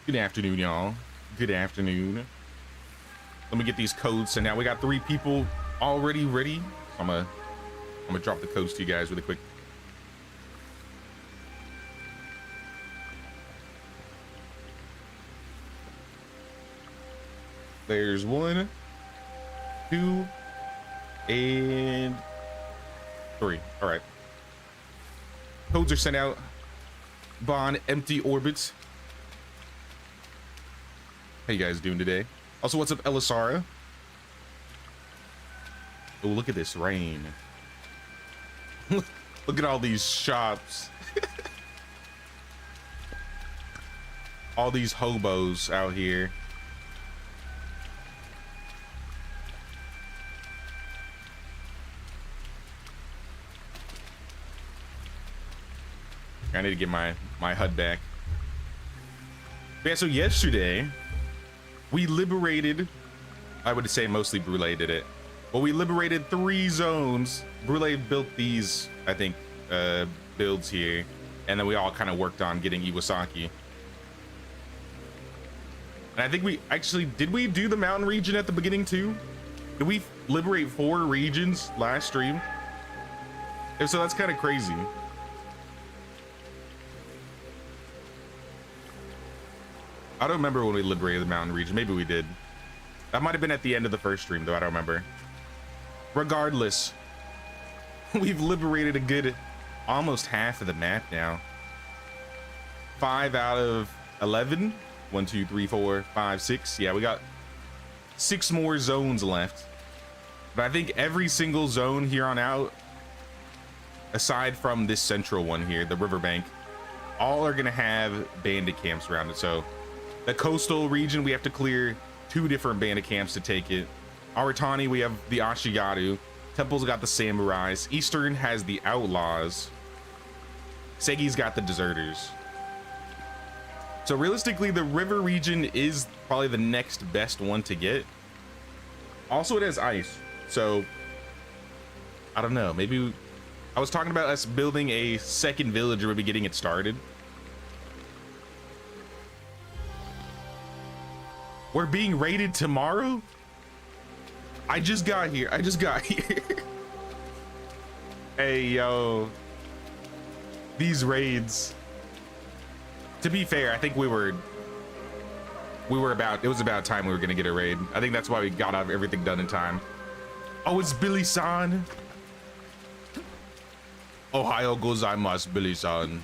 Good afternoon, y'all. Good afternoon. Let me get these codes. So now we got 3 people already ready. I'm gonna drop the codes to you guys really quick. There's 1, 2, and 3. All right. Codes are sent out. Bond empty orbits. How you guys doing today? Also, what's up, Elisara? Oh, look at this rain. Look at all these shops. All these hobos out here. I need to get my HUD back. Yeah, so yesterday we liberated, I would say mostly Brule did it, but we liberated 3 zones. Brule built these, I think, builds here, and then we all kind of worked on getting Iwasaki. And I think we actually, did we do the mountain region at the beginning too? Did we liberate 4 regions last stream? If so, that's kind of crazy. I don't remember when we liberated the mountain region. Maybe we did. That might have been at the end of the first stream, though. I don't remember. Regardless, we've liberated a good almost half of the map now. 5 out of 11. 1, 2, 3, 4, 5, 6. Yeah, we got 6 more zones left. But I think every single zone here on out, aside from this central one here, the riverbank, all are gonna have bandit camps around it. So the coastal region, we have to clear 2 different bandit camps to take it. Aratani, we have the Ashigaru. Temple's got the samurais. Eastern has the outlaws. Segi's got the deserters. So realistically, the river region is probably the next best one to get. Also, it has ice. So I don't know. Maybe I was talking about us building a second village or maybe getting it started. We're being raided tomorrow? I just got here. Hey, yo. These raids. To be fair, I think it was about time we were gonna get a raid. I think that's why we got everything done in time. Oh, it's Billy-san. Ohio gozaimasu, Billy-san.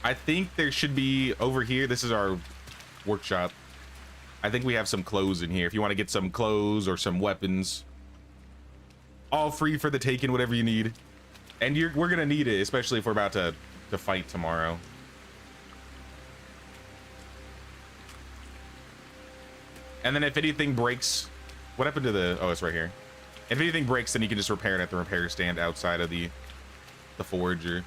I think there should be over here. This is our workshop. I think we have some clothes in here. If you want to get some clothes or some weapons, all free for the taking, whatever you need. And we're gonna need it, especially if we're about to fight tomorrow. And then if anything breaks, what happened to the? Oh, it's right here. If anything breaks, then you can just repair it at the repair stand outside of the forager.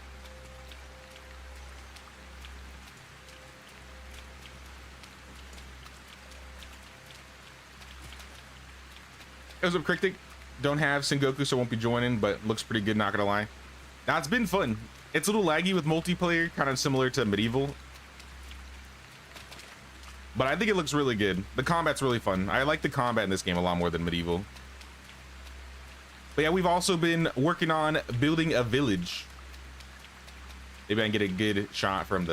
What's up, Cryptic? Don't have Sengoku, so won't be joining, but looks pretty good, not gonna lie. Now, it's been fun. It's a little laggy with multiplayer, kind of similar to Medieval. But I think it looks really good. The combat's really fun. I like the combat in this game a lot more than Medieval. But yeah, we've also been working on building a village. Maybe I can get a good shot from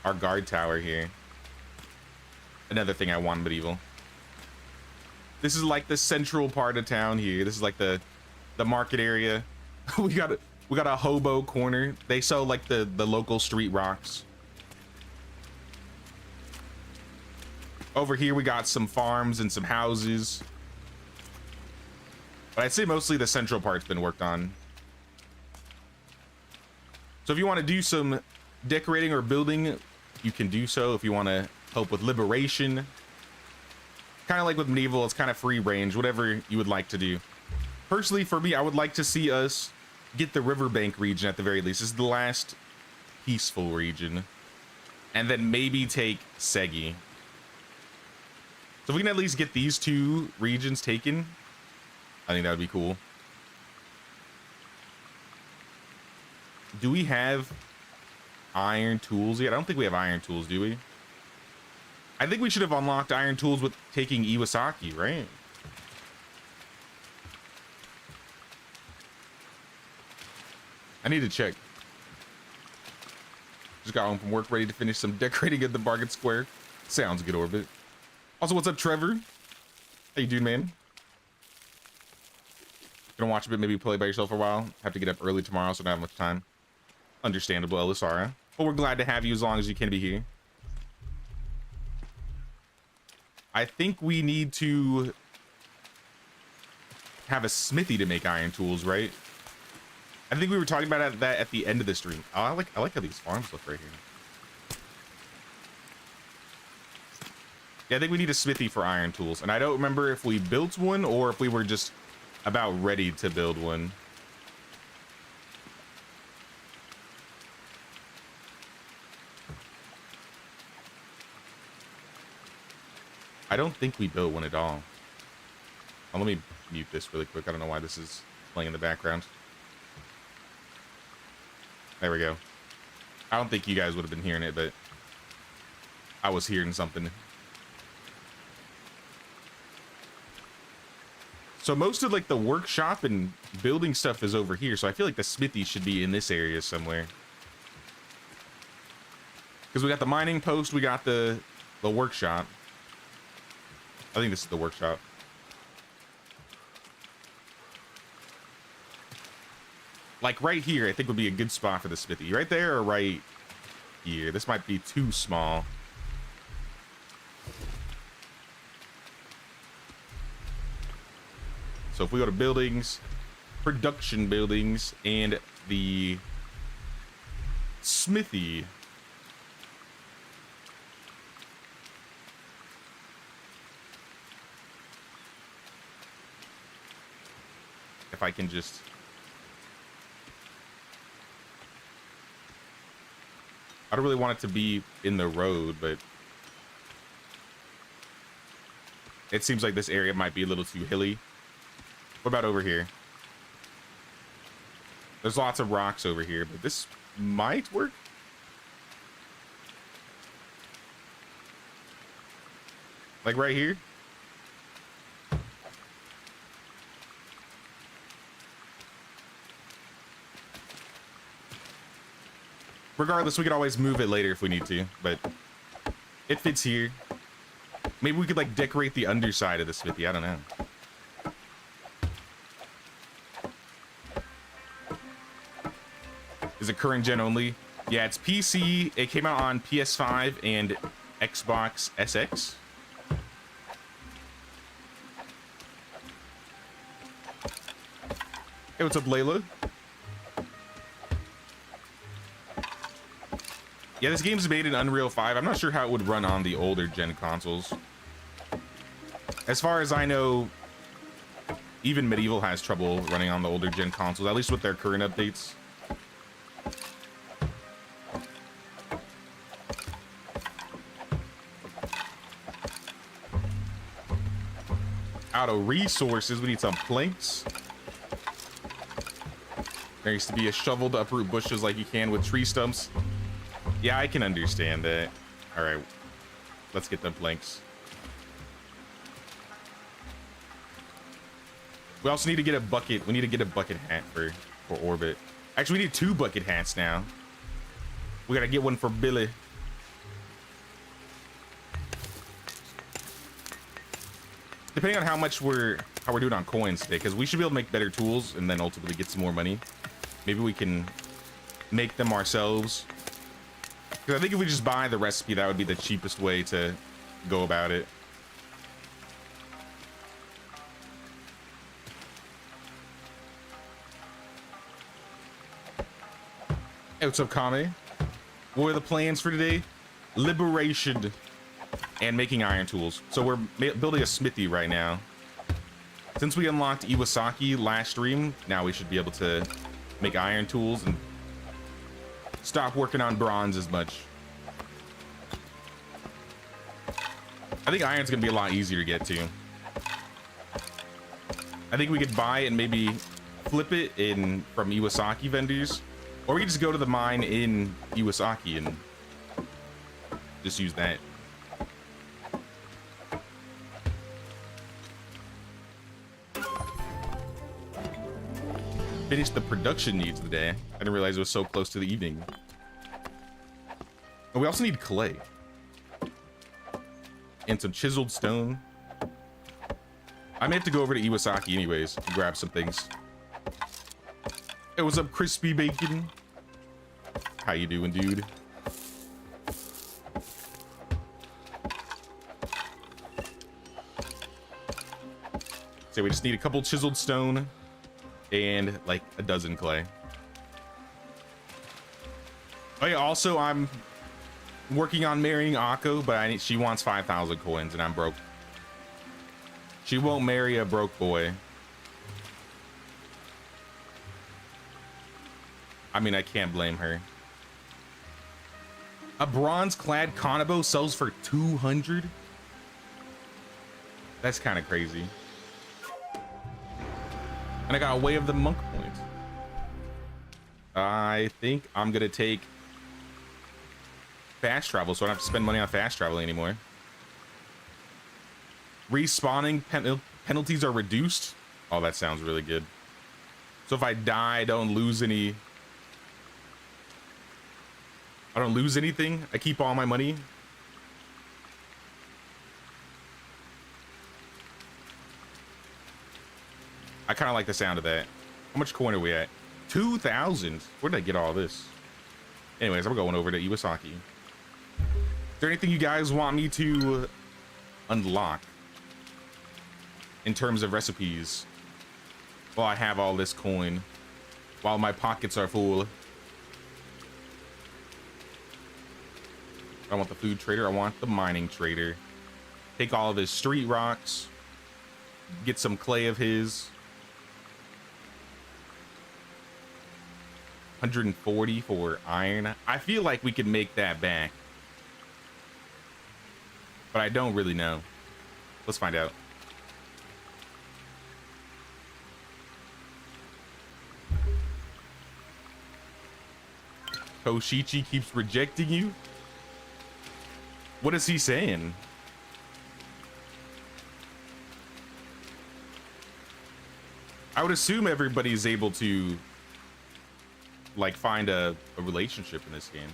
our guard tower here. Another thing I want in Medieval. This is like the central part of town here. This is like the market area. we got a hobo corner. They sell like the local street rocks. Over here we got some farms and some houses. But I'd say mostly the central part's been worked on. So if you want to do some decorating or building, you can do so. If you want to help with liberation, kind of like with Medieval, it's kind of free range, whatever you would like to do. Personally, for me, I would like to see us get the riverbank region at the very least. This is the last peaceful region. And then maybe take Segi. So if we can at least get these 2 regions taken, I think that would be cool. Do we have iron tools yet. I don't think we have iron tools, do we? I think we should have unlocked iron tools with taking Iwasaki, right? I need to check. Just got home from work, ready to finish some decorating at the Market Square. Sounds good, Orbit. Also, what's up, Trevor? How you doing, man? Gonna watch a bit, maybe play by yourself for a while. Have to get up early tomorrow, so I don't have much time. Understandable, Elisara. But we're glad to have you as long as you can be here. I think we need to have a smithy to make iron tools, right? I think we were talking about that at the end of the stream. Oh, I like how these farms look right here. Yeah, I think we need a smithy for iron tools. And I don't remember if we built one or if we were just about ready to build one. I don't think we built one at all. Oh, let me mute this really quick. I don't know why this is playing in the background. There we go. I don't think you guys would have been hearing it, but I was hearing something. So most of like the workshop and building stuff is over here. So I feel like the smithy should be in this area somewhere. Because we got the mining post, we got the workshop. I think this is the workshop. Like right here, I think would be a good spot for the smithy. Right there or right here? This might be too small. So if we go to buildings, production buildings, and the smithy. If I can just... I don't really want it to be in the road, but it seems like this area might be a little too hilly. What about over here? There's lots of rocks over here, but this might work. Like right here. Regardless, we could always move it later if we need to, but it fits here. Maybe we could like decorate the underside of the smithy. I don't know. Is it current gen only? Yeah, it's PC. It came out on PS5 and Xbox SX. Hey, what's up, Layla? Yeah, this game's made in Unreal 5. I'm not sure how it would run on the older gen consoles. As far as I know, even Medieval has trouble running on the older gen consoles, at least with their current updates. Out of resources, we need some planks. There used to be a shovel to uproot bushes like you can with tree stumps. Yeah, I can understand that. All right, let's get them planks. We also need to get a bucket. We need to get a bucket hat for Orbit. Actually, we need 2 bucket hats now. We gotta get one for Billy. Depending on how we're doing on coins today, because we should be able to make better tools and then ultimately get some more money. Maybe we can make them ourselves. Because I think if we just buy the recipe, that would be the cheapest way to go about it. Hey, what's up, Kame? What are the plans for today? Liberation and making iron tools. So we're building a smithy right now. Since we unlocked Iwasaki last stream, now we should be able to make iron tools and stop working on bronze as much. I think iron's gonna be a lot easier to get to. I think we could buy it and maybe flip it in from Iwasaki vendors Or we can just go to the mine in Iwasaki and just use that. Finish the production needs of the day. I didn't realize it was so close to the evening. And we also need clay. And some chiseled stone. I may have to go over to Iwasaki anyways to grab some things. Hey, what's up, crispy bacon? How you doing, dude? So we just need a couple chiseled stone and like a dozen clay. Oh yeah, also I'm working on marrying Akko, but she wants 5,000 coins and I'm broke. She won't marry a broke boy. I mean, I can't blame her. A bronze-clad Kanabo sells for 200? That's kind of crazy. And I got a Way of the Monk point. I think I'm gonna take fast travel, so I don't have to spend money on fast travel anymore. Respawning penalties are reduced. Oh, that sounds really good. So if I die, I don't lose any. I don't lose anything. I keep all my money. I kind of like the sound of that. How much coin are we at? 2,000. Where did I get all this? Anyways, I'm going over to Iwasaki. Is there anything you guys want me to unlock in terms of recipes while I have all this coin, while my pockets are full? I want the food trader. I want the mining trader. Take all of his street rocks. Get some clay of his. 140 for iron. I feel like we could make that back, but I don't really know. Let's find out. Toshichi keeps rejecting you. What is he saying? I would assume everybody's able to like find a relationship in this game.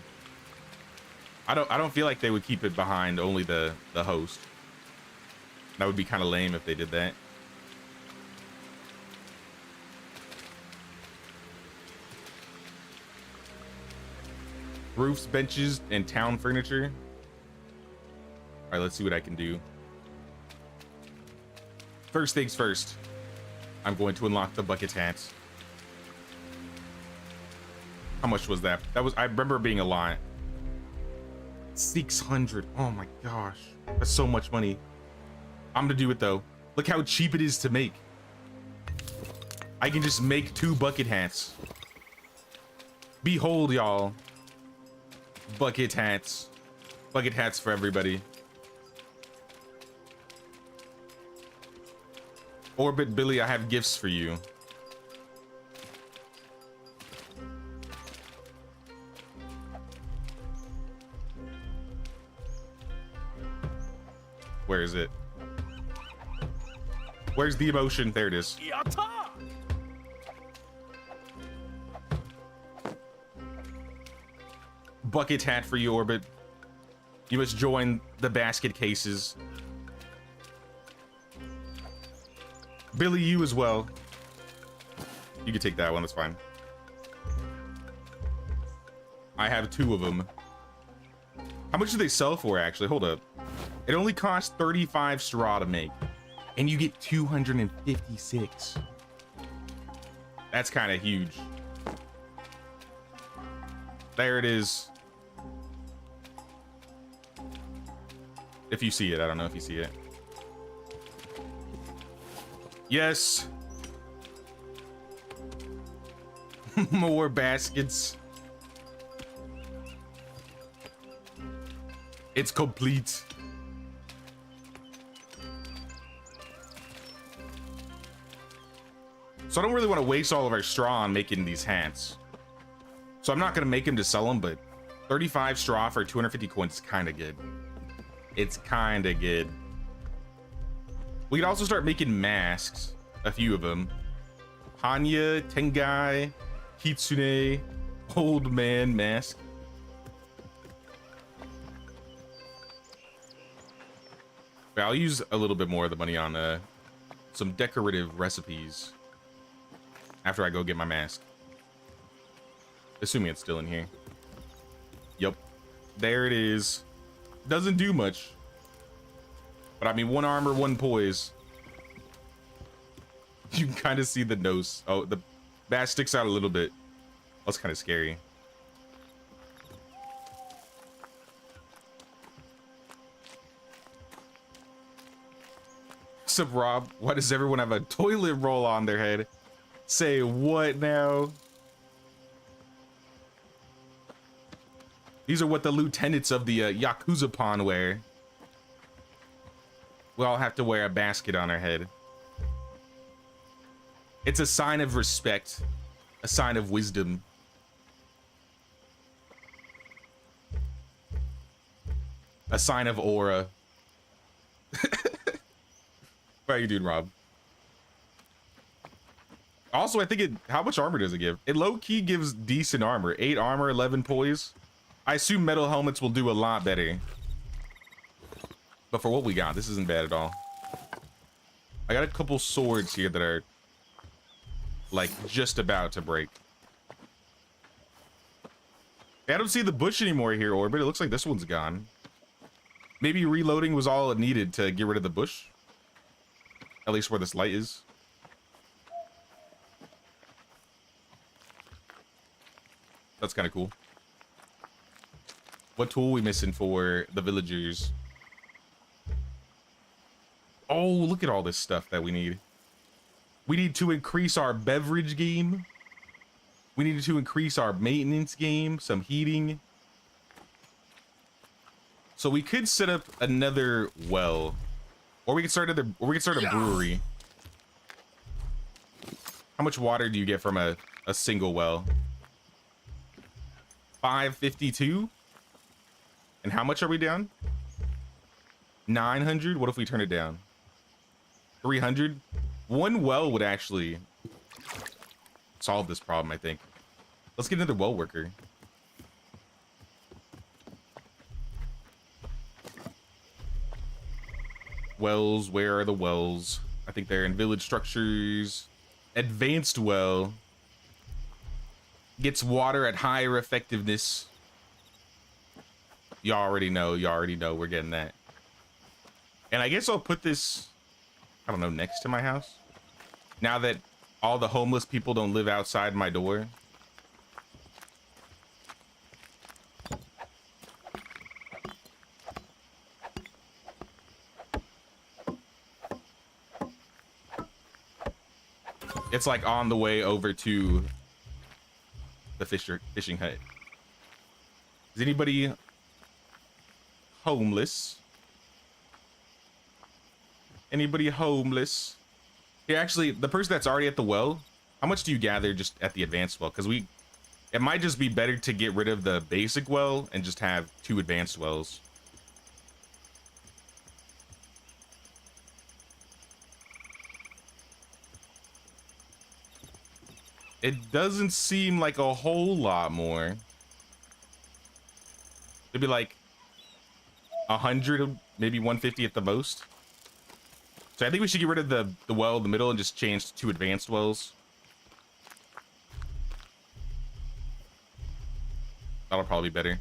I don't feel like they would keep it behind only the host. That would be kind of lame if they did that. Roofs, benches, and town furniture. All right, let's see what I can do. First things first, I'm going to unlock the bucket hats. How much was that? That was, I remember it being a lot. 600. Oh my gosh. That's so much money. I'm gonna do it though. Look how cheap it is to make. I can just make 2 bucket hats. Behold, y'all. Bucket hats. Bucket hats for everybody. Orbit Billy, I have gifts for you. Where is it? Where's the emotion? There it is. Bucket hat for you, Orbit. You must join the basket cases. Billy, you as well. You can take that one, that's fine. I have 2 of them. How much do they sell for, actually? Hold up. It only costs 35 straw to make, and you get 256. That's kind of huge. There it is. If you see it, I don't know if you see it. Yes. More baskets. It's complete. So I don't really want to waste all of our straw on making these hats. So I'm not gonna make him to sell them, but 35 straw for 250 coins is kind of good. It's kind of good. We could also start making masks, a few of them. Hanya, Tengai, Kitsune, old man mask. But I'll use a little bit more of the money on some decorative recipes after I go get my mask. Assuming it's still in here. Yep. There it is. Doesn't do much. But I mean, one armor, one poise. You can kind of see the nose. Oh, the bat sticks out a little bit. That's kind of scary. What's up, Rob? Why does everyone have a toilet roll on their head? Say what now? These are what the lieutenants of the Yakuza pawn wear. We all have to wear a basket on our head. It's a sign of respect, a sign of wisdom. A sign of aura. How you doing, Rob? Also, I think how much armor does it give? It low-key gives decent armor. 8 armor, 11 poise. I assume metal helmets will do a lot better. But for what we got, this isn't bad at all. I got a couple swords here that are like just about to break. I don't see the bush anymore here, Orbit. It looks like this one's gone. Maybe reloading was all it needed to get rid of the bush. At least where this light is. That's kind of cool. What tool are we missing for the villagers? Oh, look at all this stuff that we need. We need to increase our beverage game. We need to increase our maintenance game, some heating. So we could set up another well, or we could start a brewery. How much water do you get from a single well? 552. And how much are we down? 900. What if we turn it down? 300. One well would actually solve this problem, I think. Let's get another well worker. Wells, where are the wells? I think they're in village structures. Advanced well. Gets water at higher effectiveness. You already know we're getting that. And I guess I'll put this, I don't know, next to my house. Now that all the homeless people don't live outside my door. It's like on the way over to the fishing hut. Is anybody homeless? Anybody homeless? Here, actually, the person that's already at the well, how much do you gather just at the advanced well? Because it might just be better to get rid of the basic well and just have 2 advanced wells. It doesn't seem like a whole lot more. It'd be like 100, maybe 150 at the most. So I think we should get rid of the well in the middle and just change to 2 advanced wells. That'll probably be better.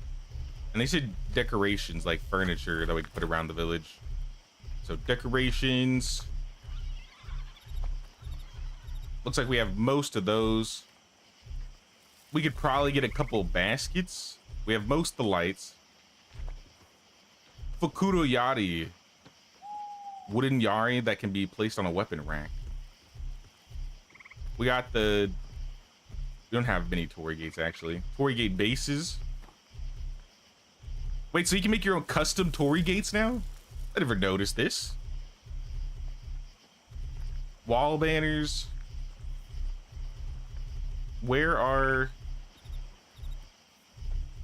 And they said decorations, like furniture that we can put around the village. So decorations. Looks like we have most of those. We could probably get a couple baskets. We have most of the lights. Fukuro Yari. Wooden Yari that can be placed on a weapon rack. We got we don't have many Torii gates, actually. Torii gate bases. Wait, so you can make your own custom Torii gates now? I never noticed this. Wall banners. Where are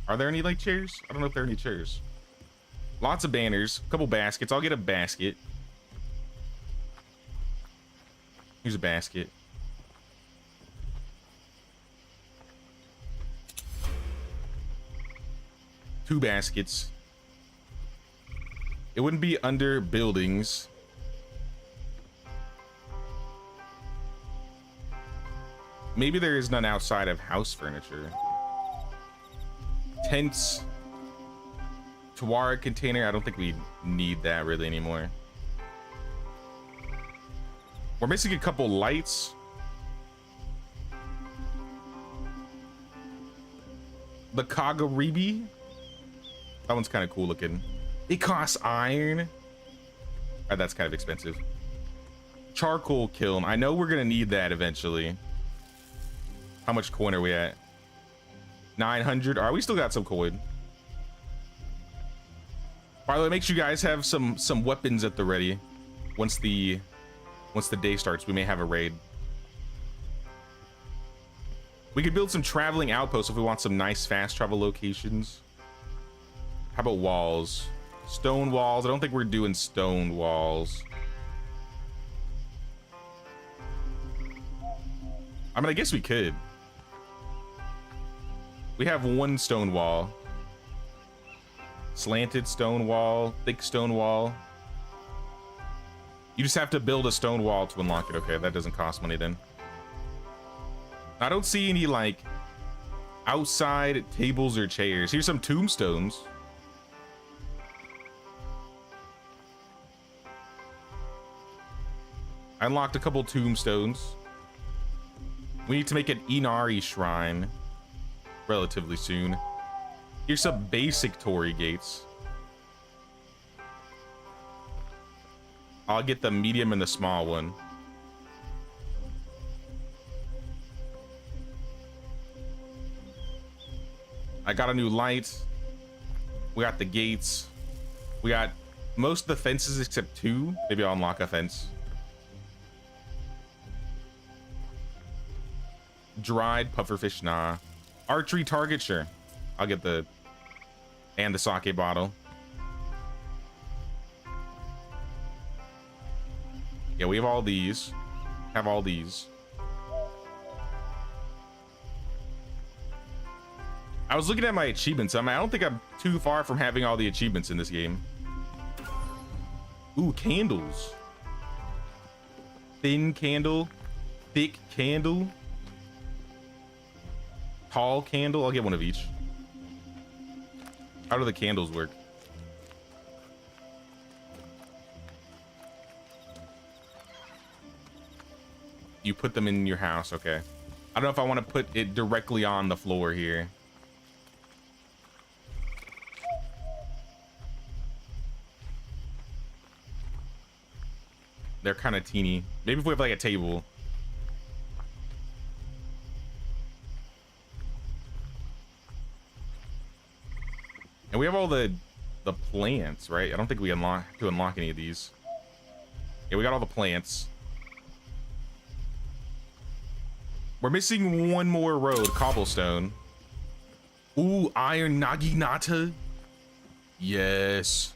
Are there any like chairs? I don't know if there are any chairs. Lots of banners, a couple baskets. I'll get a basket. Here's a basket. Two baskets. It wouldn't be under buildings. Maybe there is none outside of house furniture. Tents. Tawara container. I don't think we need that really anymore. We're missing a couple lights. The Kagaribi. That one's kind of cool looking. It costs iron. That's kind of expensive. Charcoal kiln. I know we're gonna need that eventually. How much coin are we at? 900. All right, we still got some coin. By the way, make sure you guys have some weapons at the ready. Once the day starts, we may have a raid. We could build some traveling outposts if we want some nice fast travel locations. How about walls? Stone walls. I don't think we're doing stone walls. I mean, I guess we could. We have one stone wall. Slanted stone wall, thick stone wall. You just have to build a stone wall to unlock it. Okay, that doesn't cost money then. I don't see any like outside tables or chairs. Here's some tombstones. I unlocked a couple tombstones. We need to make an Inari shrine relatively soon. Here's some basic Torii gates. I'll get the medium and the small one. I got a new light. We got the gates. We got most of the fences except two. Maybe I'll unlock a fence. Dried pufferfish, nah. Archery target, sure. I'll get the and the sake bottle. Yeah, we have all these. Have all these. I was looking at my achievements. I mean, I don't think I'm too far from having all the achievements in this game. Ooh, candles. Thin candle. Thick candle. Tall candle. I'll get one of each. How do the candles work? You put them in your house. Okay. I don't know if I want to put it directly on the floor here. They're kind of teeny. Maybe if we have like a table. And we have all the plants, right? I don't think we unlock any of these. Yeah, we got all the plants. We're missing one more road, cobblestone. Ooh, iron naginata. Yes.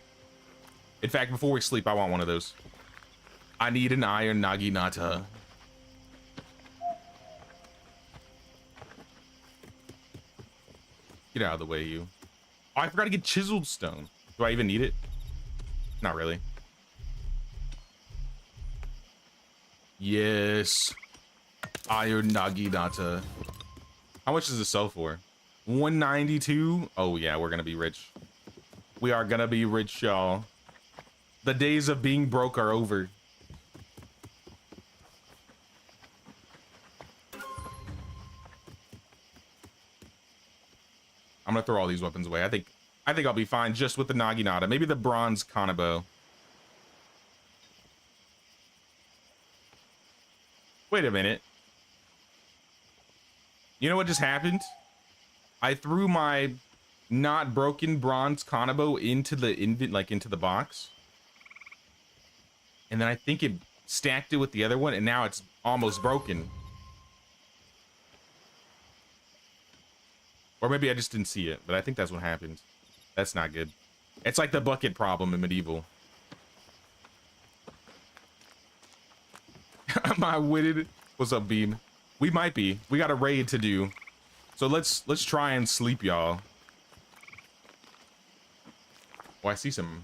In fact, before we sleep, I want one of those. I need an iron naginata. Get out of the way, you. Oh, I forgot to get chiseled stone. Do I even need it? Not really. Yes. Iron naginata. How much does this sell for? 192. Oh yeah, we're gonna be rich. We are gonna be rich, y'all. The days of being broke are over. I'm gonna throw all these weapons away. I think I'll be fine just with the naginata. Maybe the bronze kanabo. Wait a minute. You know what just happened? I threw my not broken bronze kanabo into the box. And then I think it stacked it with the other one, and now it's almost broken. Or maybe I just didn't see it, but I think that's what happened. That's not good. It's like the bucket problem in medieval. Am I witted? What's up, Beam? We might be. We got a raid to do. So let's try and sleep, y'all. Oh, I see some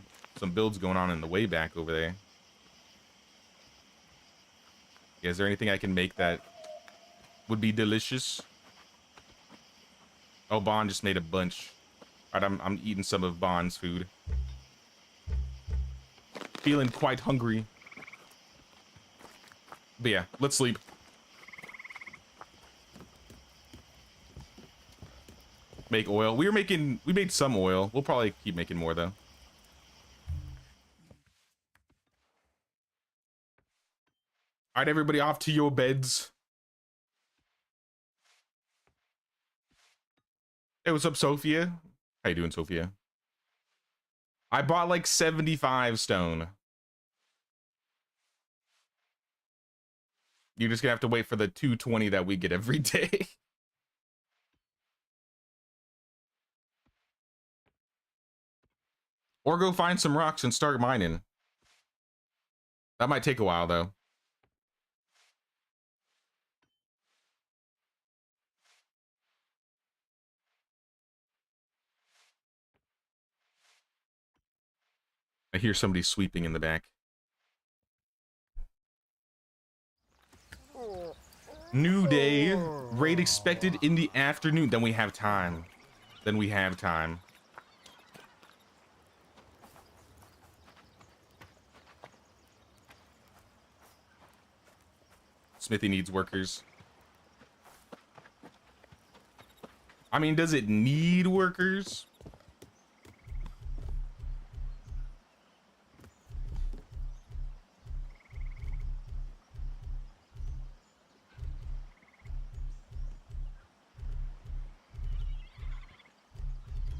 builds going on in the way back over there. Yeah, is there anything I can make that would be delicious? Oh, Bond just made a bunch. All right, I'm eating some of Bond's food. Feeling quite hungry. But yeah, let's sleep. Make oil. We made some oil. We'll probably keep making more though. All right, everybody off to your beds. Hey, what's up, Sophia? How you doing, Sophia? I bought like 75 stone. You're just gonna have to wait for the 220 that we get every day. Or go find some rocks and start mining. That might take a while though. I hear somebody sweeping in the back. New day. Raid expected in the afternoon. Then we have time. Then we have time. Smithy needs workers. I mean, does it need workers?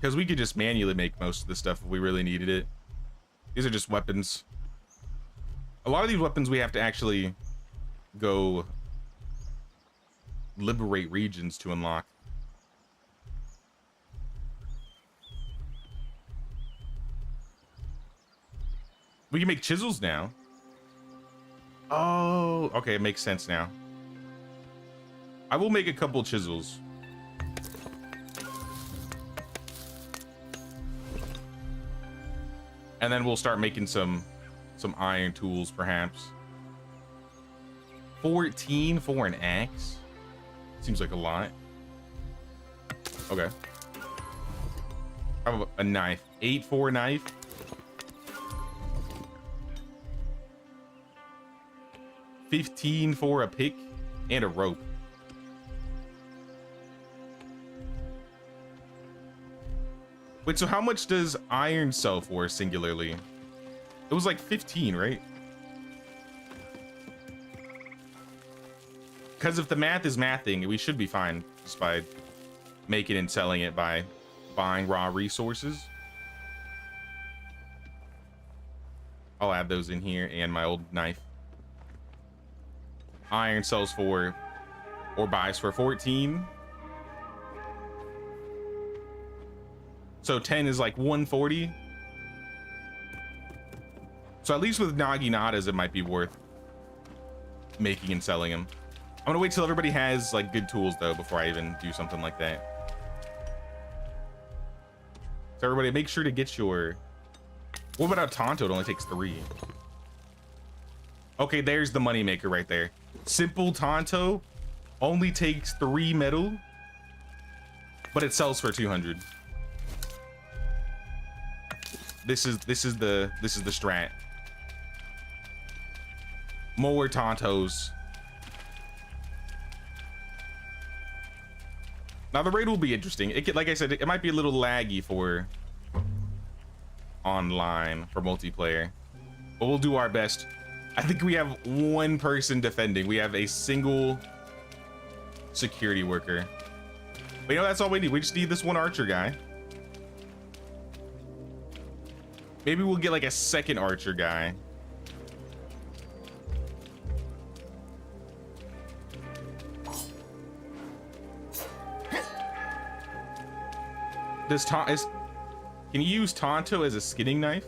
Because we could just manually make most of the stuff if we really needed it. These are just weapons. A lot of these weapons we have to actually go liberate regions to unlock. We can make chisels now. Oh, okay, it makes sense now. I will make a couple chisels. And then we'll start making some iron tools, perhaps. 14 for an axe? Seems like a lot. Okay. How about a knife? 8 for a knife? $15 for a pick and a rope. Wait, so how much does iron sell for singularly? It was like 15, right? Because if the math is mathing, we should be fine just by making and selling it by buying raw resources. I'll add those in here and my old knife. Iron sells for, or buys for 14. So 10 is like 140. So at least with Naginatas, it might be worth making and selling them. I'm gonna wait till everybody has like good tools though before I even do something like that. So everybody make sure to get your, what about a Tonto? It only takes 3. Okay, there's the money maker right there. Simple Tonto only takes 3 metal, but it sells for 200. This is the strat. More Tontos. Now the raid will be interesting. It could, like I said, it might be a little laggy for online, for multiplayer, but we'll do our best. I think we have 1 person defending. We have a single security worker. But you know, that's all we need. We just need this 1 archer guy. Maybe we'll get like a 2nd archer guy. Does can you use Tonto as a skinning knife?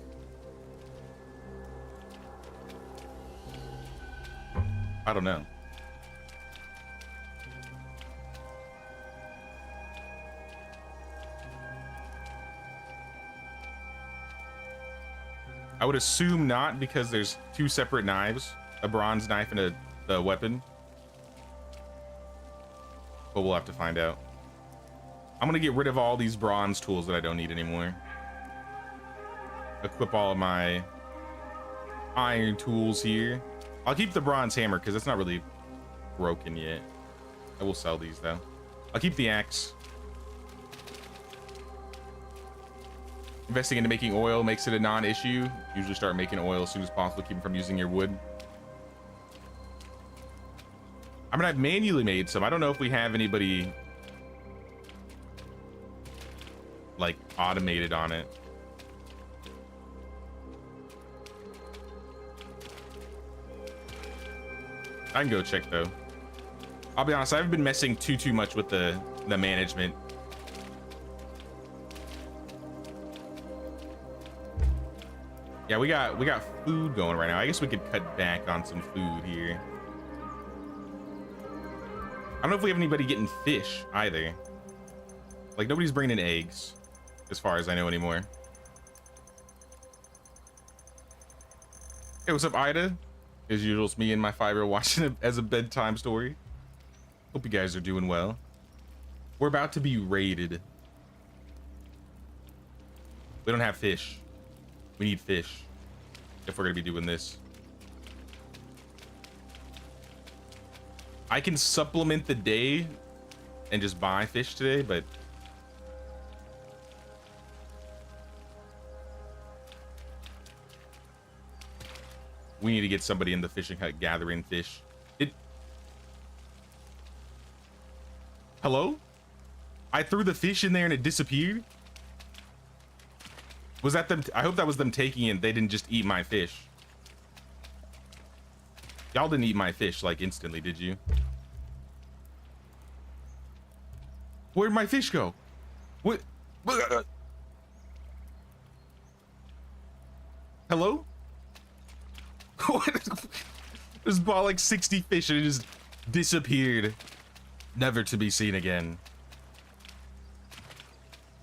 I don't know. I would assume not, because there's two separate knives, a bronze knife and a weapon. But we'll have to find out. I'm gonna get rid of all these bronze tools that I don't need anymore. Equip all of my iron tools here. I'll keep the bronze hammer because it's not really broken yet. I will sell these though. I'll keep the axe. Investing into making oil makes it a non-issue. Usually start making oil as soon as possible, keep from using your wood. I mean, I've manually made some. I don't know if we have anybody like automated on it. I can go check though. I'll be honest, I haven't been messing too much with the management. Yeah, we got food going right now. I guess we could cut back on some food here. I don't know if we have anybody getting fish either. Like, nobody's bringing in eggs, as far as I know anymore. Hey, what's up, Ida? As usual, it's me and my 5-year-old watching it as a bedtime story. Hope you guys are doing well. We're about to be raided. We don't have fish. We need fish if we're gonna be doing this. I can supplement the day and just buy fish today, but we need to get somebody in the fishing hut gathering fish. Hello? I threw the fish in there and it disappeared? Was that them? I hope that was them taking it. They didn't just eat my fish. Y'all didn't eat my fish like instantly, did you? Where'd my fish go? What? Hello? Just bought like 60 fish and it just disappeared, never to be seen again.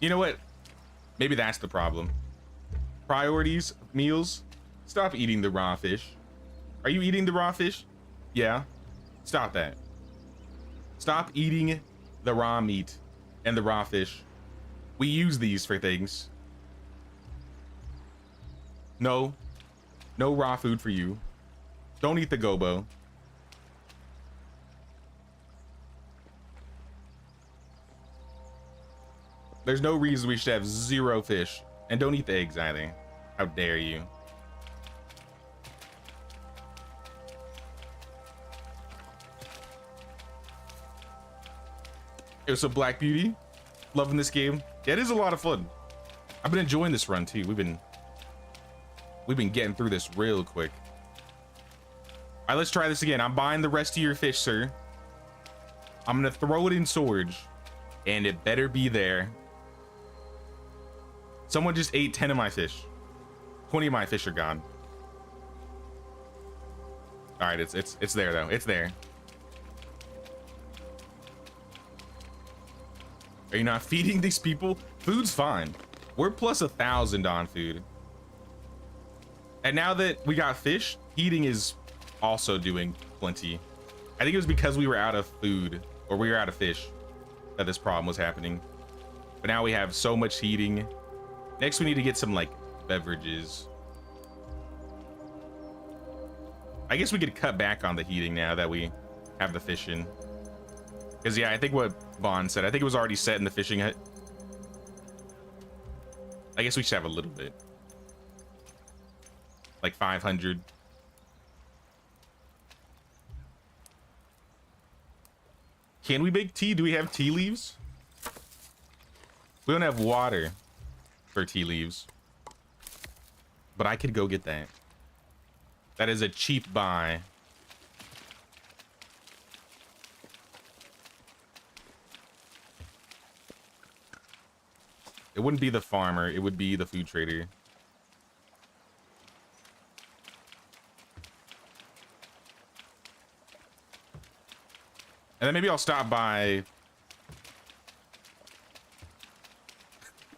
You know what? Maybe that's the problem. Priorities, meals. Stop eating the raw fish. Are you eating the raw fish? Yeah. Stop that. Stop eating the raw meat and the raw fish. We use these for things. No. No raw food for you. Don't eat the gobo. There's no reason we should have 0 fish. And don't eat the eggs either. How dare you? It was a Black Beauty. Loving this game. Yeah, it is a lot of fun. I've been enjoying this run too. We've been getting through this real quick. All right, let's try this again. I'm buying the rest of your fish, sir. I'm gonna throw it in storage, and it better be there. Someone just ate 10 of my fish. 20 of my fish are gone. All right, it's there though. It's there. Are you not feeding these people? Food's fine. We're plus 1,000 on food. And now that we got fish, heating is also doing plenty. I think it was because we were out of food, or we were out of fish, that this problem was happening. But now we have so much heating. Next, we need to get some like beverages. I guess we could cut back on the heating now that we have the fish in. Because yeah, I think what Vaughn said, I think it was already set in the fishing hut. I guess we should have a little bit. Like 500. Can we make tea? Do we have tea leaves? We don't have water for tea leaves. But I could go get that. That is a cheap buy. It wouldn't be the farmer. It would be the food trader. And then maybe I'll stop by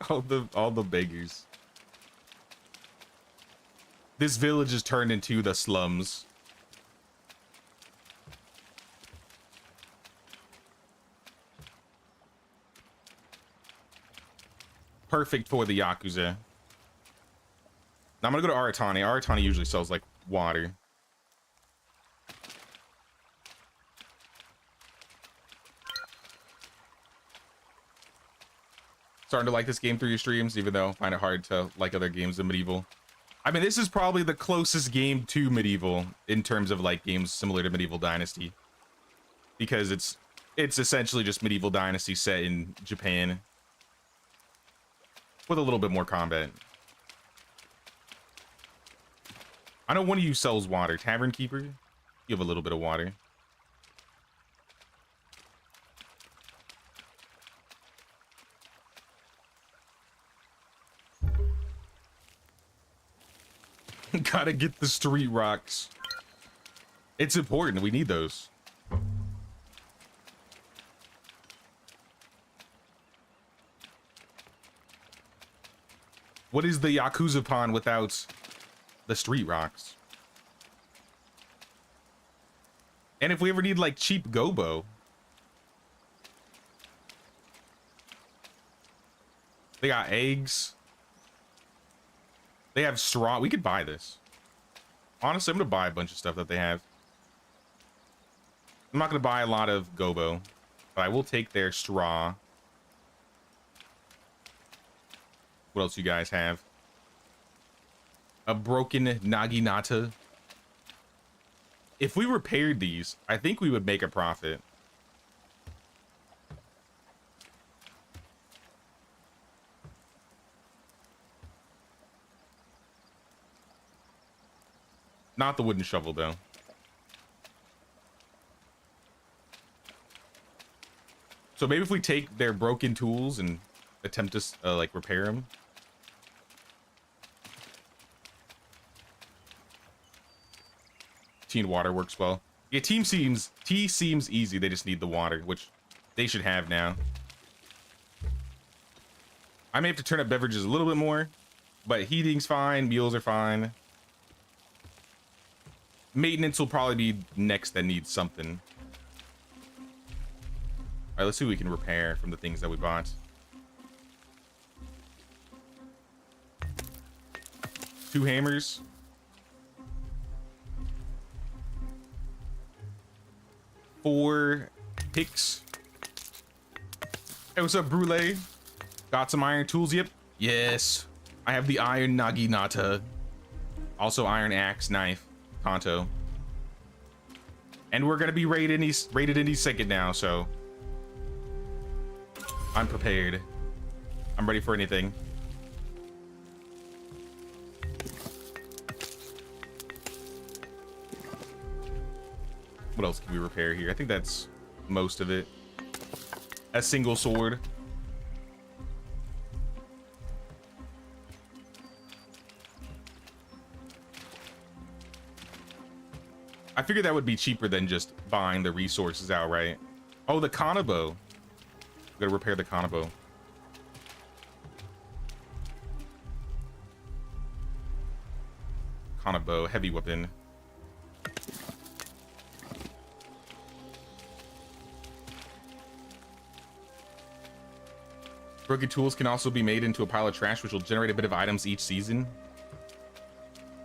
all the beggars. This village is turned into the slums. Perfect for the Yakuza. Now I'm gonna go to Aratani. Aratani usually sells like water. Starting to like this game through your streams, even though I find it hard to like other games in Medieval. I mean, this is probably the closest game to Medieval in terms of like games similar to Medieval Dynasty, because it's essentially just Medieval Dynasty set in Japan with a little bit more combat. I know one of you sells water. Tavern Keeper, you have a little bit of water. Gotta get the street rocks. It's important. We need those. What is the Yakuza Pond without the street rocks? And if we ever need like cheap gobo, they got eggs. They have straw. We could buy this. Honestly, I'm gonna buy a bunch of stuff that they have. I'm not gonna buy a lot of gobo, but I will take their straw. What else you guys have? A broken naginata. If we repaired these, I think we would make a profit. Not the wooden shovel, though. So maybe if we take their broken tools and attempt to like repair them. Teen water works well. Yeah, tea seems easy. They just need the water, which they should have now. I may have to turn up beverages a little bit more, but heating's fine. Meals are fine. Maintenance will probably be next that needs something. All right, let's see what we can repair from the things that we bought. Two hammers. Four picks. Hey, what's up, Brule? Got some iron tools? Yep. Yes. I have the iron naginata. Also iron axe, knife. Kanto. And we're gonna be rated any second now, so I'm prepared. I'm ready for anything. What else can we repair here? I think that's most of it. A single sword. I figured that would be cheaper than just buying the resources outright. Oh, the kanabo. Gotta repair the kanabo. Kanabo, heavy weapon. Broken tools can also be made into a pile of trash, which will generate a bit of items each season.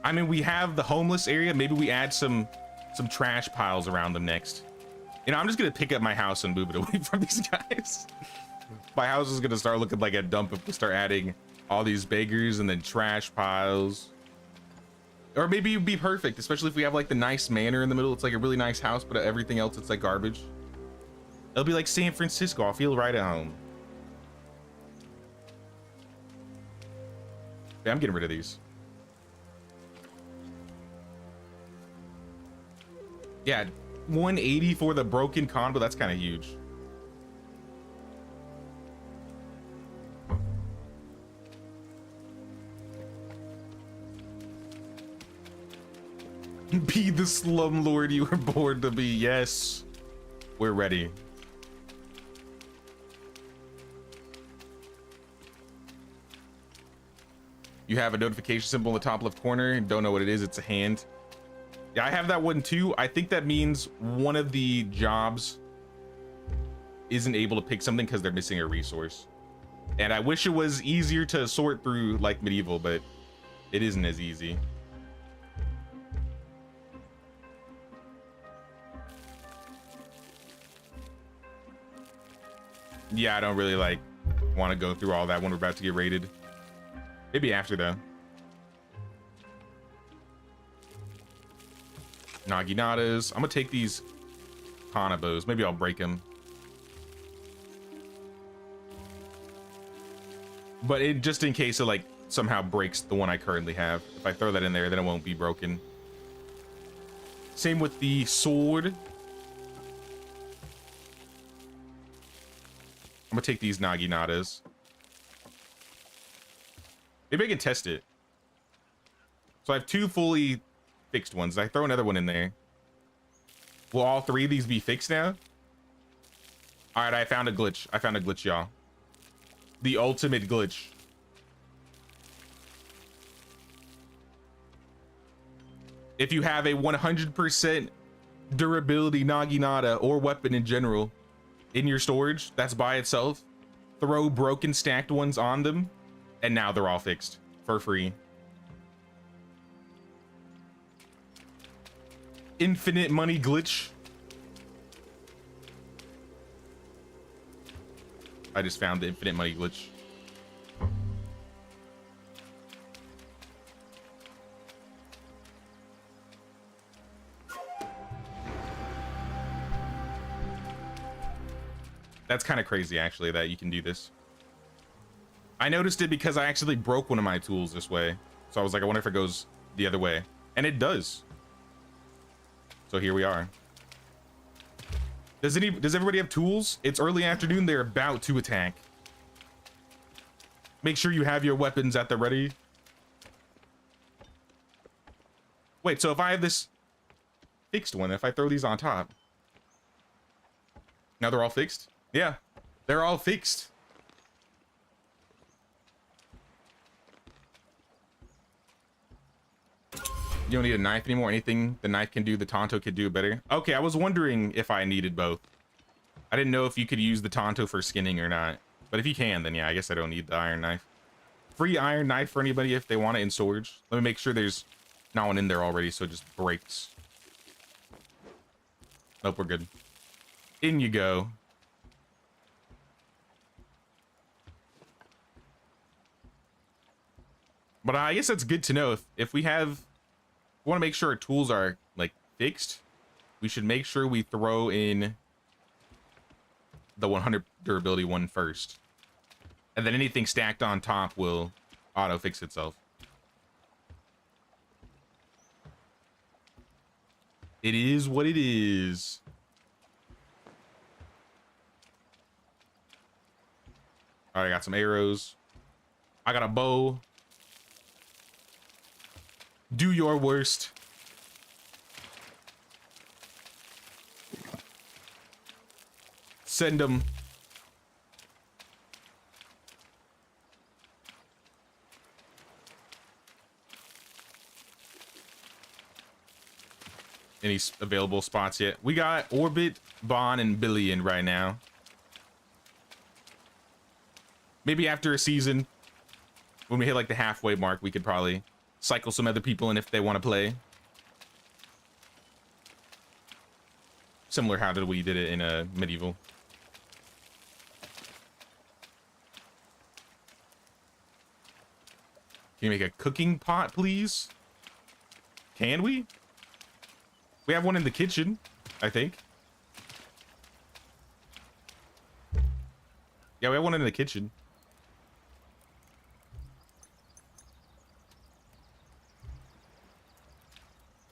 I mean, we have the homeless area. Maybe we add some trash piles around them next. You know, I'm just gonna pick up my house and move it away from these guys. My house is gonna start looking like a dump if we start adding all these beggars and then trash piles. Or maybe it'd be perfect, especially if we have like the nice manor in the middle. It's like a really nice house, but everything else it's like garbage. It'll be like San Francisco. I'll feel right at home. Yeah, I'm getting rid of these. Yeah, 180 for the broken combo. That's kind of huge. Be the slumlord you were born to be. Yes, we're ready. You have a notification symbol in the top left corner and don't know what it is. It's a hand. Yeah, I have that one too. I think that means one of the jobs isn't able to pick something because they're missing a resource. And I wish it was easier to sort through like medieval, but it isn't as easy. Yeah, I don't really like want to go through all that when we're about to get raided. Maybe after though. Naginatas. I'm gonna take these Hanabos. Maybe I'll break them. But it just in case it like somehow breaks the one I currently have. If I throw that in there, then it won't be broken. Same with the sword. I'm gonna take these Naginatas. Maybe I can test it. So I have 2 fully fixed ones. I throw another one in there. Will all 3 of these be fixed now? All right, I found a glitch. I found a glitch, y'all. The ultimate glitch. If you have a 100% durability Naginata or weapon in general in your storage that's by itself, throw broken stacked ones on them, and now they're all fixed for free. Infinite money glitch. I just found the infinite money glitch. That's kind of crazy, actually, that you can do this. I noticed it because I actually broke one of my tools this way. So I was like, I wonder if it goes the other way. And it does. So here we are. Does everybody have tools? It's early afternoon. They're about to attack. Make sure you have your weapons at the ready. Wait, so if I have this fixed one, if I throw these on top, now they're all fixed? Yeah, they're all fixed. You don't need a knife anymore. Anything the knife can do, the Tonto could do better. Okay, I was wondering if I needed both. I didn't know if you could use the Tonto for skinning or not. But if you can, then yeah, I guess I don't need the iron knife. Free iron knife for anybody if they want it in storage. Let me make sure there's not one in there already, so it just breaks. Nope, we're good. In you go. But I guess that's good to know. If we want to make sure our tools are like fixed, we should make sure we throw in the 100 durability one first, and then anything stacked on top will auto fix itself. It is what it is. All right, I got some arrows. I got a bow. Do your worst. Send them. Any available spots yet? We got Orbit, Bon, and Billion right now. Maybe after a season, when we hit like the halfway mark, we could probably cycle some other people in if they want to play. Similar how we did it in a medieval. Can you make a cooking pot, please? Can we? We have one in the kitchen, I think. Yeah, we have one in the kitchen.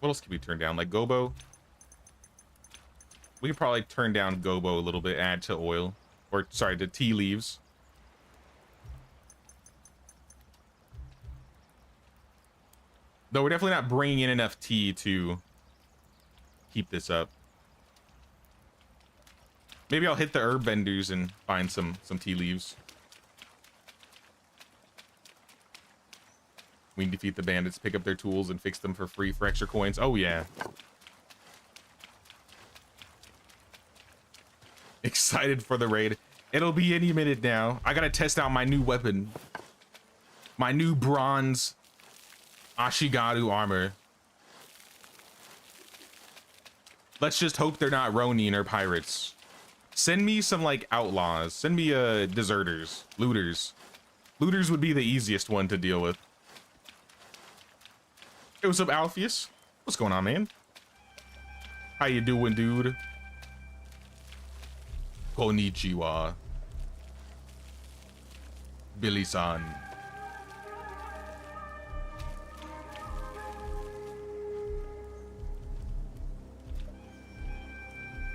What else can we turn down? Like gobo? We could probably turn down gobo a little bit, add to oil. Or, sorry, to tea leaves. Though we're definitely not bringing in enough tea to keep this up. Maybe I'll hit the herb vendors and find some tea leaves. We can defeat the bandits, pick up their tools, and fix them for free for extra coins. Oh, yeah. Excited for the raid. It'll be any minute now. I gotta test out my new weapon. My new bronze Ashigaru armor. Let's just hope they're not Ronin or pirates. Send me some, like, outlaws. Send me, deserters. Looters. Looters would be the easiest one to deal with. Hey, what's up, Alpheus? What's going on, man? How you doing, dude? Konnichiwa. Billy-san.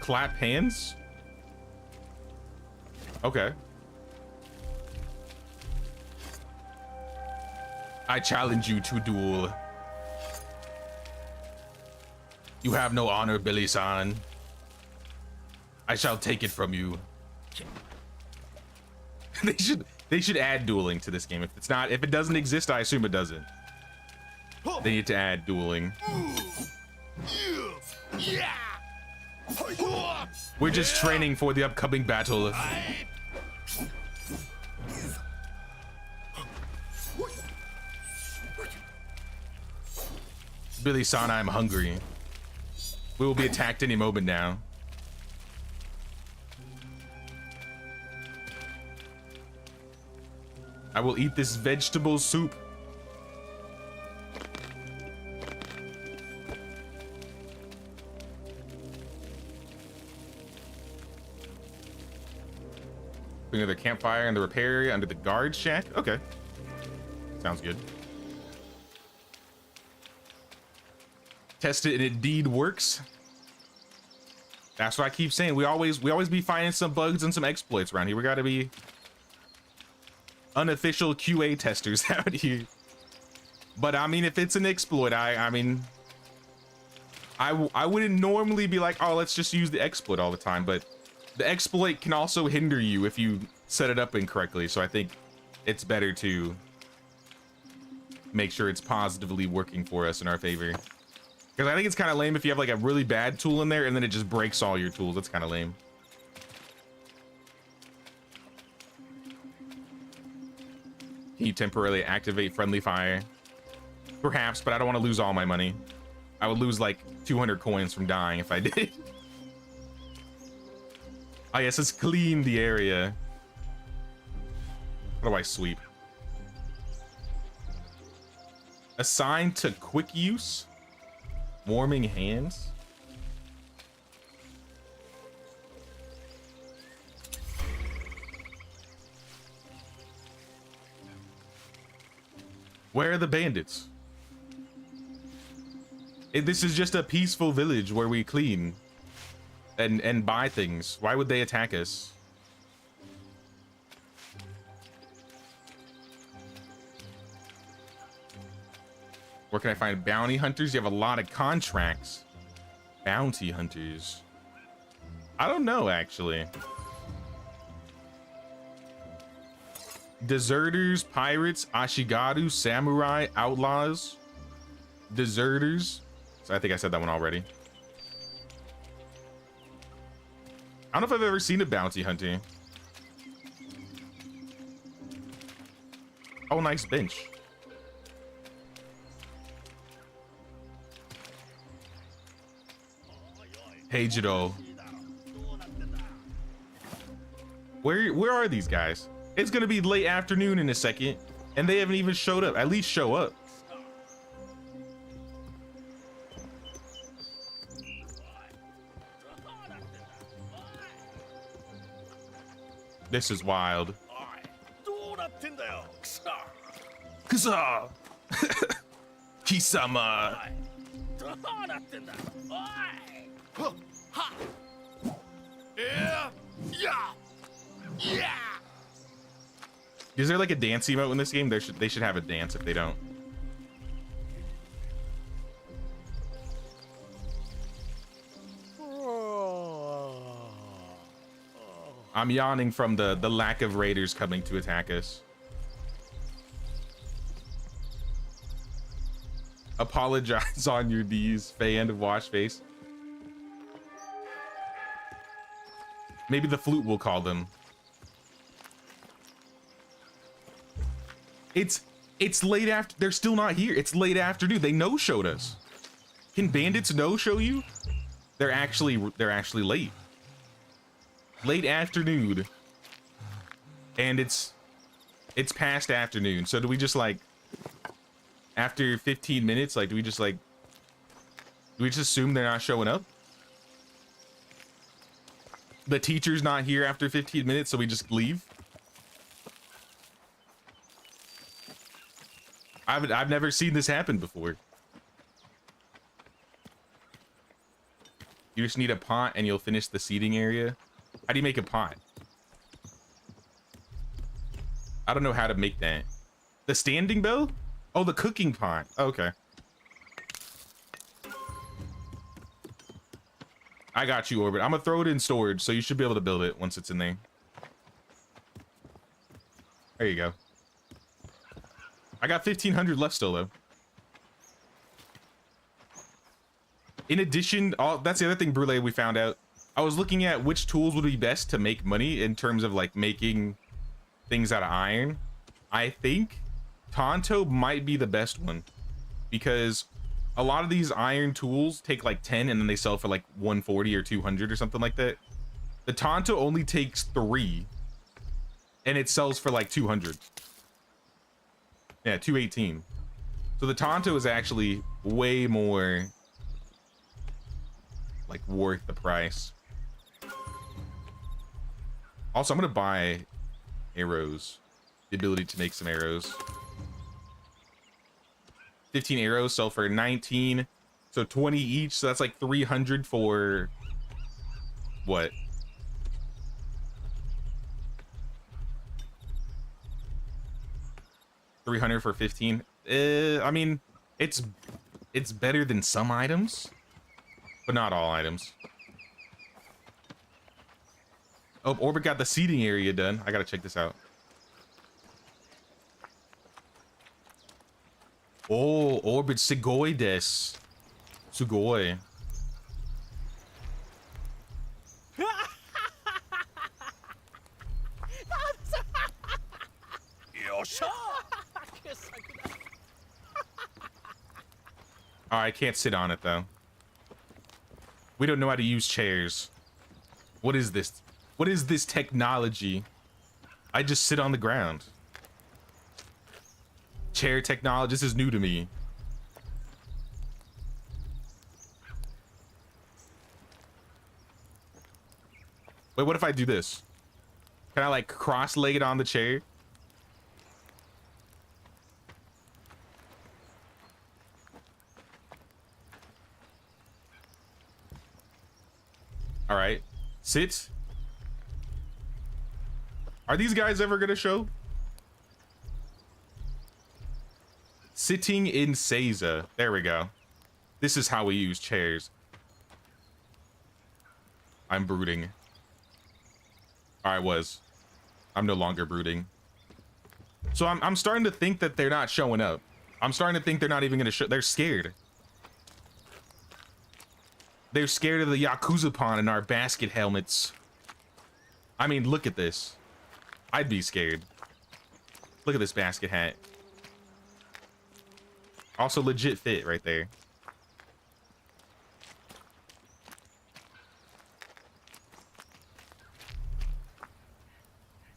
Clap hands? Okay. I challenge you to duel. You have no honor, Billy-san. I shall take it from you. They should add dueling to this game. If it doesn't exist, I assume it doesn't. They need to add dueling. We're just training for the upcoming battle. Billy-san, I'm hungry. We will be attacked any moment now. I will eat this vegetable soup. Bring another campfire in the repair area under the guard shack. Okay. Sounds good. Test it and it indeed works. That's what I keep saying. We always be finding some bugs and some exploits around here. We gotta be unofficial QA testers out here. But I mean, if it's an exploit, I mean, I wouldn't normally be like, oh, let's just use the exploit all the time, but the exploit can also hinder you if you set it up incorrectly. So I think it's better to make sure it's positively working for us in our favor. Because I think it's kind of lame if you have like a really bad tool in there and then it just breaks all your tools. That's kind of lame. Can you temporarily activate friendly fire? Perhaps, but I don't want to lose all my money. I would lose like 200 coins from dying if I did. Oh yes, let's clean the area. How do I sweep? Assigned to quick use? Warming hands? Where are the bandits? This is just a peaceful village where we clean and buy things. Why would they attack us? Where can I find bounty hunters? You have a lot of contracts. Bounty hunters. I don't know, actually. Deserters, pirates, Ashigaru, samurai, outlaws, deserters. So I think I said that one already. I don't know if I've ever seen a bounty hunter. Oh, nice bench. Hey, Jado. Where are these guys? It's gonna be late afternoon in a second, and they haven't even showed up. At least show up. This is wild. Kasa! Kisama! Is there like a dance emote in this game? They should have a dance if they don't. I'm yawning from the lack of raiders coming to attack us. Apologize on your knees, fan, wash face. Maybe the flute will call them. It's late after. They're still not here. It's late afternoon. They no-showed us. Can bandits no-show you? They're actually late. Late afternoon. And it's past afternoon. So do we just like after 15 minutes, like do we just assume they're not showing up? The teacher's not here after 15 minutes, so we just leave? I've never seen this happen before. You just need a pot and you'll finish the seating area. How do you make a pot? I don't know how to make that. The standing bell? Oh, the cooking pot. Okay. I got you, Orbit. I'm gonna throw it in storage, so you should be able to build it once it's in there. There you go. I got 1,500 left still, though. In addition, that's the other thing, Brule, we found out. I was looking at which tools would be best to make money in terms of, like, making things out of iron. I think Tonto might be the best one. Because a lot of these iron tools take, like, 10, and then they sell for, like, 140 or 200 or something like that. The Tonto only takes 3, and it sells for, like, 200. Yeah, 218. So the Tonto is actually way more like worth the price. Also, I'm gonna buy arrows. The ability to make some arrows. 15 arrows sell for 19. So 20 each. So that's like 300 for what? $300 for 15. I mean, it's better than some items, but not all items. Oh, Orbit got the seating area done. I gotta check this out. Oh, Orbit Sugoi desu. Sugoi. Oh, I can't sit on it though. We don't know how to use chairs. What is this? What is this technology? I just sit on the ground. Chair technology, this is new to me. Wait, what if I do this? Can I like cross-leg it on the chair? All right, sit. Are these guys ever gonna show? Sitting in Seiza. There we go. This is how we use chairs. I'm brooding. I was. I'm no longer brooding. So I'm starting to think that they're not showing up. I'm starting to think they're not even gonna show. They're scared. They're scared of the Yakuza pawn in our basket helmets. I mean, look at this. I'd be scared. Look at this basket hat. Also legit fit right there.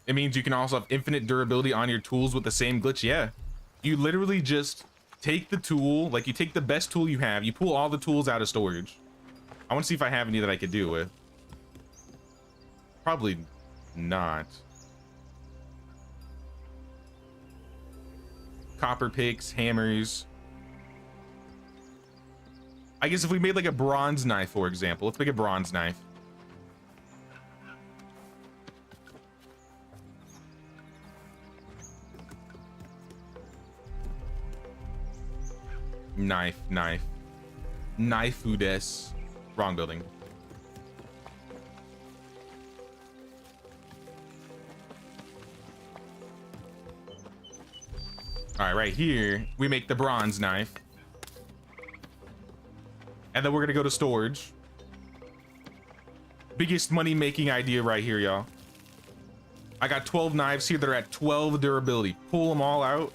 It means you can also have infinite durability on your tools with the same glitch. Yeah. You literally just take the tool, like you take the best tool you have, you pull all the tools out of storage. I want to see if I have any that I could do with. Probably not. Copper picks, hammers. I guess if we made like a bronze knife, for example. Let's make a bronze knife. Knife. Knife udes. Wrong building. All right, right here, we make the bronze knife. And then we're gonna go to storage. Biggest money-making idea right here, y'all. I got 12 knives here that are at 12 durability. Pull them all out.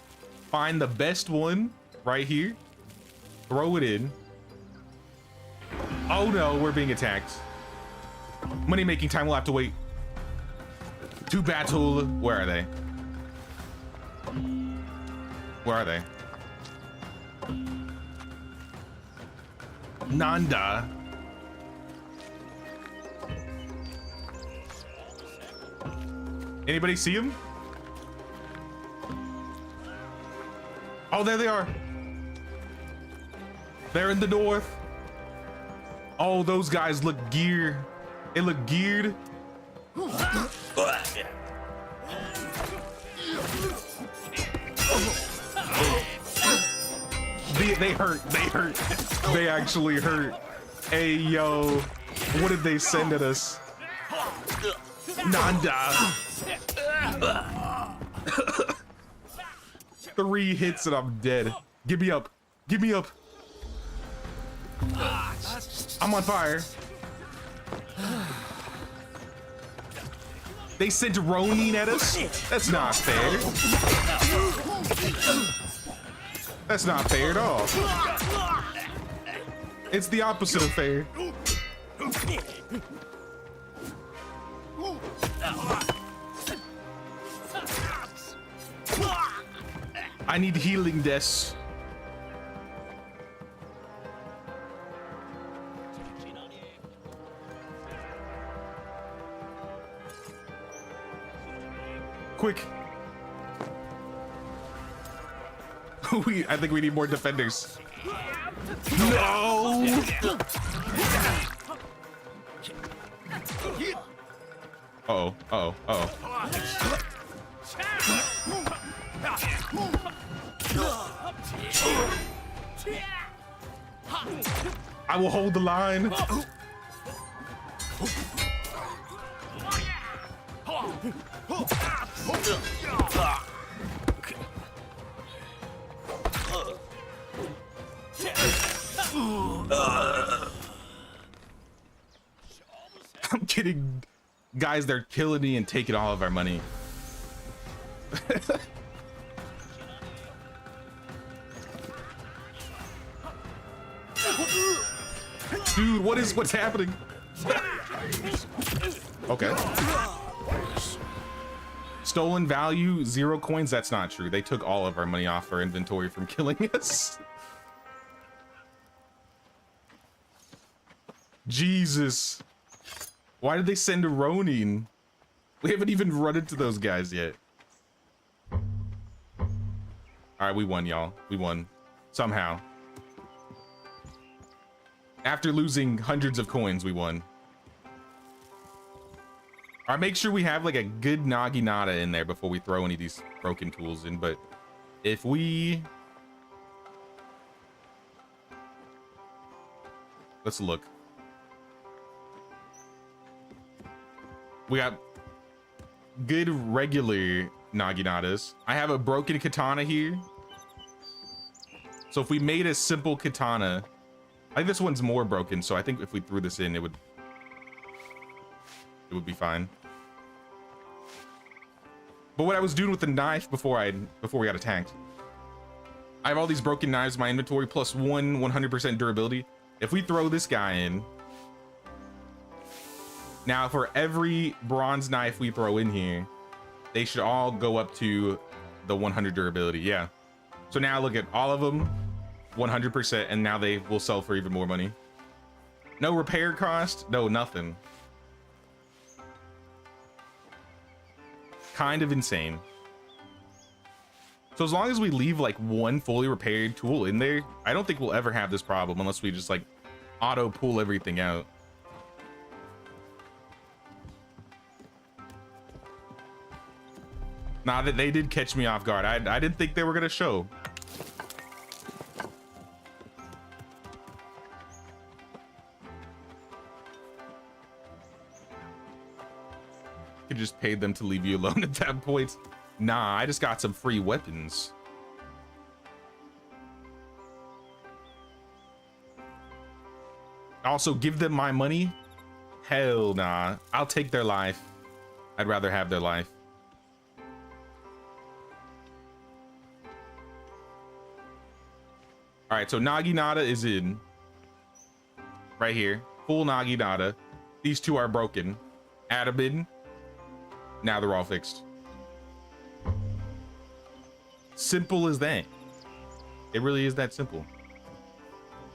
Find the best one right here. Throw it in. Oh no, we're being attacked. Money-making time, we'll have to wait. To battle. Where are they? Where are they? Nanda. Anybody see him? Oh, there they are. They're in the north. Oh, those guys look geared. They look geared. They hurt. They hurt. They actually hurt. Hey, yo. What did they send at us? Nanda. 3 hits and I'm dead. Give me up. Give me up. I'm on fire. They sent Ronin at us? That's not fair. That's not fair at all. It's the opposite of fair. I need healing this. Quick. I think we need more defenders. No! Uh-oh, uh-oh, uh-oh. I will hold the line. I'm kidding. Guys, they're killing me and taking all of our money. Dude, what's happening? Okay. Stolen value, 0 coins. That's not true. They took all of our money off our inventory from killing us. Jesus. Why did they send a Ronin? We haven't even run into those guys yet. All right, we won, y'all. We won. Somehow. After losing hundreds of coins, we won. All right, make sure we have like a good Naginata in there before we throw any of these broken tools in. But if we... Let's look. We got good regular Naginatas. I have a broken katana here. So if we made a simple katana, I think this one's more broken. So I think if we threw this in, it would be fine. But what I was doing with the knife before we got attacked, I have all these broken knives in my inventory plus 100% durability. If we throw this guy in, now for every bronze knife we throw in here, they should all go up to the 100 durability. Yeah. So now look at all of them, 100%, and now they will sell for even more money. No repair cost, no nothing. Kind of insane. So as long as we leave like one fully repaired tool in there, I don't think we'll ever have this problem unless we just like auto pull everything out. Nah, that they did catch me off guard. I didn't think they were gonna show. You just paid them to leave you alone at that point. Nah, I just got some free weapons. Also, give them my money? Hell nah. I'll take their life. I'd rather have their life. All right, so Naginata is in. Right here. Full Naginata. These two are broken. Add them in. Now they're all fixed. Simple as that. It really is that simple.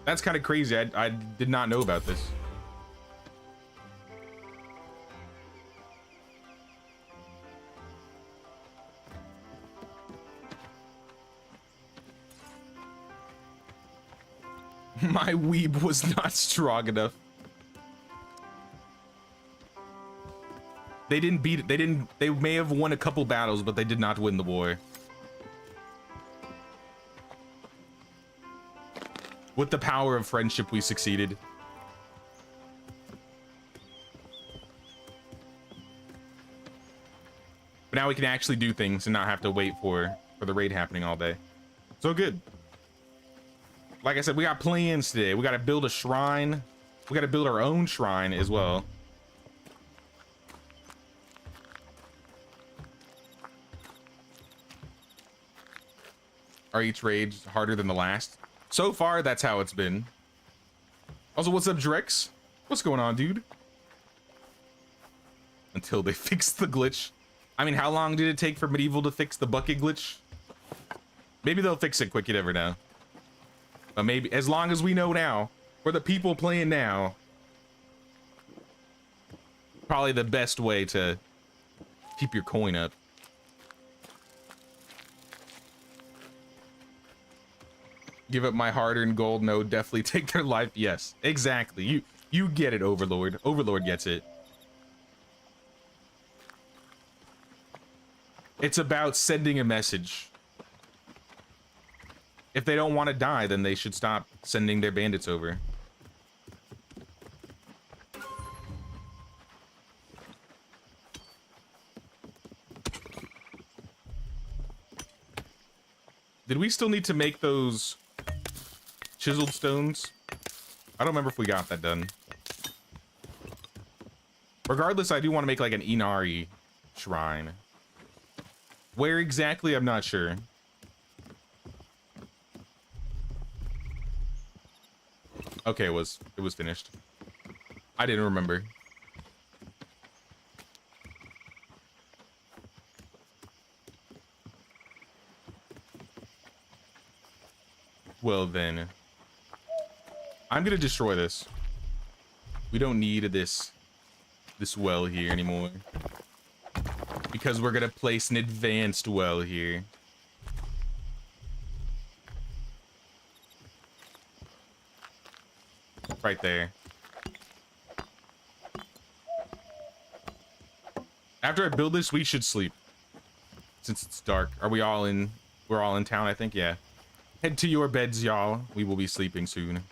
That's kind of crazy. I did not know about this. My weeb was not strong enough. They didn't beat it. They may have won a couple battles, but they did not win the war. With the power of friendship, we succeeded. But now we can actually do things and not have to wait for the raid happening all day. So good. Like I said, we got plans today. We got to build a shrine. We got to build our own shrine as well. Are each raid harder than the last? So far, that's how it's been. Also, what's up, Drex? What's going on, dude? Until they fix the glitch. I mean, how long did it take for Medieval to fix the bucket glitch? Maybe they'll fix it quick, you never know. But maybe, as long as we know now, for the people playing now, probably the best way to keep your coin up. Give up my hard-earned gold. No, definitely take their life. Yes, exactly. You get it, Overlord. Overlord gets it. It's about sending a message. If they don't want to die, then they should stop sending their bandits over. Did we still need to make those chiseled stones? I don't remember if we got that done. Regardless, I do want to make like an Inari shrine. Where exactly, I'm not sure. Okay, it was finished. I didn't remember. Well then, I'm gonna destroy this. We don't need this well here anymore, because we're gonna place an advanced well here. Right there. After I build this, we should sleep, since it's dark. Are we all in? We're all in town, I think. Yeah. Head to your beds, y'all. We will be sleeping soon.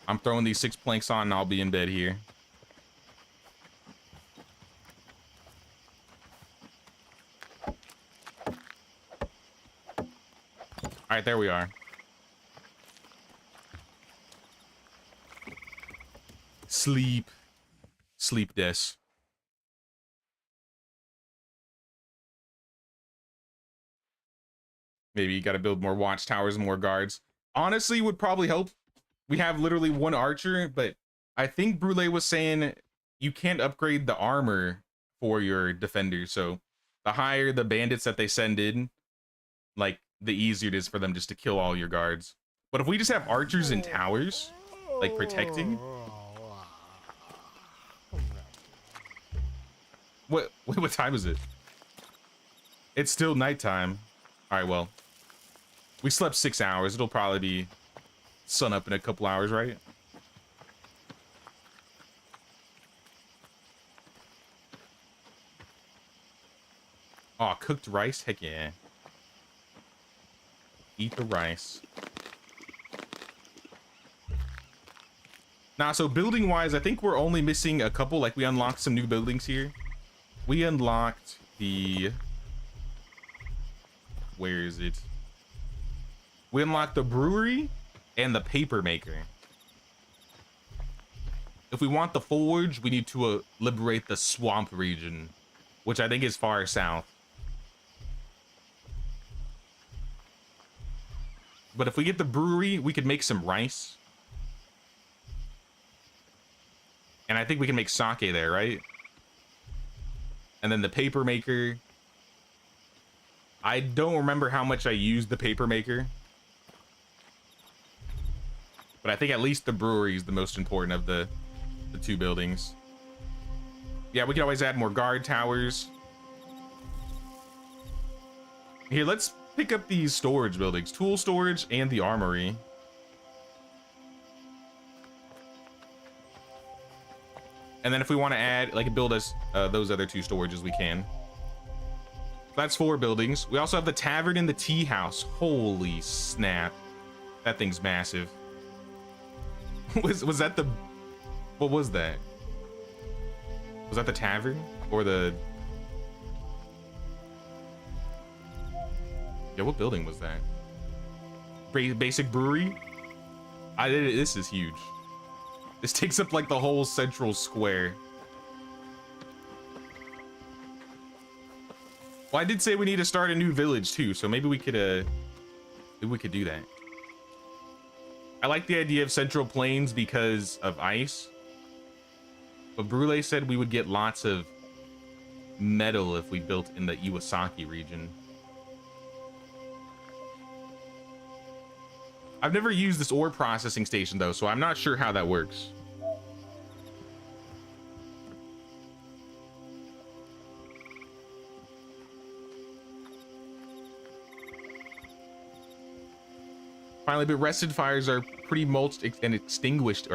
I'm throwing these 6 planks on and I'll be in bed here. All right, there we are. Sleep. Sleep, Des. Maybe you gotta build more watchtowers and more guards. Honestly, would probably help. We have literally 1 archer, but I think Brule was saying you can't upgrade the armor for your defenders. So the higher the bandits that they send in, like, the easier it is for them just to kill all your guards. But if we just have archers and towers, like, protecting... What time is it? It's still nighttime. All right, well, we slept 6 hours. It'll probably be sun up in a couple hours, right? Oh, cooked rice? Heck yeah. Eat the rice. Nah, so building wise, I think we're only missing a couple. Like we unlocked some new buildings here. We unlocked the, where is it? We unlocked the brewery and the paper maker. If we want the forge, we need to liberate the swamp region, which I think is far south. But if we get the brewery, we could make some rice. And I think we can make sake there, right? And then the paper maker. I don't remember how much I used the paper maker. But I think at least the brewery is the most important of the two buildings. Yeah, we can always add more guard towers. Here, let's pick up these storage buildings. Tool storage and the armory. And then if we want to add, like, build us those other two storages, we can. That's 4 buildings. We also have the tavern and the tea house. Holy snap. That thing's massive. Was that the... What was that? Was that the tavern? Or the... Yeah, what building was that? Basic brewery? This is huge. This takes up like the whole central square. Well, I did say we need to start a new village too, so maybe we could do that. I like the idea of Central Plains because of ice. But Brule said we would get lots of metal if we built in the Iwasaki region. I've never used this ore processing station though, so I'm not sure how that works. Finally, but rested fires are pretty much extinguished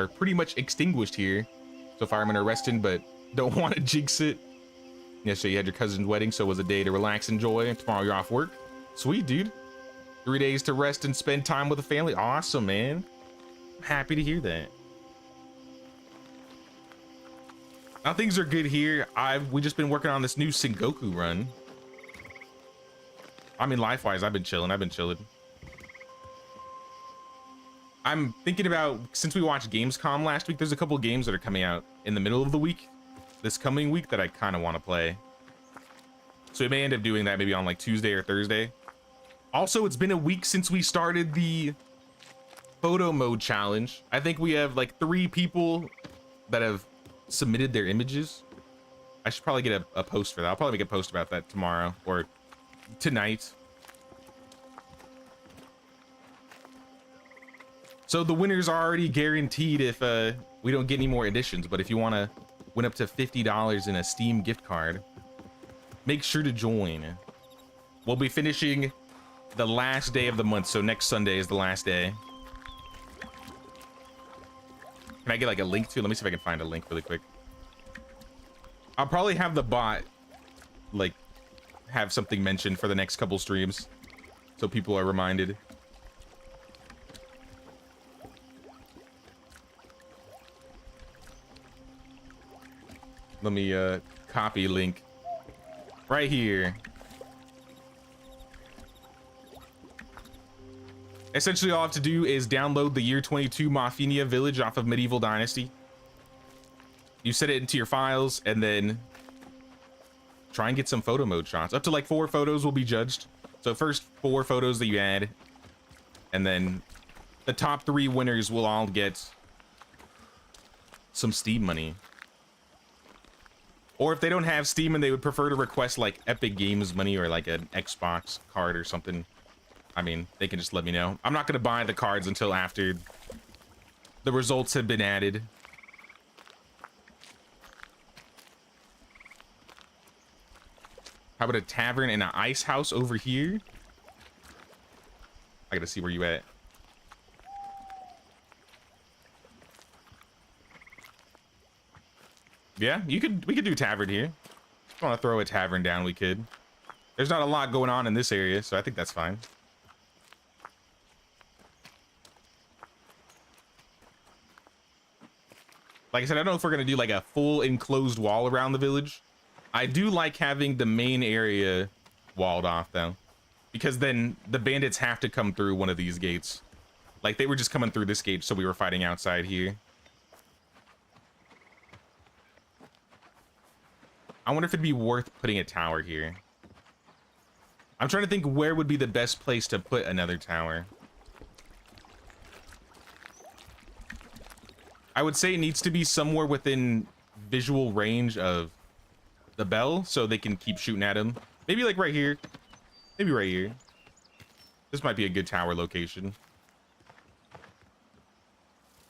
here. So firemen are resting, but don't want to jinx it. Yesterday you had your cousin's wedding, so it was a day to relax, enjoy, and tomorrow you're off work. Sweet, dude. 3 days to rest and spend time with the family. Awesome, man. I'm happy to hear that. Now things are good here. We just been working on this new Sengoku run. I mean, life-wise, I've been chilling. I'm thinking about, since we watched Gamescom last week, there's a couple games that are coming out in the middle of the week, this coming week, that I kind of want to play. So we may end up doing that maybe on like Tuesday or Thursday. Also, it's been a week since we started the photo mode challenge. I think we have like 3 people that have submitted their images. I should probably get a post for that. I'll probably make a post about that tomorrow or tonight. So the winners are already guaranteed if we don't get any more editions. But if you want to win up to $50 in a Steam gift card, make sure to join. We'll be finishing the last day of the month, so next Sunday is the last day. Can I get like a link to? Let me see if I can find a link really quick. I'll probably have the bot like have something mentioned for the next couple streams, so people are reminded. Let me copy link right here. Essentially, all I have to do is download the year 22 Mafinia village off of Medieval Dynasty. You set it into your files and then try and get some photo mode shots. Up to like 4 photos will be judged. So first 4 photos that you add, and then the top 3 winners will all get some Steam money. Or if they don't have Steam and they would prefer to request like Epic Games money or like an Xbox card or something, I mean, they can just let me know. I'm not going to buy the cards until after the results have been added. How about a tavern and an ice house over here? I got to see where you at. Yeah, we could do tavern here. If you want to throw a tavern down, we could. There's not a lot going on in this area, so I think that's fine. Like I said, I don't know if we're gonna do like a full enclosed wall around the village. I do like having the main area walled off though, because then the bandits have to come through one of these gates. Like they were just coming through this gate, so we were fighting outside here. I wonder if it'd be worth putting a tower here. I'm trying to think where would be the best place to put another tower. I would say it needs to be somewhere within visual range of the bell so they can keep shooting at him. Maybe like right here. Maybe right here. This might be a good tower location.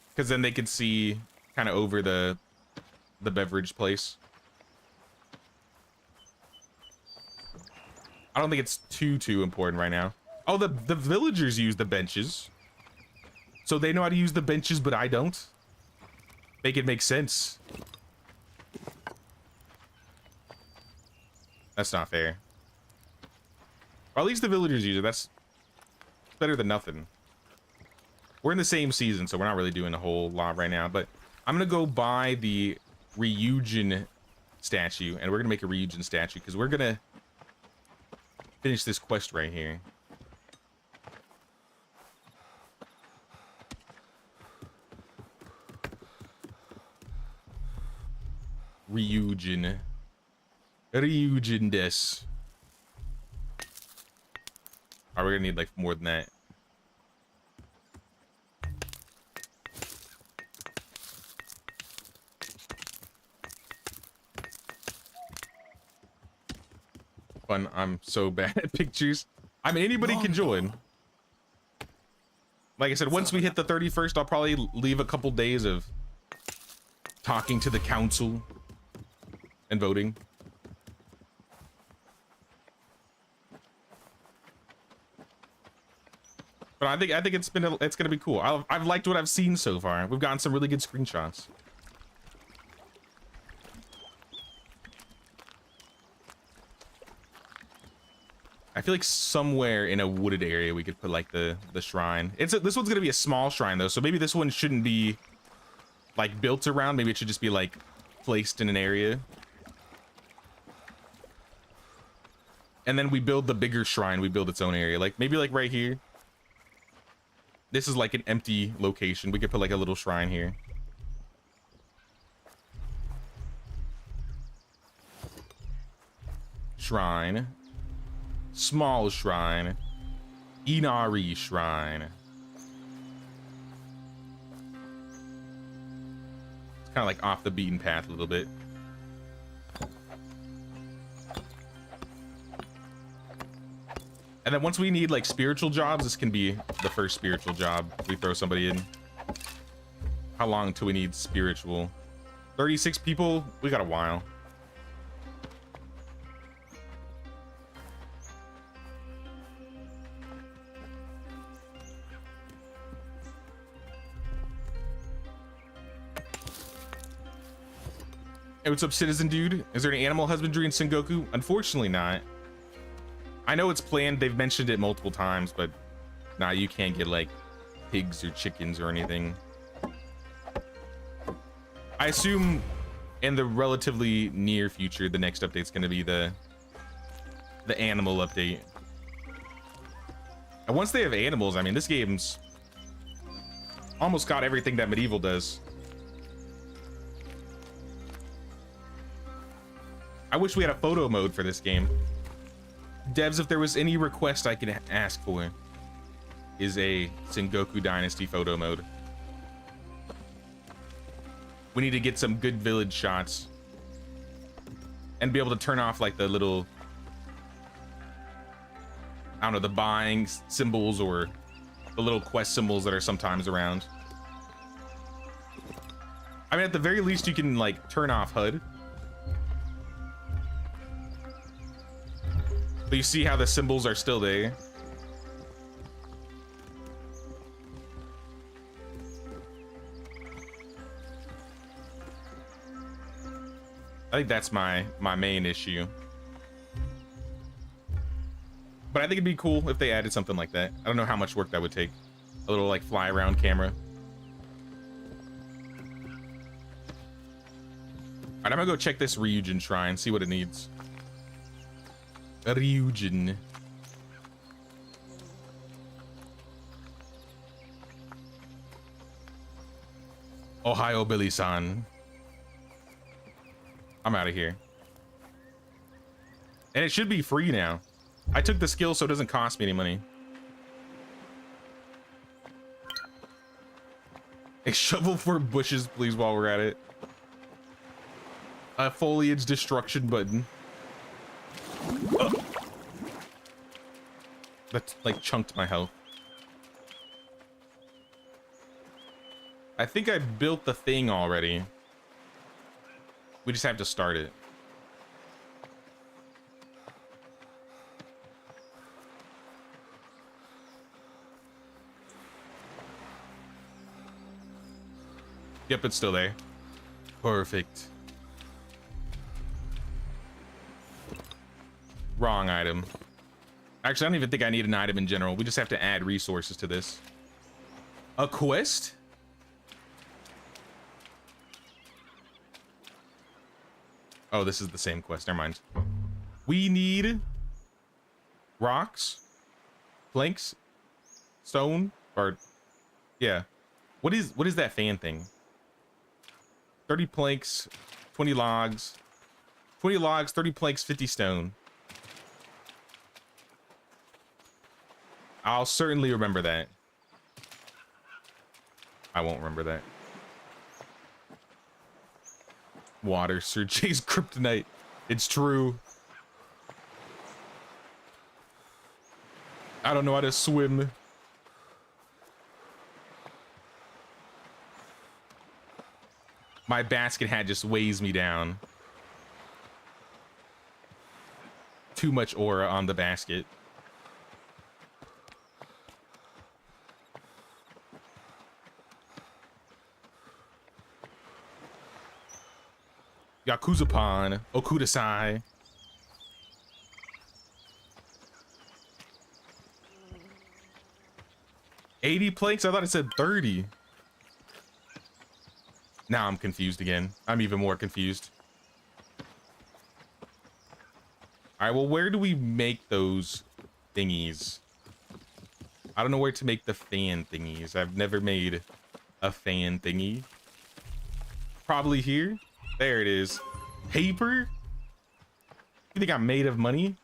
Because then they could see kind of over the beverage place. I don't think it's too important right now. Oh, the villagers use the benches. So they know how to use the benches, but I don't. Make it make sense. That's not fair. Or at least the villagers use it. That's better than nothing. We're in the same season, so we're not really doing a whole lot right now. But I'm going to go buy the Ryujin statue. And we're going to make a Ryujin statue because we're going to finish this quest right here. Ryujin des. Are we gonna need like more than that? Fun. I'm so bad at pictures. I mean, anybody can join. Like I said, once we hit the 31st, I'll probably leave a couple days of talking to the council and voting. But I think it's gonna be cool. I've liked what I've seen so far. We've gotten some really good screenshots. I feel like somewhere in a wooded area we could put like the shrine. This one's gonna be a small shrine though, so maybe this one shouldn't be like built around. Maybe it should just be like placed in an area. And then we build the bigger shrine. We build its own area. Like maybe like right here. This is like an empty location. We could put like a little shrine here. Shrine. Small shrine. Inari shrine. It's kind of like off the beaten path a little bit. And then once we need like spiritual jobs, this can be the first spiritual job we throw somebody in. How long till we need spiritual? 36 people? We got a while. Hey, what's up, citizen dude? Is there any animal husbandry in Sengoku? Unfortunately not. I know it's planned, they've mentioned it multiple times, but nah, you can't get like pigs or chickens or anything. I assume in the relatively near future, the next update's gonna be the animal update. And once they have animals, I mean, this game's almost got everything that Medieval does. I wish we had a photo mode for this game. Devs, if there was any request I could ask for, is a Sengoku Dynasty photo mode. We need to get some good village shots and be able to turn off like the little, I don't know, the buying symbols or the little quest symbols that are sometimes around. I mean, at the very least, you can like turn off HUD. But you see how the symbols are still there. I think that's my main issue. But I think it'd be cool if they added something like that. I don't know how much work that would take. A little like fly around camera. I'm gonna go check this Ryujin shrine, see what it needs. Ryujin. Ohio Billy-san. I'm out of here. And it should be free now. I took the skill so it doesn't cost me any money. A shovel for bushes, please, while we're at it. A foliage destruction button. Oh. That like chunked my health. I think I built the thing already. We just have to start it. Yep, it's still there. Perfect. Wrong item. Actually, I don't even think I need an item in general. We just have to add resources to this. A quest? Oh, this is the same quest. Never mind. We need rocks, planks, stone, or yeah. What is that fan thing? 30 planks, 20 logs. 20 logs, 30 planks, 50 stone. I'll certainly remember that. I won't remember that. Water, Sir Jay's kryptonite. It's true. I don't know how to swim. My basket hat just weighs me down. Too much aura on the basket. Yakuza-pan, Okudasai. $80 planks? I thought it said 30. Now I'm confused again. I'm even more confused. All right, well, where do we make those thingies? I don't know where to make the fan thingies. I've never made a fan thingy. Probably here. There it is. Paper? You think I'm made of money?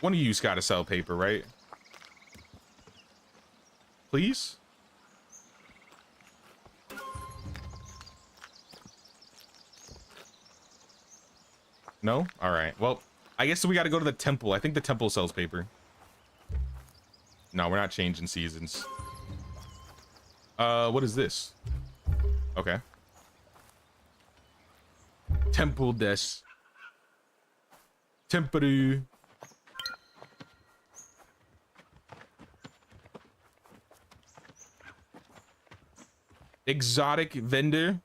One of you's got to sell paper, right? Please? No? All right. Well, I guess we got to go to the temple. I think the temple sells paper. No, we're not changing seasons. What is this? Okay. Temple desk. Temperu. Exotic vendor.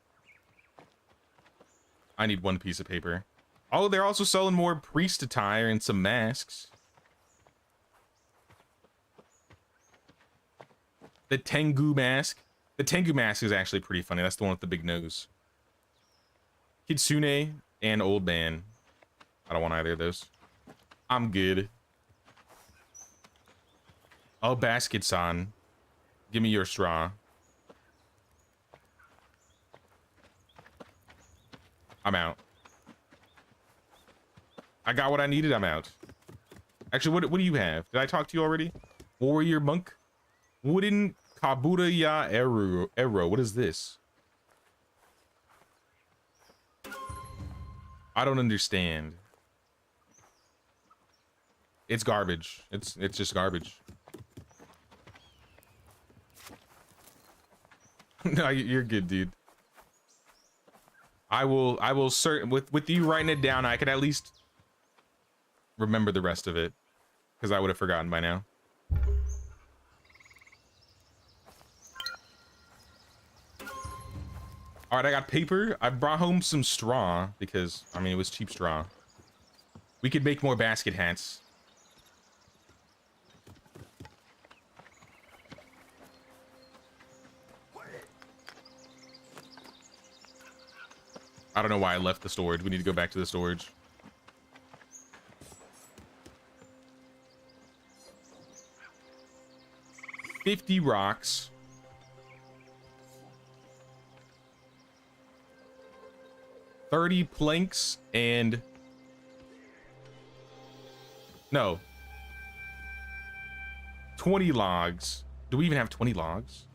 I need one piece of paper. Oh, they're also selling more priest attire and some masks. The Tengu mask. The Tengu mask is actually pretty funny. That's the one with the big nose. Kitsune and Old Man. I don't want either of those. I'm good. Oh, basket-san. Give me your straw. I'm out. I got what I needed. I'm out. Actually, what do you have? Did I talk to you already? Warrior monk? Wooden Kabura ya arrow. What is this? I don't understand. It's garbage. It's just garbage. No, you're good, dude. I will certain with you writing it down, I could at least remember the rest of it, because I would have forgotten by now. All right, I got paper. I brought home some straw because, I mean, it was cheap straw. We could make more basket hats. I don't know why I left the storage. We need to go back to the storage. $50 rocks. $30 planks and no. 20 logs. Do we even have 20 logs?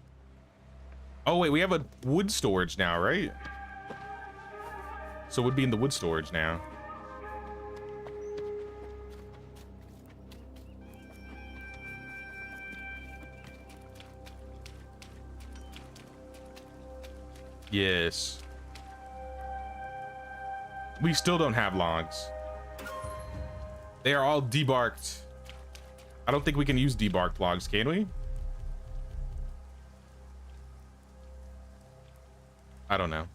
Oh wait, we have a wood storage now, right? So it would be in the wood storage now. Yes. We still don't have logs. They are all debarked. I don't think we can use debarked logs, can we? I don't know.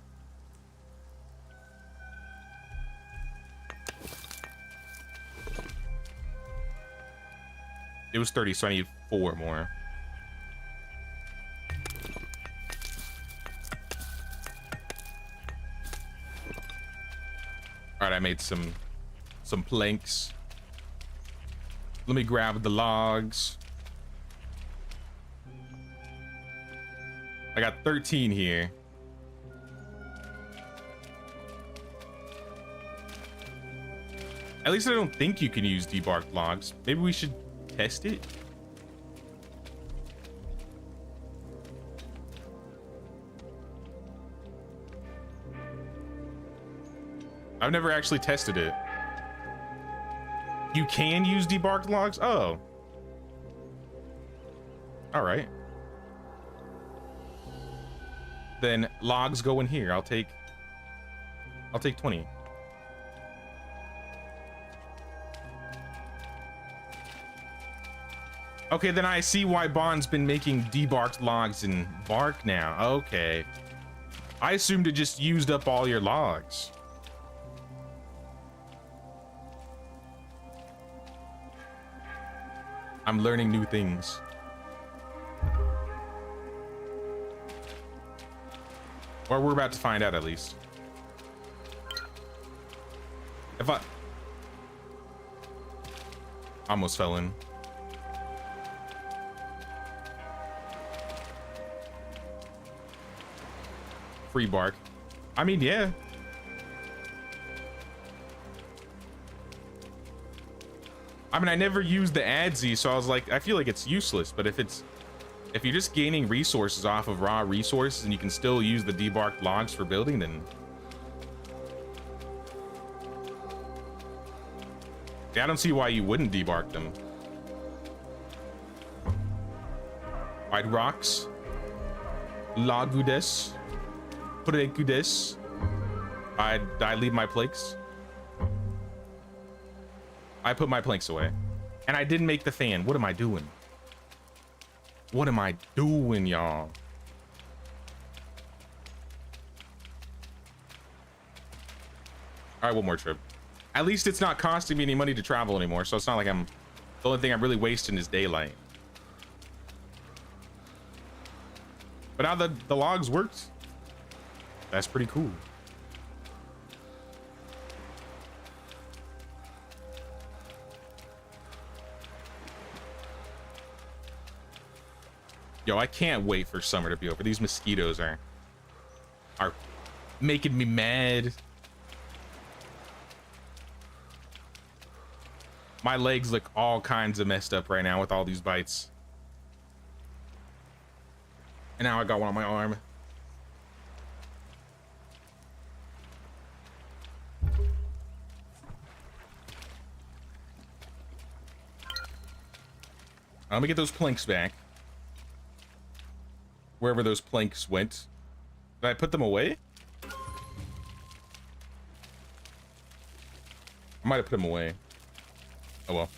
It was 30, so I need 4 more. All right, I made some planks. Let me grab the logs. I got 13 here. At least I don't think you can use debarked logs. Maybe we should test it. I've never actually tested it. You can use debarked logs? Oh. All right. Then logs go in here. I'll take 20. Okay, then I see why Bond's been making debarked logs in bark now. Okay. I assumed it just used up all your logs. I'm learning new things. Or we're about to find out, at least. If I almost fell in. Free bark. I mean, yeah. I mean, I never used the ADZ, so I was like, I feel like it's useless. But if you're just gaining resources off of raw resources and you can still use the debarked logs for building, then yeah, I don't see why you wouldn't debark them. White rocks. Lagudes. Precudes. I leave my planks. I put my planks away. And I didn't make the fan. What am I doing? What am I doing, y'all? All right, one more trip. At least it's not costing me any money to travel anymore, so it's not like the only thing I'm really wasting is daylight. But now the logs worked. That's pretty cool. Yo, I can't wait for summer to be over. These mosquitoes are making me mad. My legs look all kinds of messed up right now with all these bites. And now I got one on my arm. Let me get those planks back. Wherever those planks went. Did I put them away? I might have put them away. Oh well.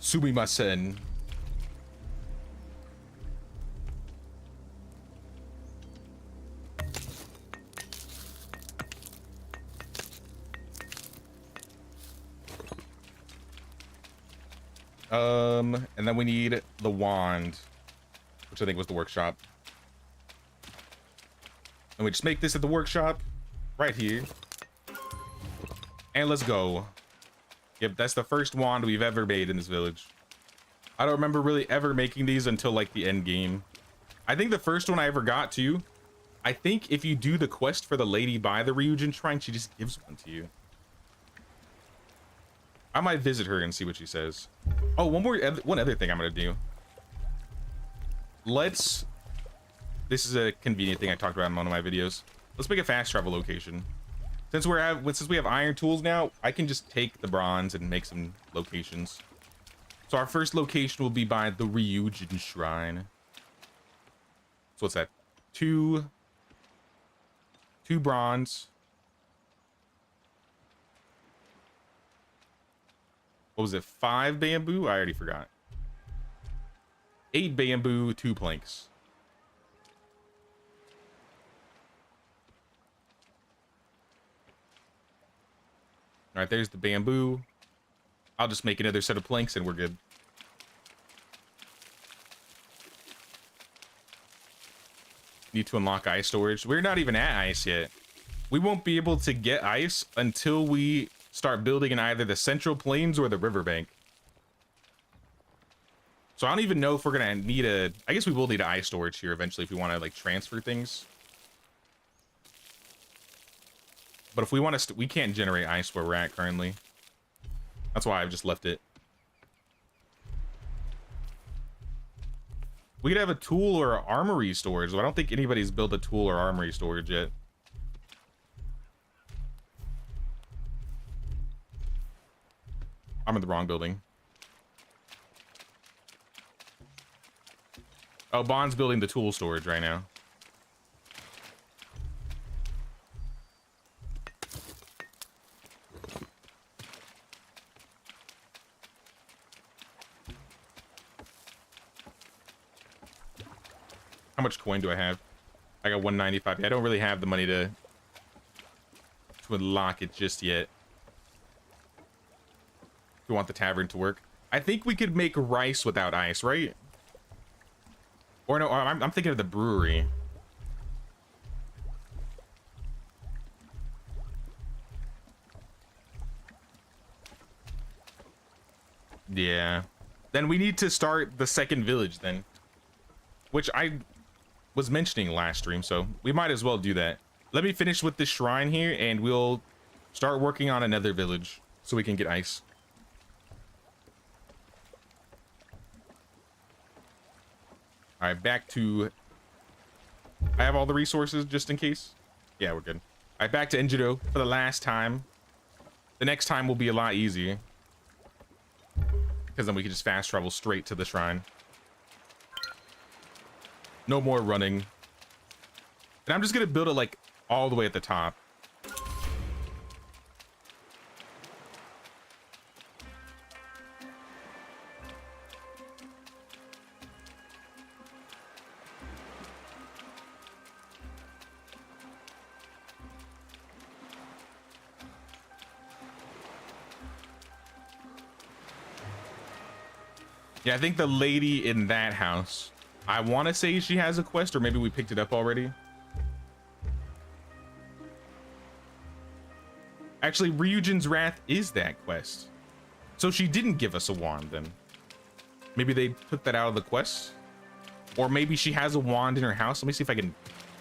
Sumimasen. And then we need the wand, which I think was the workshop. And we just make this at the workshop right here. And let's go. Yep, that's the first wand we've ever made in this village. I don't remember really ever making these until like the end game. I think the first one I ever got to, I think if you do the quest for the lady by the Ryujin Shrine, she just gives one to you. I might visit her and see what she says. Oh, one other thing I'm gonna do. This is a convenient thing I talked about in one of my videos. Let's make a fast travel location. Since we have iron tools now, I can just take the bronze and make some locations. So our first location will be by the Ryujin Shrine. So what's that? Two bronze. What was it? 5 bamboo? I already forgot. 8 bamboo, 2 planks. All right, there's the bamboo. I'll just make another set of planks and we're good. Need to unlock ice storage. We're not even at ice yet. We won't be able to get ice until we start building in either the central plains or the riverbank. So I don't even know if we're gonna need I guess we will need ice storage here eventually if we want to like transfer things. But if we want to, we can't generate ice where we're at currently. That's why I've just left it. We could have a tool or armory storage, but I don't think anybody's built a tool or armory storage yet. I'm in the wrong building. Oh, Bond's building the tool storage right now. How much coin do I have? I got 195. I don't really have the money to unlock it just yet. We want the tavern to work. I think we could make rice without ice, right? Or no, I'm thinking of the brewery. Yeah. Then we need to start the second village then. Which I was mentioning last stream, so we might as well do that. Let me finish with this shrine here and we'll start working on another village so we can get ice. All right, back to... I have all the resources just in case. Yeah, we're good. All right, back to Enjiro for the last time. The next time will be a lot easier. Because then we can just fast travel straight to the shrine. No more running. And I'm just gonna build it like all the way at the top. Yeah, I think the lady in that house, I want to say she has a quest, or maybe we picked it up already. Actually, Ryujin's Wrath is that quest. So she didn't give us a wand then. Maybe they took that out of the quest. Or maybe she has a wand in her house. Let me see if I can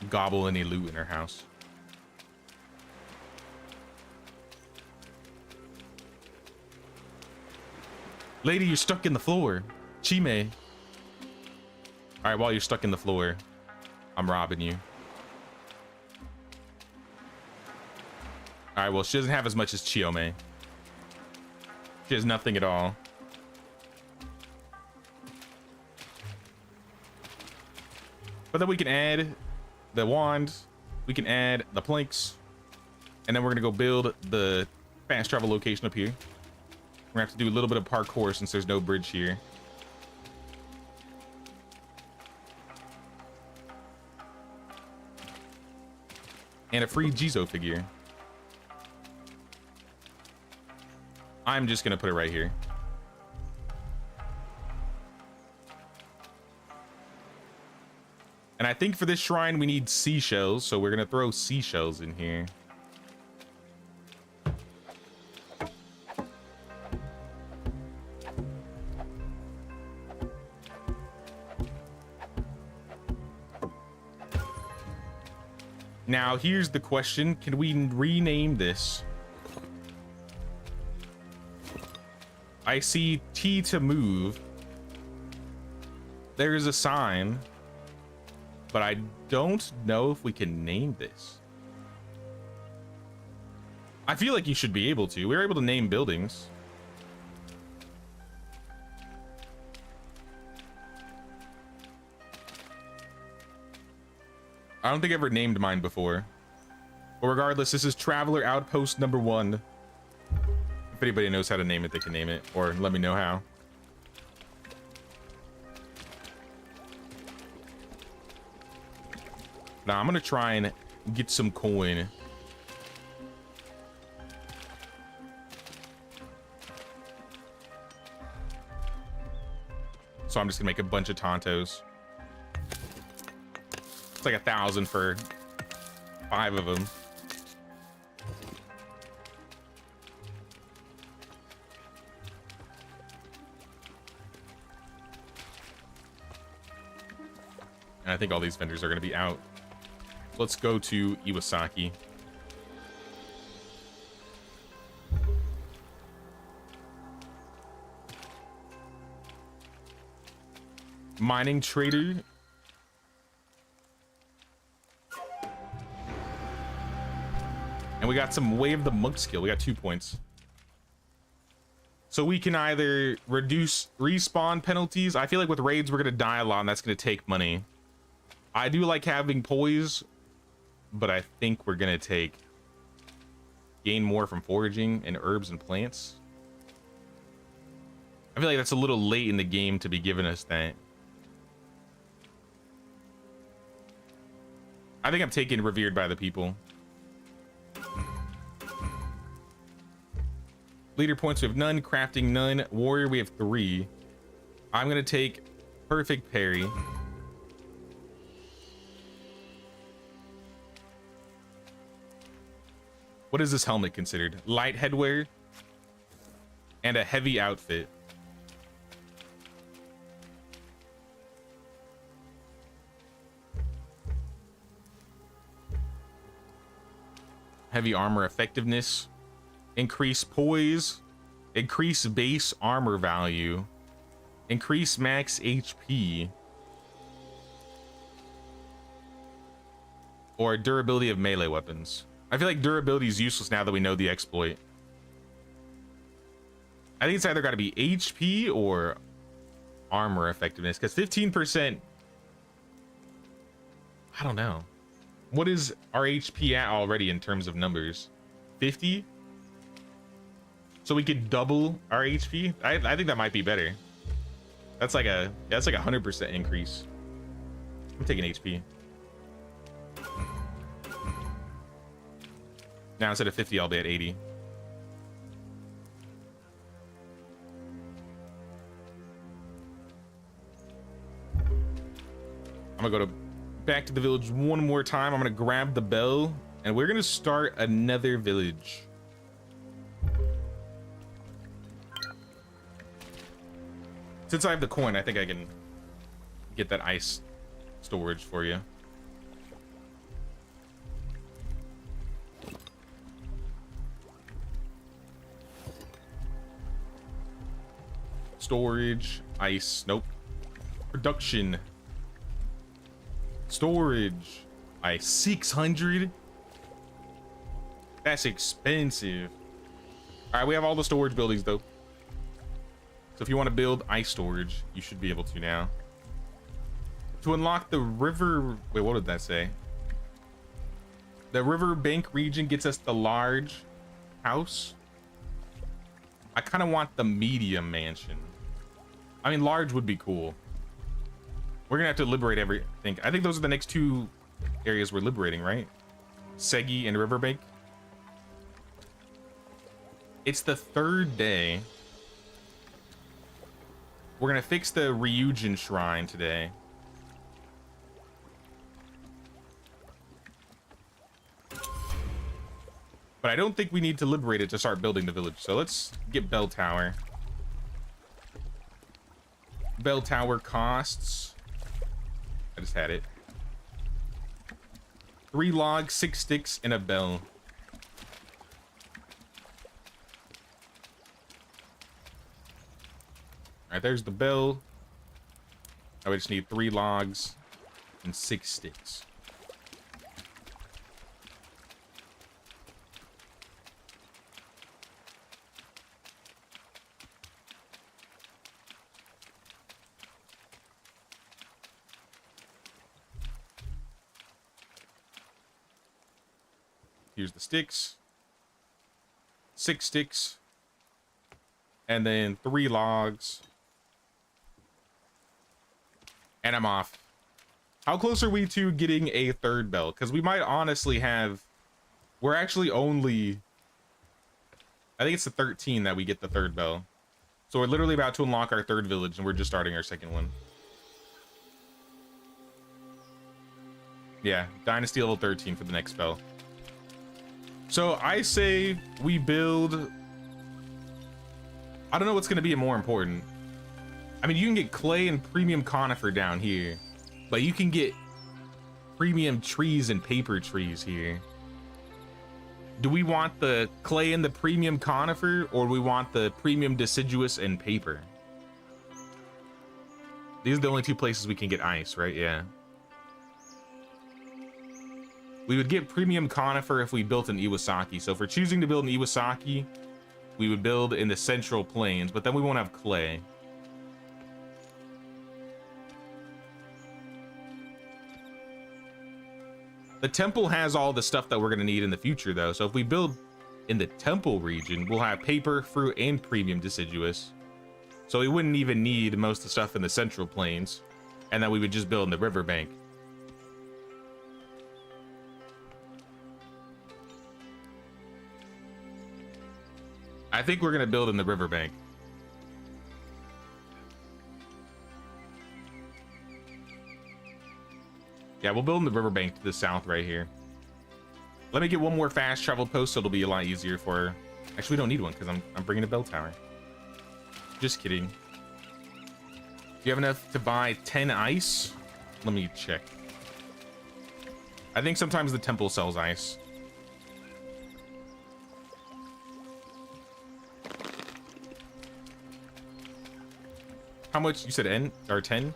gobble any loot in her house. Lady, you're stuck in the floor. Chime. All right, while you're stuck in the floor, I'm robbing you. All right, well, she doesn't have as much as Chiome. She has nothing at all. But then we can add the wand, we can add the planks, and then we're gonna go build the fast travel location up here. We're gonna have to do a little bit of parkour since there's no bridge here. And a free Jizo figure. I'm just gonna put it right here. And I I think for this shrine we need seashells, so we're gonna throw seashells in here. Now, here's the question. Can we rename this? I see T to move. There's a sign, but I don't know if we can name this. I feel like you should be able to. We're able to name buildings. I don't think I ever named mine before. But regardless, this is Traveler Outpost number 1. If anybody knows how to name it, they can name it, or let me know how. Now I'm gonna try and get some coin. So I'm just gonna make a bunch of Tontos. It's like 1,000 for 5 of them. And I think all these vendors are going to be out. Let's go to Iwasaki. Mining trader. And we got some Way of the Monk skill. We got 2 points. So we can either reduce respawn penalties. I feel like with raids, we're going to die a lot, and that's going to take money. I do like having poise, but I think we're going to gain more from foraging and herbs and plants. I feel like that's a little late in the game to be giving us that. I think I'm taking Revered by the People. Leader points, we have none. Crafting, none. Warrior, we have 3. I'm going to take Perfect Parry. What is this helmet considered? Light headwear and a heavy outfit. Heavy armor effectiveness. Increase poise, increase base armor value, increase max HP, or durability of melee weapons. I feel like durability is useless now that we know the exploit. I think it's either got to be HP or armor effectiveness, because 15%, I don't know. What is our HP at already in terms of numbers? 50? So we could double our HP. I think that might be better. That's like a 100% increase. I'm taking HP. Now instead of 50, I'll be at 80. I'm gonna go back to the village one more time. I'm gonna grab the bell, and we're gonna start another village. Since I have the coin, I think I can get that ice storage for you. Storage, ice, nope. Production. Storage, ice, 600. That's expensive. All right, we have all the storage buildings though. So if you want to build ice storage, you should be able to now. To unlock the river... Wait, what did that say? The riverbank region gets us the large house. I kind of want the medium mansion. I mean, large would be cool. We're going to have to liberate everything. I think those are the next 2 areas we're liberating, right? Segi and riverbank. It's the 3rd day. We're gonna fix the Ryujin shrine today. I don't think we need to liberate it to start building the village. So let's get bell tower. Bell tower costs. I just had it. 3 logs, 6 sticks, and a bell. All right, there's the bell. Now we just need 3 logs and 6 sticks. Here's the sticks. 6 sticks. And then 3 logs. And I'm off. How close are we to getting a 3rd bell? Because we might honestly have... We're actually only... I think it's the 13 that we get the 3rd bell. So we're literally about to unlock our 3rd village, and we're just starting our 2nd one. Yeah, Dynasty level 13 for the next bell. So I say we build... I don't know what's going to be more important. I mean, you can get clay and premium conifer down here, but you can get premium trees and paper trees here. Do we want the clay and the premium conifer, or do we want the premium deciduous and paper? These are the only 2 places we can get ice, right? Yeah. We would get premium conifer if we built in Iwasaki. So if we're choosing to build in Iwasaki, we would build in the Central Plains, but then we won't have clay. The temple has all the stuff that we're going to need in the future, though. So if we build in the temple region, we'll have paper, fruit, and premium deciduous. So we wouldn't even need most of the stuff in the Central Plains. And then we would just build in the riverbank. I think we're going to build in the riverbank. Yeah, we'll build in the riverbank to the south right here. Let me get one more fast travel post so it'll be a lot easier for... Actually, we don't need one because I'm bringing a bell tower. Just kidding. Do you have enough to buy 10 ice? Let me check. I think sometimes the temple sells ice. How much? You said N or 10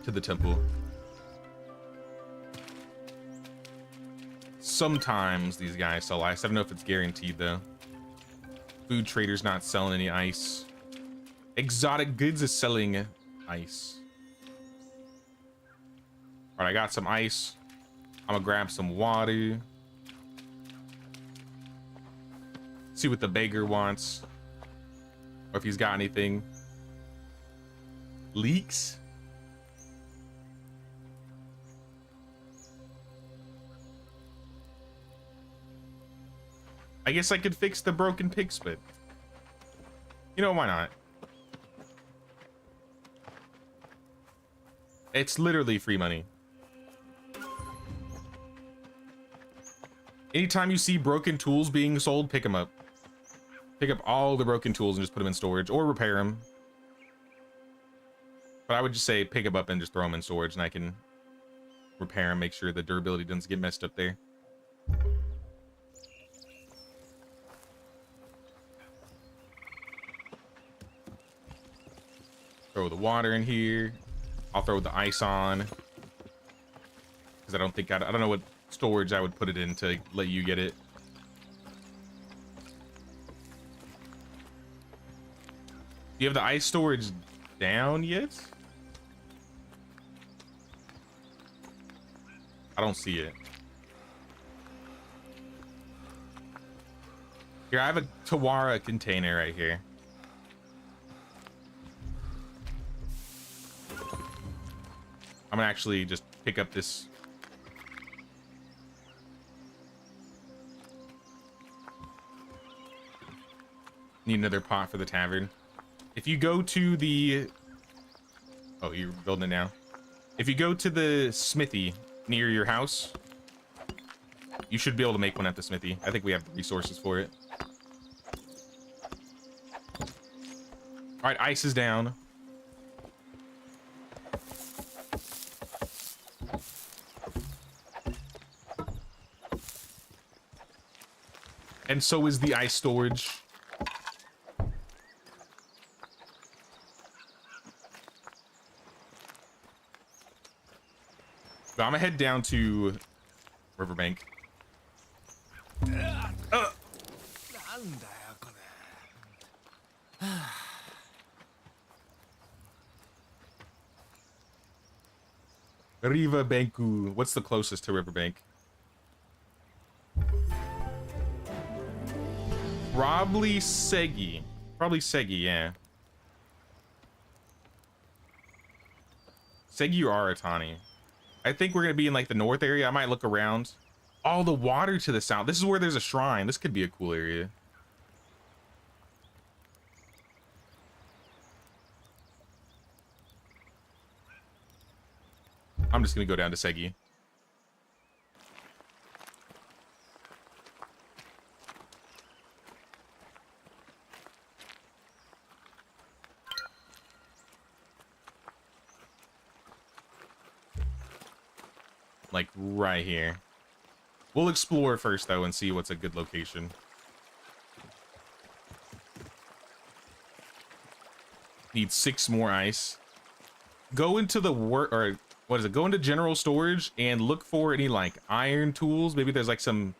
to the temple. Sometimes these guys sell ice. I don't know if it's guaranteed though. Food trader's not selling any ice. Exotic goods is selling ice. All right, I got some ice. I'm gonna grab some water. See what the beggar wants, or if he's got anything. Leaks. I guess I could fix the broken pig spit. You know, why not? It's literally free money. Anytime you see broken tools being sold, pick them up. Pick up all the broken tools and just put them in storage or repair them. But I would just say pick them up and just throw them in storage, and I can repair them, make sure the durability doesn't get messed up there. Throw the water in here. I'll throw the ice on, because I don't think I don't know what storage I would put it in to let you get it. Do you have the ice storage down yet? I don't see it. Here, I have a Tawara container right here. I'm gonna actually just pick up this. Need another pot for the tavern. If you go to the... Oh, you're building it now. If you go to the smithy near your house, You should be able to make one at the smithy. I think we have the resources for it. All right, ice is down. And so is the ice storage. So I'm gonna head down to Riverbank. Riverbanku. What's the closest to Riverbank? Probably Segi. Probably Segi, yeah. Segi or Aratani. I think we're gonna be in like the north area. I might look around. Oh, the water to the south. This is where there's a shrine. This could be a cool area. I'm just gonna go down to Segi. Like right here. We'll explore first though and see what's a good location. Need 6 more ice. Go into the go into general storage and look for any like iron tools. Maybe there's like some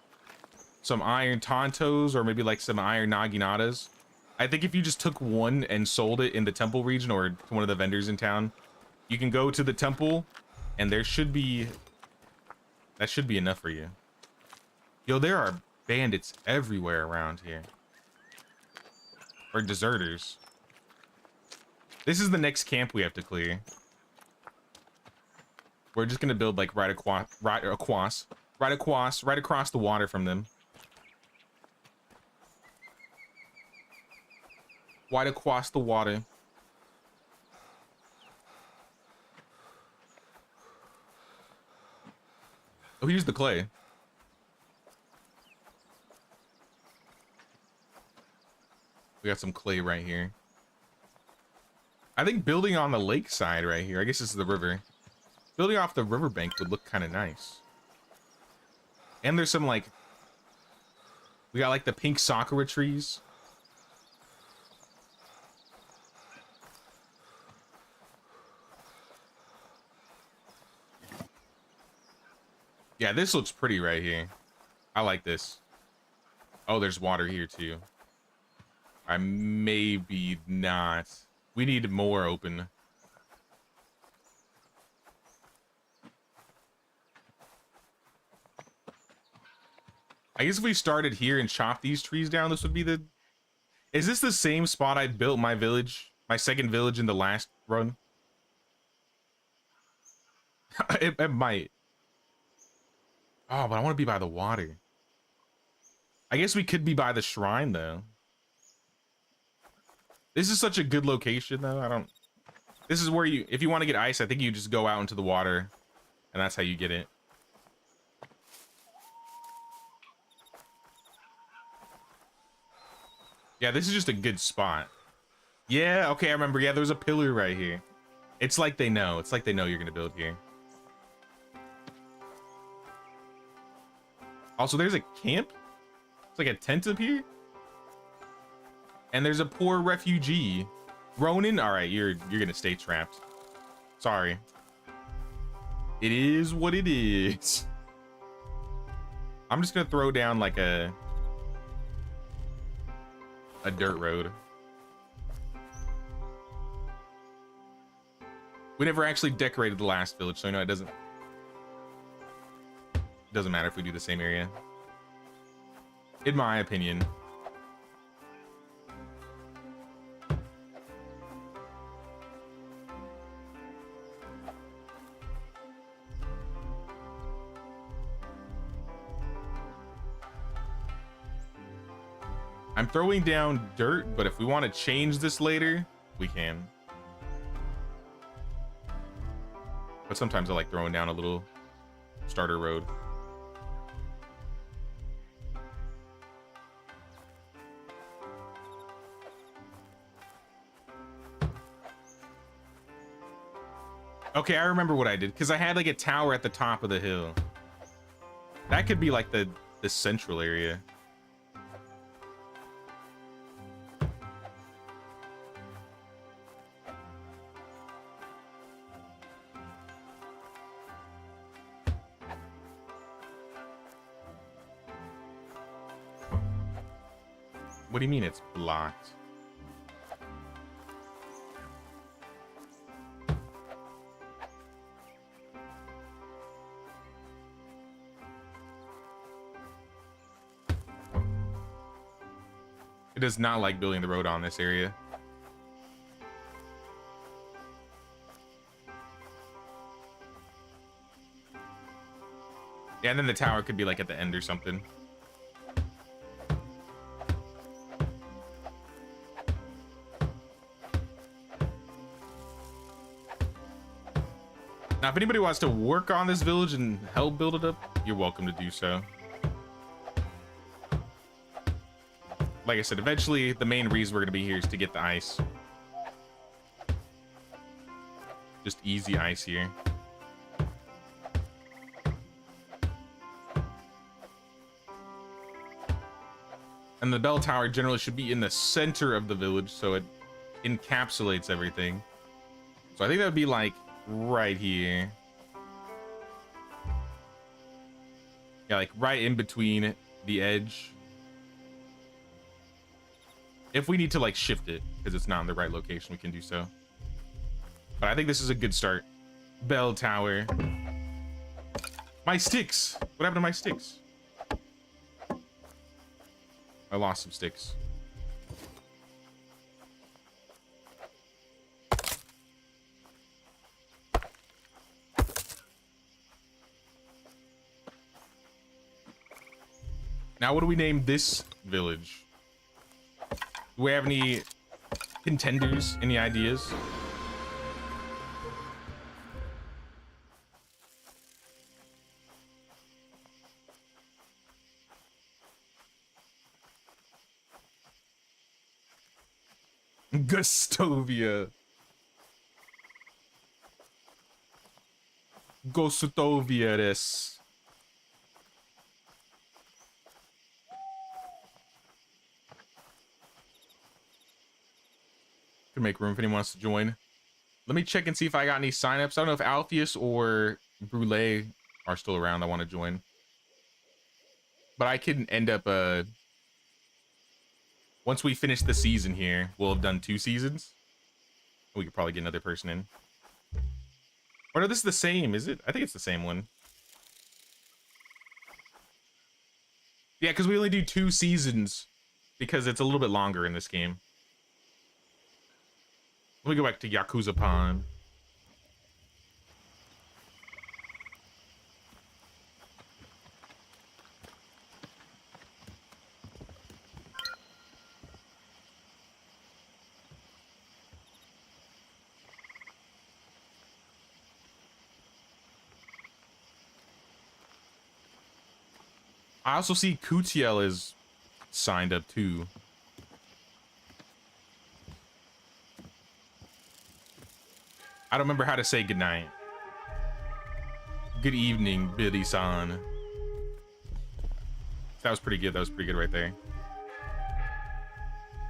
iron tontos or maybe like some iron naginatas. I think if you just took one and sold it in the temple region or to one of the vendors in town, you can go to the temple and that should be enough for you. Yo, there are bandits everywhere around here. Or deserters. This is the next camp we have to clear. We're just gonna build like right across the water from them. Right across the water. Oh, here's the clay. We got some clay right here. I think building on the lakeside right here. I guess this is the river. Building off the riverbank would look kind of nice. And there's some like... We got like the pink sakura trees. Yeah, this looks pretty right here. I like this. Oh, there's water here too. Maybe not. We need more open. I guess if we started here and chopped these trees down, this would be the... Is this the same spot I built my village? My second village in the last run? It might. Oh, but I want to be by the water. I guess we could be by the shrine, though. This is such a good location, though. This is where you... If you want to get ice, I think you just go out into the water. And that's how you get it. Yeah, this is just a good spot. Yeah, okay, I remember. Yeah, there's a pillar right here. It's like they know. It's like they know you're going to build here. Also, there's a camp. It's like a tent up here. And there's a poor refugee. Ronan, all right, you're going to stay trapped. Sorry. It is what it is. I'm just going to throw down like a dirt road. We never actually decorated the last village, so I know it doesn't matter if we do the same area. In my opinion. I'm throwing down dirt, but if we want to change this later, we can. But sometimes I like throwing down a little starter road. Okay, I remember what I did, because I had like a tower at the top of the hill. That could be like the central area. What do you mean it's blocked? It does not like building the road on this area. Yeah, and then the tower could be like at the end or something. Now, if anybody wants to work on this village and help build it up, you're welcome to do so. Like I said, eventually the main reason we're going to be here is to get the ice. Just easy ice here. And the bell tower generally should be in the center of the village, so it encapsulates everything. So I think that would be like right here. Yeah, like right in between the edge. If we need to like shift it because it's not in the right location, we can do so. But I think this is a good start. Bell tower. My sticks. What happened to my sticks? I lost some sticks. Now, what do we name this village? Do we have any contenders? Any ideas? Gustovia. Gostovia des. Can make room if anyone wants to join. Let me check and see if I got any signups. I don't know if Alpheus or Brule are still around. I want to join. But I can end up once we finish the season here, we'll have done 2 seasons. We could probably get another person in. Or no, this is the same, is it? I think it's the same one. Yeah, because we only do 2 seasons because it's a little bit longer in this game. Let me go back to Yakuza Pond. I also see Kutiel is signed up too. I don't remember how to say goodnight. Good evening, Billy-san. That was pretty good. That was pretty good right there.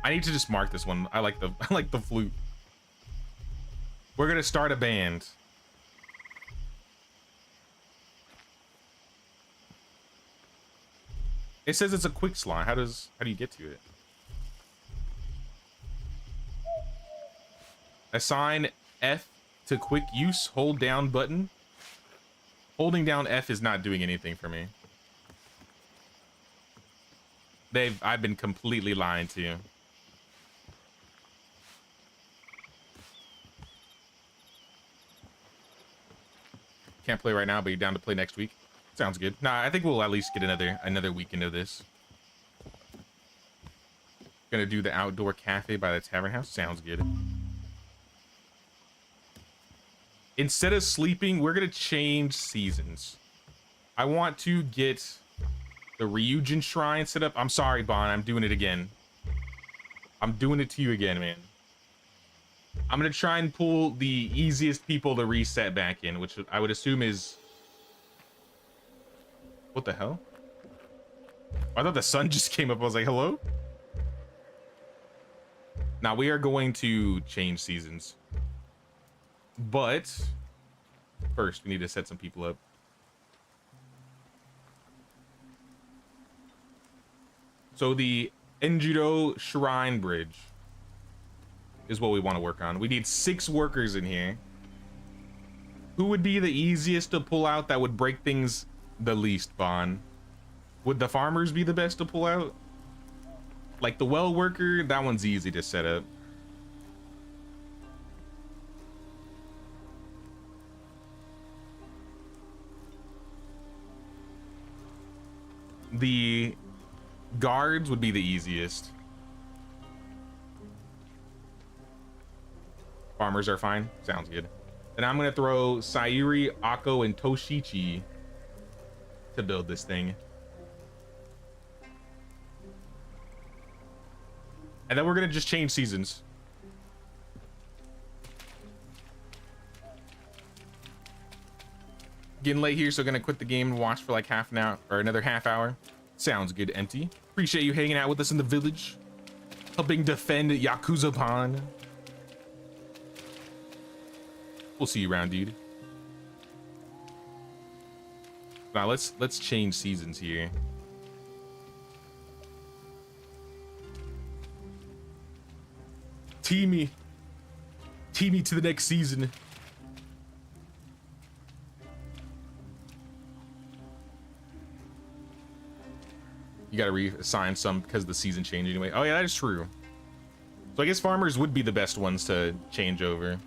I need to just mark this one. I like the flute. We're gonna start a band. It says it's a quick slot. How do you get to it? Assign F to quick use. Hold down button. Holding down F is not doing anything for me. I've been completely lying to you. Can't play right now, but you're down to play next week. Sounds good. Nah, I think we'll at least get another weekend of this. Gonna do the outdoor cafe by the tavern house. Sounds good. Instead of sleeping, we're gonna change seasons. I want to get the Ryujin Shrine set up. I'm sorry, Bon. I'm doing it again. I'm doing it to you again, man. I'm gonna try and pull the easiest people to reset back in, which I would assume is... What the hell? I thought the sun just came up. I was like, hello? Now we are going to change seasons. But first we need to set some people up. So the Enjiro Shrine Bridge is what we want to work on. We need 6 workers in here. Who would be the easiest to pull out that would break things the least, Vaughn? Would the farmers be the best to pull out? Like the well worker, that one's easy to set up. The guards would be the easiest. Farmers are fine. Sounds good. And I'm gonna throw Sayuri, Akko, and Toshichi to build this thing. And then we're gonna just change seasons. Getting late here, so gonna quit the game and watch for like half an hour or another half hour. Sounds good, Empty. Appreciate you hanging out with us in the village, helping defend Yakuza Pond. We'll see you around, dude. Now let's change seasons here. Teamy to the next season. You gotta reassign some because the season changed anyway. Oh yeah, that is true. So I guess farmers would be the best ones to change over.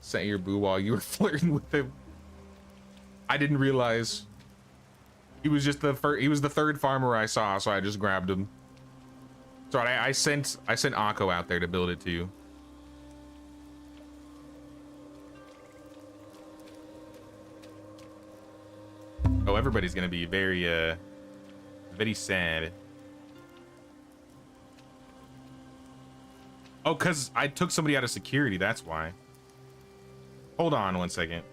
Sent your boo while you were flirting with him. I didn't realize. He was just the first. He was the third farmer I saw, so I just grabbed him. So I sent Akko out there to build it too. Oh, everybody's gonna be very sad. Oh, cause I took somebody out of security. That's why. Hold on 1 second.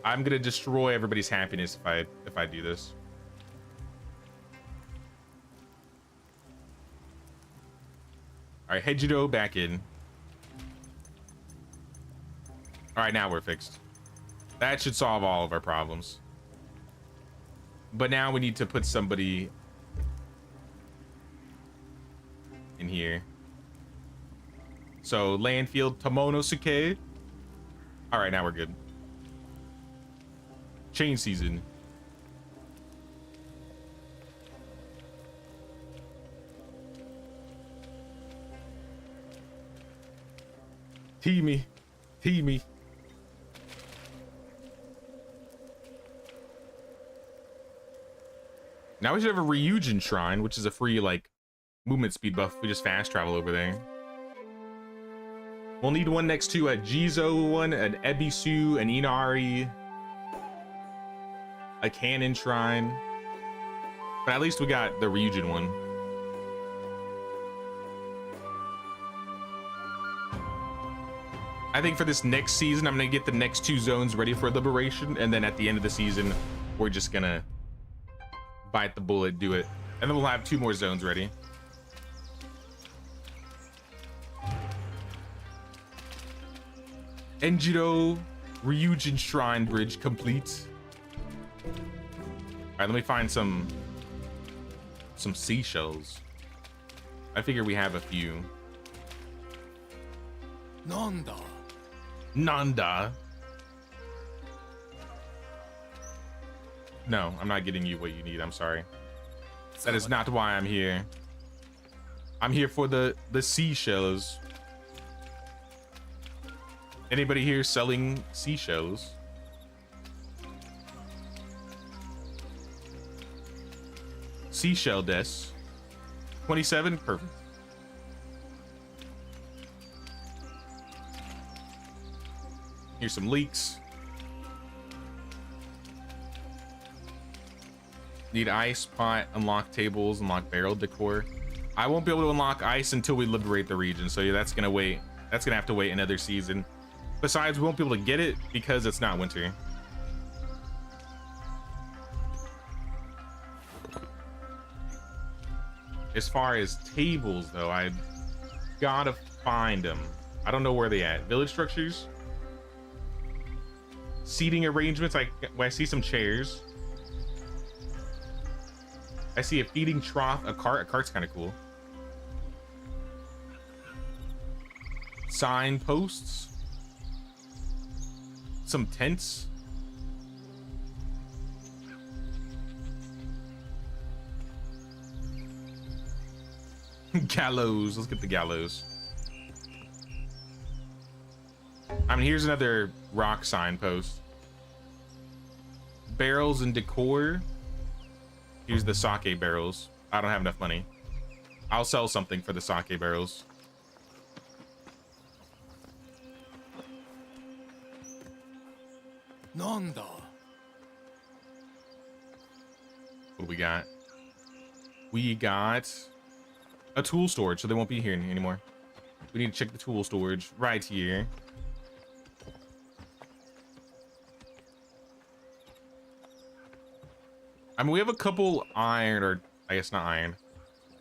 I'm gonna destroy everybody's happiness if I do this. All right, Hejido back in. All right, now we're fixed. That should solve all of our problems. But now we need to put somebody in here. So Landfield Tomonosuke. All right, now we're good. Change season. Teamy. Now we should have a Ryujin Shrine, which is a free like movement speed buff. We just fast travel over there. We'll need one next to a Jizo one, an Ebisu, an Inari, a Cannon Shrine. But at least we got the Ryujin one. I think for this next season, I'm gonna get the next 2 zones ready for liberation, and then at the end of the season, we're just gonna bite the bullet, do it, and then we'll have 2 more zones ready. Enjiro Ryujin Shrine Bridge complete. All right, let me find some seashells. I figure we have a few. Nanda. No, I'm not getting you what you need. I'm sorry. That is not why I'm here. I'm here for the seashells. Anybody here selling seashells? Seashell desk. 27, perfect. Here's some leeks. Need ice, pot, unlock tables, unlock barrel decor. I won't be able to unlock ice until we liberate the region. So yeah, that's gonna wait. That's gonna have to wait another season. Besides, we won't be able to get it because it's not winter. As far as tables, though, I gotta find them. I don't know where they at. Village structures, seating arrangements. I see some chairs. I see a feeding trough, a cart. A cart's kind of cool. Signposts, some tents. Gallows. Let's get the gallows. I mean, here's another rock signpost. Barrels and decor. Here's the sake barrels. I don't have enough money. I'll sell something for the sake barrels. Nanda. What do we got? We got a tool storage, so they won't be here anymore. We need to check the tool storage right here. I mean, we have a couple iron, or I guess not iron,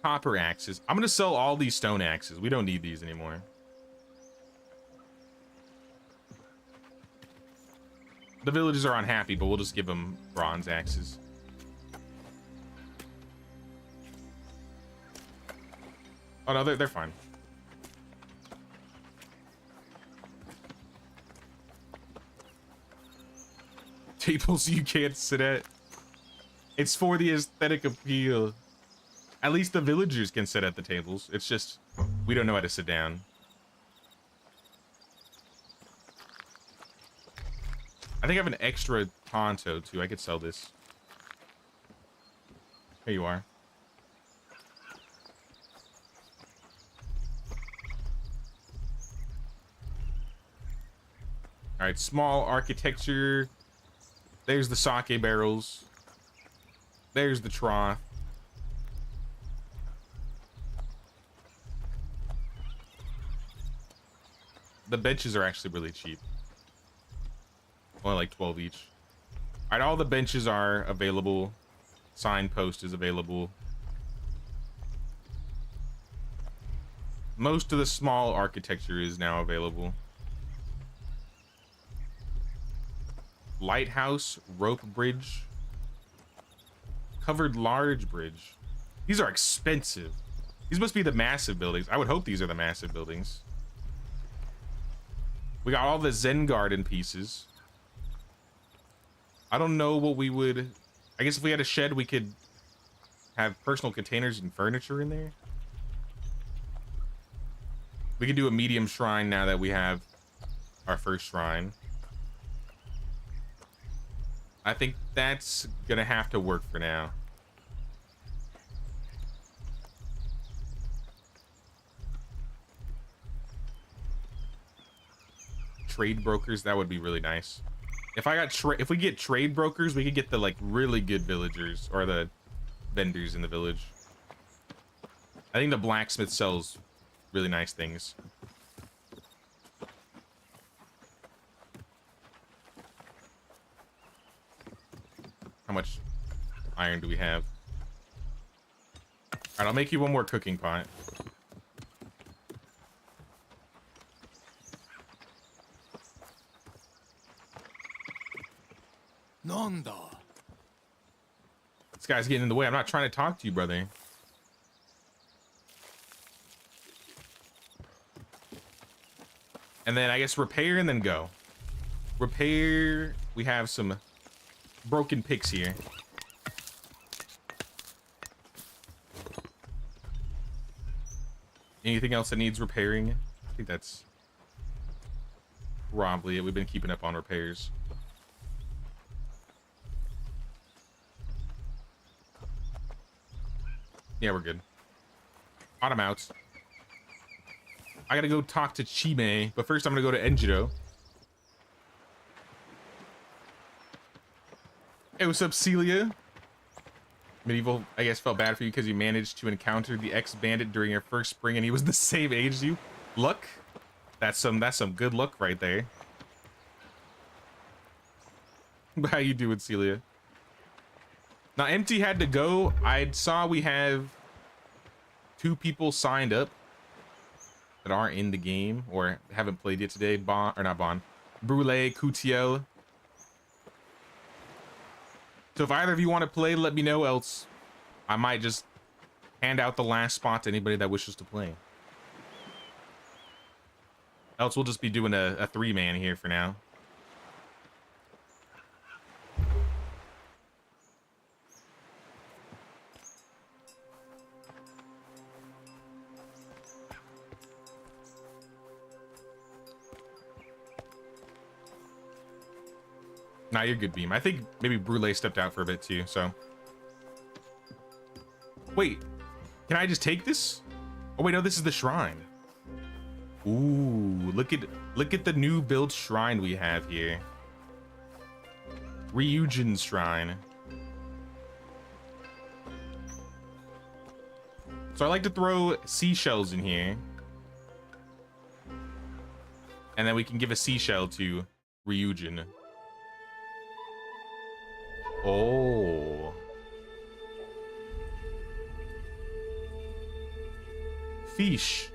copper axes. I'm gonna sell all these stone axes. We don't need these anymore. The villagers are unhappy, but we'll just give them bronze axes. Oh no, they're fine. Tables you can't sit at. It's for the aesthetic appeal. At least the villagers can sit at the tables. It's just, we don't know how to sit down. I think I have an extra ponto too. I could sell this. Here you are. All right, small architecture. There's the sake barrels. There's the trough. The benches are actually really cheap. Only like 12 each. All right, all the benches are available. Signpost is available. Most of the small architecture is now available. Lighthouse, rope bridge, covered large bridge. These are expensive. These must be the massive buildings. I would hope these are the massive buildings. We got all the Zen garden pieces. I don't know what we would... I guess if we had a shed, we could have personal containers and furniture in there. We could do a medium shrine now that we have our first shrine. I think that's gonna have to work for now. Trade brokers, that would be really nice. If we get trade brokers, we could get the like really good villagers or the vendors in the village. I think the blacksmith sells really nice things. How much iron do we have? All right, I'll make you one more cooking pot. Nanda. This guy's getting in the way. I'm not trying to talk to you, brother. And then I guess repair and then go. Repair. We have some broken picks here. Anything else that needs repairing? I think that's probably it. We've been keeping up on repairs. Yeah, we're good. Autumn out. I gotta go talk to Chime, but first I'm gonna go to Enjiro. Hey, what's up, Celia? Medieval, I guess, felt bad for you because you managed to encounter the ex-bandit during your first spring and he was the same age as you. Luck? That's some good luck right there. How you doing, Celia? Now, Empty had to go. I saw we have 2 people signed up that aren't in the game or haven't played yet today. Brule, Coutiel. So if either of you want to play, let me know, else I might just hand out the last spot to anybody that wishes to play. Else we'll just be doing a 3-man here for now. Nah, you're good, Beam. I think maybe Brule stepped out for a bit too, so. Wait, can I just take this? Oh wait, no, this is the shrine. Ooh, look at the new build shrine we have here. Ryujin's shrine. So I like to throw seashells in here. And then we can give a seashell to Ryujin. Oh. Fish.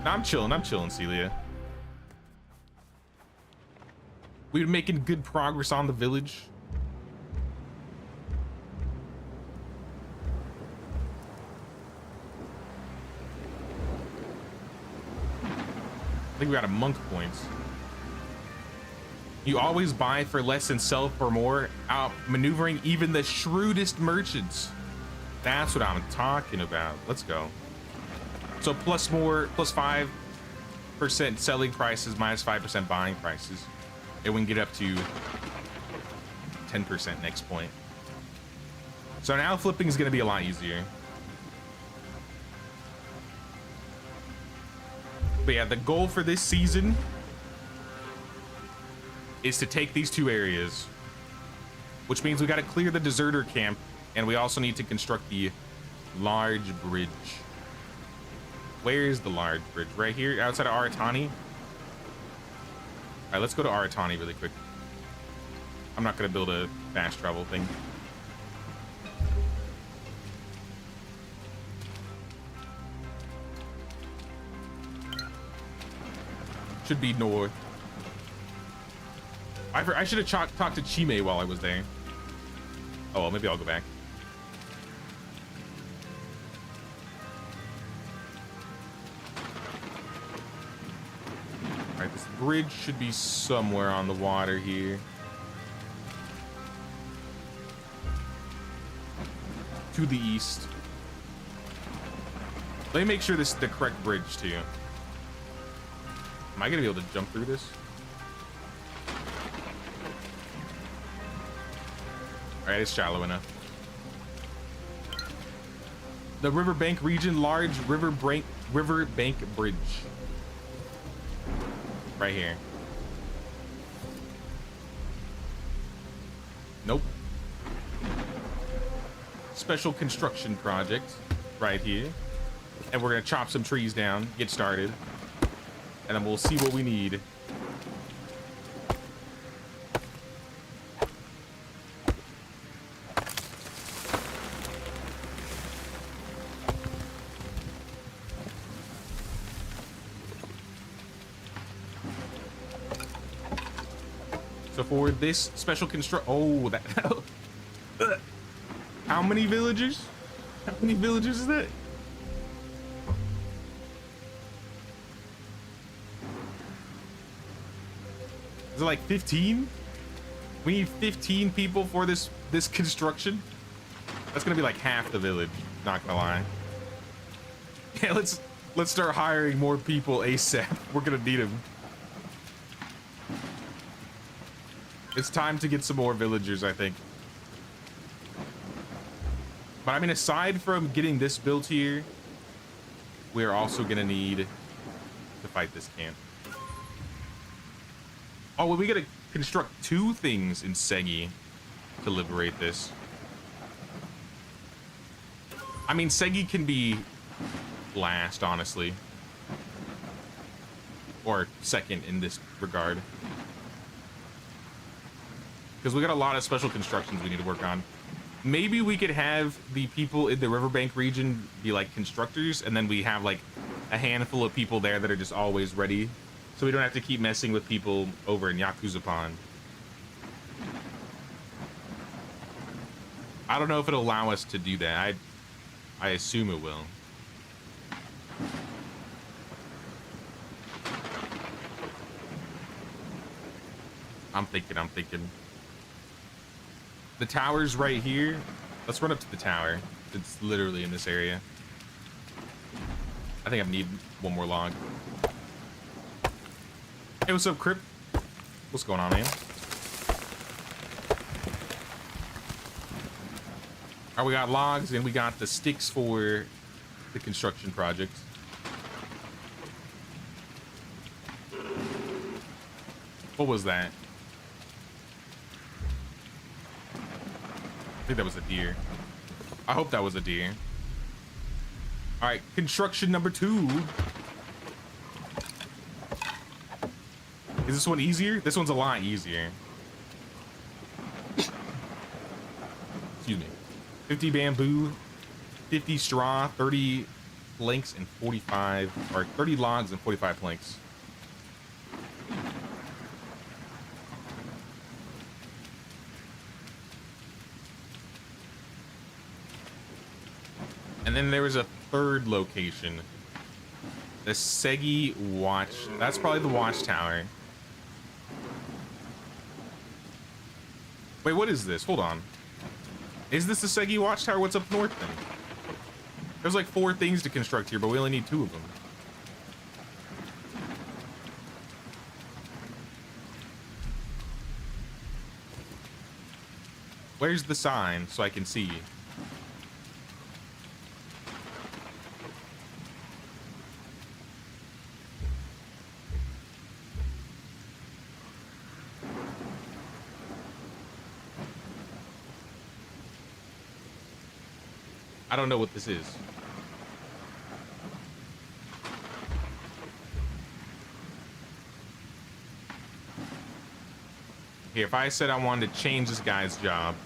I'm chilling, Celia. We're making good progress on the village. I think we got a monk points. You always buy for less and sell for more, outmaneuvering even the shrewdest merchants. That's what I'm talking about. Let's go. So plus 5% selling prices, minus 5% buying prices. And we can get up to 10% next point. So now flipping is gonna be a lot easier. But yeah, the goal for this season is to take these 2 areas, which means we got to clear the deserter camp, and we also need to construct the large bridge. Where is the large bridge? Right here, outside of Aratani. All right, let's go to Aratani really quick. I'm not gonna build a fast travel thing. Should be north. I should have talked to Chime while I was there. Oh, well, maybe I'll go back. All right, this bridge should be somewhere on the water here. To the east. Let me make sure this is the correct bridge too. Am I gonna be able to jump through this? All right, it's shallow enough. The riverbank region, large riverbank bridge. Right here. Nope. Special construction project right here. And we're gonna chop some trees down, get started. And then we'll see what we need. So for this special oh, that. How many villagers? How many villagers is that? Is it like 15? We need 15 people for this construction. That's gonna be like half the village, not gonna lie. Yeah, let's start hiring more people ASAP. We're gonna need them. It's time to get some more villagers, I think. But I mean, aside from getting this built here, we're also gonna need to fight this camp. Oh, well, we gotta construct 2 things in Segi to liberate this. I mean, Segi can be last, honestly. Or second in this regard. Because we got a lot of special constructions we need to work on. Maybe we could have the people in the riverbank region be like constructors, and then we have like a handful of people there that are just always ready, so we don't have to keep messing with people over in Yakuza Pond. I don't know if it'll allow us to do that. I assume it will. I'm thinking. The tower's right here. Let's run up to the tower. It's literally in this area. I think I need 1 more log. Hey, what's up, Crip? What's going on, man? Alright, we got logs and we got the sticks for the construction project. What was that? I think that was a deer. I hope that was a deer. All right, construction number 2. Is this one easier? This one's a lot easier. Excuse me. 50 bamboo, 50 straw, 30 planks, and 45, or 30 logs and 45 planks. And then there was a 3rd location. The Segi Watch. That's probably the watchtower. Wait, what is this? Hold on. Is this the Segi Watchtower? What's up north then? There's like 4 things to construct here, but we only need 2 of them. Where's the sign so I can see? I don't know what this is. Here, if I said I wanted to change this guy's job,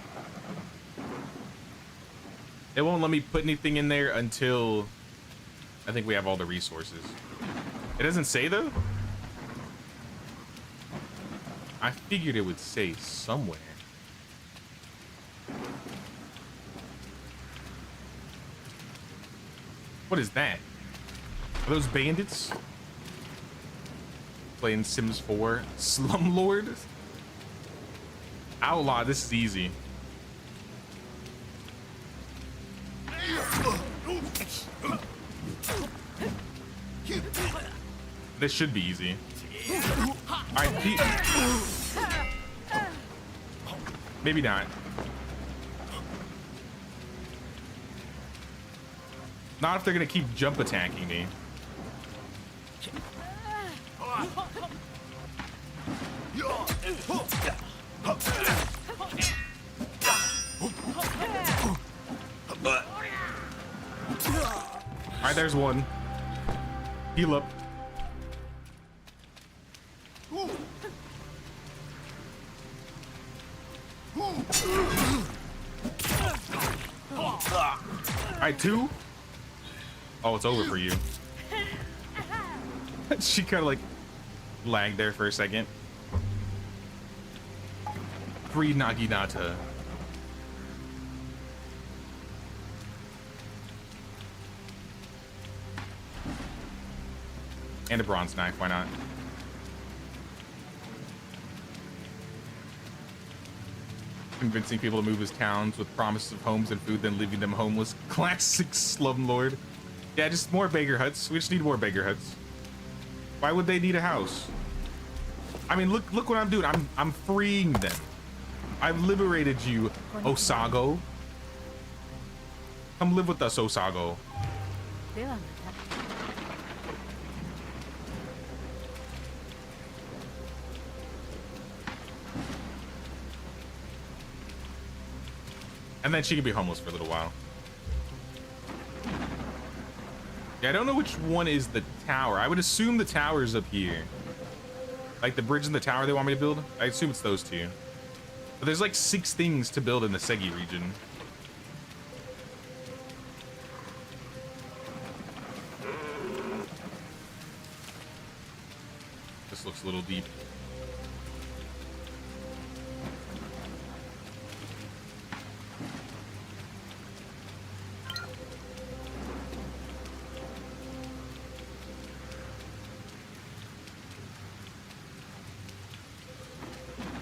it won't let me put anything in there until I think we have all the resources. It doesn't say though. I figured it would say somewhere. What is that? Are those bandits? Playing Sims 4. Slumlord? Outlaw, this is easy. This should be easy. Alright, maybe not. Not if they're gonna keep jump attacking me. Alright, there's one. Heal up. Alright, 2. Oh, it's over for you. She kind of like lagged there for a second. 3 Naginata. And a bronze knife, why not? Convincing people to move his towns with promises of homes and food, then leaving them homeless. Classic slumlord. Yeah, just more beggar huts. We just need more beggar huts. Why would they need a house? I mean, look what I'm doing. I'm freeing them. I've liberated you, Osago. Come live with us, Osago. And then she can be homeless for a little while. Yeah, I don't know which one is the tower. I would assume the tower's up here. Like the bridge and the tower they want me to build. I assume it's those two. But there's like 6 things to build in the Segi region. This looks a little deep.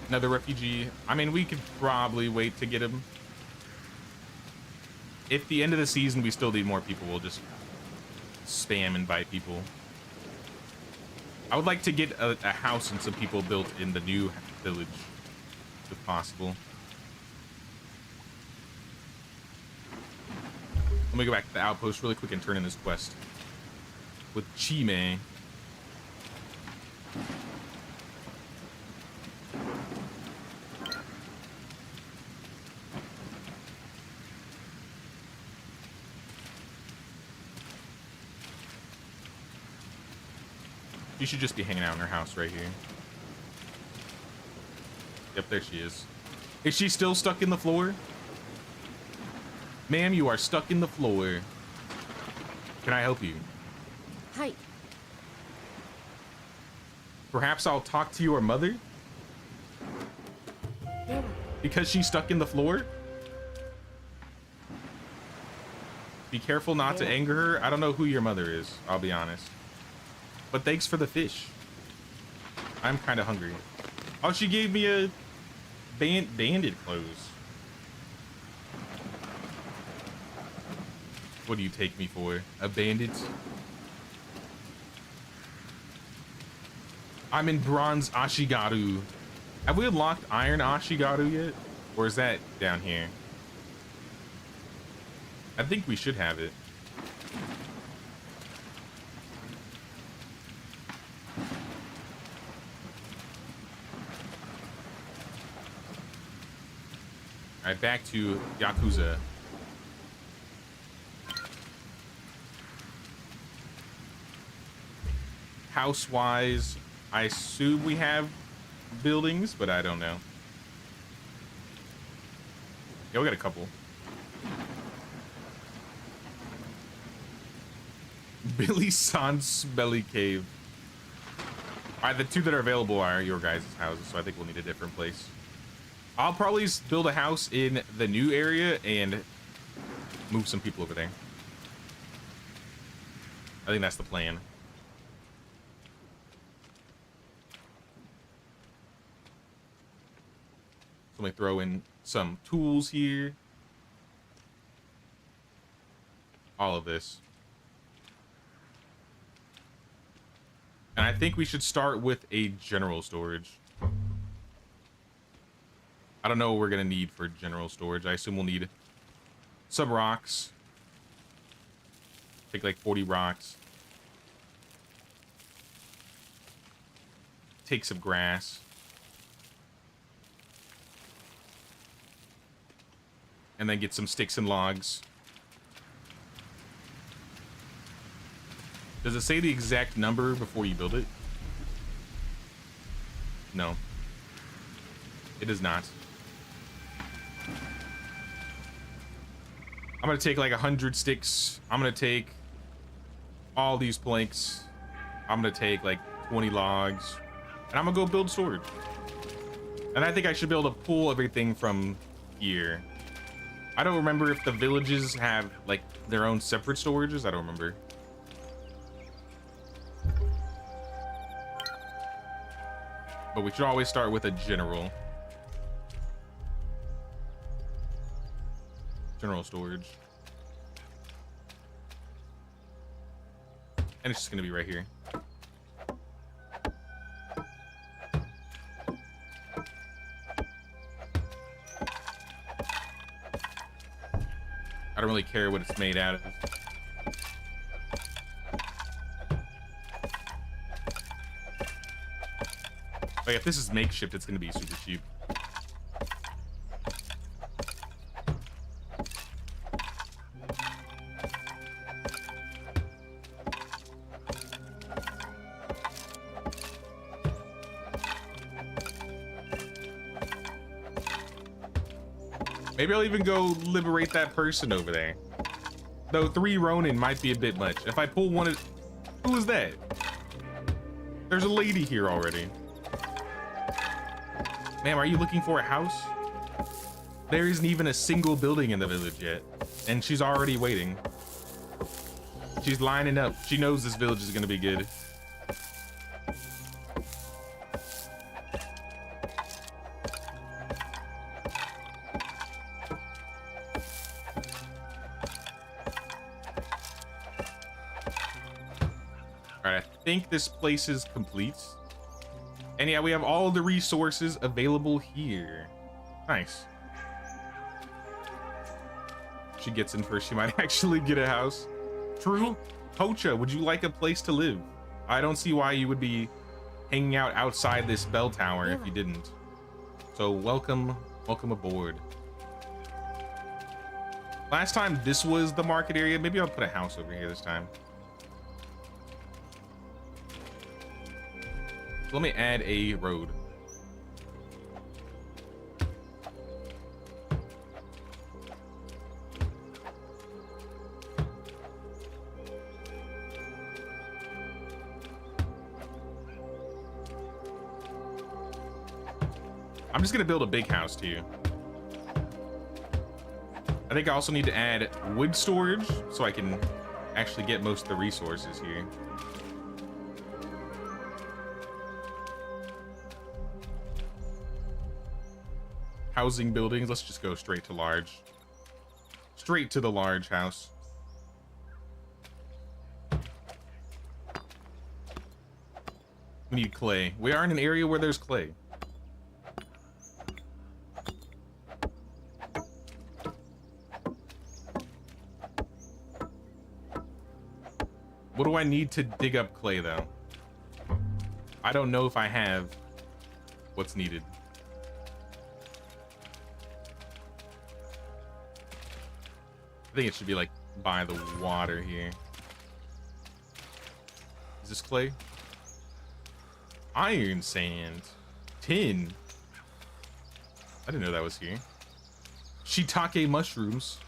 Another refugee. I mean, we could probably wait to get him. If the end of the season we still need more people, we'll just spam invite people. I would like to get a house and some people built in the new village, if possible. Let me go back to the outpost really quick and turn in this quest with Chime. She should just be hanging out in her house right here. Yep, there she is. Is she still stuck in the floor? Ma'am, you are stuck in the floor. Can I help you? Hi. Perhaps I'll talk to your mother? Yeah. Because she's stuck in the floor? Be careful not to anger her. I don't know who your mother is, I'll be honest. But thanks for the fish. I'm kind of hungry. Oh, she gave me a bandit clothes. What do you take me for? A bandit? I'm in bronze Ashigaru. Have we unlocked iron Ashigaru yet? Or is that down here? I think we should have it. All right, back to Yakuza. House-wise, I assume we have buildings, but I don't know. Yeah, we got a couple. Billy San's Smelly Cave. All right, the 2 that are available are your guys' houses, so I think we'll need a different place. I'll probably build a house in the new area and move some people over there. I think that's the plan. So let me throw in some tools here. All of this. And I think we should start with a general storage. I don't know what we're gonna need for general storage. I assume we'll need some rocks. Take like 40 rocks. Take some grass. And then get some sticks and logs. Does it say the exact number before you build it? No. It does not. I'm gonna take like 100 sticks. I'm gonna take all these planks. I'm gonna take like 20 logs. And I'm gonna go build storage. And I think I should be able to pull everything from here. I don't remember if the villages have like their own separate storages. I don't remember. But we should always start with a general storage. And it's just gonna be right here. I don't really care what it's made out of. But if this is makeshift, it's gonna be super cheap. Maybe I'll even go liberate that person over there. Though 3 Ronin might be a bit much. If I pull one of... Who is that? There's a lady here already. Ma'am, are you looking for a house? There isn't even a single building in the village yet. And she's already waiting. She's lining up. She knows this village is gonna be good. Alright, I think this place is complete. And yeah, we have all the resources available here. Nice. She gets in first, she might actually get a house. True. Pocha, would you like a place to live? I don't see why you would be hanging out outside this bell tower if you didn't. So welcome aboard. Last time this was the market area. Maybe I'll put a house over here this time. So let me add a road. I'm just gonna build a big house to you. I think I also need to add wood storage so I can actually get most of the resources here. Housing buildings, let's just go straight to large. Straight to the large house. We need clay. We are in an area where there's clay. What do I need to dig up clay, though? I don't know if I have what's needed. I think it should be, like, by the water here. Is this clay? Iron sand. Tin. I didn't know that was here. Shiitake mushrooms.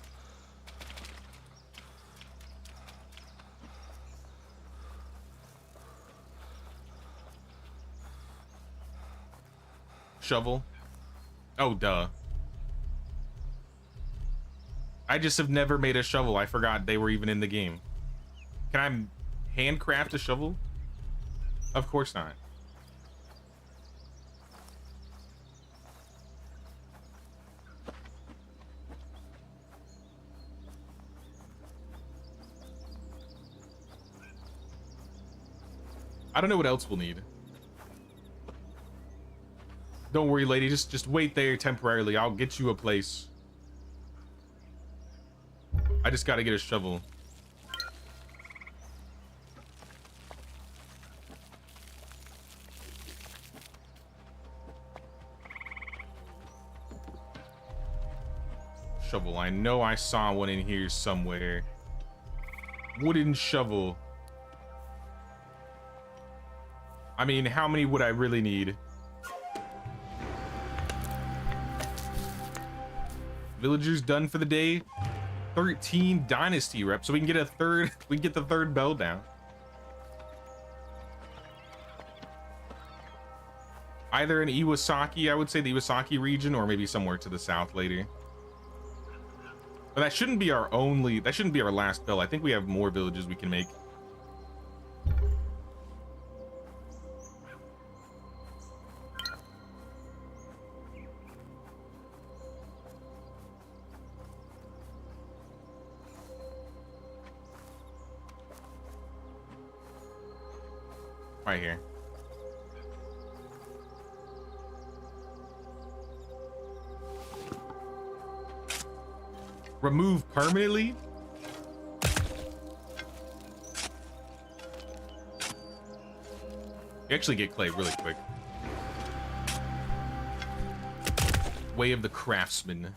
Shovel. Oh, duh. I just have never made a shovel. I forgot they were even in the game. Can I handcraft a shovel? Of course not. I don't know what else we'll need. Don't worry, lady. Just wait there temporarily. I'll get you a place. I just gotta get a shovel. Shovel. I know I saw one in here somewhere. Wooden shovel. I mean, how many would I really need? Villagers done for the day. 13 dynasty reps, so we can get a third. We can get the third bell down. Either in Iwasaki, I would say the Iwasaki region, or maybe somewhere to the south later. But that shouldn't be our only. That shouldn't be our last bell. I think we have more villages we can make. Right here. Remove permanently? You actually get clay really quick. Way of the craftsman.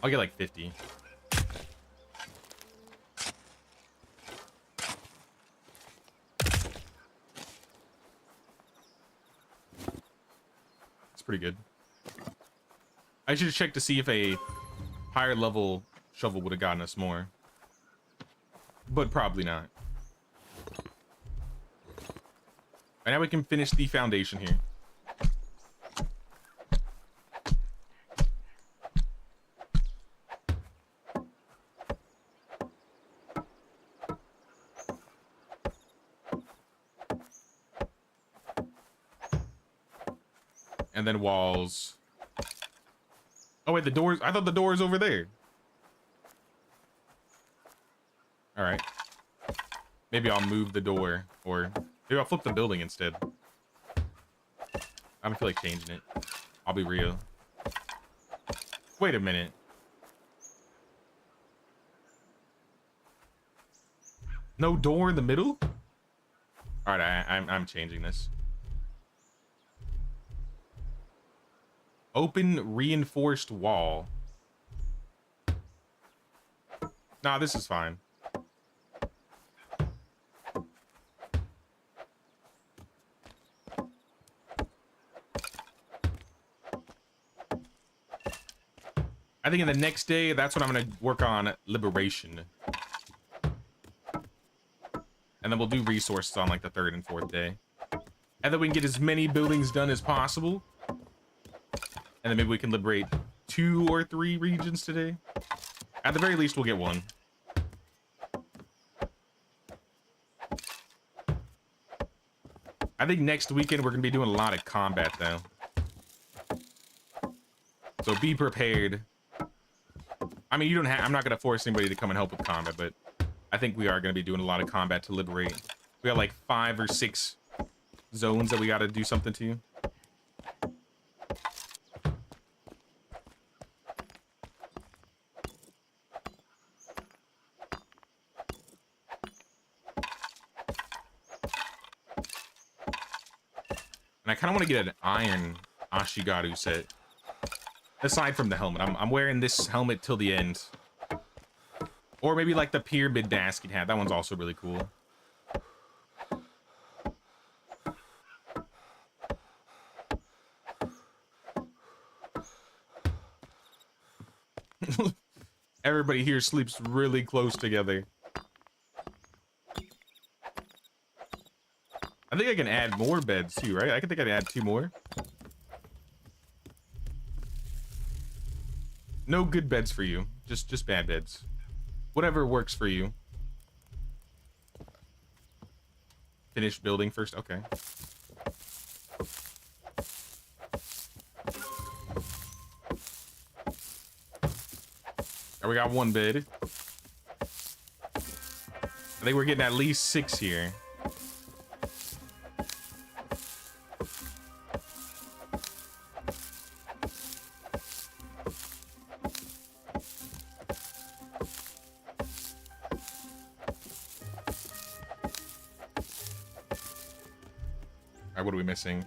I'll get like 50. Pretty good. I should check to see if a higher level shovel would have gotten us more. But probably not. And now we can finish the foundation here. And then walls. Oh wait, the doors. I thought the door is over there. All right. Maybe I'll move the door, or maybe I'll flip the building instead. I don't feel like changing it. I'll be real. Wait a minute. No door in the middle? All right, I'm changing this. Open reinforced wall. Nah, this is fine. I think in the next day, that's when I'm going to work on liberation. And then we'll do resources on like the 3rd and 4th day. And then we can get as many buildings done as possible. And then maybe we can liberate 2 or 3 regions today. At the very least, we'll get 1. I think next weekend we're going to be doing a lot of combat though. So be prepared. I mean, you don't have, I'm not going to force anybody to come and help with combat, but I think we are going to be doing a lot of combat to liberate. We got like 5 or 6 zones that we got to do something to. And I kind of want to get an iron Ashigaru set. Aside from the helmet. I'm wearing this helmet till the end. Or maybe like the pyramid basket hat. That one's also really cool. Everybody here sleeps really close together. I think I can add more beds too, right? I think I can add 2 more. No good beds for you. Just bad beds. Whatever works for you. Finish building first. Okay. Right, we got 1 bed. I think we're getting at least 6 here. What are we missing?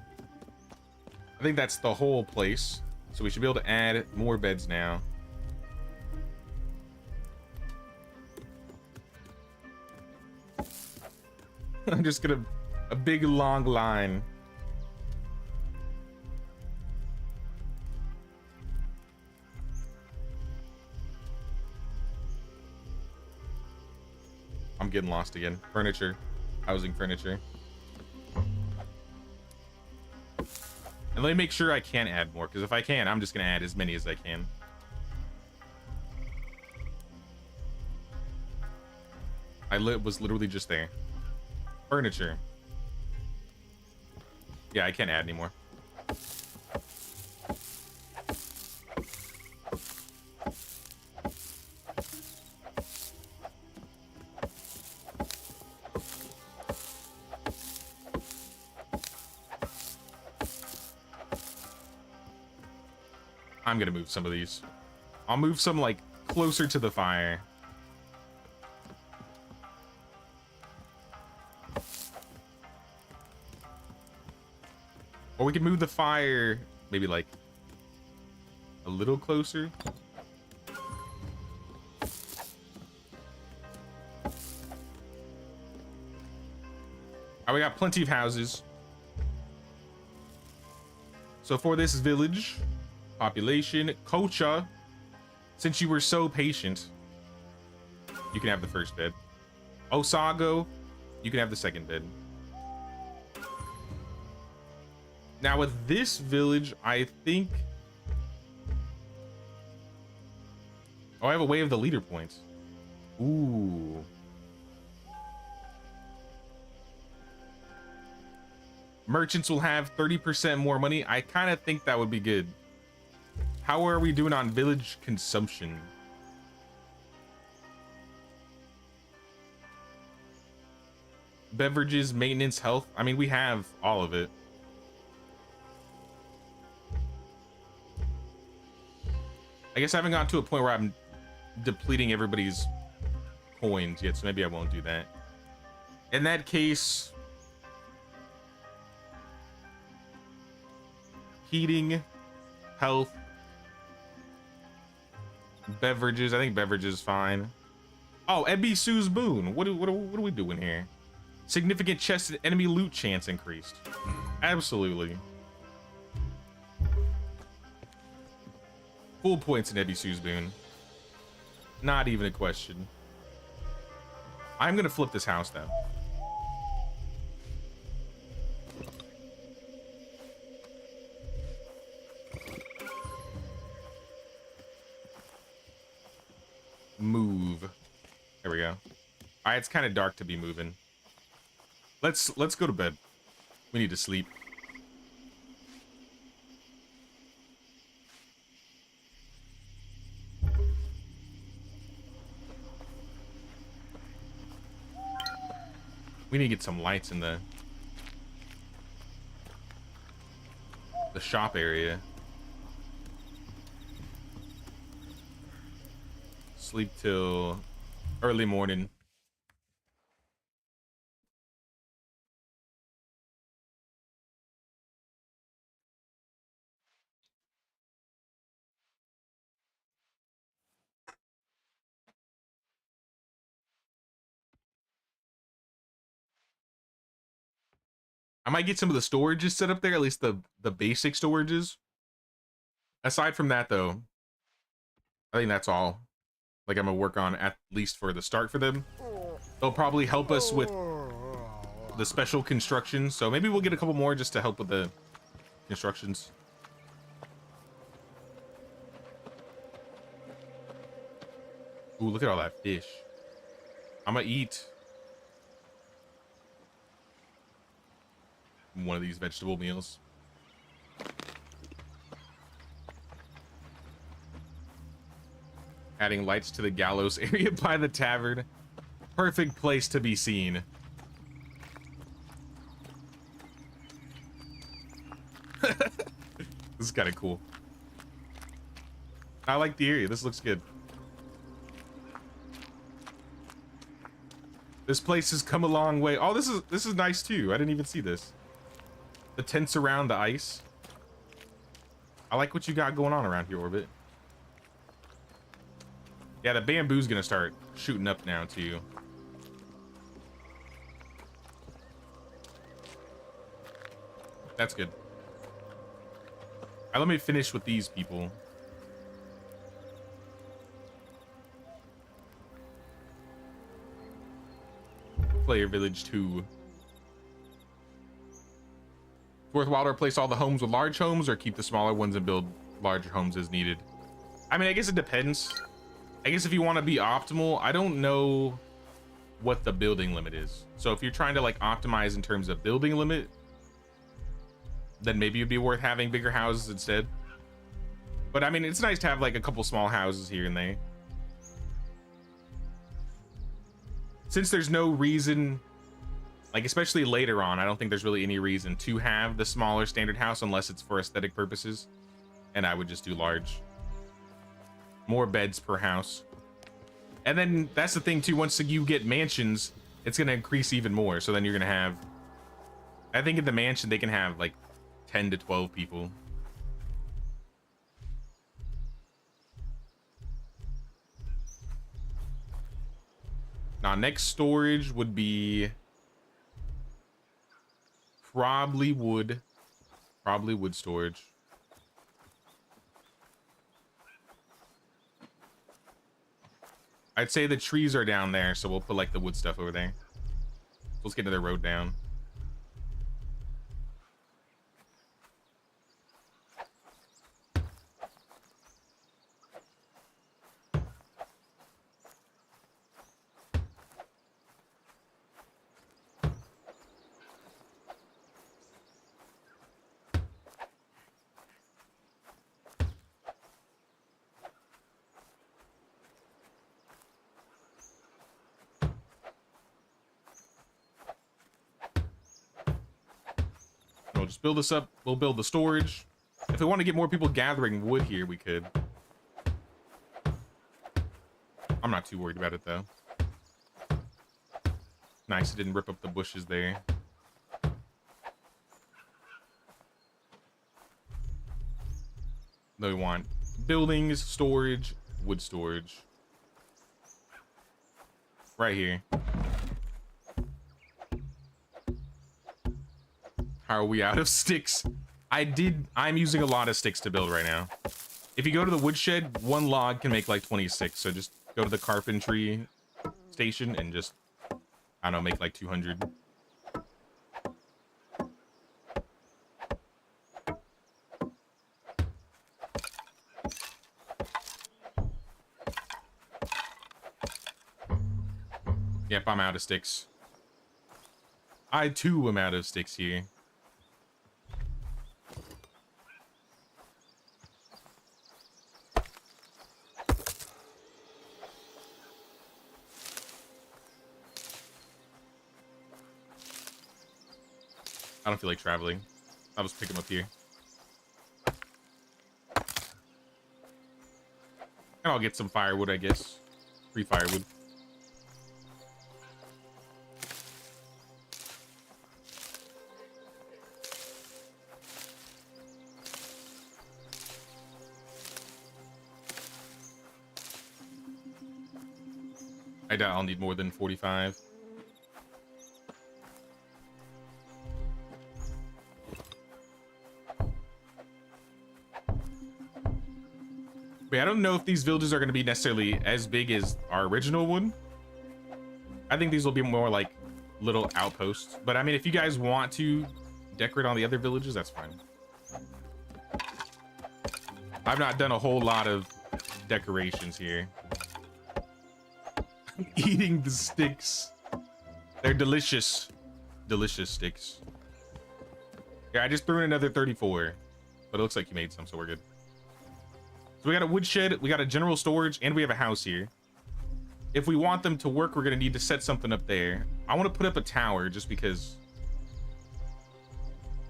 I think that's the whole place. So we should be able to add more beds now. I'm just gonna... a big long line. I'm getting lost again. Furniture. Housing furniture. And let me make sure I can add more, because if I can, I'm just going to add as many as I can. Was literally just there. Furniture. Yeah, I can't add anymore. I'm gonna move some of these. I'll move some like closer to the fire. Or we can move the fire maybe like a little closer. Oh, we got plenty of houses. So for this village, Population. Kocha, since you were so patient, you can have the first bed. Osago, you can have the second bed. Now with this village, I think... Oh, I have a way of the leader points. Ooh. Merchants will have 30% more money. I kind of think that would be good. How are we doing on village consumption? Beverages, maintenance, health. I mean, we have all of it. I guess I haven't gotten to a point where I'm depleting everybody's coins yet, so maybe I won't do that. In that case, heating, health, beverages. I think beverages is fine. Oh, Ebisu's boon. What are we doing here? Significant chest and enemy loot chance increased. Absolutely. Full points in Ebisu's boon. Not even a question. I'm gonna flip this house though. Move. There we go. All right, it's kind of dark to be moving. Let's go to bed. We need to sleep. We need to get some lights in the shop area. Sleep till early morning. I might get some of the storages set up there, at least the basic storages. Aside from that, though, I think that's all. Like I'm gonna work on at least for the start for them. They'll probably help us with the special constructions, so maybe we'll get a couple more just to help with the constructions. Ooh, look at all that fish. I'm gonna eat one of these vegetable meals. Adding lights to the gallows area by the tavern. Perfect place to be seen. This is kind of cool. I like the area. This looks good. This place has come a long way. Oh, this is nice too. I didn't even see this. The tents around the ice. I like what you got going on around here, Orbit. Yeah, the bamboo's gonna start shooting up now too. That's good. All right, let me finish with these people. Player Village 2. It's worthwhile to replace all the homes with large homes or keep the smaller ones and build larger homes as needed. I mean, I guess it depends. I guess if you want to be optimal, I don't know what the building limit is. So if you're trying to like optimize in terms of building limit, then maybe it'd be worth having bigger houses instead. But I mean, it's nice to have like a couple small houses here and there. Since there's no reason, like especially later on, I don't think there's really any reason to have the smaller standard house unless it's for aesthetic purposes. And I would just do large. More beds per house. And then that's the thing too, once you get mansions, it's gonna increase even more. So then you're gonna have, I think in the mansion they can have like 10 to 12 people. Now next storage would be probably wood storage. I'd say the trees are down there, so we'll put like the wood stuff over there. Let's get another road down. We'll just build this up. We'll build the storage. If we want to get more people gathering wood here, we could. I'm not too worried about it, though. Nice, it didn't rip up the bushes there. Then we want buildings, storage, wood storage. Right here. How are we out of sticks? I'm using a lot of sticks to build right now. If you go to the woodshed, one log can make like 26. So just go to the carpentry station and just, I don't know, make like 200. Yep, I'm out of sticks. I too am out of sticks here. I don't feel like traveling. I'll just pick them up here. And I'll get some firewood, I guess. Free firewood. I doubt I'll need more than 45. But I don't know if these villages are going to be necessarily as big as our original one. I think these will be more like little outposts. But I mean, if you guys want to decorate on the other villages, that's fine. I've not done a whole lot of decorations here. I'm eating the sticks. They're delicious. Delicious sticks. Yeah, I just threw in another 34. But it looks like you made some, so we're good. So we got a woodshed, we got a general storage, and we have a house here. If we want them to work, we're gonna need to set something up there. I want to put up a tower just because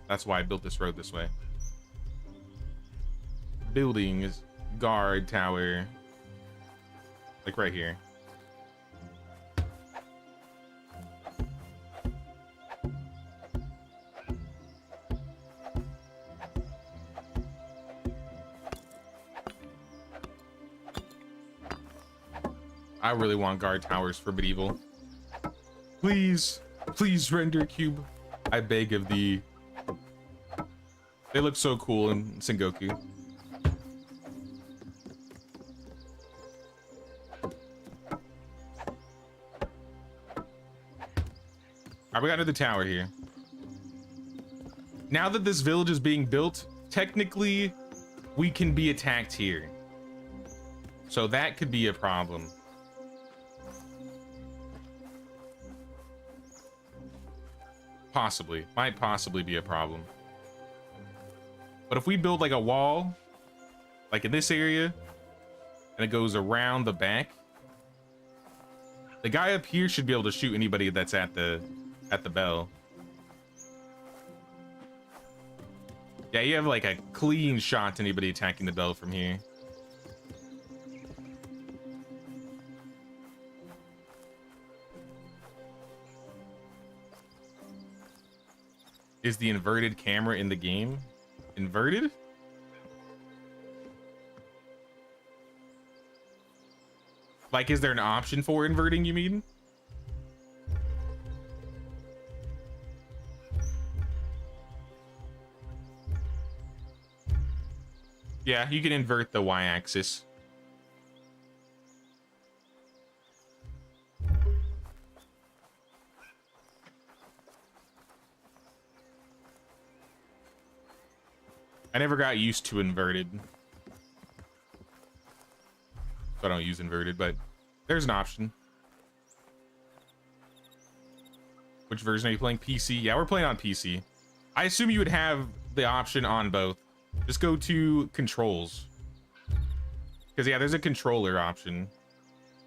that's why I built this road this way. Buildings, guard tower, like right here. I really want guard towers for medieval. Please, please render cube. I beg of thee. They look so cool in Sengoku. Alright, we got another tower here. Now that this village is being built, technically, we can be attacked here. So that could be a problem. Possibly. Might possibly be a problem. But if we build like a wall, like in this area, and it goes around the back, the guy up here should be able to shoot anybody that's at the bell. Yeah, you have like a clean shot to anybody attacking the bell from here. Is the inverted camera in the game? Inverted? Like, is there an option for inverting, you mean? Yeah, you can invert the y-axis. I never got used to inverted. So I don't use inverted, but there's an option. Which version are you playing? PC? Yeah, we're playing on PC. I assume you would have the option on both. Just go to controls. Because, yeah, there's a controller option.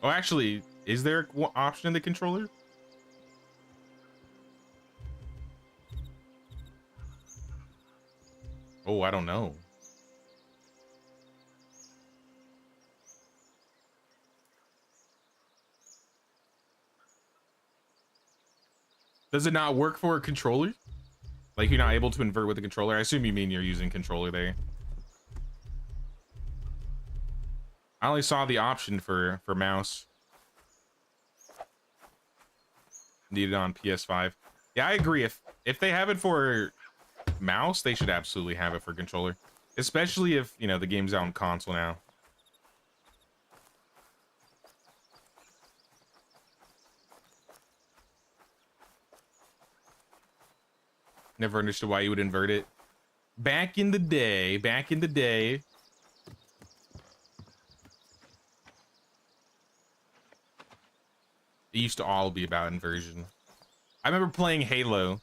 Oh, actually, is there an option in the controller? Oh, I don't know. Does it not work for a controller? Like you're not able to invert with the controller? I assume you mean you're using controller there. I only saw the option for mouse. Needed on PS5. Yeah, I agree. If they have it for mouse, they should absolutely have it for controller. Especially if, you know, the game's out on console now. Never understood why you would invert it. Back in the day, it used to all be about inversion. I remember playing Halo,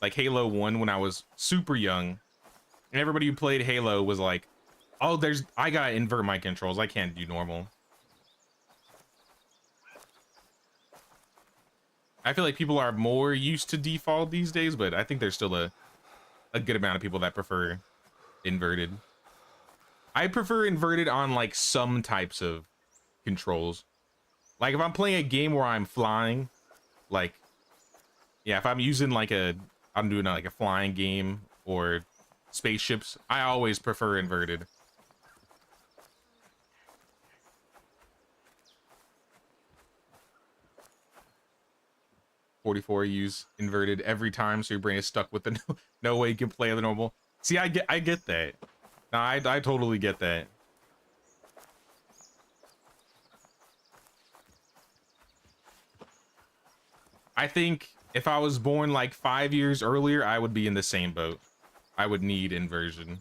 like Halo 1 when I was super young. And everybody who played Halo was like, oh, I gotta invert my controls. I can't do normal. I feel like people are more used to default these days, but I think there's still a good amount of people that prefer inverted. I prefer inverted on like some types of controls. Like if I'm playing a game where I'm flying, like, yeah, if I'm using like I'm doing like a flying game or spaceships, I always prefer inverted. .44 use inverted every time, so your brain is stuck with the no way you can play the normal. See, I get that. No, I totally get that. I think if I was born like 5 years earlier, I would be in the same boat. I would need inversion.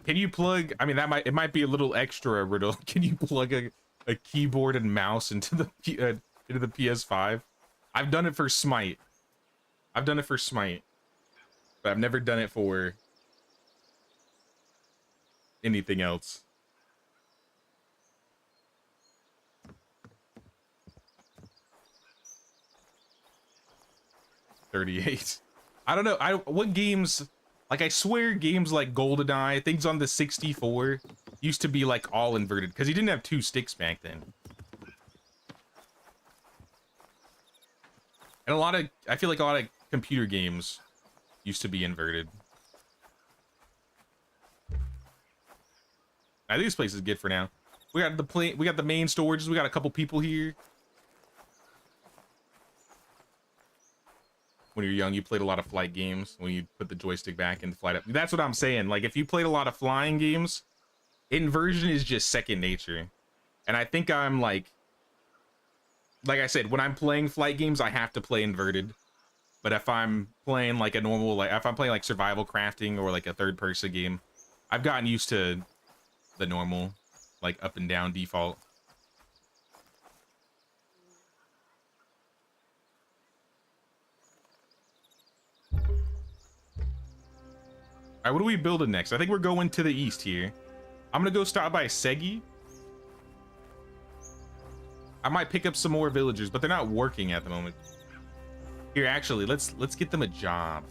Can you plug, I mean, it might be a little extra riddle. Can you plug a keyboard and mouse into the PS5? I've done it for Smite. But I've never done it for anything else. .38. I don't know. What games, like I swear games like GoldenEye, things on the 64 used to be like all inverted because you didn't have two sticks back then. And I feel like a lot of computer games used to be inverted. I think this place is good for now. We got the main storages. We got a couple people here. When you're young, you played a lot of flight games when you put the joystick back and flight up. That's what I'm saying. Like if you played a lot of flying games, inversion is just second nature. And I think I'm like I said, when I'm playing flight games, I have to play inverted. But if I'm playing like a normal, like if I'm playing like survival crafting or like a third person game, I've gotten used to the normal, like up and down default. All right, what are we building next? I think we're going to the east here. I'm gonna go stop by Segi. I might pick up some more villagers, but they're not working at the moment. Here, actually, let's get them a job.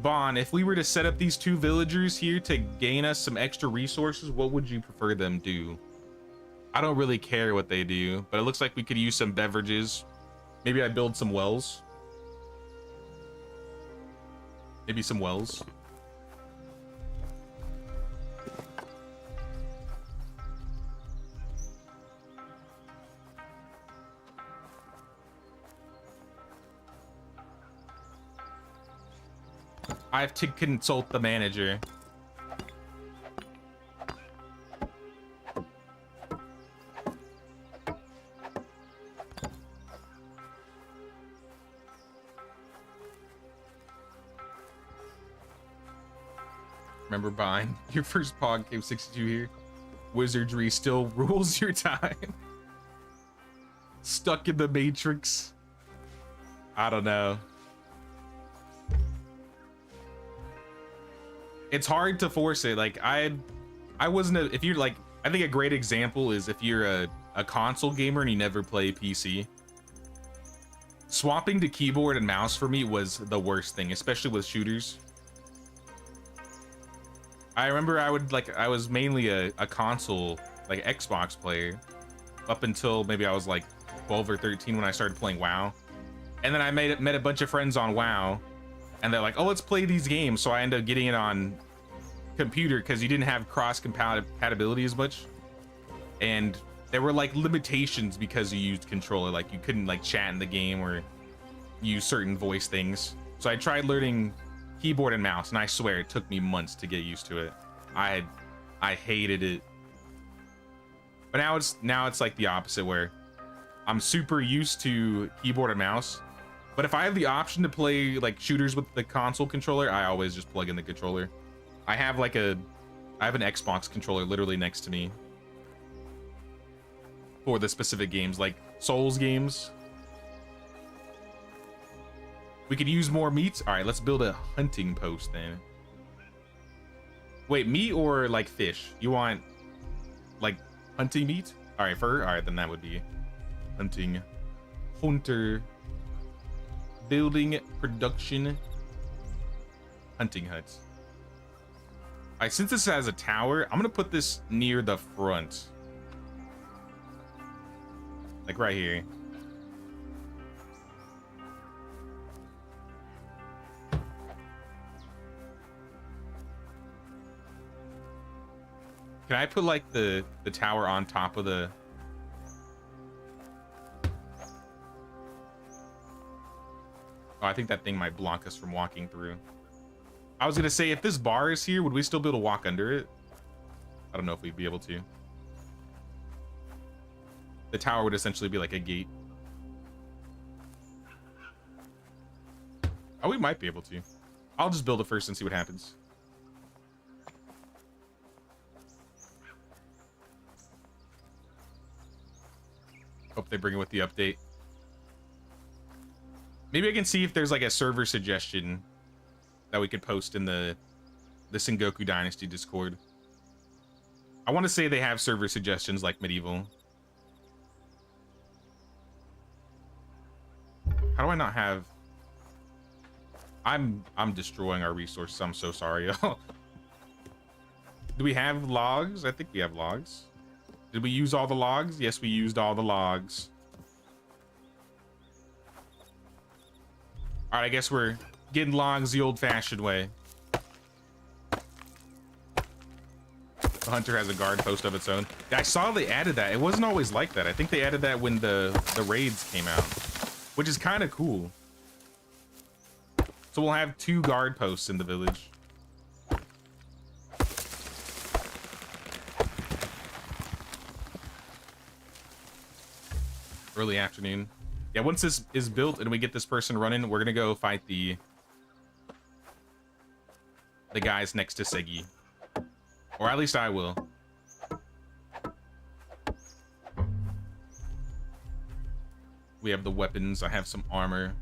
Vaughn, if we were to set up these two villagers here to gain us some extra resources, what would you prefer them do? I don't really care what they do, but it looks like we could use some beverages. Maybe I build some wells. Maybe some wells. I have to consult the manager. Remember buying your first Pog Cave 62 here? Wizardry still rules your time. Stuck in the Matrix. I don't know. It's hard to force it. Like I wasn't a, if you're like, I think a great example is if you're a console gamer and you never play PC. Swapping to keyboard and mouse for me was the worst thing, especially with shooters. I remember I was mainly a console, like Xbox player up until maybe I was like 12 or 13 when I started playing WoW. And then I met a bunch of friends on WoW and they're like, oh, let's play these games. So I ended up getting it on computer because you didn't have cross compatibility as much. And there were like limitations because you used controller, like you couldn't like chat in the game or use certain voice things. So I tried learning keyboard and mouse, and I swear it took me months to get used to it. I hated it. But now it's like the opposite, where I'm super used to keyboard and mouse. But if I have the option to play like shooters with the console controller, I always just plug in the controller. I have an Xbox controller literally next to me for the specific games, like Souls games. We could use more meat. All right, let's build a hunting post then. Wait, meat or like fish? You want like hunting meat? All right, fur. All right, then that would be hunting. Hunter. Building production. Hunting huts. All right, since this has a tower, I'm gonna put this near the front. Like right here. Can I put like the tower on top of the... Oh, I think that thing might block us from walking through. I was gonna say, if this bar is here, would we still be able to walk under it? I don't know if we'd be able to. The tower would essentially be like a gate. Oh, we might be able to. I'll just build it first and see what happens. Hope they bring it with the update. Maybe I can see if there's like a server suggestion that we could post in the Sengoku Dynasty Discord. I want to say they have server suggestions like Medieval. How do I not have... I'm destroying our resources. I'm so sorry. Do we have logs? I think we have logs. Did we use all the logs? Yes, we used all the logs. All right, I guess we're getting logs the old-fashioned way. The hunter has a guard post of its own. I saw they added that. It wasn't always like that. I think they added that when the raids came out, which is kind of cool. So we'll have 2 guard posts in the village. Early afternoon. Yeah, once this is built and we get this person running, we're gonna go fight the guys next to Segi. Or at least I will. We have the weapons. I have some armor.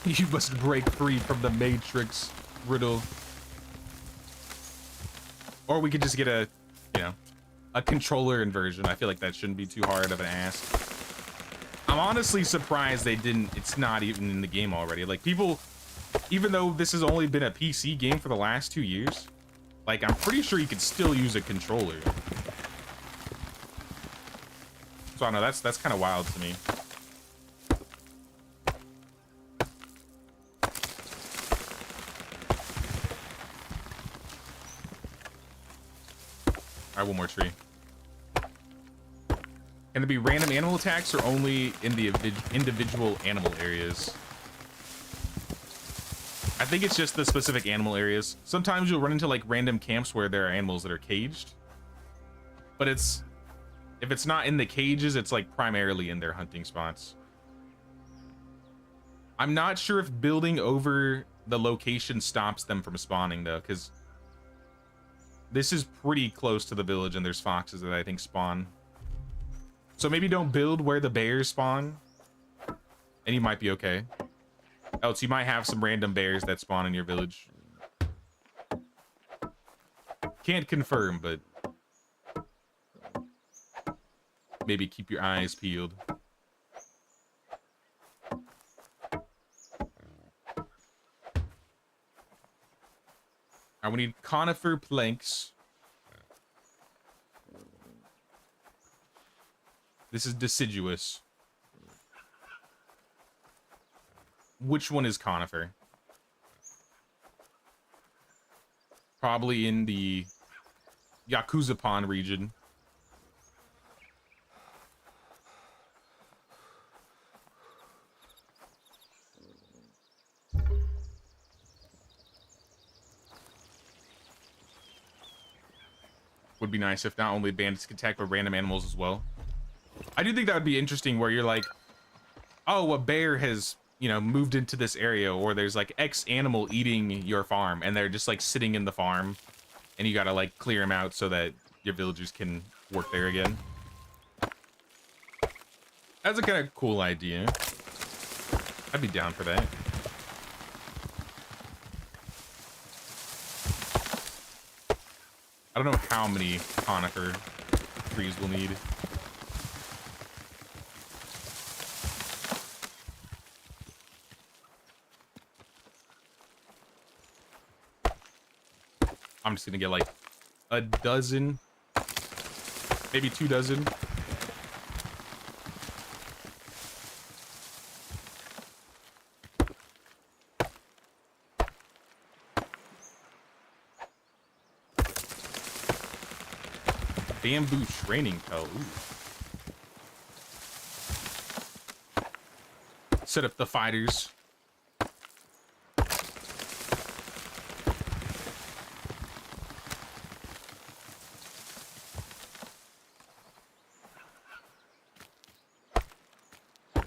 You must break free from the Matrix riddle. Or we could just get a, you know, a controller inversion. I feel like that shouldn't be too hard of an ask. I'm honestly surprised they didn't, it's not even in the game already. Like people, even though this has only been a PC game for the last 2 years, like I'm pretty sure you could still use a controller. So I don't know, that's kind of wild to me. All right, one more tree. Can there be random animal attacks or only in the individual animal areas? I think it's just the specific animal areas. Sometimes you'll run into like random camps where there are animals that are caged, but it's If it's not in the cages, it's like primarily in their hunting spots. I'm not sure if building over the location stops them from spawning though, because this is pretty close to the village and there's foxes that I think spawn. So maybe don't build where the bears spawn and you might be okay. Else you might have some random bears that spawn in your village. Can't confirm, but maybe keep your eyes peeled. Alright, we need conifer planks. This is deciduous. Which one is conifer? Probably in the Yakuza region. Would be nice if not only bandits could attack but random animals as well. I do think that would be interesting where you're like, oh, a bear has, you know, moved into this area, or there's like X animal eating your farm and they're just like sitting in the farm and you gotta like clear them out so that your villagers can work there again. That's a kind of cool idea. I'd be down for that. I don't know how many conifer trees we'll need. I'm just gonna get like a dozen, maybe 2 dozen. Bamboo training toe. Ooh. Set up the fighters.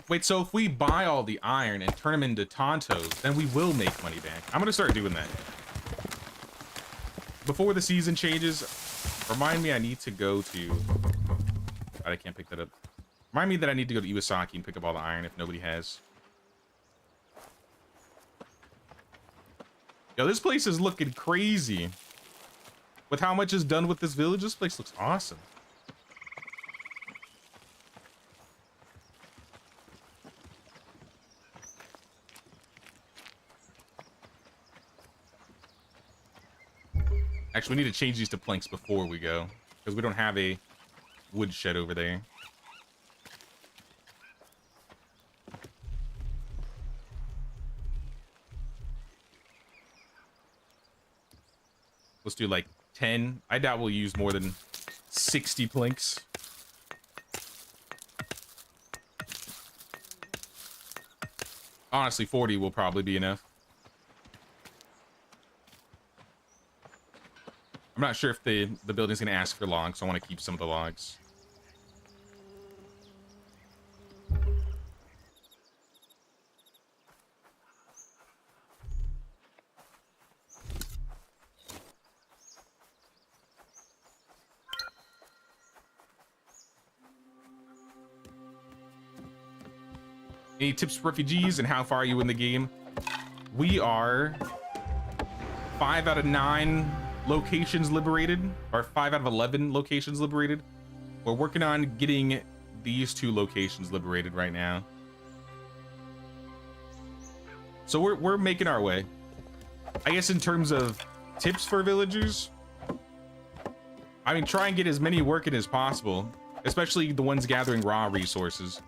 Wait, so if we buy all the iron and turn them into Tontos, then we will make money back. I'm gonna start doing that. Before the season changes, remind me I need to go to... I can't pick that up. Remind me that I need to go to Iwasaki and pick up all the iron if nobody has. Yo, this place is looking crazy. With how much is done with this village, this place looks awesome. Actually, we need to change these to planks before we go, because we don't have a wood shed over there. Let's do like 10. I doubt we'll use more than 60 planks. Honestly, 40 will probably be enough. I'm not sure if the building's gonna ask for logs, so I want to keep some of the logs. Any tips for refugees and how far are you in the game? We are 5 out of 9 locations liberated, or 5 out of 11 locations liberated. We're working on getting these 2 locations liberated right now. So we're making our way. I guess in terms of tips for villagers, I mean, try and get as many working as possible, especially the ones gathering raw resources.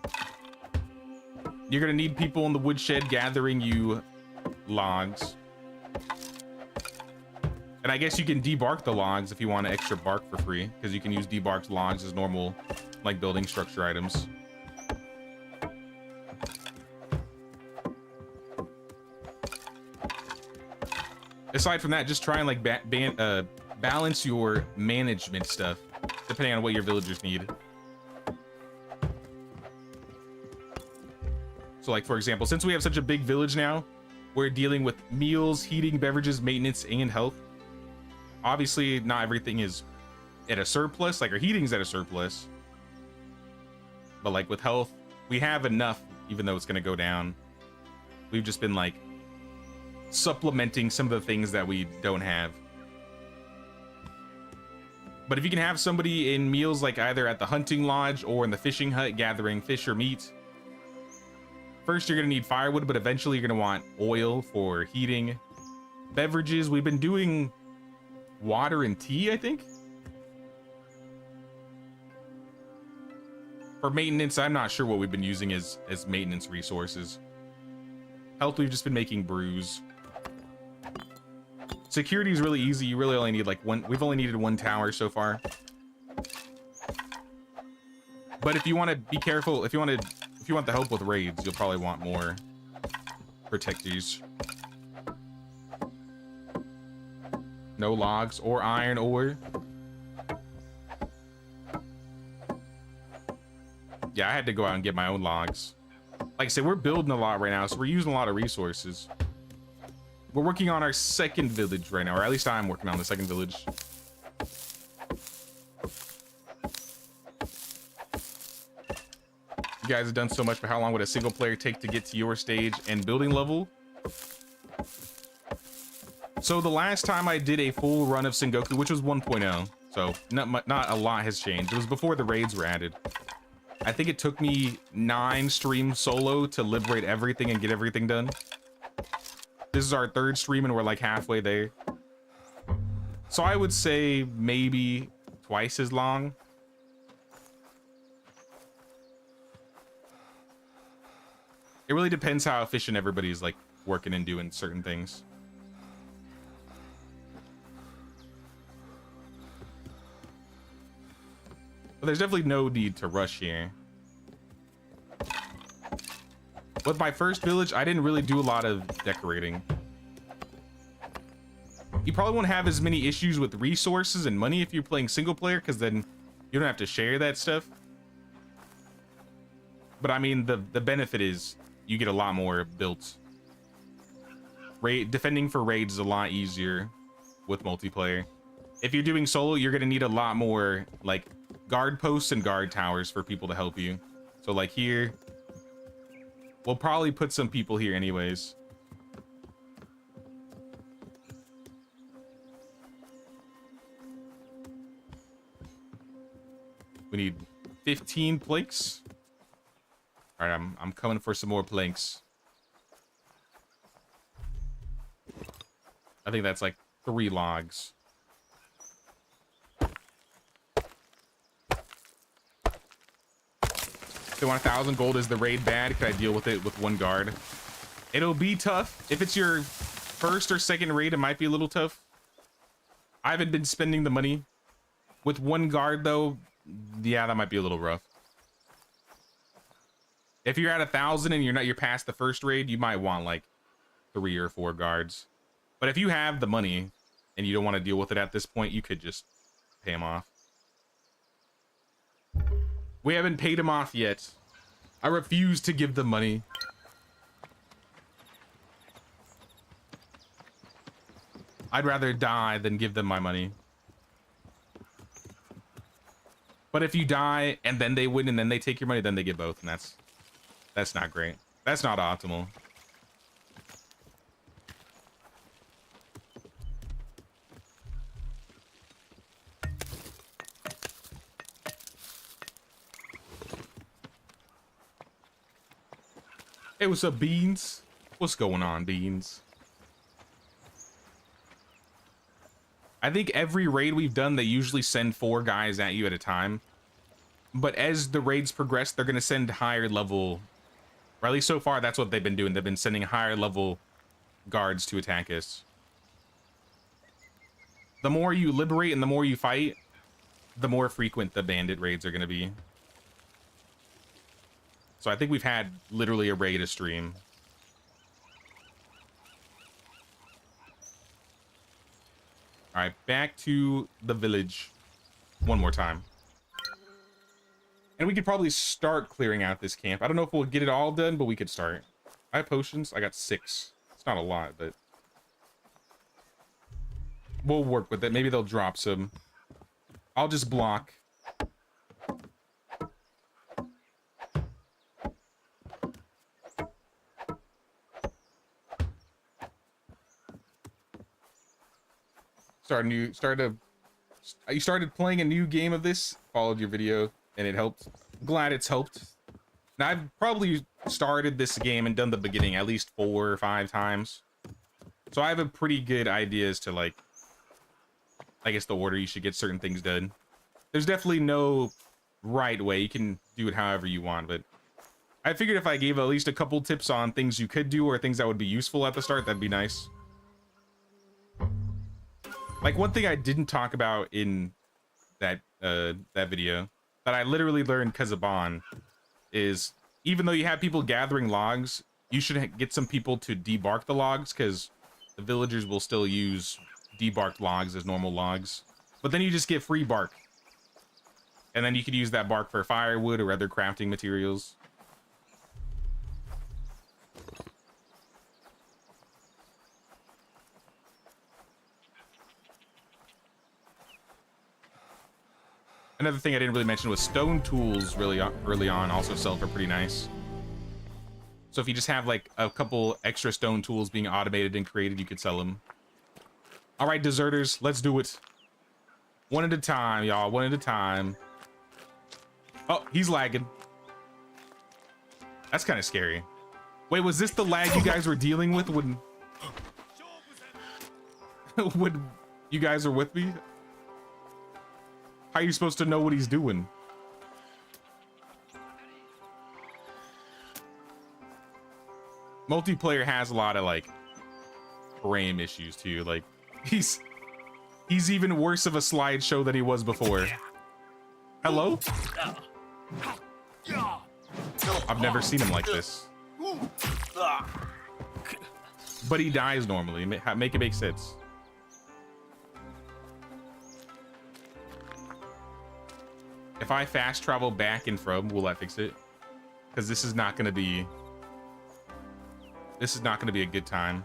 You're gonna need people in the woodshed gathering you logs. And I guess you can debark the logs if you want extra bark for free, because you can use debarked logs as normal, like, building structure items. Aside from that, just try and like balance your management stuff, depending on what your villagers need. So like, for example, since we have such a big village now, we're dealing with meals, heating, beverages, maintenance, and health. Obviously, not everything is at a surplus, like our heating's at a surplus. But like with health, we have enough, even though it's gonna go down. We've just been like supplementing some of the things that we don't have. But if you can have somebody in meals, like either at the hunting lodge or in the fishing hut gathering fish or meat, first you're gonna need firewood, but eventually you're gonna want oil for heating. Beverages, we've been doing water and tea, I think. For maintenance, I'm not sure what we've been using as maintenance resources. Health, we've just been making brews. Security is really easy. You really only need like one. We've only needed one tower so far. But if you want to be careful, if you want the help with raids, you'll probably want more protectors. No logs or iron ore. Yeah, I had to go out and get my own logs. Like I said, we're building a lot right now, so we're using a lot of resources. We're working on our second village right now, or at least I'm working on the second village. You guys have done so much, but how long would a single player take to get to your stage and building level? So the last time I did a full run of Sengoku, which was 1.0, so not a lot has changed. It was before the raids were added. I think it took me 9 streams solo to liberate everything and get everything done. This is our 3rd stream and we're like halfway there. So I would say maybe twice as long. It really depends how efficient everybody's like working and doing certain things. But there's definitely no need to rush here. With my first village, I didn't really do a lot of decorating. You probably won't have as many issues with resources and money if you're playing single player, because then you don't have to share that stuff. But I mean, the benefit is you get a lot more built. Defending for raids is a lot easier with multiplayer. If you're doing solo, you're gonna need a lot more like guard posts and guard towers for people to help you. So like here, we'll probably put some people here anyways. We need 15 planks. All right, I'm coming for some more planks. I think that's like 3 logs. They want 1,000 gold. Is the raid bad? Could I deal with it with 1 guard? It'll be tough. If it's your first or second raid, it might be a little tough. I haven't been spending the money. With 1 guard though, yeah, that might be a little rough. If you're at 1,000 and you're past the first raid, you might want like 3 or 4 guards. But if you have the money and you don't want to deal with it at this point, you could just pay them off. We haven't paid him off yet. I refuse to give them money. I'd rather die than give them my money. But if you die and then they win and then they take your money, then they get both, and that's not great. That's not optimal. Hey, what's up, Beans? What's going on, Beans? I think every raid we've done, they usually send 4 guys at you at a time. But as the raids progress, they're going to send higher level, or at least so far, that's what they've been doing. They've been sending higher level guards to attack us. The more you liberate and the more you fight, the more frequent the bandit raids are going to be. So I think we've had literally a raid a stream. All right, back to the village one more time. And we could probably start clearing out this camp. I don't know if we'll get it all done, but we could start. I have potions. I got 6. It's not a lot, but we'll work with it. Maybe they'll drop some. I'll just block. You started playing a new game of this, followed your video, and it helped. I'm glad it's helped. Now, I've probably started this game and done the beginning at least 4 or 5 times. So I have a pretty good idea as to, like, I guess the order you should get certain things done. There's definitely no right way. You can do it however you want, but I figured if I gave at least a couple tips on things you could do or things that would be useful at the start, that'd be nice. Like, one thing I didn't talk about in that video that I literally learned because of Bon is, even though you have people gathering logs, you should get some people to debark the logs, because the villagers will still use debarked logs as normal logs. But then you just get free bark. And then you could use that bark for firewood or other crafting materials. Another thing I didn't really mention was stone tools really early on also sell for pretty nice. So if you just have like a couple extra stone tools being automated and created, you could sell them. All right, deserters, let's do it. One at a time, y'all, one at a time. Oh, he's lagging. That's kind of scary. Wait, was this the lag you guys were dealing with when when you guys are with me? How are you supposed to know what he's doing? Multiplayer has a lot of like frame issues too. Like he's even worse of a slideshow than he was before. Hello? I've never seen him like this. But he dies normally. Make it make sense. If I fast travel back and from, will that fix it? Because this is not gonna be a good time.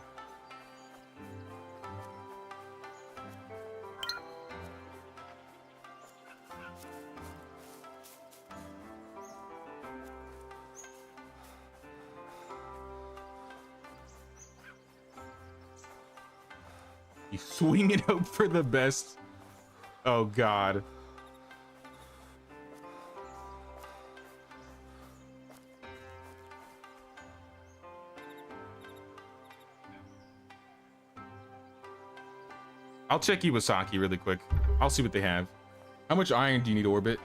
You swing it up for the best. Oh God. I'll check Iwasaki really quick. I'll see what they have. How much iron do you need, Orbit?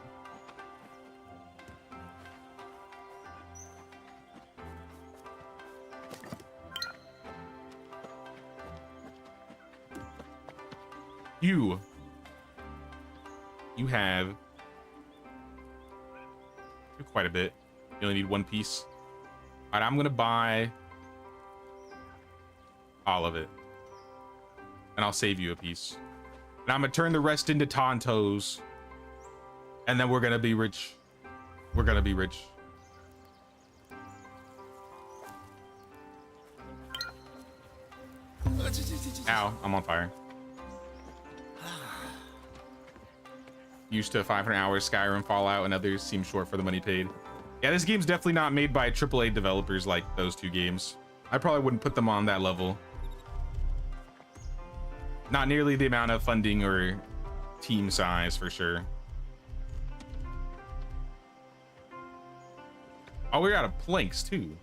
You have quite a bit. You only need 1 piece. All right, I'm gonna buy all of it. And I'll save you a piece. And I'm gonna turn the rest into Tontos. And then we're gonna be rich. We're gonna be rich. Ow, I'm on fire. Used to 500 hours, Skyrim, Fallout, and others seem short for the money paid. Yeah, this game's definitely not made by AAA developers like those 2 games. I probably wouldn't put them on that level. Not nearly the amount of funding or team size, for sure. Oh, we're out of planks, too.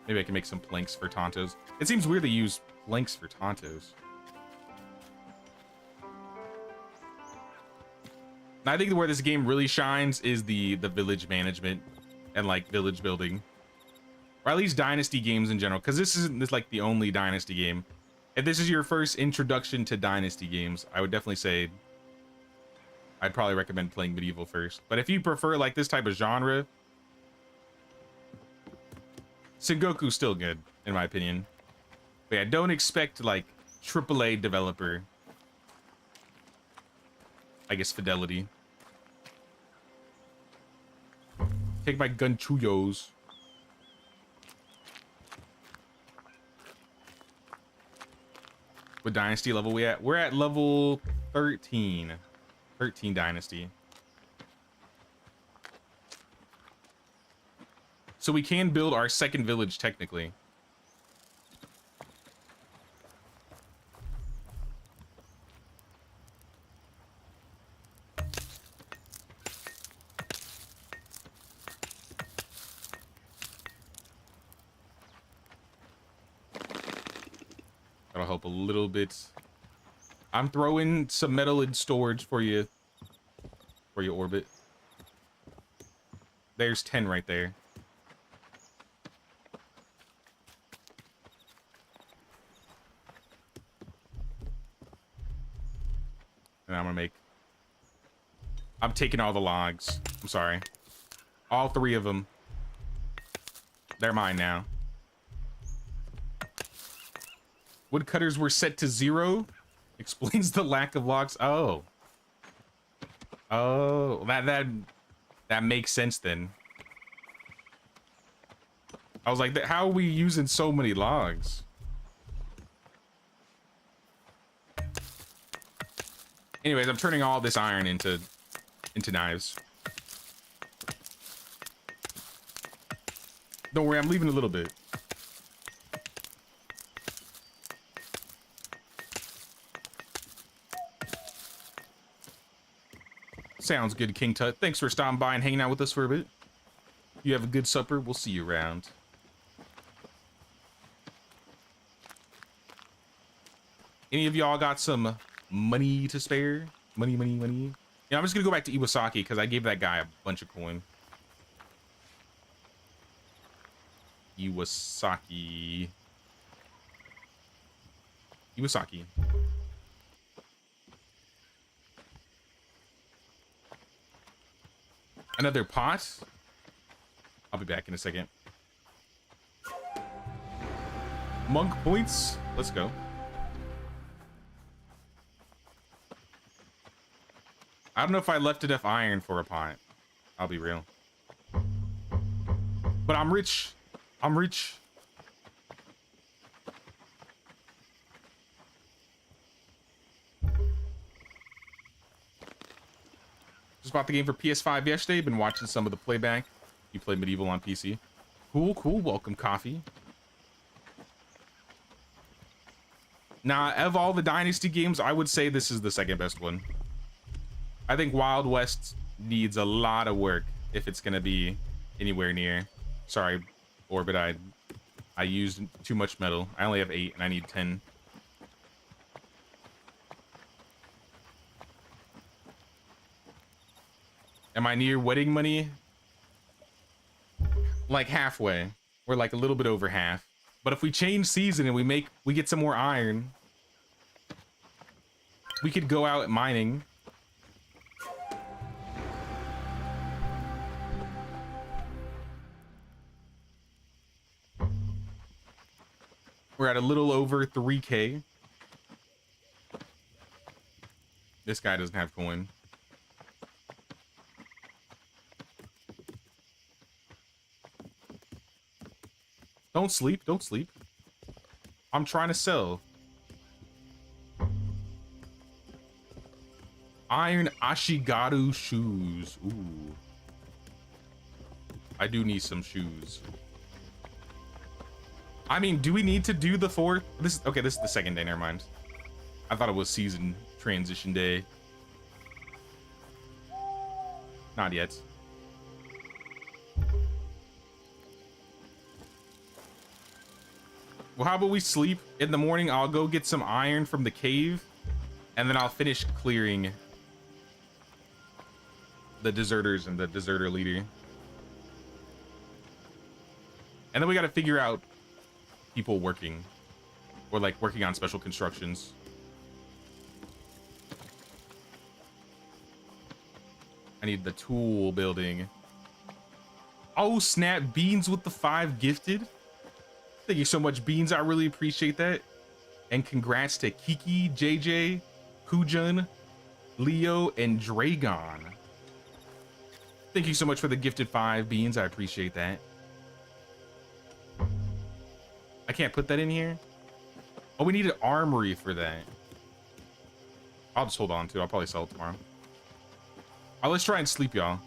Maybe I can make some planks for Tontos. It seems weird to use planks for Tontos. I think where this game really shines is the village management and like village building, or at least dynasty games in general, because this isn't like the only dynasty game. If this is your first introduction to dynasty games, I would definitely say I'd probably recommend playing medieval first. But if you prefer like this type of genre, Sengoku's still good in my opinion. But yeah, don't expect like AAA developer. I guess Fidelity. Take my gunchuyos. What dynasty level we at? We're at level 13. 13 dynasty. So we can build our second village technically. That'll help a little bit. I'm throwing some metal in storage for you orbit. There's 10 right there. And I'm taking all the logs. I'm sorry. All 3 of them. They're mine now. Woodcutters were set to 0. Explains the lack of logs. Oh. Oh, that makes sense then. I was like, how are we using so many logs? Anyways, I'm turning all this iron into knives. Don't worry, I'm leaving a little bit. Sounds good, King Tut. Thanks for stopping by and hanging out with us for a bit. You have a good supper. We'll see you around. Any of y'all got some money to spare? Money. Yeah, I'm just gonna go back to Iwasaki because I gave that guy a bunch of coin. Iwasaki. Another pot? I'll be back in a second. Monk points. Let's go. I don't know if I left enough iron for a pot. I'll be real. But I'm rich. I'm rich. Just bought the game for PS5 yesterday. Been watching some of the playback. You play Medieval on PC. Cool. Welcome, Coffee. Nah, of all the Dynasty games, I would say this is the second best one. I think Wild West needs a lot of work if it's gonna be anywhere near. Sorry, Orbit, I used too much metal. I only have 8 and I need 10. Am I near wedding money? Like halfway. We're like a little bit over half. But if we change season and we get some more iron, we could go out mining. We're at a little over 3K. This guy doesn't have coin. Don't sleep. I'm trying to sell. Iron Ashigaru shoes. Ooh. I do need some shoes. I mean, do we need to do the 4th? This is the second day, never mind. I thought it was season transition day. Not yet. Well, how about we sleep? In the morning, I'll go get some iron from the cave, and then I'll finish clearing the deserters and the deserter leader. And then we got to figure out people working, or like working on special constructions. I need the tool building. Oh snap, Beans with the 5 gifted. Thank you so much, Beans. I really appreciate that. And congrats to Kiki, JJ, Kujun, Leo, and Dragon. Thank you so much for the gifted 5 beans. I appreciate that. I can't put that in here. Oh, we need an armory for that. I'll just hold on to it. I'll probably sell it tomorrow. All right, let's try and sleep, y'all.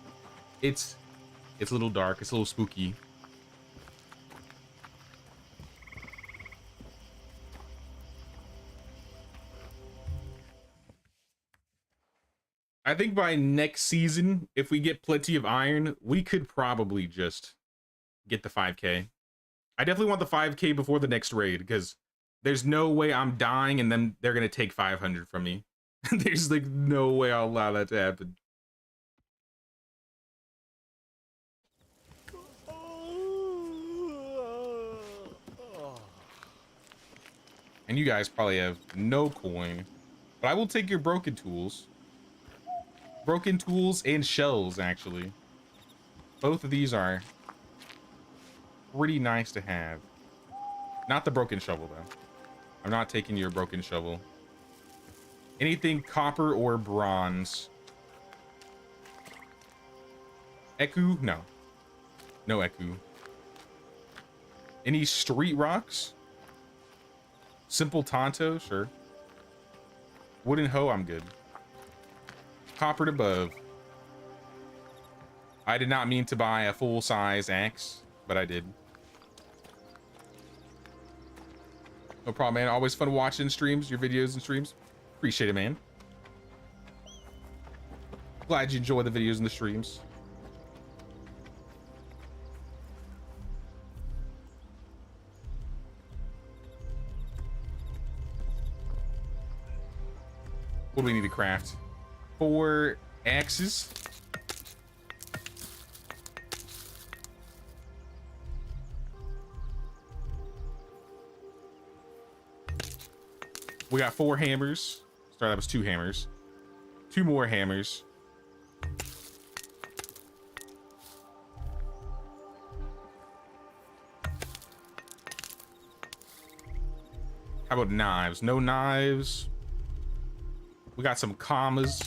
It's a little dark. It's a little spooky. I think by next season, if we get plenty of iron, we could probably just get the 5K. I definitely want the 5K before the next raid, because there's no way I'm dying and then they're going to take 500 from me. There's like no way I'll allow that to happen. And you guys probably have no coin, but I will take your broken tools. Broken tools and shells, actually. Both of these are pretty nice to have. Not the broken shovel, though. I'm not taking your broken shovel. Anything copper or bronze. Eku? No. No Eku. Any street rocks? Simple Tonto? Sure. Wooden hoe? I'm good. Coppered above. I did not mean to buy a full-size axe, but I did. No problem, man. Always fun watching streams, your videos and streams. Appreciate it, man. Glad you enjoy the videos and the streams. What do we need to craft? 4 axes. We got 4 hammers. Sorry, that was 2 hammers. 2 more hammers. How about knives? No knives. We got some commas.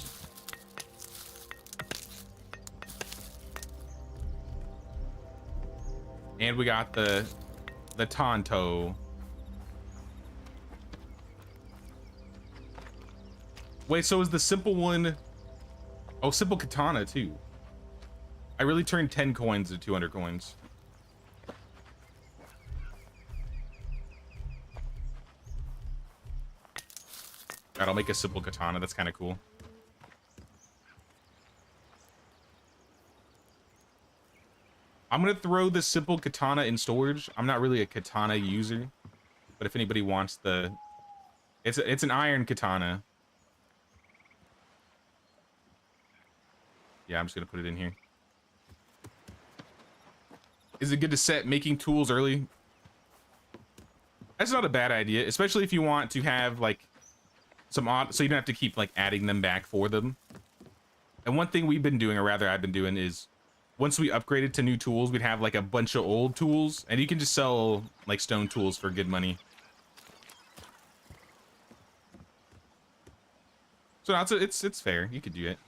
And we got the Tonto. Wait, so is the simple one... Oh, simple katana, too. I really turned 10 coins into 200 coins. God, I'll make a simple katana. That's kind of cool. I'm going to throw the simple katana in storage. I'm not really a katana user. But if anybody wants the... It's an iron katana. Yeah, I'm just gonna put it in here. Is it good to set making tools early? That's not a bad idea, especially if you want to have like some odd, so you don't have to keep like adding them back for them. And one thing we've been doing, or rather I've been doing, is once we upgraded to new tools, we'd have like a bunch of old tools, and you can just sell like stone tools for good money. So it's fair. You could do it.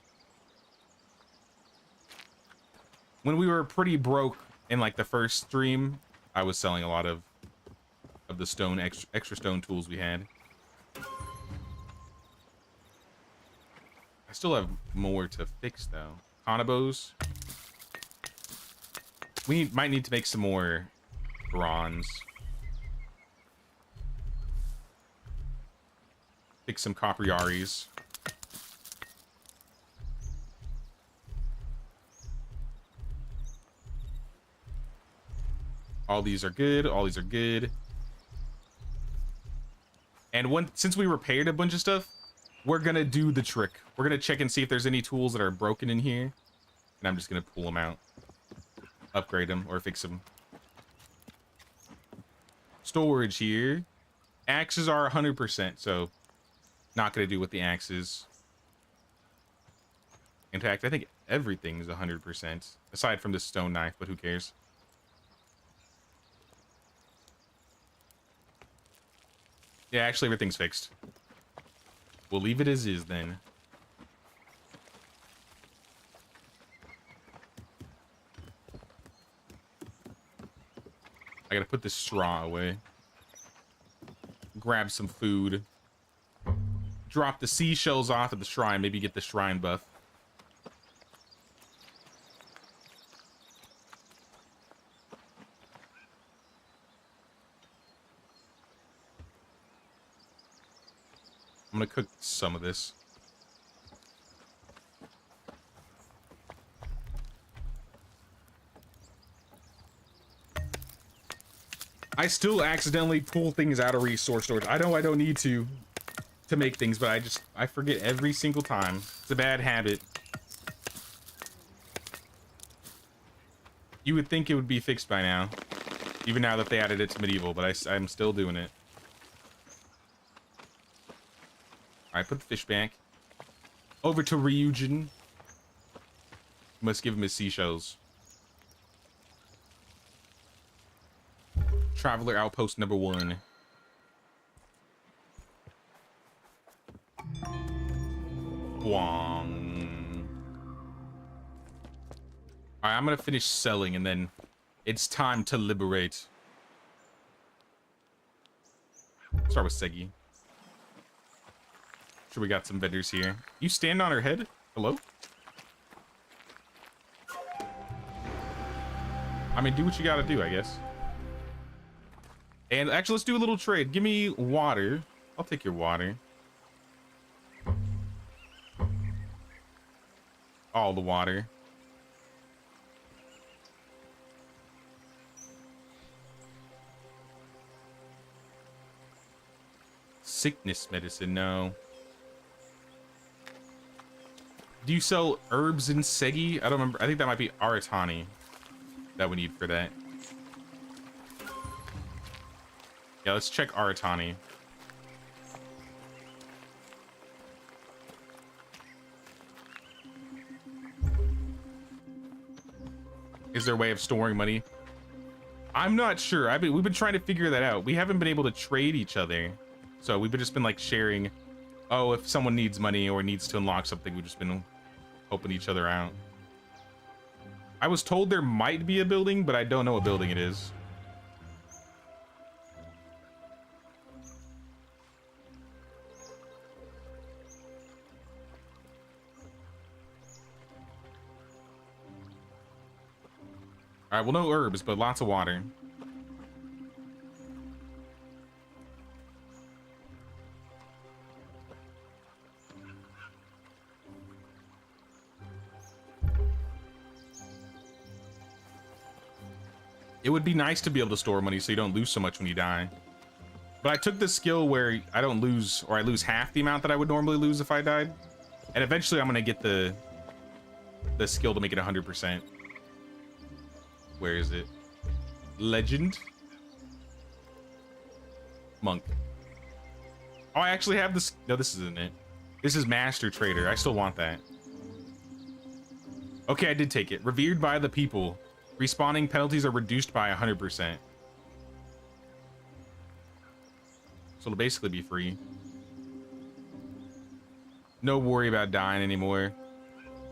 When we were pretty broke in like the first stream, I was selling a lot of the stone extra stone tools we had. I still have more to fix though. Hanabos. We might need to make some more bronze. Fix some copper yaris. All these are good. All these are good. And since we repaired a bunch of stuff, we're gonna do the trick. We're gonna check and see if there's any tools that are broken in here, and I'm just gonna pull them out, upgrade them, or fix them. Storage here. Axes are 100%, so not gonna do with the axes. In fact, I think everything's 100%, aside from the stone knife, but who cares? Yeah, actually, everything's fixed. We'll leave it as is then. I gotta put this straw away. Grab some food. Drop the seashells off at the shrine. Maybe get the shrine buff. I'm gonna cook some of this. I still accidentally pull things out of resource storage. I know I don't need to make things, but I forget every single time. It's a bad habit. You would think it would be fixed by now, even now that they added it to medieval, but I'm still doing it. All right, put the fish back. Over to Ryujin. Must give him his seashells. Traveler outpost number 1. Wong. All right, I'm gonna finish selling and then it's time to liberate. Start with Segi. Sure, we got some vendors here. You stand on her head? Hello? I mean, do what you gotta do, I guess. And actually, let's do a little trade. Give me water. I'll take your water. All the water. Sickness medicine, no. Do you sell herbs in Segi? I don't remember. I think that might be Aratani that we need for that. Yeah, let's check Aratani. Is there a way of storing money? I'm not sure. We've been trying to figure that out. We haven't been able to trade each other. So we've just been like sharing. Oh, if someone needs money or needs to unlock something, we've just been helping each other out. I was told there might be a building, but I don't know what building it is. All right, well, no herbs, but lots of water. It would be nice to be able to store money so you don't lose so much when you die. But I took this skill where I don't lose, or I lose half the amount that I would normally lose if I died. And eventually I'm gonna get the skill to make it 100%. Where is it? Legend? Monk. Oh, I actually have this. No, this isn't it. This is Master Trader. I still want that. Okay, I did take it. Revered by the people. Respawning penalties are reduced by 100%. So it'll basically be free. No worry about dying anymore.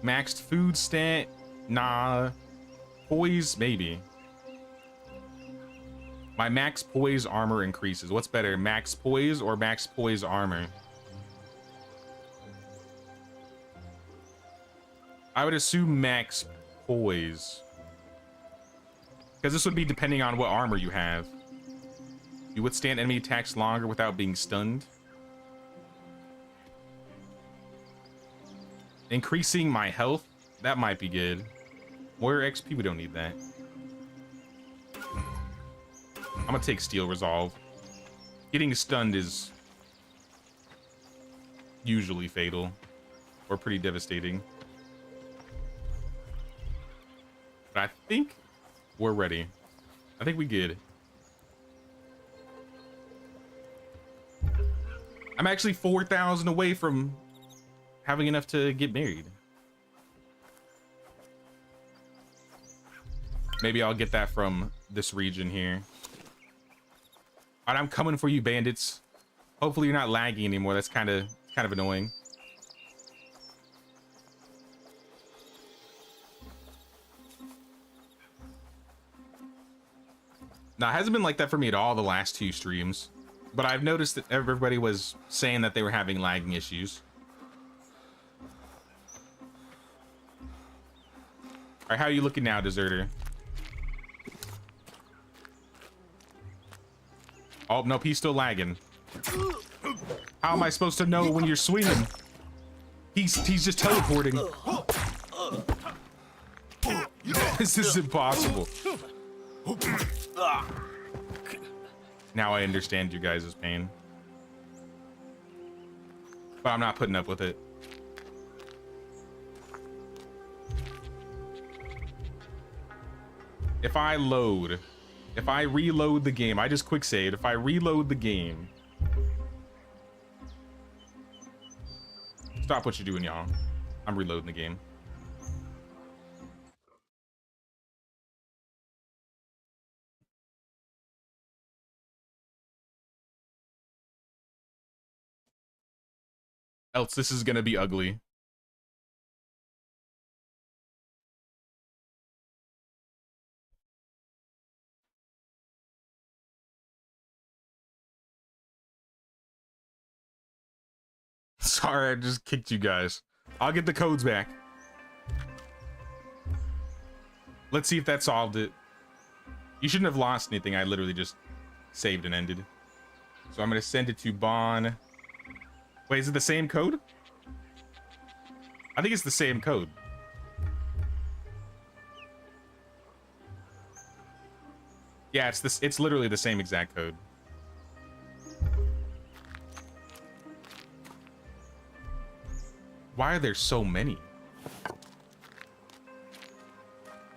Maxed food stat? Nah. Poise? Maybe. My max poise armor increases. What's better, max poise or max poise armor? I would assume max poise. Because this would be depending on what armor you have. You withstand enemy attacks longer without being stunned. Increasing my health? That might be good. More XP, we don't need that. I'm gonna take Steel Resolve. Getting stunned is usually fatal or pretty devastating. But I think we're ready. I think we good. I'm actually 4,000 away from having enough to get married. Maybe I'll get that from this region here. All right, I'm coming for you, bandits. Hopefully you're not lagging anymore. That's kind of annoying. Now, it hasn't been like that for me at all the last 2 streams, but I've noticed that everybody was saying that they were having lagging issues. All right, how are you looking now, Deserter? Oh, nope, he's still lagging. How am I supposed to know when you're swinging? He's just teleporting. This is impossible. Now I understand you guys' pain. But I'm not putting up with it. If I reload the game, I just quick saved. If I reload the game. Stop what you're doing, y'all. I'm reloading the game. Else this is gonna be ugly. Sorry, I just kicked you guys. I'll get the codes back. Let's see if that solved it. You shouldn't have lost anything. I literally just saved and ended. So I'm gonna send it to Bon. Wait, is it the same code? I think it's the same code. Yeah, it's literally the same exact code. Why are there so many?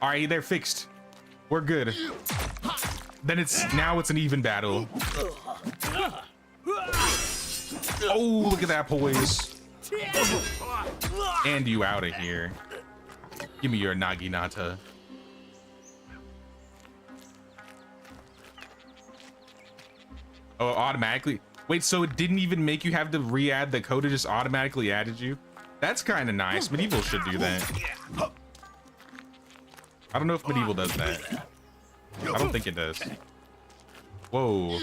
All right, they're fixed. We're good. Then now it's an even battle. Oh, look at that poise. And you out of here. Give me your Naginata. Oh, automatically. Wait, so it didn't even make you have to re-add the code, it just automatically added you? That's kind of nice. Medieval should do that. I don't know if Medieval does that. I don't think it does. Whoa.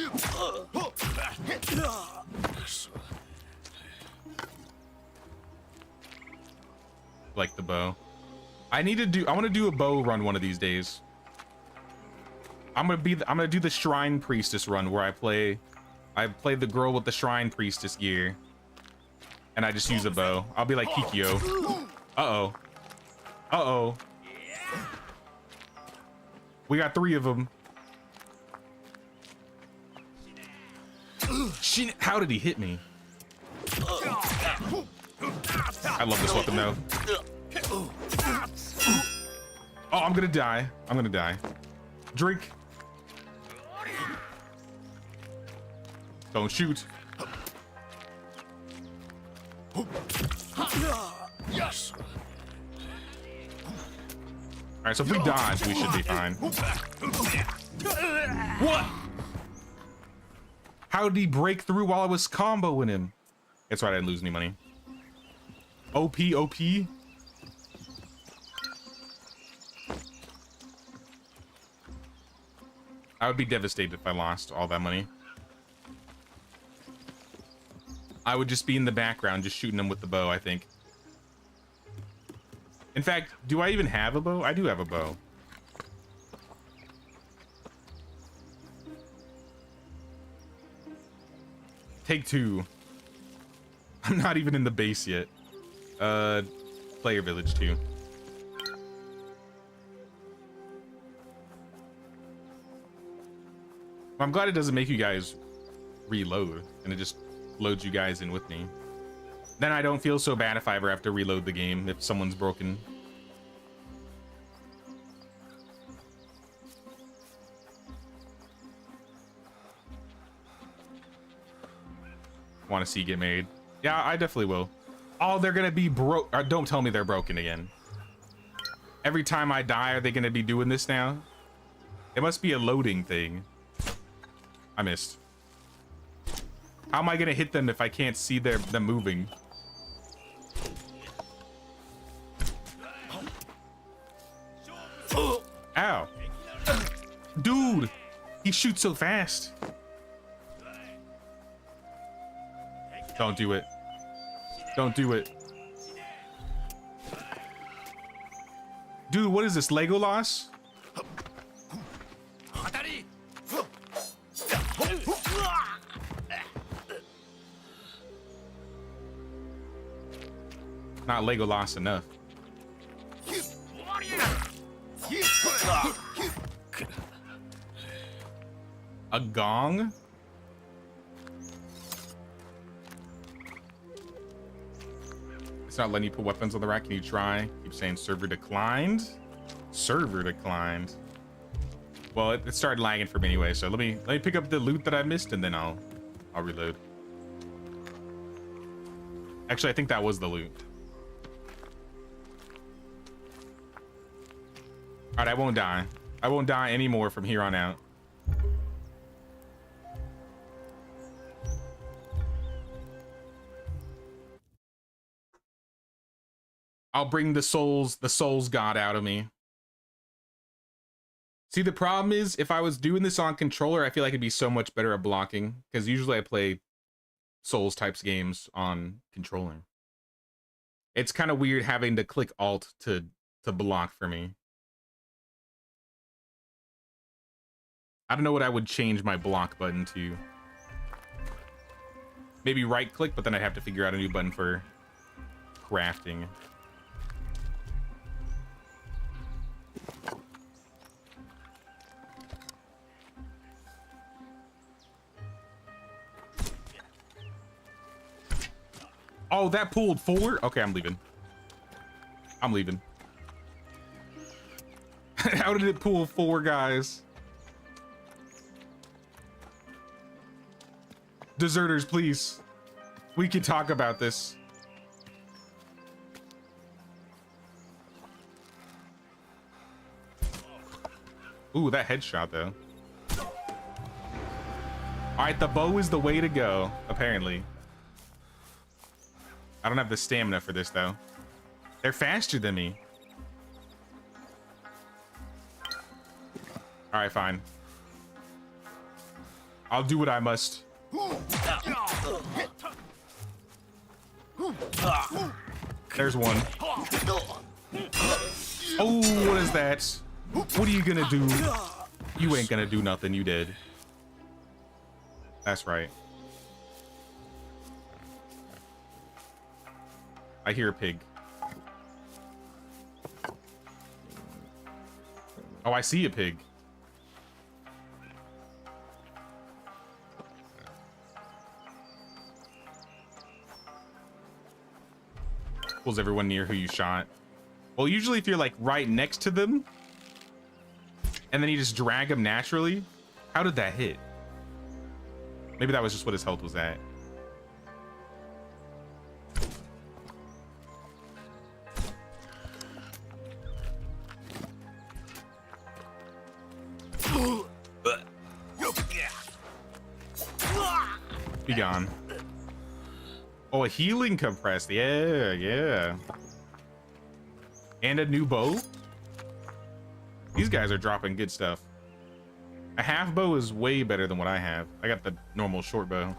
Like the bow. I want to do a bow run one of these days. I'm gonna do the Shrine Priestess run where I play the girl with the Shrine Priestess gear. And I just use a bow. I'll be like Kikyo. Uh-oh. Uh-oh. We got 3 of them. How did he hit me? I love this weapon though. Oh, I'm gonna die. I'm gonna die. Drink. Don't shoot. Yes. All right, so if we dodge, we should be fine. What? How did he break through while I was comboing him? That's right, I didn't lose any money. OP, OP. I would be devastated if I lost all that money. I would just be in the background, just shooting them with the bow, I think. In fact, do I even have a bow? I do have a bow. Take 2. I'm not even in the base yet. Player village 2. I'm glad it doesn't make you guys reload and it just loads you guys in with me. Then I don't feel so bad if I ever have to reload the game if someone's broken. Want to see you get married? Yeah, I definitely will. Oh, they're gonna be broke. Don't tell me they're broken again. Every time I die, are they gonna be doing this now? It must be a loading thing. I missed. How am I gonna hit them if I can't see them moving? Ow. Dude, he shoots so fast. Don't do it. Don't do it. Dude, what is this, Legolas? Not Legolas enough. A gong? It's not letting you put weapons on the rack. Can you try? Keep saying server declined. Server declined. Well, it started lagging for me anyway, so let me pick up the loot that I missed and then I'll reload. Actually, I think that was the loot. All right, I won't die. I won't die anymore from here on out. I'll bring the souls god out of me. See, the problem is if I was doing this on controller, I feel like it'd be so much better at blocking because usually I play Souls types games on controller. It's kind of weird having to click Alt to block for me. I don't know what I would change my block button to. Maybe right click, but then I'd have to figure out a new button for crafting. Oh, that pulled 4? Okay, I'm leaving. I'm leaving. How did it pull 4 guys? Deserters, please. We can talk about this. Ooh, that headshot though. All right, the bow is the way to go, apparently. I don't have the stamina for this though. They're faster than me. All right, fine. I'll do what I must. There's one. Oh, what is that? What are you gonna do? You ain't gonna do nothing, you did. That's right. I hear a pig. Oh, I see a pig. Pulls everyone near who you shot. Well, usually if you're like right next to them and then you just drag them naturally. How did that hit? Maybe that was just what his health was at. Be gone. Oh, a healing compressed. Yeah, yeah. And a new bow. These guys are dropping good stuff. A half bow is way better than what I have. I got the normal short bow.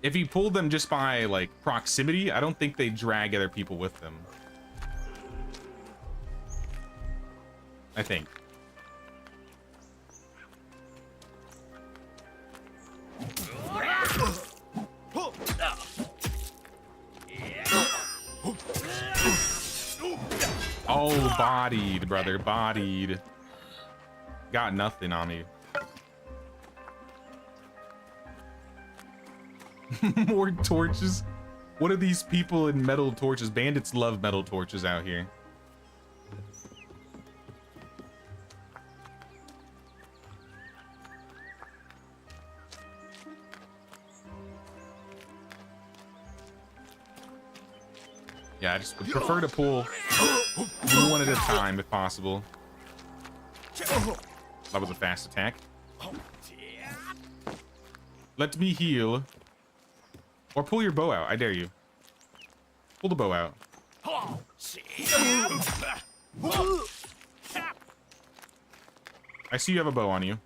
If you pull them just by like proximity, I don't think they drag other people with them. I think. Oh, bodied, brother, bodied. Got nothing on you. More torches? What are these people in metal torches? Bandits love metal torches out here. Yeah, I just would prefer to pull one at a time if possible. That was a fast attack. Let me heal. Or pull your bow out. I dare you. Pull the bow out. I see you have a bow on you.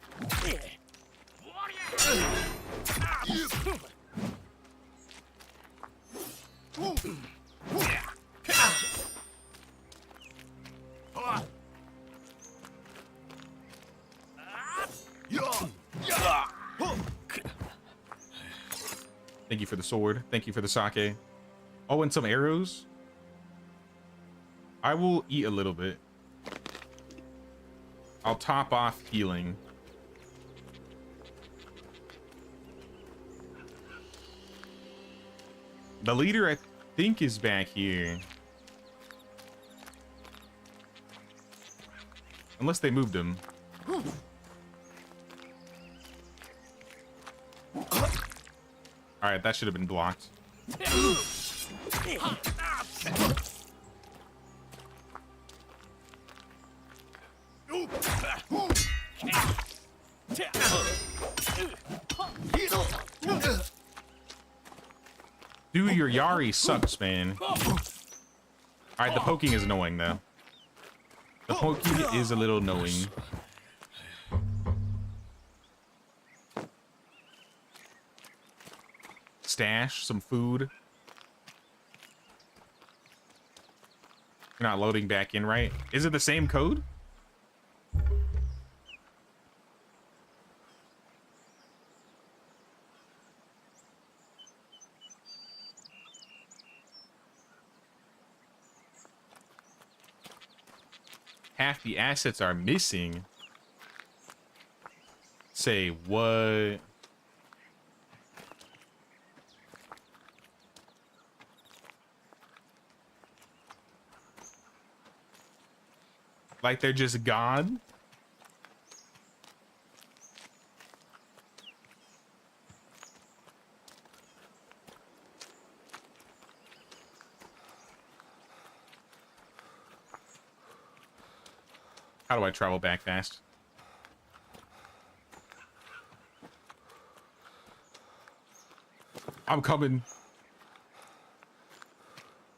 Thank you for the sword. Thank you for the sake. Oh, and some arrows. I will eat a little bit. I'll top off healing. The leader, I think, is back here. Unless they moved him. Alright, that should have been blocked. Dude, your Yari sucks, man. Alright, the poking is annoying, though. The poking is a little annoying. Stash, some food. You're not loading back in, right? Is it the same code? Half the assets are missing. Say what? Like they're just gone? How do I travel back fast? I'm coming.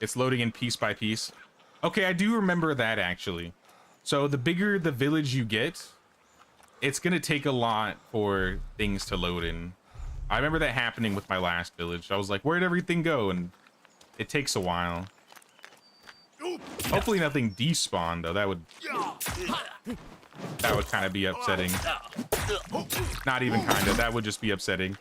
It's loading in piece by piece. Okay, I do remember that actually. So the bigger the village you get, it's gonna take a lot for things to load in. I remember that happening with my last village. I was like, where'd everything go? And it takes a while. Hopefully nothing despawned though. That would kind of be upsetting. Not even kind of. That would just be upsetting.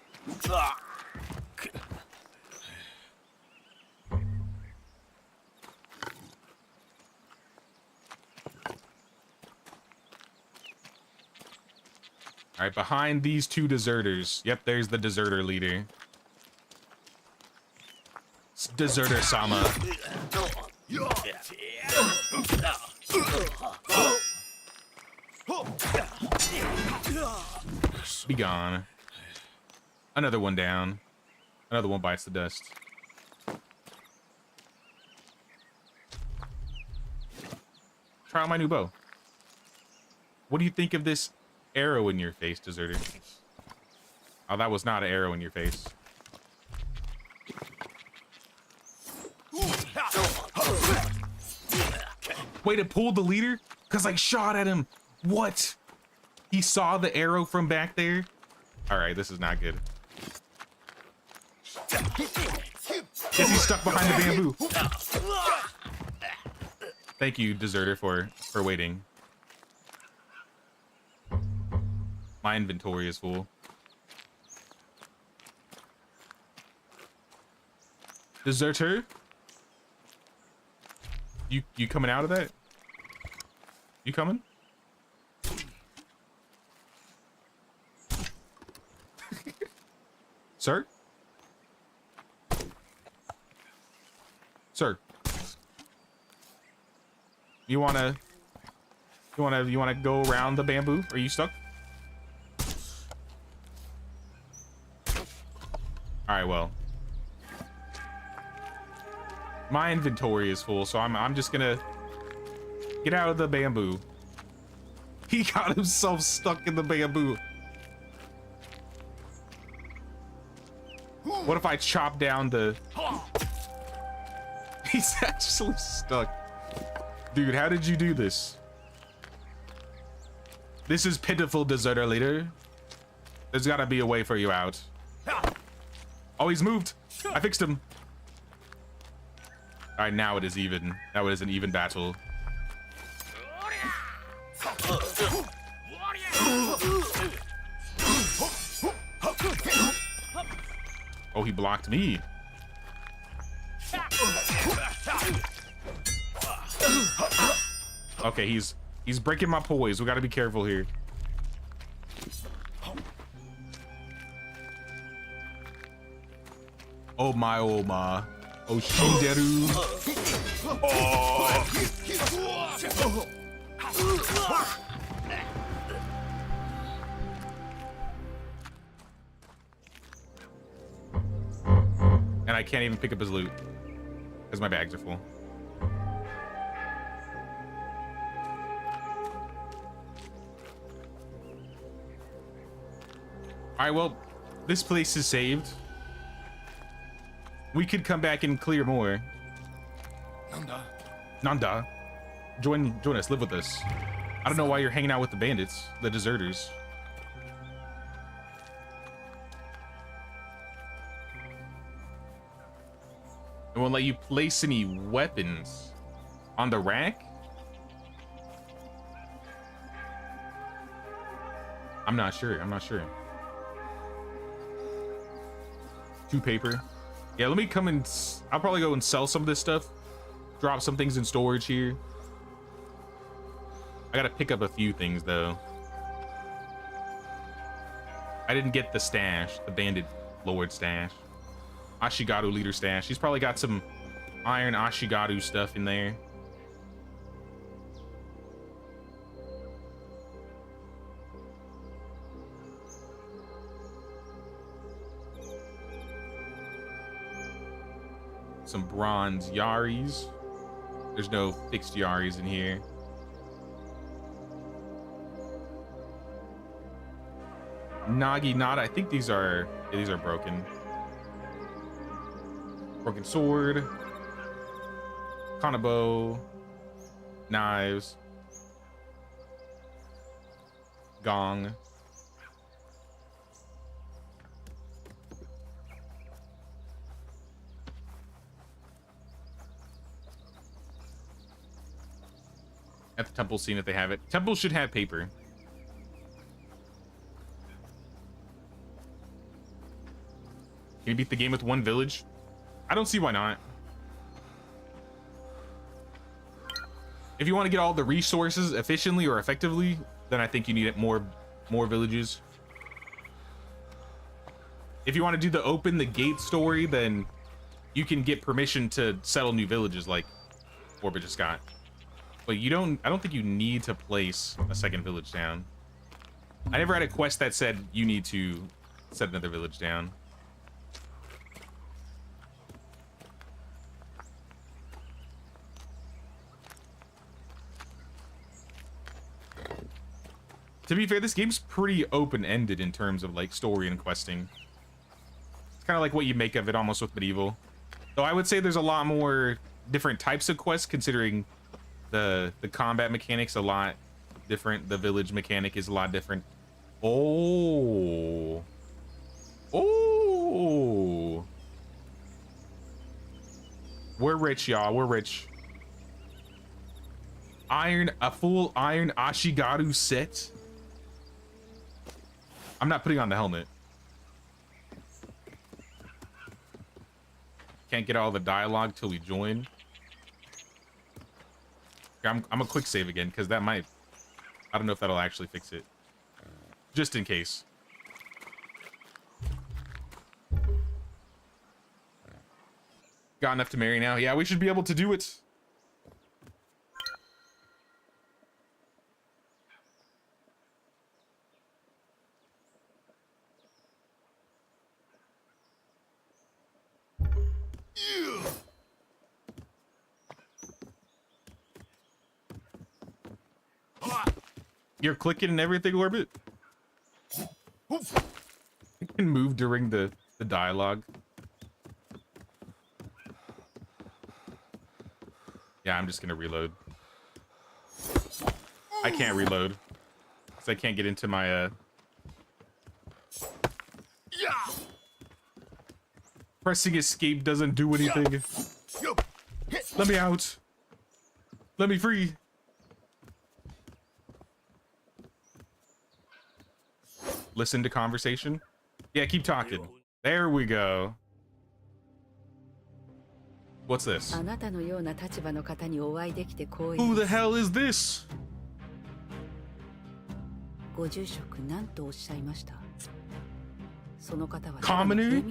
All right, behind these two deserters. Yep, there's the deserter leader. It's Deserter Sama. Be gone. Another one down. Another one bites the dust. Try out my new bow. What do you think of this arrow in your face, deserter? Oh, that was not an arrow in your face. Wait, it pulled the leader? Because I shot at him. What? He saw the arrow from back there? All right, this is not good. Guess he's stuck behind the bamboo. Thank you, deserter, for waiting. My inventory is full. Deserter? You coming out of that? You coming? Sir? Sir. You wanna go around the bamboo? Are you stuck? Alright, well. My inventory is full, so I'm just gonna get out of the bamboo. He got himself stuck in the bamboo. What if I chop down the... He's actually stuck. Dude, how did you do this? This is pitiful, deserter leader. There's gotta be a way for you out. Oh, he's moved. I fixed him. All right, now it is even. Now it is an even battle. Oh, he blocked me. Okay, he's breaking my poise. We gotta be careful here. Oh my, oh my. Oh, Shinderu. Oh. And I can't even pick up his loot because my bags are full. All right, well, this place is saved. We could come back and clear more. Nanda. Join us, live with us. I don't know why you're hanging out with the bandits, the deserters. It won't let you place any weapons on the rack? I'm not sure. Two paper. Yeah, let me come and... I'll probably go and sell some of this stuff. Drop some things in storage here. I gotta pick up a few things, though. I didn't get the stash, the bandit lord stash. Ashigaru leader stash. He's probably got some iron Ashigaru stuff in there. Some bronze Yaris. There's no fixed Yaris in here. Nagi Nada. I think these are broken. Broken sword. Kanabo. Knives. Gong. At the temple scene if they have it. Temple should have paper. Can you beat the game with one village? I don't see why not. If you want to get all the resources efficiently or effectively, then I think you need more villages. If you want to do the open the gate story, then you can get permission to settle new villages like Orbit just got. But I don't think you need to place a second village down. I never had a quest that said you need to set another village down. To be fair, this game's pretty open-ended in terms of like story and questing. It's kind of like what you make of it almost with Medieval. Though I would say there's a lot more different types of quests considering the combat mechanics a lot different. The village mechanic is a lot different. Oh. We're rich, y'all. We're rich. A full iron Ashigaru set. I'm not putting on the helmet. Can't get all the dialogue till we join. I'm a quick save again because that might... I don't know if that'll actually fix it. Just in case. Got enough to marry now? Yeah, we should be able to do it. You're clicking and everything, Orbit? You can move during the dialogue. Yeah, I'm just gonna reload. I can't reload because I can't get into my pressing escape doesn't do anything. Let me out. Let me free. Listen to conversation. Yeah, keep talking. There we go. What's this? Who the hell is this? Commoner?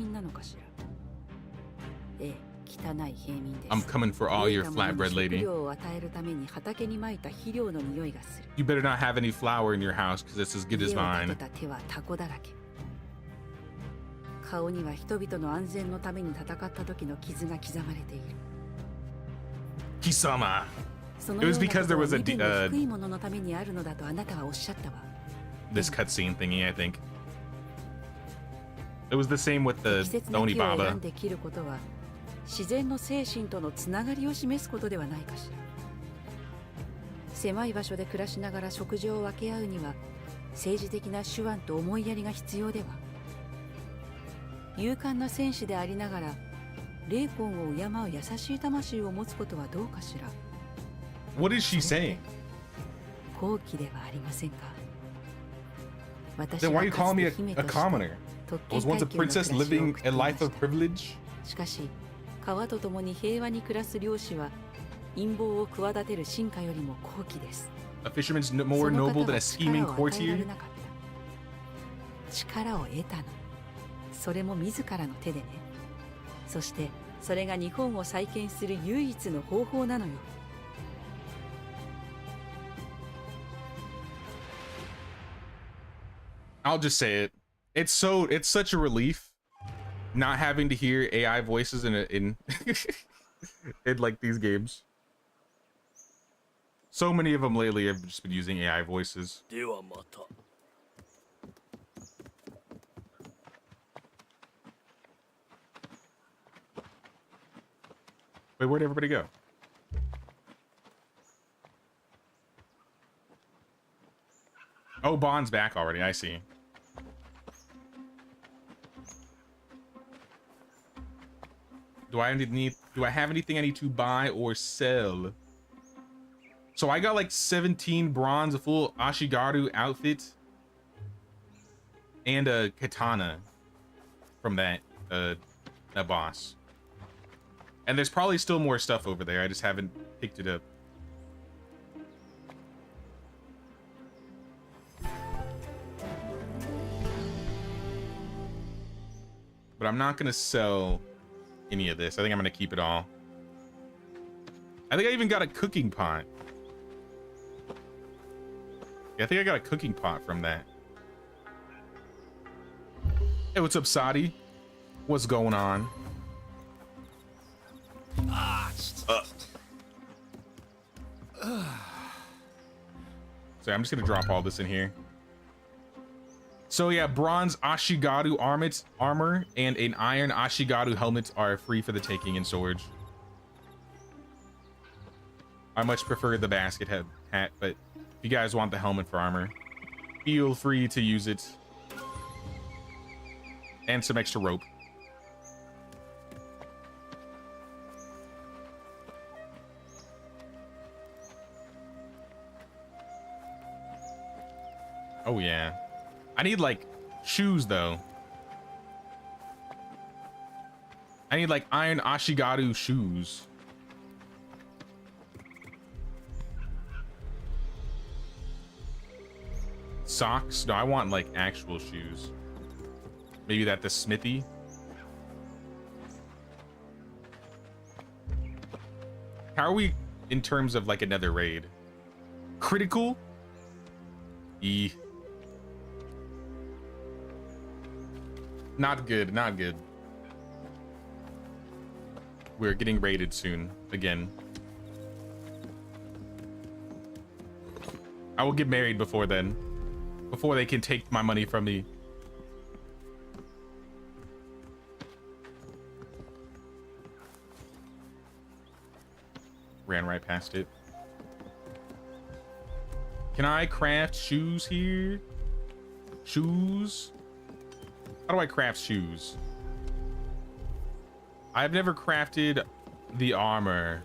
I'm coming for all your flatbread, lady. You better not have any flour in your house, because it's as good as mine. Kisama. It was because there was a this cutscene thingy, I think. It was the same with the Onibaba. 自然の精神とのつながりを示すことではないかしら。狭い場所で暮らしながら食事を分け合うには政治的な手腕と思いやりが必要では。勇敢な戦士でありながら霊魂を敬う優しい魂を持つことはどうかしら。What is she saying? 好奇ではありませんか。 Then why are you calling me a commoner? I was once a princess living a life of privilege. しかし川と共に平和に暮らす漁師は陰謀を企てる進化よりも高貴です。A fisherman's more noble than a scheming courtier. 力を得たの。それも自らの手でね。そしてそれが日本を再建する唯一の方法なのよ。I'll just say it. It's such a relief not having to hear AI voices in in like these games. So many of them lately have just been using AI voices. Wait, where'd everybody go? Oh, Bond's back already. I see. Do I have anything I need to buy or sell? So I got like 17 bronze, a full Ashigaru outfit, and a katana from that boss. And there's probably still more stuff over there. I just haven't picked it up. But I'm not gonna sell any of this. I think I'm gonna keep it all. I think I even got a cooking pot. Yeah, I think I got a cooking pot from that. Hey, what's up, Sadi? What's going on? So I'm just gonna drop all this in here. So yeah, bronze Ashigaru armor and an iron Ashigaru helmet are free for the taking in storage. I much prefer the basket hat, but if you guys want the helmet for armor, feel free to use it. And some extra rope. Oh yeah. I need like shoes though. I need like iron Ashigaru shoes. Socks? No, I want like actual shoes. Maybe that the Smithy. How are we in terms of like another raid? Critical? E. Not good, not good. We're getting raided soon, again. I will get married before then. Before they can take my money from me. ran right past it. Can I craft shoes here? Shoes? How do I craft shoes? I've never crafted the armor.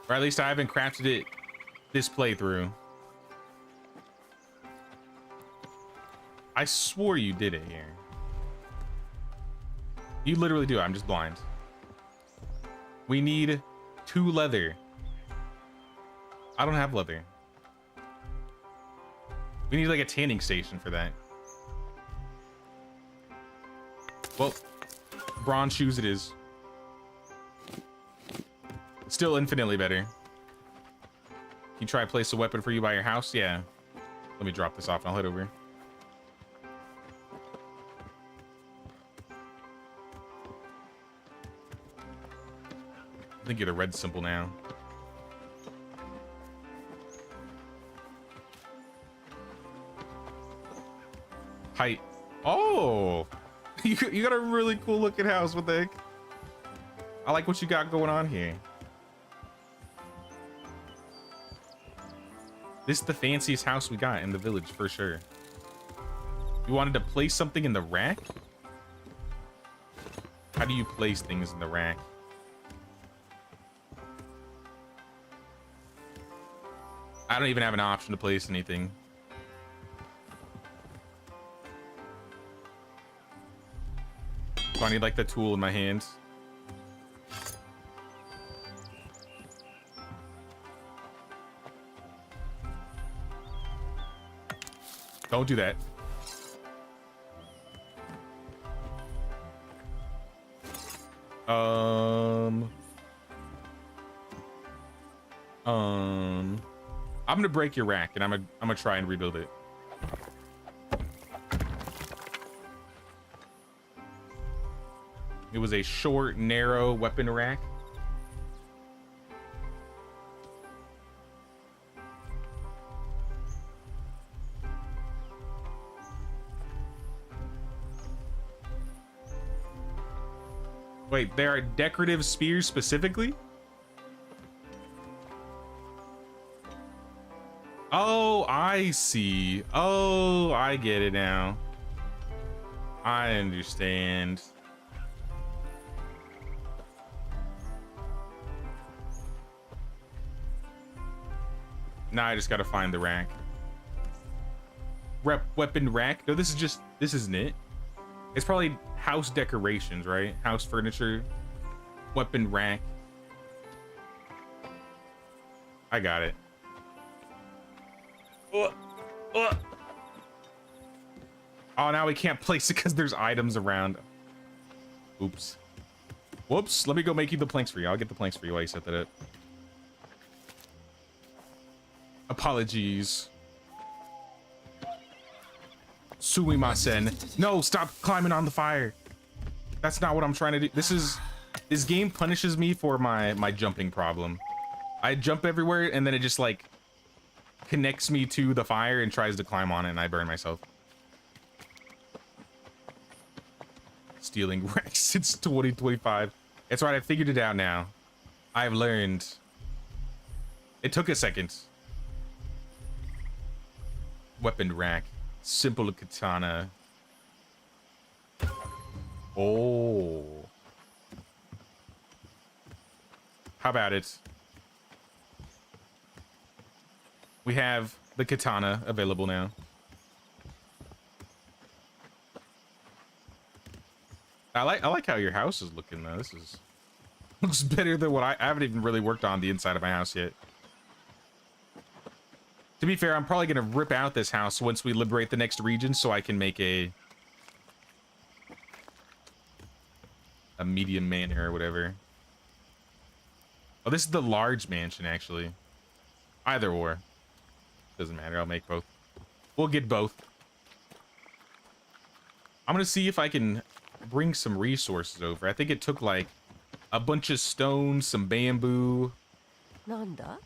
Or at least I haven't crafted it this playthrough. I swore you did it here. You literally do. I'm just blind. We need 2 leather. I don't have leather. We need like a tanning station for that. Well, bronze shoes it is. Still infinitely better. Can you try to place a weapon for you by your house? Yeah. Let me drop this off and I'll head over. I think you're the red symbol now. Height. Oh! You got a really cool looking house. What the heck? I like what you got going on here. This is the fanciest house we got in the village for sure. You wanted to place something in the rack? How do you place things in the rack? I don't even have an option to place anything. So I need like the tool in my hands. Don't do that. I'm gonna break your rack and I'm gonna try and rebuild it. It was a short, narrow weapon rack. Wait, there are decorative spears specifically? Oh, I see. Oh, I get it now. I understand. Now I just gotta find the rack. Weapon rack? No, this isn't it. It's probably house decorations, right? House furniture. Weapon rack. I got it. Oh, now we can't place it because there's items around. Oops. Whoops. Let me go make you the planks for you. I'll get the planks for you while you set that up. Apologies. Sumimasen. No, stop climbing on the fire. That's not what I'm trying to do. This game punishes me for my jumping problem. I jump everywhere and then it just like connects me to the fire and tries to climb on it and I burn myself. Stealing wrecks since 2025. It's right, I figured it out now. I've learned. It took a second. Weapon rack. Simple katana. Oh. How about it? We have the katana available now. I like how your house is looking though. This is looks better than what I haven't even really worked on the inside of my house yet. To be fair, I'm probably gonna rip out this house once we liberate the next region so I can make a medium manor or whatever. Oh, this is the large mansion actually. Either or. Doesn't matter, I'll make both. We'll get both. I'm gonna see if I can bring some resources over. I think it took like a bunch of stone, some bamboo. Nanda?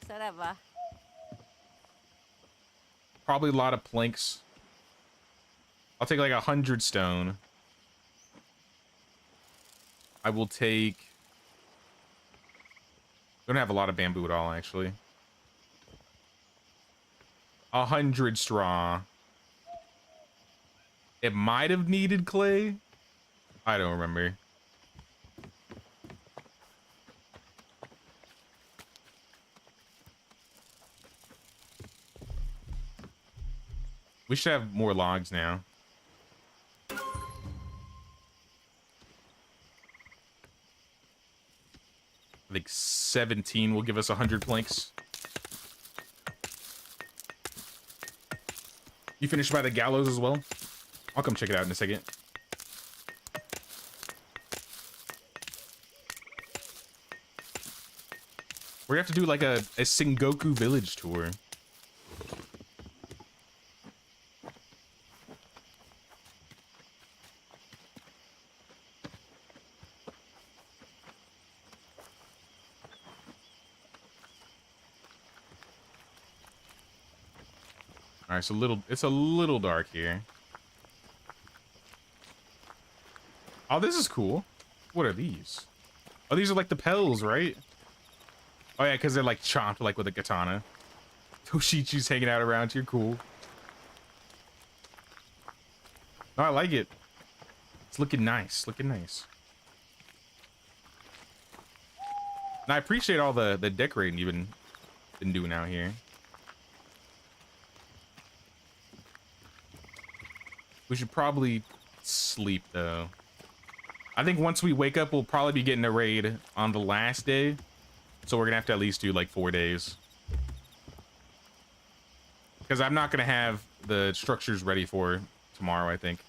Sarava. Probably a lot of planks. I'll take like 100 stone. I will take... Don't have a lot of bamboo at all, actually. 100 straw. It might have needed clay. I don't remember. We should have more logs now. I think 17 will give us 100 planks. You finished by the gallows as well? I'll come check it out in a second. We're gonna have to do like a Sengoku village tour. All right, so it's a little dark here. Oh, this is cool. What are these? Oh, these are like the pells, right? Oh yeah, because they're like chopped like with a katana. Toshichi's hanging out around here, cool. Oh, I like it. It's looking nice, looking nice. And I appreciate all the decorating you've been doing out here. We should probably sleep though. I think once we wake up, we'll probably be getting a raid on the last day. So we're gonna have to at least do like 4 days. Because I'm not gonna have the structures ready for tomorrow, I think.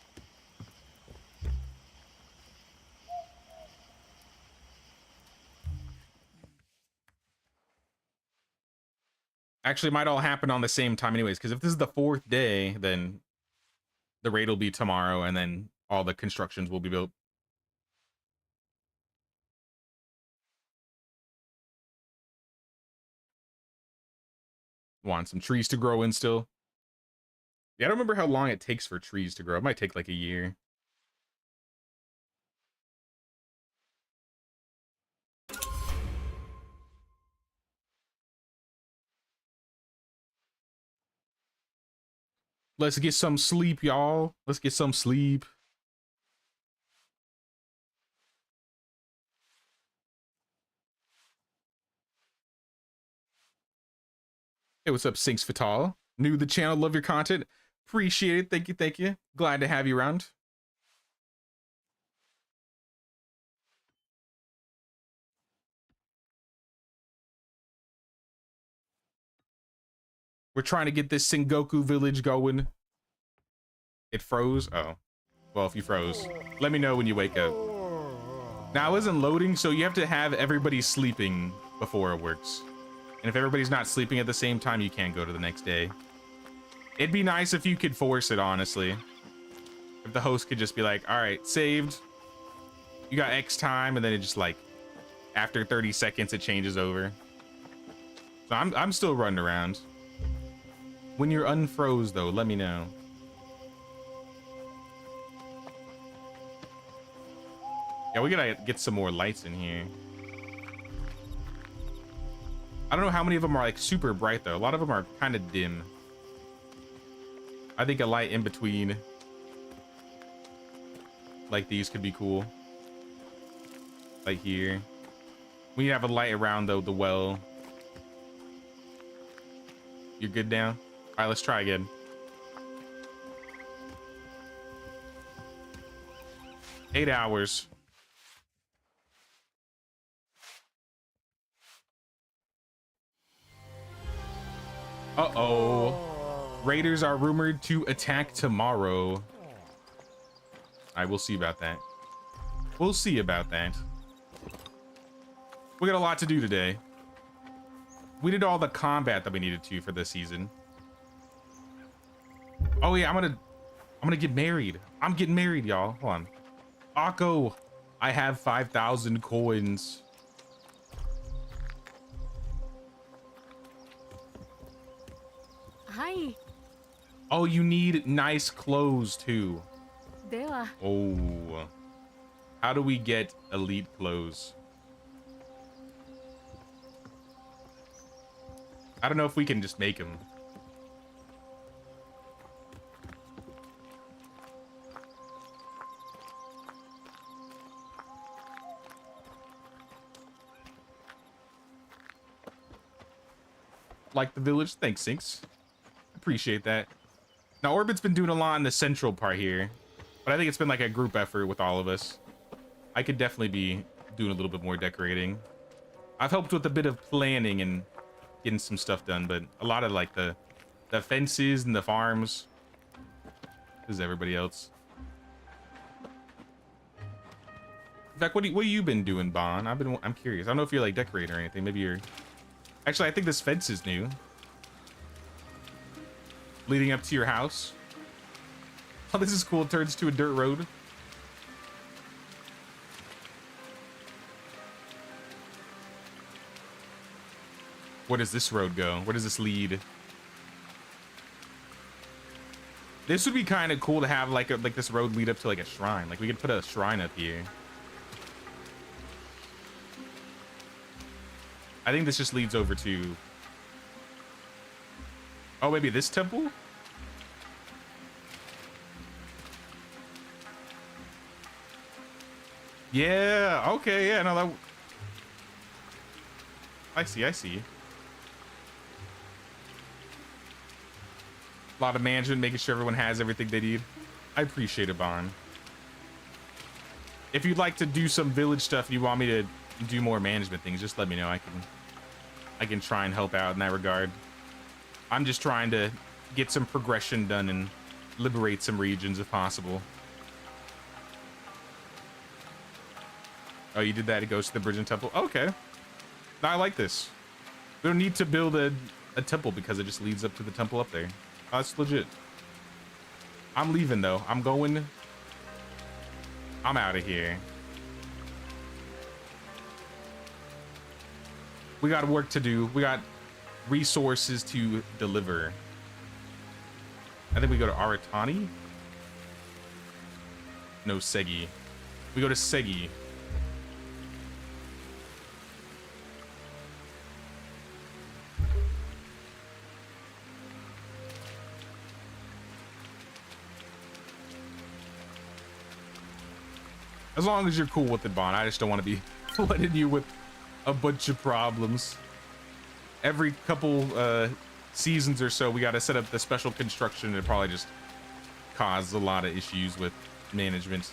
Actually, it might all happen on the same time anyways, because if this is the 4th day, then the raid will be tomorrow, and then all the constructions will be built. Want some trees to grow in still. Yeah, I don't remember how long it takes for trees to grow. It might take like a year. Let's get some sleep, y'all. Let's get some sleep. Hey, what's up, Sinks Fatal? New to the channel, love your content. Appreciate it. Thank you, thank you. Glad to have you around. We're trying to get this Sengoku village going. It froze? Oh. Well, if you froze, let me know when you wake up. Now, it wasn't loading, so you have to have everybody sleeping before it works. And if everybody's not sleeping at the same time, you can't go to the next day. It'd be nice if you could force it, honestly. If the host could just be like, all right, saved. You got X time, and then it just like, after 30 seconds, it changes over. So I'm still running around. When you're unfroze, though, let me know. Yeah, we gotta get some more lights in here. I don't know how many of them are like super bright though. A lot of them are kind of dim. I think a light in between like these could be cool. Like here. We have a light around though the well. You're good now? All right, let's try again. Eight hours. Uh-oh. Raiders are rumored to attack tomorrow. All right, we'll see about that. We'll see about that. We got a lot to do today. We did all the combat that we needed to for this season. Oh yeah, I'm gonna get married. I'm getting married, y'all. Hold on. Akko, I have 5,000 coins. Hi. Oh, you need nice clothes too. では Oh. How do we get elite clothes? I don't know if we can just make them. Like the village. Thanks, Sinks. Appreciate that. Now, Orbit's been doing a lot in the central part here, but I think it's been like a group effort with all of us. I could definitely be doing a little bit more decorating. I've helped with a bit of planning and getting some stuff done, but a lot of like the fences and the farms. This is everybody else. In fact, what have you been doing, Bon? I'm curious. I don't know if you're like decorating or anything. Maybe you're. Actually, I think this fence is new. Leading up to your house. Oh, this is cool. It turns to a dirt road. Where does this road go? Where does this lead? This would be kind of cool to have like this road lead up to like a shrine. Like we could put a shrine up here. I think this just leads over to... Oh, maybe this temple? Yeah, okay, yeah, no, that... I see. A lot of management, making sure everyone has everything they need. I appreciate it, Bon. If you'd like to do some village stuff and you want me to do more management things, just let me know. I can try and help out in that regard. I'm just trying to get some progression done and liberate some regions if possible. Oh, you did that? It goes to the bridge and temple? Okay. No, I like this. We don't need to build a temple because it just leads up to the temple up there. Oh, that's legit. I'm leaving though. I'm out of here. We got work to do. We got resources to deliver. I think we go to Aratani. No, Segi. We go to Segi. As long as you're cool with it, Bon. I just don't want to be flooding you with a bunch of problems. Every couple seasons or so, we got to set up the special construction, and it probably just caused a lot of issues with management.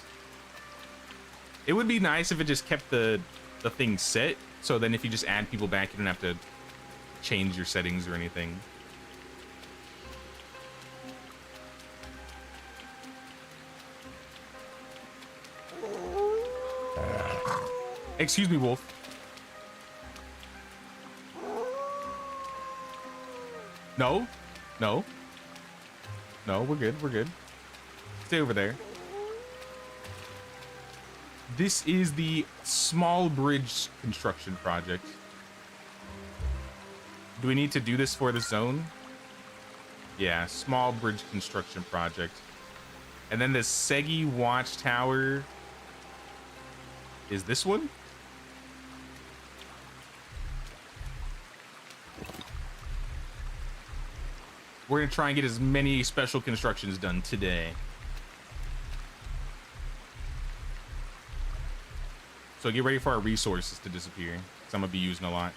It would be nice if it just kept the thing set, so then if you just add people back, you don't have to change your settings or anything. Excuse me, Wolf. No, we're good. Stay over there. This is the small bridge construction project. Do we need to do this for the zone? Yeah, small bridge construction project. And then the Segi Watchtower is this one? We're gonna try and get as many special constructions done today. So get ready for our resources to disappear, because I'm gonna be using a lot.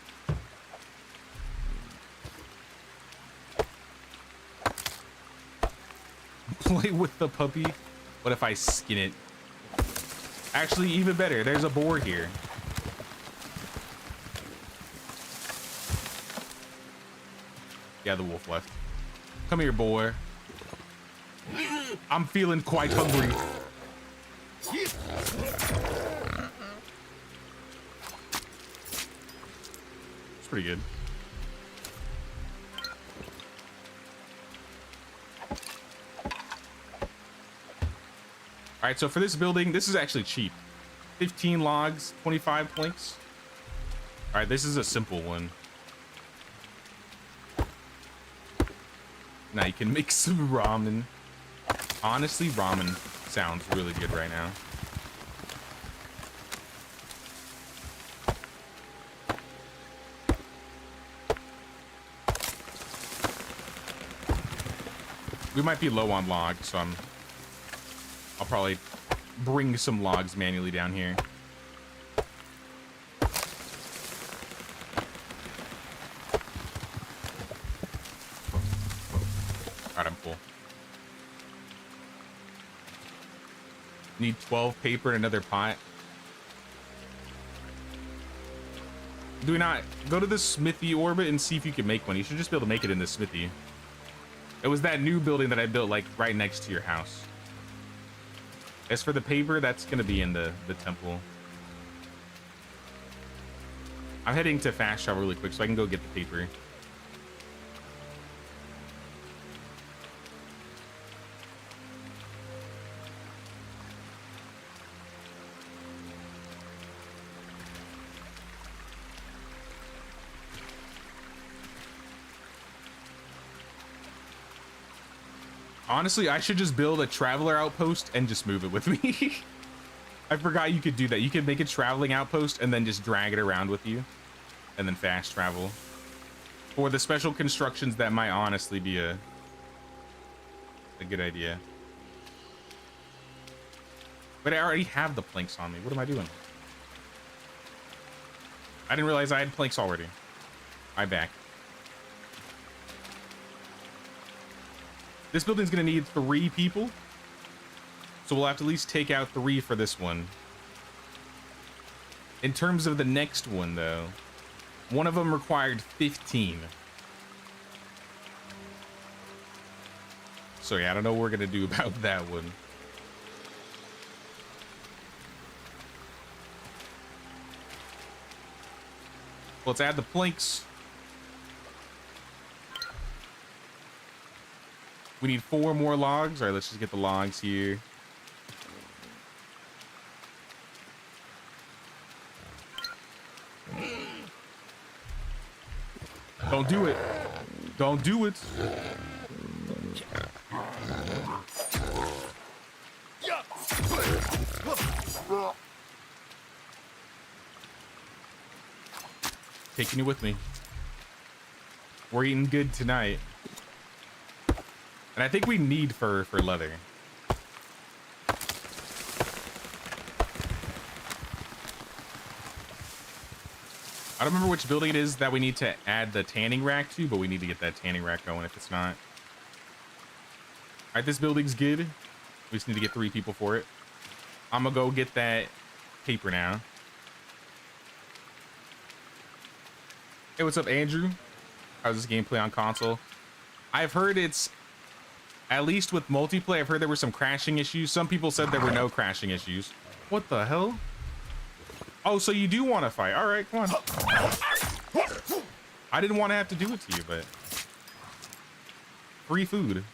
Play with the puppy? What if I skin it? Actually, even better, there's a boar here. Yeah, the wolf left. Come here, boy. I'm feeling quite hungry. It's pretty good. All right, so for this building, this is actually cheap. 15 logs, 25 planks. All right, this is a simple one. Now you can make some ramen. Honestly, ramen sounds really good right now. We might be low on logs, so I'll probably bring some logs manually down here. Alright, I'm full. Need 12 paper and another pot. Do we not go to the Smithy orbit and see if you can make one? You should just be able to make it in the Smithy. It was that new building that I built like right next to your house. As for the paper, that's gonna be in the temple. I'm heading to fast travel really quick so I can go get the paper. Honestly, I should just build a traveler outpost and just move it with me. I forgot you could do that. You could make a traveling outpost and then just drag it around with you and then fast travel. For the special constructions, that might honestly be a good idea. But I already have the planks on me. What am I doing? I didn't realize I had planks already. I'm back. This building's gonna need 3 people. So we'll have to at least take out 3 for this one. In terms of the next one, though, one of them required 15. So yeah, I don't know what we're gonna do about that one. Let's add the planks. We need 4 more logs. All right, let's just get the logs here. Don't do it. Don't do it. Taking you with me. We're eating good tonight. And I think we need fur for leather. I don't remember which building it is that we need to add the tanning rack to, but we need to get that tanning rack going if it's not. All right, this building's good. We just need to get 3 people for it. I'm gonna go get that paper now. Hey, what's up, Andrew? How's this gameplay on console? I've heard it's, at least with multiplayer, I've heard there were some crashing issues. Some people said there were no crashing issues. What the hell? Oh, so you do want to fight. All right, come on. I didn't want to have to do it to you, but free food.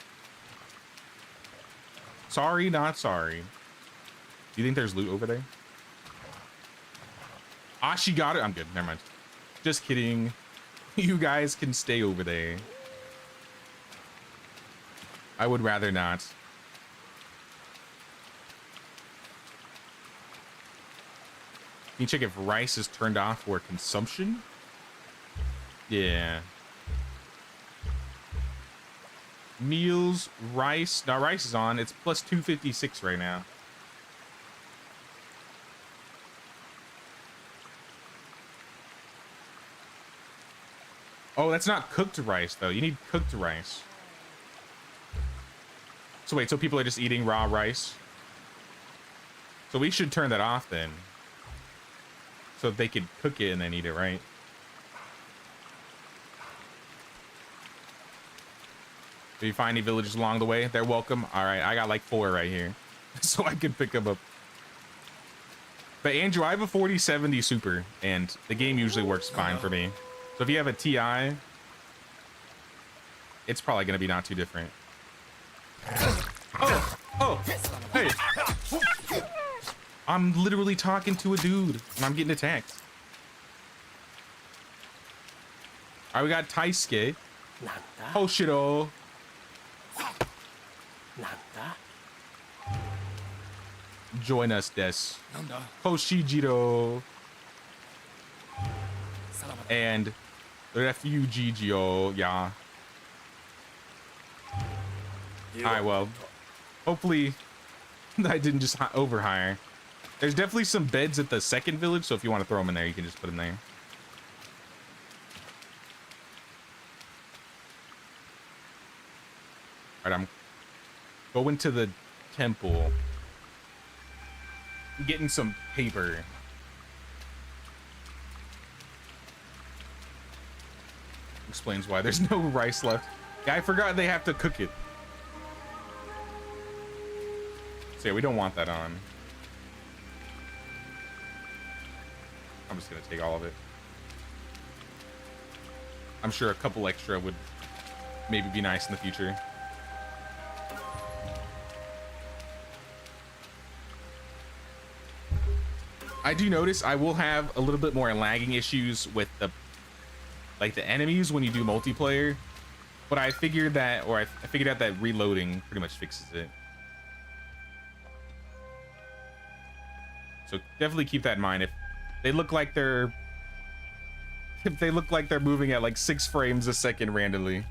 Sorry, not sorry. You think there's loot over there? Ah, she got it. I'm good. Never mind. Just kidding. You guys can stay over there. I would rather not. Can you check if rice is turned off for consumption? Yeah. Meals, rice. Now rice is on. It's plus 256 right now. Oh, that's not cooked rice, though. You need cooked rice. So wait, so people are just eating raw rice? So we should turn that off then. So they could cook it and then eat it, right? If you find any villages along the way, they're welcome. All right, I got like 4 right here. So I could pick them up. But Andrew, I have a 4070 Super, and the game usually works fine for me. So if you have a TI, it's probably gonna be not too different. Oh, hey. I'm literally talking to a dude, and I'm getting attacked. All right, we got Taisuke. Hoshiro. Join us, Des. Hoshijiro. And Refugigio, yeah. All right, well, hopefully I didn't just overhire. There's definitely some beds at the second village, so if you want to throw them in there, you can just put them there. All right, I'm going to the temple. I'm getting some paper. Explains why there's no rice left. Yeah, I forgot they have to cook it. So yeah, we don't want that on. I'm just gonna take all of it. I'm sure a couple extra would maybe be nice in the future. I do notice I will have a little bit more lagging issues with the enemies when you do multiplayer, but I figured that, or I figured out that reloading pretty much fixes it. So definitely keep that in mind. If they look like they're moving at like 6 frames a second randomly.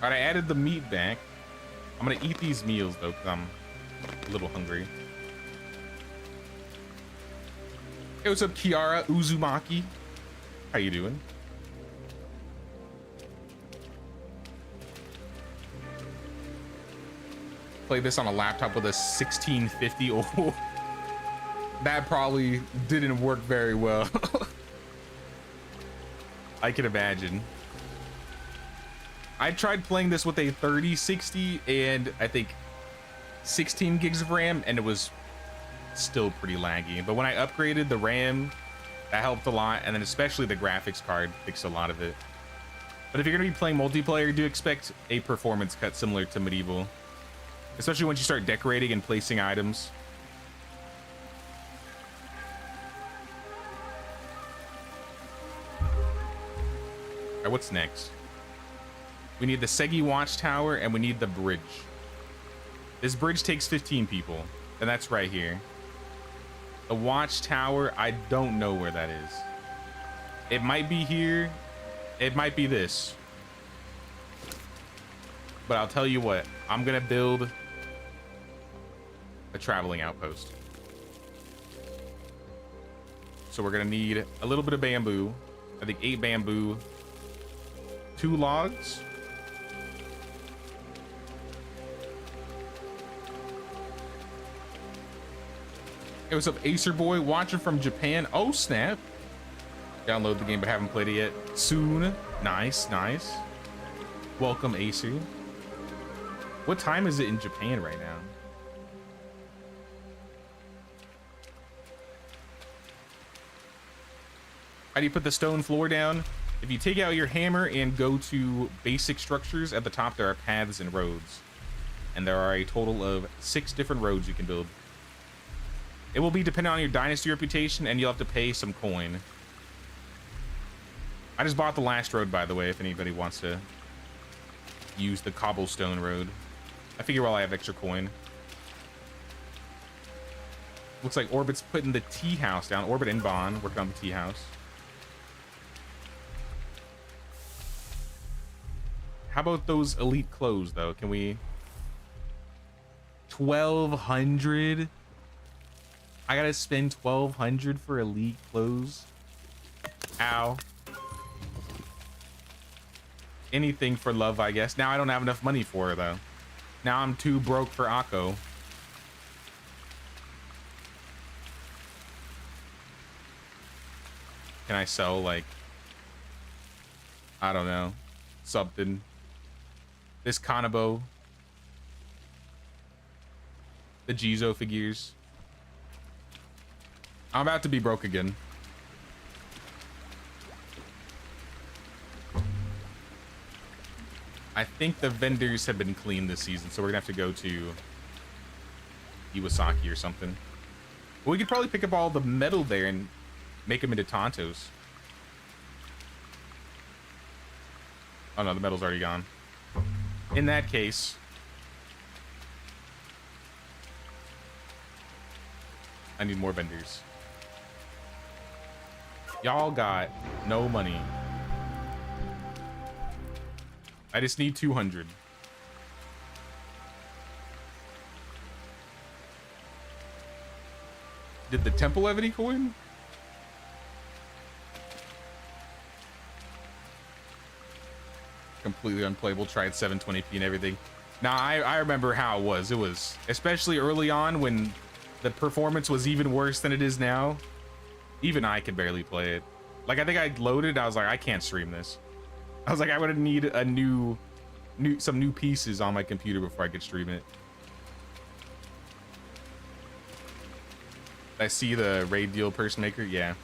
All right, I added the meat back. I'm gonna eat these meals though, because I'm a little hungry. Hey, what's up, Kiara Uzumaki? How you doing? Play this on a laptop with a 1650. Oh, that probably didn't work very well. I can imagine. I tried playing this with a 3060 and I think 16 gigs of RAM, and it was still pretty laggy. But when I upgraded the RAM, that helped a lot, and then especially the graphics card fixed a lot of it. But if you're gonna be playing multiplayer, do expect a performance cut similar to Medieval, especially once you start decorating and placing items. All right, what's next? We need the Segi Watchtower, and we need the bridge. This bridge takes 15 people, and that's right here. The Watchtower, I don't know where that is. It might be here. It might be this. But I'll tell you what, I'm gonna build a traveling outpost. So we're gonna need a little bit of bamboo. I think 8 bamboo, 2 logs. Hey, what's up, Acer Boy? Watching from Japan. Oh, snap. Download the game, but haven't played it yet. Soon. Nice, nice. Welcome, Acer. What time is it in Japan right now? How do you put the stone floor down? If you take out your hammer and go to basic structures, at the top there are paths and roads. And there are a total of 6 different roads you can build. It will be dependent on your dynasty reputation, and you'll have to pay some coin. I just bought the last road, by the way, if anybody wants to use the cobblestone road. I figure while I have extra coin. Looks like Orbit's putting the tea house down. Orbit and Bond working on the tea house. How about those elite clothes, though? Can we... 1,200? I gotta spend 1,200 for elite clothes. Ow. Anything for love, I guess. Now I don't have enough money for her, though. Now I'm too broke for Akko. Can I sell, like, I don't know, something? This Kanabo. The Jizo figures. I'm about to be broke again. I think the vendors have been cleaned this season, so we're gonna have to go to Iwasaki or something. Well, we could probably pick up all the metal there and make them into Tontos. Oh no, the metal's already gone. In that case, I need more vendors. Y'all got no money. I just need 200. Did the temple have any coin? Completely unplayable. Tried 720p and everything. Now I remember how it was. It was especially early on when the performance was even worse than it is now. Even I could barely play it. Like I think I loaded. I was like, I can't stream this. I was like, I would need a some new pieces on my computer before I could stream it. I see the raid deal person maker. Yeah,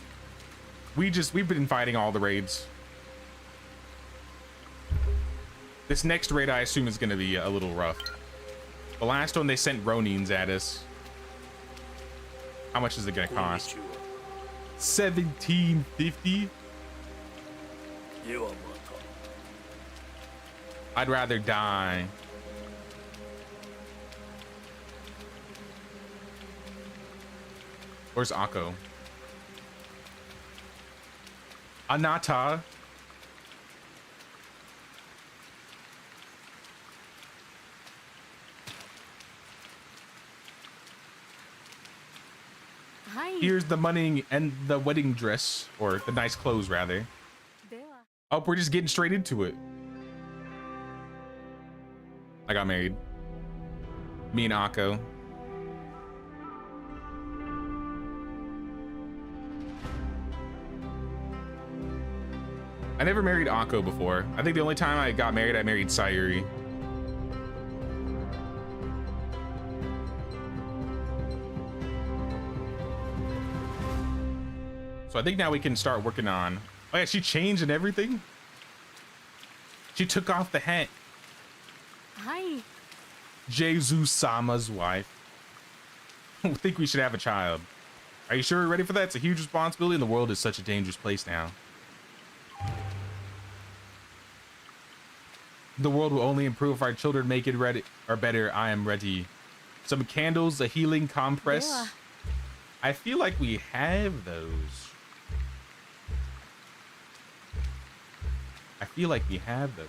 we've been fighting all the raids. This next raid I assume is going to be a little rough. The last one they sent Ronins at us. How much is it going to cost? 1750. I'd rather die. Where's Akko? Anata. Hi. Here's the money and the wedding dress, or the nice clothes rather. Oh, we're just getting straight into it. I got married. Me and Akko. I never married Akko before. I think the only time I got married, I married Sayuri. So I think now we can start working on... Oh yeah, she changed and everything? She took off the hat. Hi. Jesus-sama's wife. I think we should have a child. Are you sure we're ready for that? It's a huge responsibility and the world is such a dangerous place now. The world will only improve if our children make it ready or better. I am ready. Some candles, a healing compress. Yeah. I feel like we have those. I feel like we have those.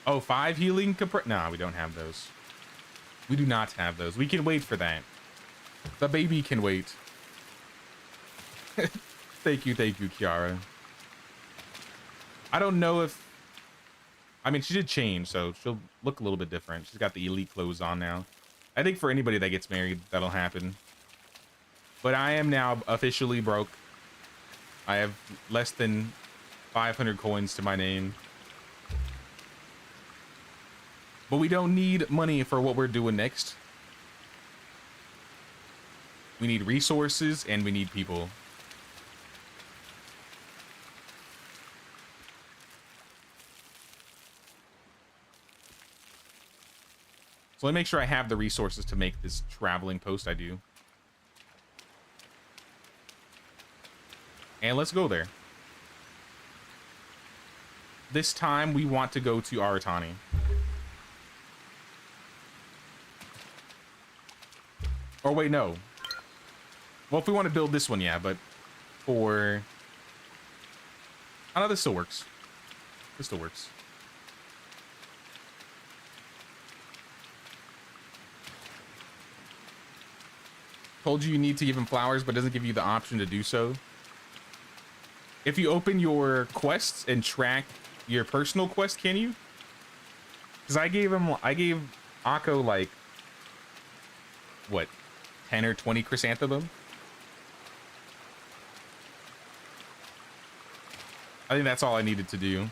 Oh, 5 healing compress. No, we don't have those. We do not have those. We can wait for that. The baby can wait. Thank you, Kiara. I don't know if... I mean, she did change, so she'll look a little bit different. She's got the elite clothes on now. I think for anybody that gets married, that'll happen. But I am now officially broke. I have less than 500 coins to my name. But we don't need money for what we're doing next. We need resources and we need people. So let me make sure I have the resources to make this traveling post I do. And let's go there. This time we want to go to Aratani. Or wait, no. Well, if we want to build this one, yeah, but for... Oh, no, this still works. This still works. Told you need to give him flowers, but doesn't give you the option to do so. If you open your quests and track your personal quest, can you? Because I gave Akko like, what, 10 or 20 chrysanthemum? I think that's all I needed to do.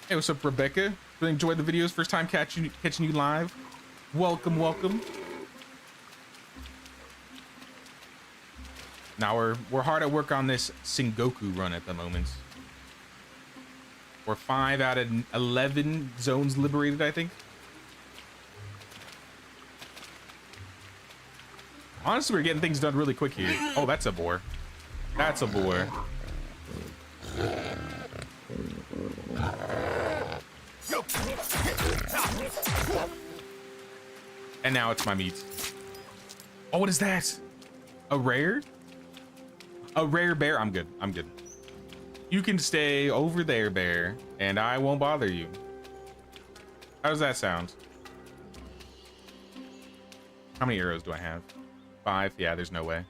Hey, what's up, Rebecca? Really enjoyed the videos. First time catching you live. Welcome, welcome. Now we're hard at work on this Sengoku run at the moment. We're 5 out of 11 zones liberated, I think. Honestly, we're getting things done really quick here. Oh, that's a boar. That's a boar. And now it's my meat. Oh, what is that? A rare? A rare bear? I'm good. I'm good. You can stay over there, bear, and I won't bother you. How does that sound? How many arrows do I have? 5? Yeah, there's no way.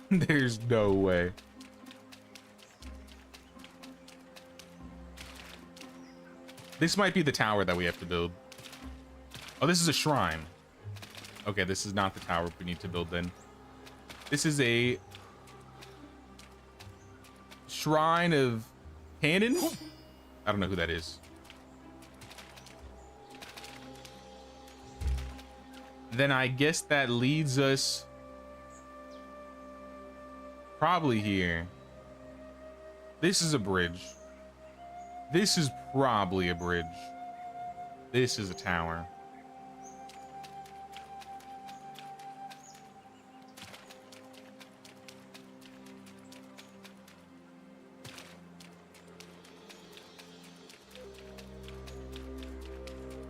There's no way. This might be the tower that we have to build. Oh, this is a shrine. Okay, this is not the tower we need to build then. This is a shrine of cannon? I don't know who that is. Then I guess that leads us probably here. This is a bridge. This is probably a bridge. This is a tower.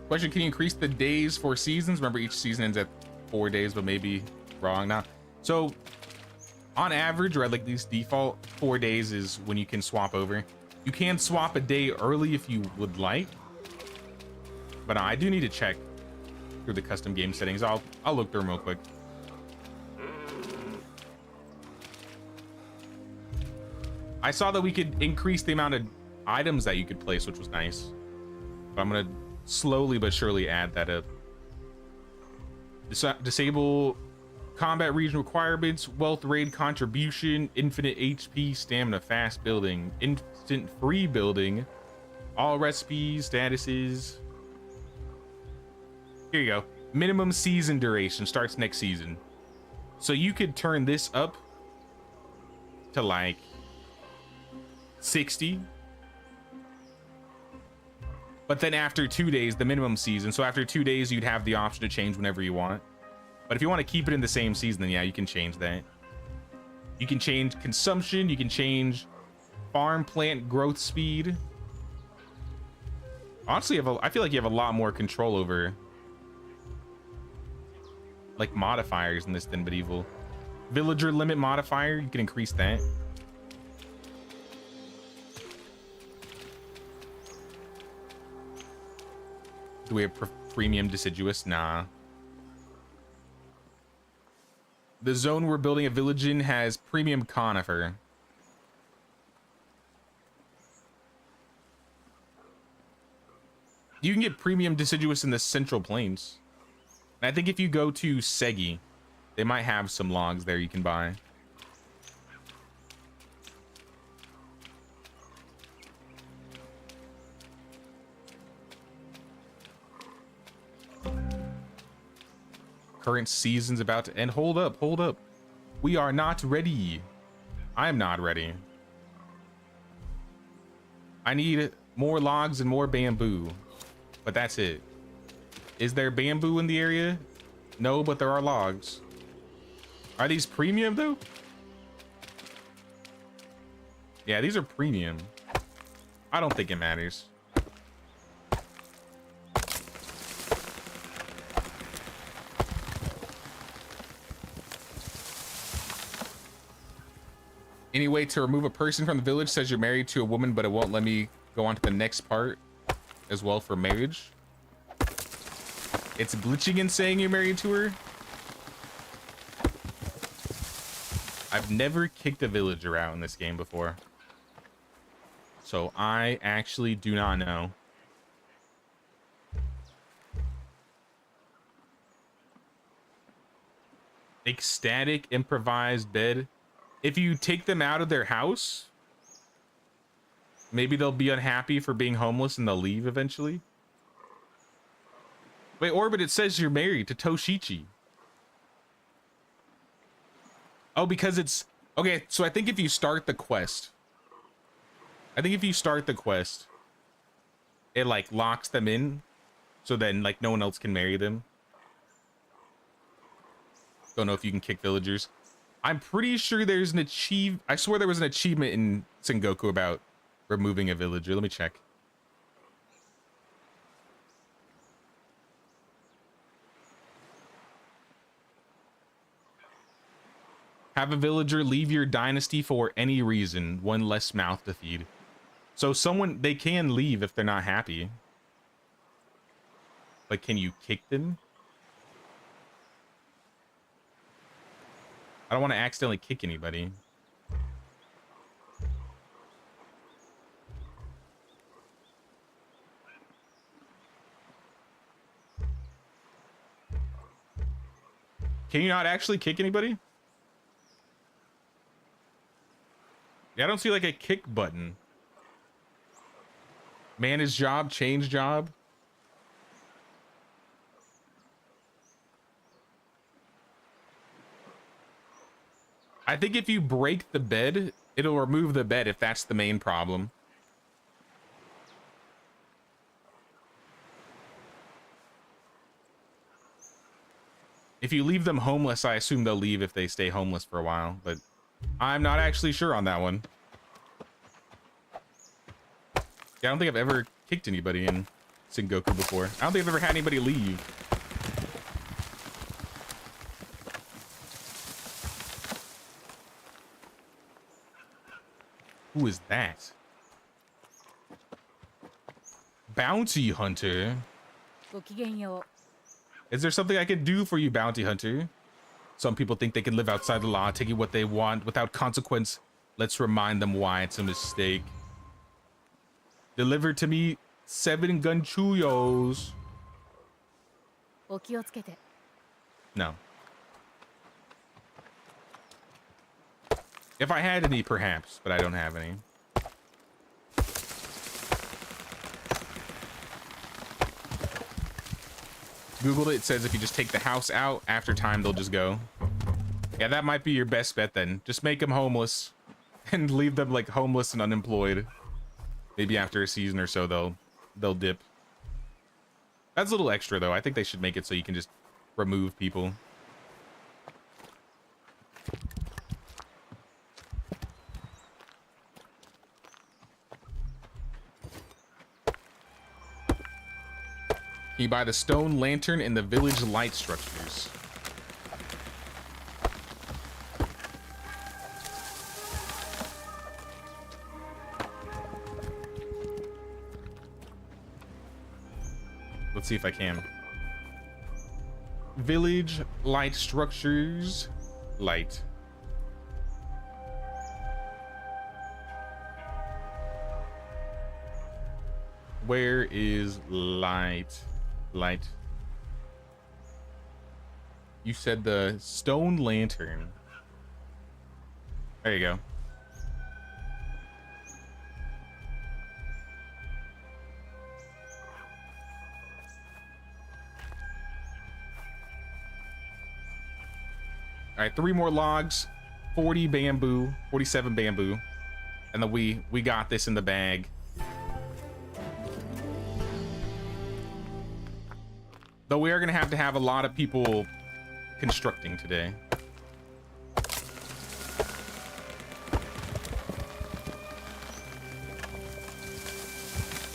Question, can you increase the days for seasons? Remember, each season ends at 4 days, but maybe wrong now. So on average, or at like least default, 4 days is when you can swap over. You can swap a day early if you would like, but I do need to check through the custom game settings. I'll look through them real quick. I saw that we could increase the amount of items that you could place, which was nice. But I'm gonna slowly but surely add that up. Disable combat region requirements, wealth raid contribution, infinite HP, stamina fast building, instant free building, all recipes, statuses. Here you go. Minimum season duration starts next season. So you could turn this up to like 60. But then after 2 days, the minimum season. So after 2 days, you'd have the option to change whenever you want. But if you want to keep it in the same season, then yeah, you can change that. You can change consumption. You can change farm plant growth speed. Honestly, I feel like you have a lot more control over like modifiers in this than Medieval. Villager limit modifier, you can increase that. Do we have premium deciduous? Nah. The zone we're building a village in has premium conifer. You can get premium deciduous in the Central Plains. And I think if you go to Segi, they might have some logs there you can buy. Current season's about to end. Hold up, hold up. We are not ready. I'm not ready. I need more logs and more bamboo, but that's it. Is there bamboo in the area? No, but there are logs. Are these premium though? Yeah, these are premium. I don't think it matters. Any way to remove a person from the village? Says you're married to a woman, but it won't let me go on to the next part as well for marriage. It's glitching and saying you're married to her. I've never kicked a villager out in this game before, so I actually do not know. Ecstatic improvised bed. If you take them out of their house, maybe they'll be unhappy for being homeless and they'll leave eventually. Wait, Orbit, it says you're married to Toshichi. Oh, because it's... Okay, so I think if you start the quest... it, like, locks them in. So then, like, no one else can marry them. Don't know if you can kick villagers. I'm pretty sure there's an I swear there was an achievement in Sengoku about removing a villager. Let me check. Have a villager leave your dynasty for any reason. One less mouth to feed. So they can leave if they're not happy. But can you kick them? I don't want to accidentally kick anybody. Can you not actually kick anybody? Yeah, I don't see like a kick button. Manage job, change job. I think if you break the bed, it'll remove the bed if that's the main problem. If you leave them homeless, I assume they'll leave if they stay homeless for a while, but I'm not actually sure on that one. Yeah, I don't think I've ever kicked anybody in Sengoku before. I don't think I've ever had anybody leave. Who is that? Bounty Hunter. ごきげんよ Is there something I can do for you, Bounty Hunter? Some people think they can live outside the law, taking what they want without consequence. Let's remind them why it's a mistake. Deliver to me 7 Gunchuyos. う。お気をつけて。 No. If I had any, perhaps, but I don't have any. Googled it. It says if you just take the house out, after time, they'll just go. Yeah, that might be your best bet then. Just make them homeless and leave them like homeless and unemployed. Maybe after a season or so, they'll dip. That's a little extra, though. I think they should make it so you can just remove people. You buy the stone lantern and the village light structures. Let's see if I can. Village light structures. Light. Where is light? Light. You said the stone lantern. There you go. All right, 3 more logs, 40 bamboo, 47 bamboo, and then we got this in the bag. Though we are going to have a lot of people constructing today.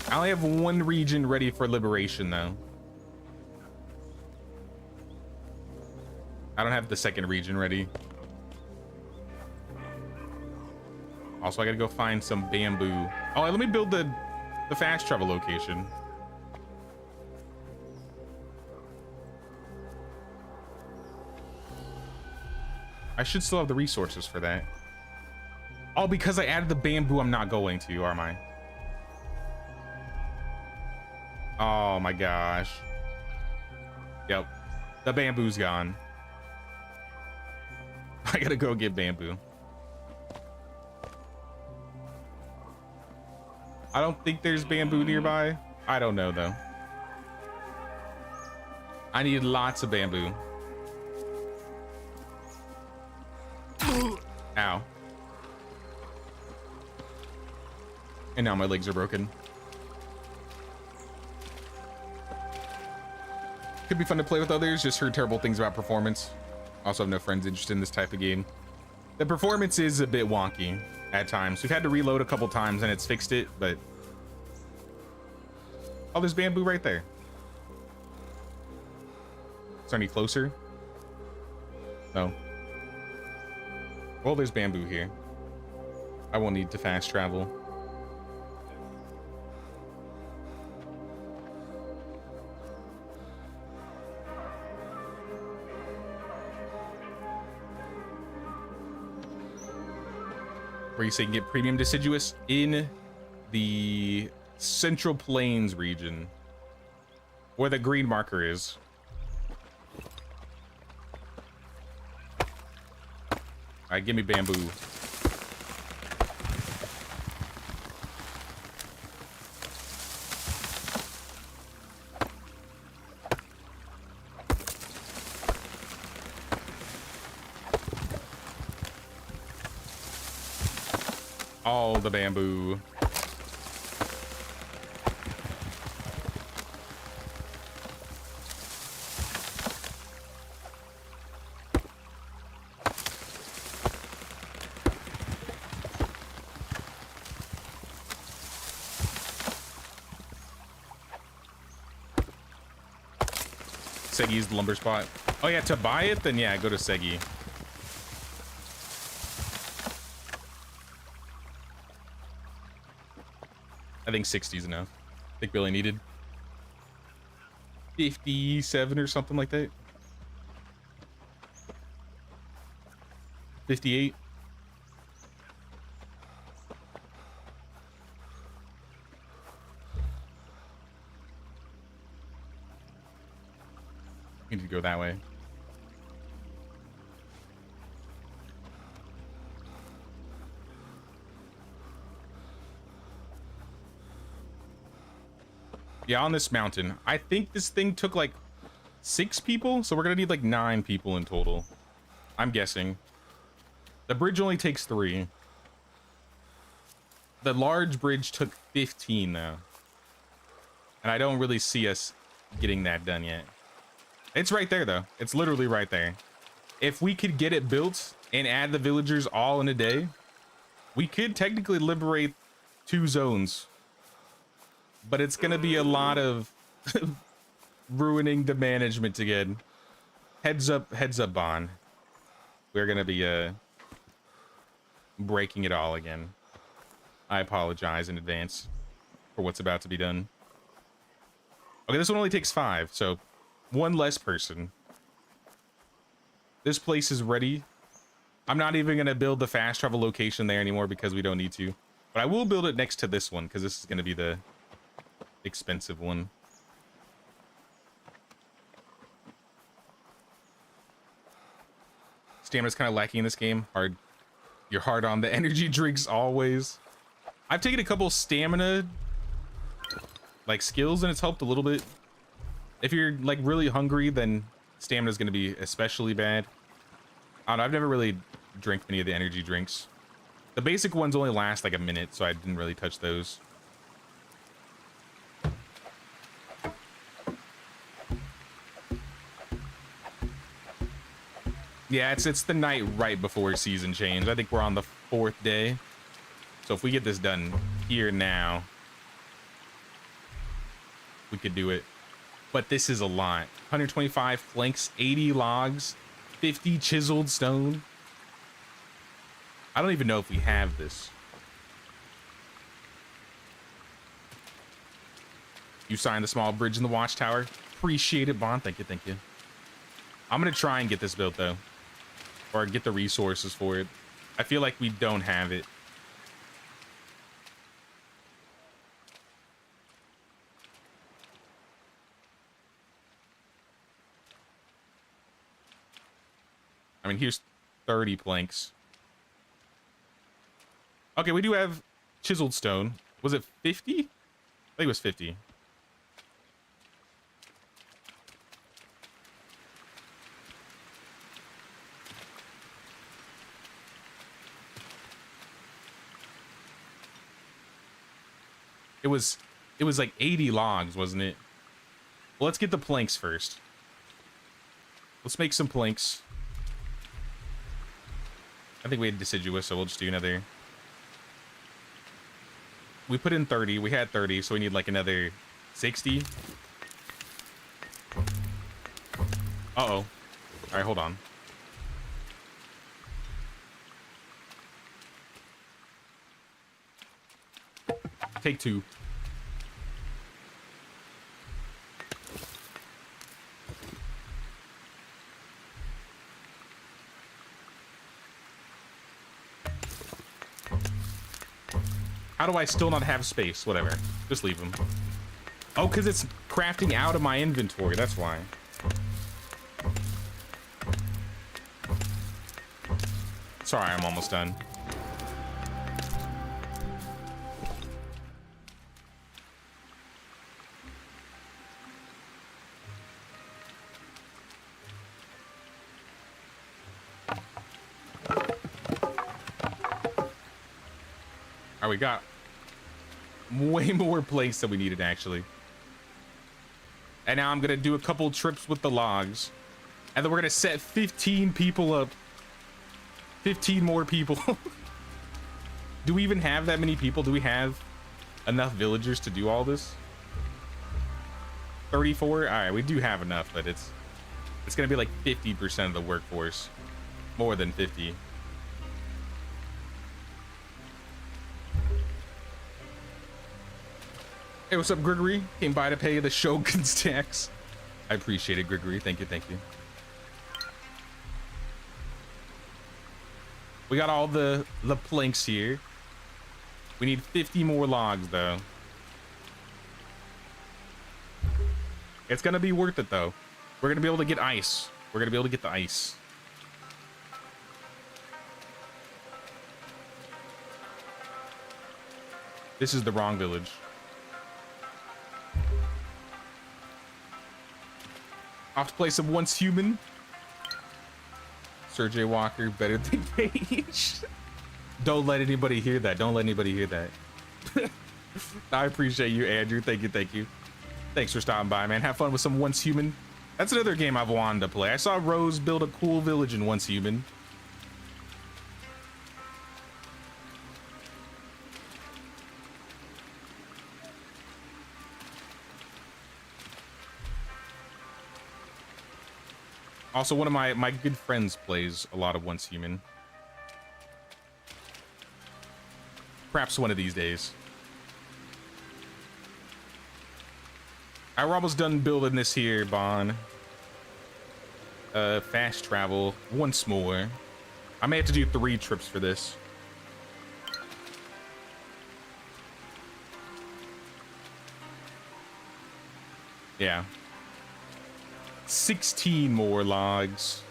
I only have 1 region ready for liberation, though. I don't have the 2nd region ready. Also, I gotta go find some bamboo. Oh, let me build the fast travel location. I should still have the resources for that. Oh, because I added the bamboo, I'm not going to, am I? Oh my gosh. Yep. The bamboo's gone. I gotta go get bamboo. I don't think there's bamboo nearby. I don't know though. I need lots of bamboo. Ow. And now my legs are broken. Could be fun to play with others, just heard terrible things about performance. Also have no friends interested in this type of game. The performance is a bit wonky at times. We've had to reload a couple times and it's fixed it, but... Oh, there's bamboo right there. Is there any closer? No. Well, there's bamboo here. I won't need to fast travel. Where you say you get premium deciduous in the Central Plains region, where the green marker is. All right, give me bamboo. All the bamboo. Segi's the lumber spot. Oh yeah, to buy it, then yeah, go to Segi. I think 60 is enough. I think Billy needed 57 or something like that. 58. Need to go that way. Yeah, on this mountain. I think this thing took like 6 people, so we're gonna need like 9 people in total. I'm guessing. The bridge only takes 3. The large bridge took 15 though. And I don't really see us getting that done yet. It's right there though. It's literally right there. If we could get it built and add the villagers all in a day, we could technically liberate 2 zones. But it's gonna be a lot of ruining the management again. Heads up, Bond. We're gonna be breaking it all again. I apologize in advance for what's about to be done. Okay, this one only takes 5, so 1 less person. This place is ready. I'm not even gonna build the fast travel location there anymore because we don't need to. But I will build it next to this one because this is gonna be the expensive one. Stamina's kind of lacking in this game. You're hard on the energy drinks always. I've taken a couple stamina like skills and it's helped a little bit. If you're like really hungry, then stamina's gonna be especially bad. I don't know, I've never really drank any of the energy drinks. The basic ones only last like a minute, so I didn't really touch those. Yeah, it's the night right before season change. I think we're on the 4th day. So if we get this done here now, we could do it. But this is a lot. 125 planks, 80 logs, 50 chiseled stone. I don't even know if we have this. You signed the small bridge in the watchtower. Appreciate it, Bond. Thank you, thank you. I'm gonna try and get this built though. Or get the resources for it. I feel like we don't have it. I mean, here's 30 planks. Okay, we do have chiseled stone. Was it 50? I think it was 50. It was like 80 logs, wasn't it? Well, let's get the planks first. Let's make some planks. I think we had deciduous, so we'll just do another. We put in 30. We had 30, so we need like another 60. Uh-oh. All right, hold on. Take two. How do I still not have space? Whatever. Just leave them. Oh, because it's crafting out of my inventory. That's why. Sorry, I'm almost done. All right, we got way more place than we needed, actually. And now I'm gonna do a couple trips with the logs, and then we're gonna set 15 people up. 15 more people. Do we even have that many people? Do we have enough villagers to do all this? 34? All right, we do have enough, but it's gonna be like 50% of the workforce. More than 50. Hey, what's up, Gregory? Came by to pay the Shogun's tax. I appreciate it, Gregory. Thank you, thank you. We got all the planks here. We need 50 more logs, though. It's gonna be worth it, though. We're gonna be able to get ice. We're gonna be able to get the ice. This is the wrong village. Off to play some Once Human. Sir J. Walker, better than Paige. Don't let anybody hear that. Don't let anybody hear that. I appreciate you, Andrew. Thank you, thank you. Thanks for stopping by, man. Have fun with some Once Human. That's another game I've wanted to play. I saw Rose build a cool village in Once Human. Also, one of my good friends plays a lot of Once Human. Perhaps one of these days. We're almost done building this here, Bon. Fast travel once more. I may have to do 3 trips for this. Yeah. 16 more logs.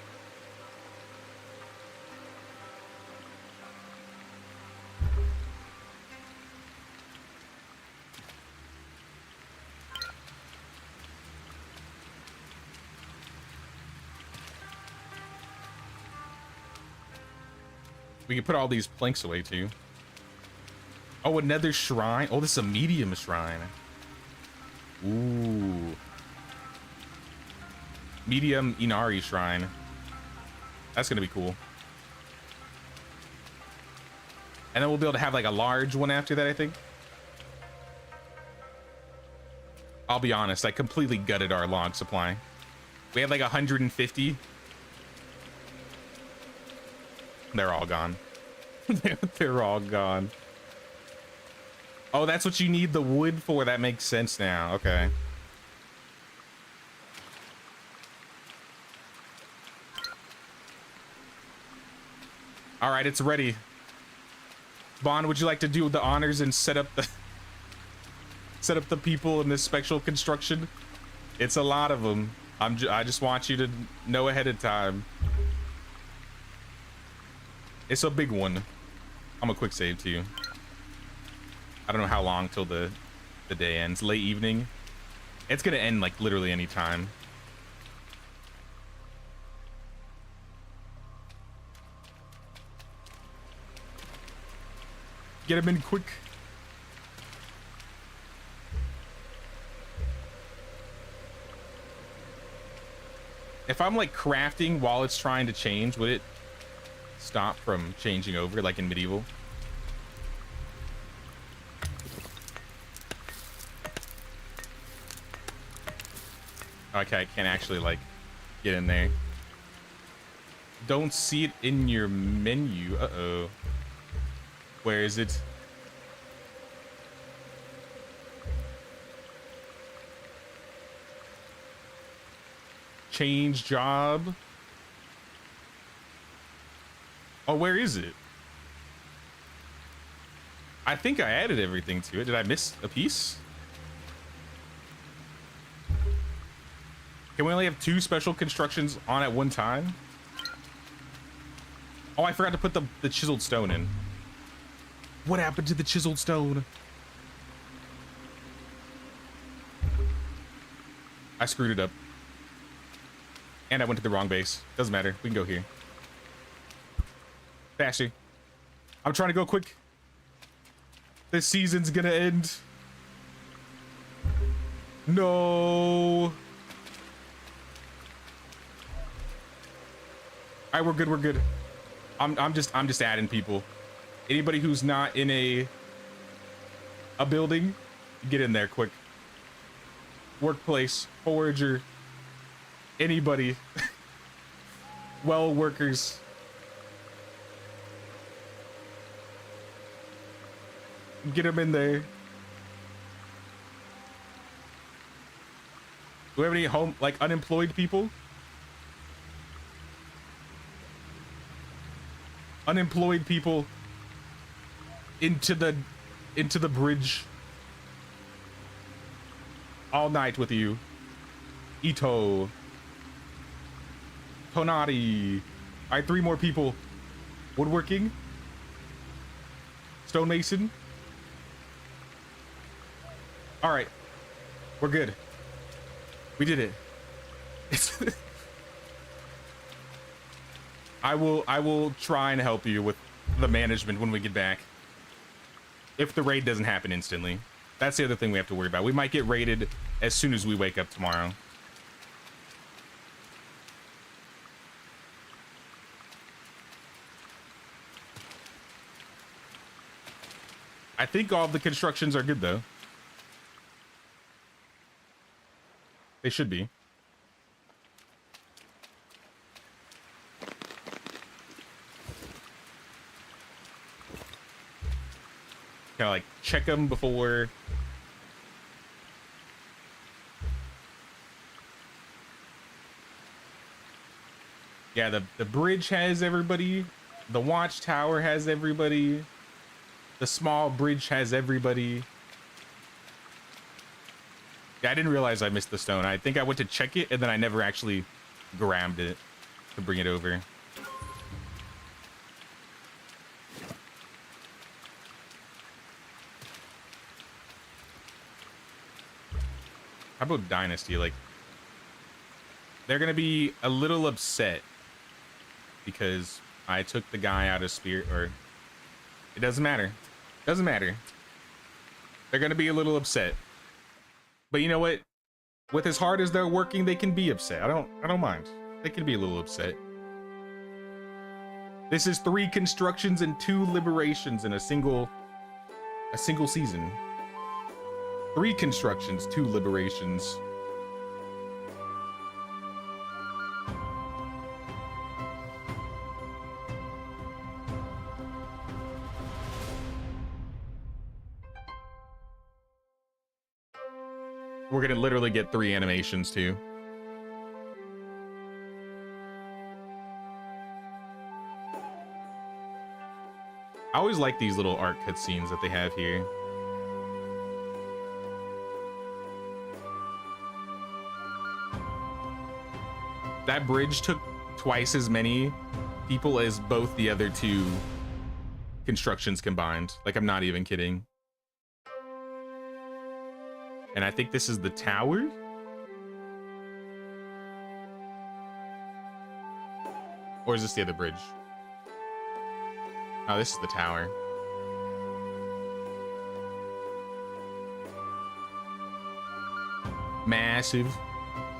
We can put all these planks away too. Oh, another shrine. Oh, this is a medium shrine. Ooh. Medium Inari shrine. That's gonna be cool. And then we'll be able to have like a large one after that, I think. I'll be honest, I completely gutted our log supply. We had like 150. They're all gone. They're all gone. Oh, that's what you need the wood for. That makes sense now. Okay. All right, it's ready. Bond, would you like to do the honors and set up the people in this special construction? It's a lot of them. I just want you to know ahead of time. It's a big one. I'm a quick save too. I don't know how long till the day ends. Late evening. It's gonna end like literally any time. Get him in quick. If I'm like crafting while it's trying to change, would it stop from changing over like in medieval. Okay, I can't actually like get in there. Don't see it in your menu. Uh-oh. Where is it? Change job. Oh, where is it? I think I added everything to it. Did I miss a piece? Can we only have 2 special constructions on at one time? Oh, I forgot to put the chiseled stone in. What happened to the chiseled stone? I screwed it up. And I went to the wrong base. Doesn't matter. We can go here. Faster. I'm trying to go quick. This season's gonna end. No. All right, we're good. We're good. I'm just adding people. Anybody who's not in a building, get in there quick. Workplace, forager, anybody. Well workers. Get them in there. Do we have any unemployed people? Unemployed people into the bridge. All night with you. Ito. Tonari. All right, 3 more people. Woodworking. Stonemason. All right, we're good. We did it. I will try and help you with the management when we get back. If the raid doesn't happen instantly. That's the other thing we have to worry about. We might get raided as soon as we wake up tomorrow. I think all of the constructions are good though. They should be. Kind of like check them before. Yeah, the bridge has everybody. The watchtower has everybody. The small bridge has everybody. Yeah, I didn't realize I missed the stone. I think I went to check it and then I never actually grabbed it to bring it over. How about Dynasty? Like, they're gonna be a little upset because I took the guy out of Spirit, or it doesn't matter. Doesn't matter. They're gonna be a little upset. But you know what? With as hard as they're working, they can be upset. I don't mind. They can be a little upset. This is 3 constructions and 2 liberations in a single season. 3 constructions, 2 liberations. We're gonna literally get 3 animations too. I always like these little art cutscenes that they have here. That bridge took twice as many people as both the other 2 constructions combined. Like, I'm not even kidding. And I think this is the tower? Or is this the other bridge? Oh, this is the tower. Massive.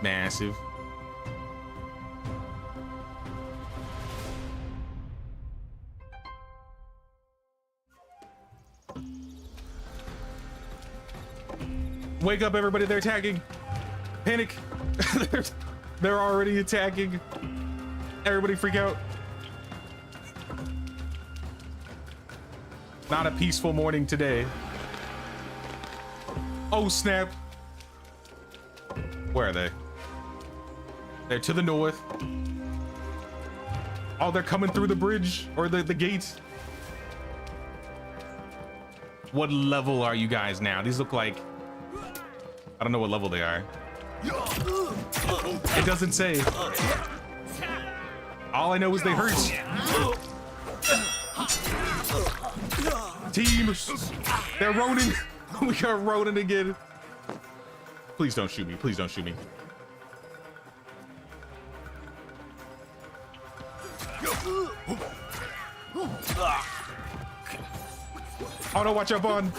Massive. Wake up, everybody, they're attacking. Panic. They're already attacking. Everybody freak out. Not a peaceful morning today. Oh, snap. Where are they? They're to the north. Oh, they're coming through the bridge or the gate. What level are you guys now? These look like, I don't know what level they are. It doesn't say. All I know is they hurt. Team, they're Ronin. We got Ronin again. Please don't shoot me. Please don't shoot me. Oh no, watch out, Bond.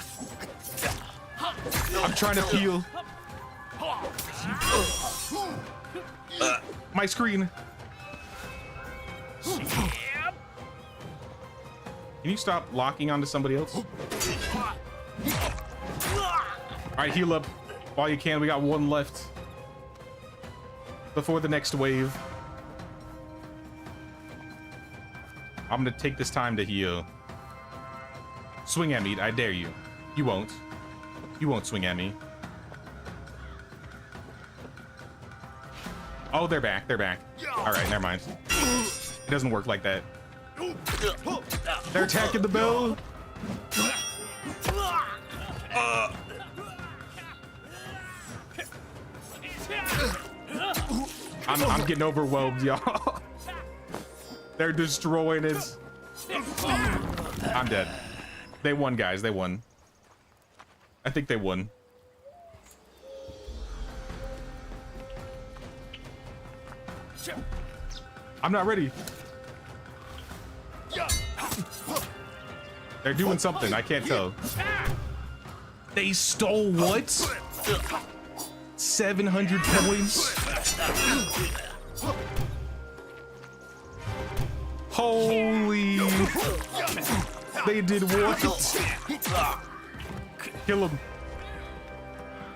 I'm trying to peel. My screen. Can you stop locking onto somebody else? All right, heal up while you can. We got one left before the next wave. I'm gonna take this time to heal. Swing at me, I dare you. You won't. You won't swing at me. Oh, they're back, they're back. All right, never mind. It doesn't work like that. They're attacking the bell. I'm getting overwhelmed, y'all. They're destroying it. I'm dead. They won, guys. They won. I think they won. I'm not ready. They're doing something. I can't tell. They stole what? 700 points? Holy. They did what? Kill them.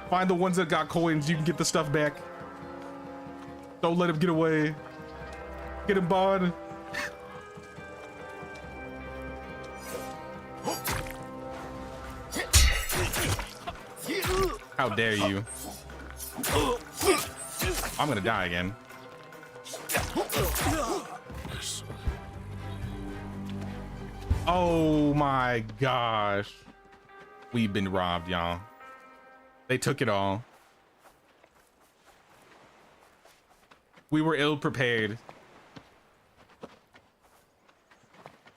Find the ones that got coins. You can get the stuff back. Don't let him get away. Get him, Bond. How dare you? I'm gonna die again. Oh my gosh. We've been robbed, y'all. They took it all. We were ill prepared.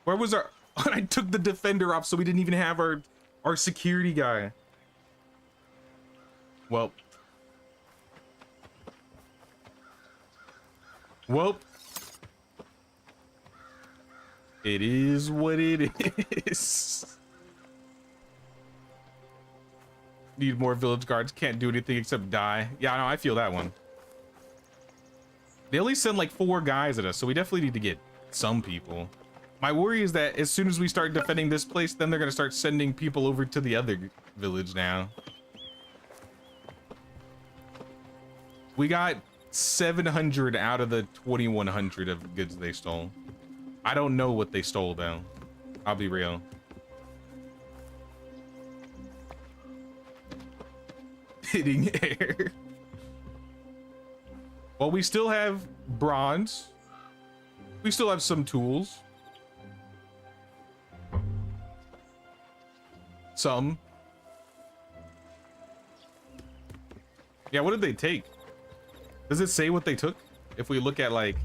Where was our... I took the defender off, so we didn't even have our security guy. Well. It is what it is. Need more village guards. Can't do anything except die. Yeah, no, I feel that one. They only send like 4 guys at us, so we definitely need to get some people. My worry is that as soon as we start defending this place, then they're gonna start sending people over to the other village now. We got 700 out of the 2100 of goods they stole. I don't know what they stole though. I'll be real. Hitting air. Well, we still have bronze. We still have some tools. Some. Yeah, what did they take? Does it say what they took? If we look at like...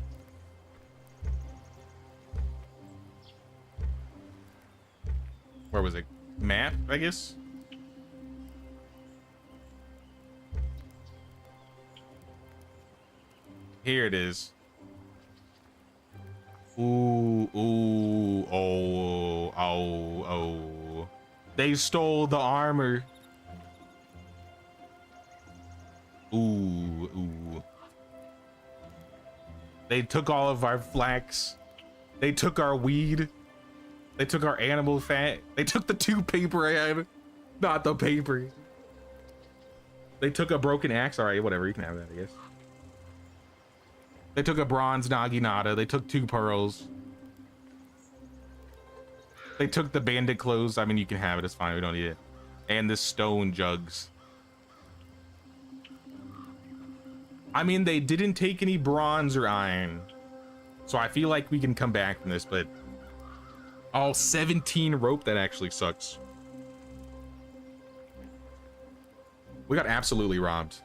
Where was it? Map, I guess? Here it is. Ooh, ooh, oh, oh, oh. They stole the armor. Ooh, ooh. They took all of our flax. They took our weed. They took our animal fat. They took the 2 paper I had. Not the paper. They took a broken axe. All right, whatever. You can have that, I guess. They took a bronze Naginata. They took 2 pearls. They took the bandit clothes. I mean, you can have it. It's fine. We don't need it. And the stone jugs. I mean, they didn't take any bronze or iron. So I feel like we can come back from this, but... Oh, 17 rope. That actually sucks. We got absolutely robbed.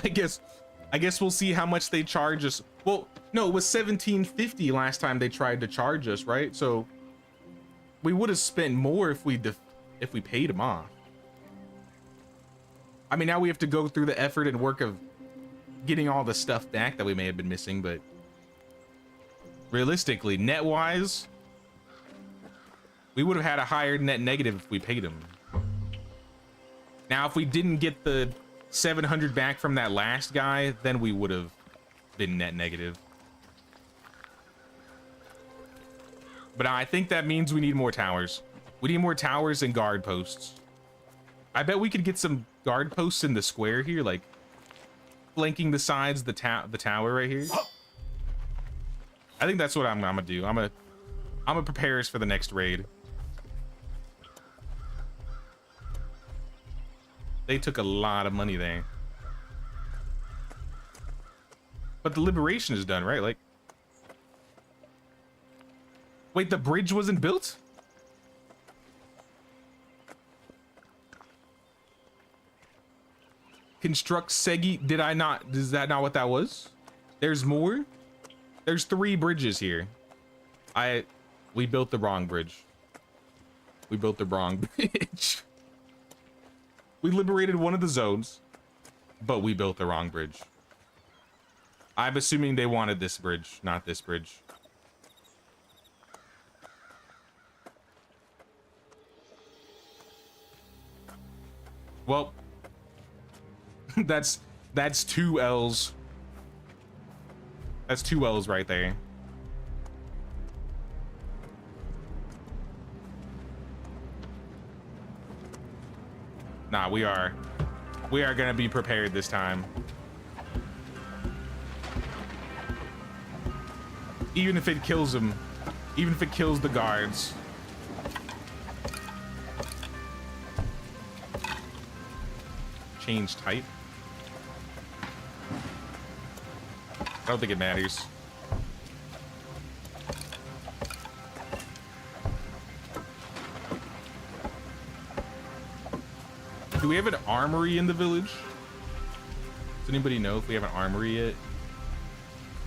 I guess we'll see how much they charge us. Well, no, it was $17.50 last time they tried to charge us, right? So we would have spent more if we paid them off. I mean, now we have to go through the effort and work of getting all the stuff back that we may have been missing, but realistically, net-wise, we would have had a higher net negative if we paid them. Now, if we didn't get the 700 back from that last guy, then we would have been net negative. But I think that means we need more towers. We need more towers and guard posts. I bet we could get some guard posts in the square here, like flanking the sides of the tower right here. I think that's what I'm gonna do. I'm gonna prepare us for the next raid. They took a lot of money there. But the liberation is done, right? Like, wait, the bridge wasn't built? Construct Segi. Did I not? Is that not what that was? There's more? There's 3 bridges here. We built the wrong bridge. We built the wrong bridge. We liberated one of the zones, but we built the wrong bridge. I'm assuming they wanted this bridge, not this bridge. Well, that's 2 L's. That's 2 L's right there. Nah, we are gonna be prepared this time. Even if it kills them, even if it kills the guards. Change type. I don't think it matters. Do we have an armory in the village? Does anybody know if we have an armory yet?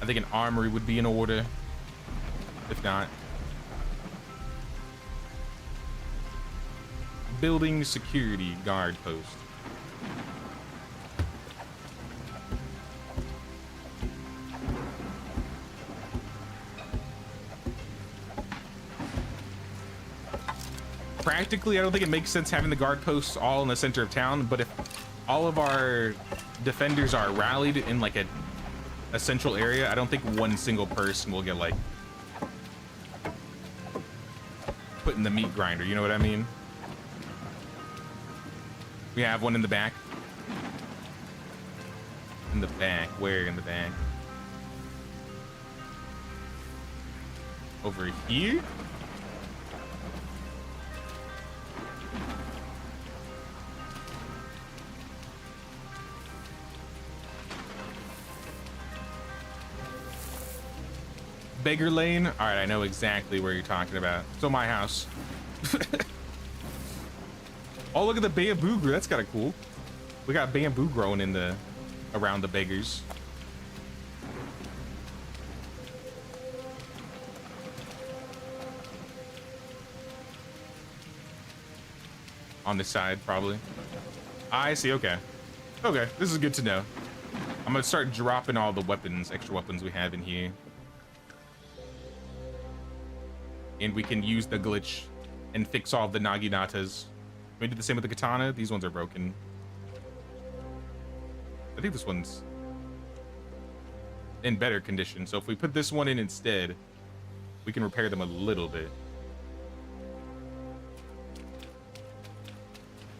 I think an armory would be in order. If not. Building security guard post. Practically, I don't think it makes sense having the guard posts all in the center of town, but if all of our defenders are rallied in like a central area, I don't think one single person will get like put in the meat grinder, you know what I mean? We have one in the back. In the back, where in the back? Over here? Beggar Lane? All right, I know exactly where you're talking about. So my house. Oh, look at the bamboo. That's kind of cool. We got bamboo growing in the around the beggars. On the side, probably. I see. Okay. Okay, this is good to know. I'm gonna start dropping all the weapons, extra weapons we have in here. And we can use the glitch and fix all the Naginatas. Can we do the same with the katana? These ones are broken. I think this one's in better condition. So if we put this one in instead, we can repair them a little bit.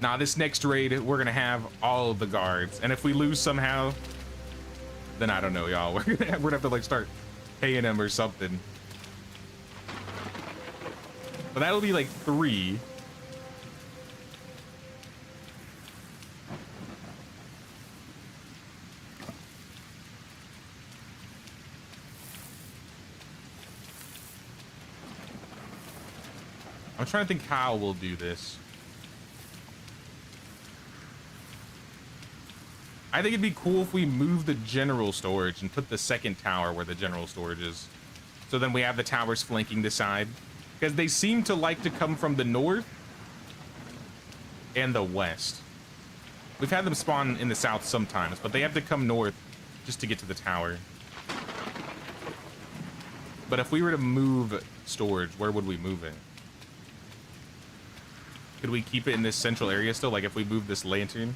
Nah, this next raid, we're gonna have all of the guards. And if we lose somehow, then I don't know, y'all. We're gonna have to like start paying them or something. But that'll be like 3. I'm trying to think how we'll do this. I think it'd be cool if we move the general storage and put the second tower where the general storage is. So then we have the towers flanking the side. Because they seem to like to come from the north and the west. We've had them spawn in the south sometimes, but they have to come north just to get to the tower. But if we were to move storage, where would we move it? Could we keep it in this central area still? Like if we move this lantern?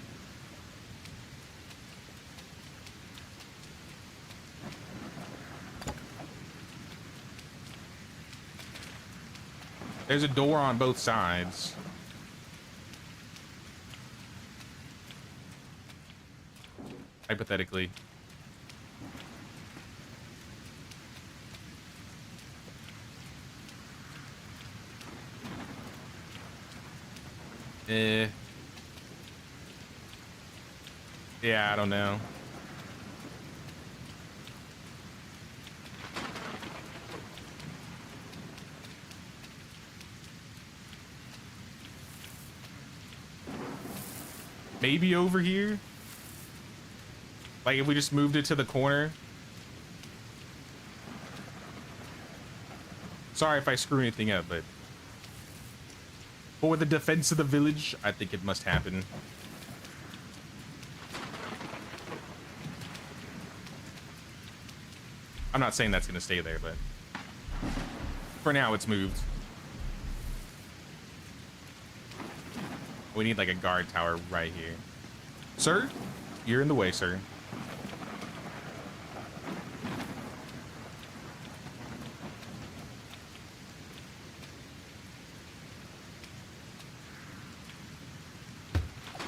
There's a door on both sides. Hypothetically. Yeah, I don't know. Maybe over here? Like if we just moved it to the corner? Sorry if I screw anything up, but for the defense of the village, I think it must happen. I'm not saying that's gonna stay there, but for now it's moved. We need like a guard tower right here. Sir, you're in the way, sir.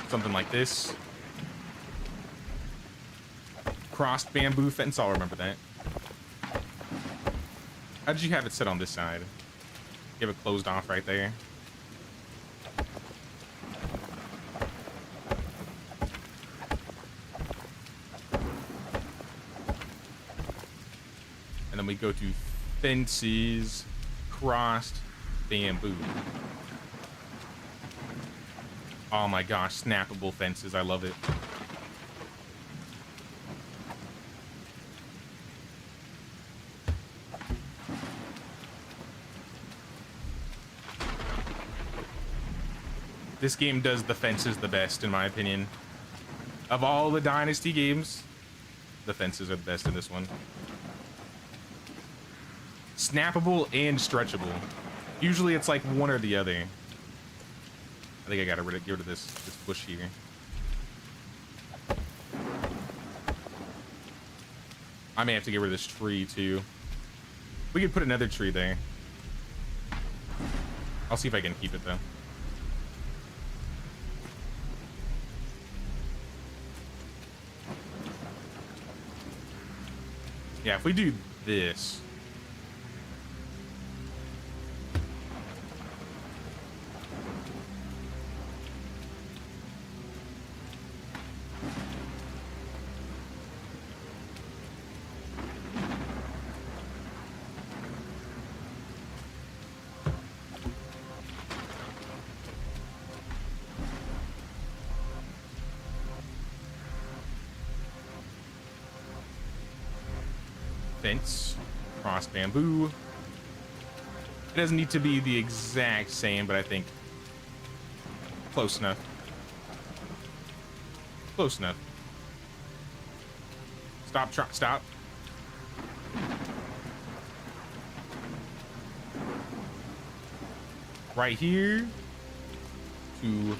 Something like this. Crossed bamboo fence, I'll remember that. How did you have it set on this side? You have it closed off right there. And then we go to fences, crossed bamboo. Oh my gosh, snappable fences. I love it. This game does the fences the best, in my opinion. Of all the Dynasty games, the fences are the best in this one. Snappable and stretchable. Usually it's like one or the other. I think I gotta get rid of this bush here. I may have to get rid of this tree too. We could put another tree there. I'll see if I can keep it though. Yeah, if we do this. Fence, cross bamboo. It doesn't need to be the exact same, but I think close enough. Close enough. Stop, stop. Right here to. All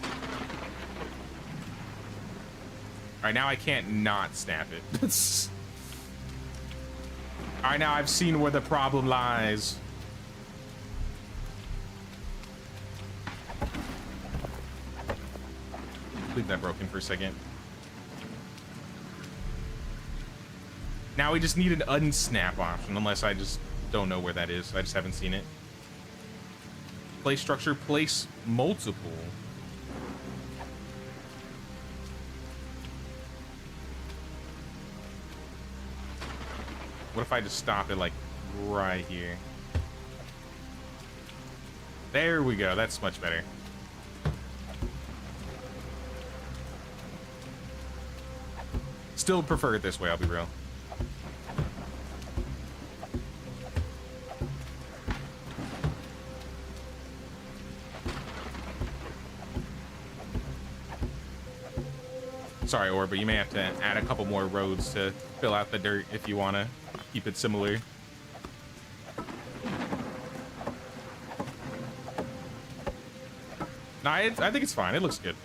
right, now I can't not snap it. All right, now I've seen where the problem lies. leave that broken for a second. Now we just need an unsnap option, unless I just don't know where that is. I just haven't seen it. Place structure, place multiple. What if I just stop it like right here? There we go. That's much better. Still prefer it this way, I'll be real. Sorry, Or, but you may have to add a couple more roads to fill out the dirt if you want to keep it similar. Nah, I think it's fine. It looks good.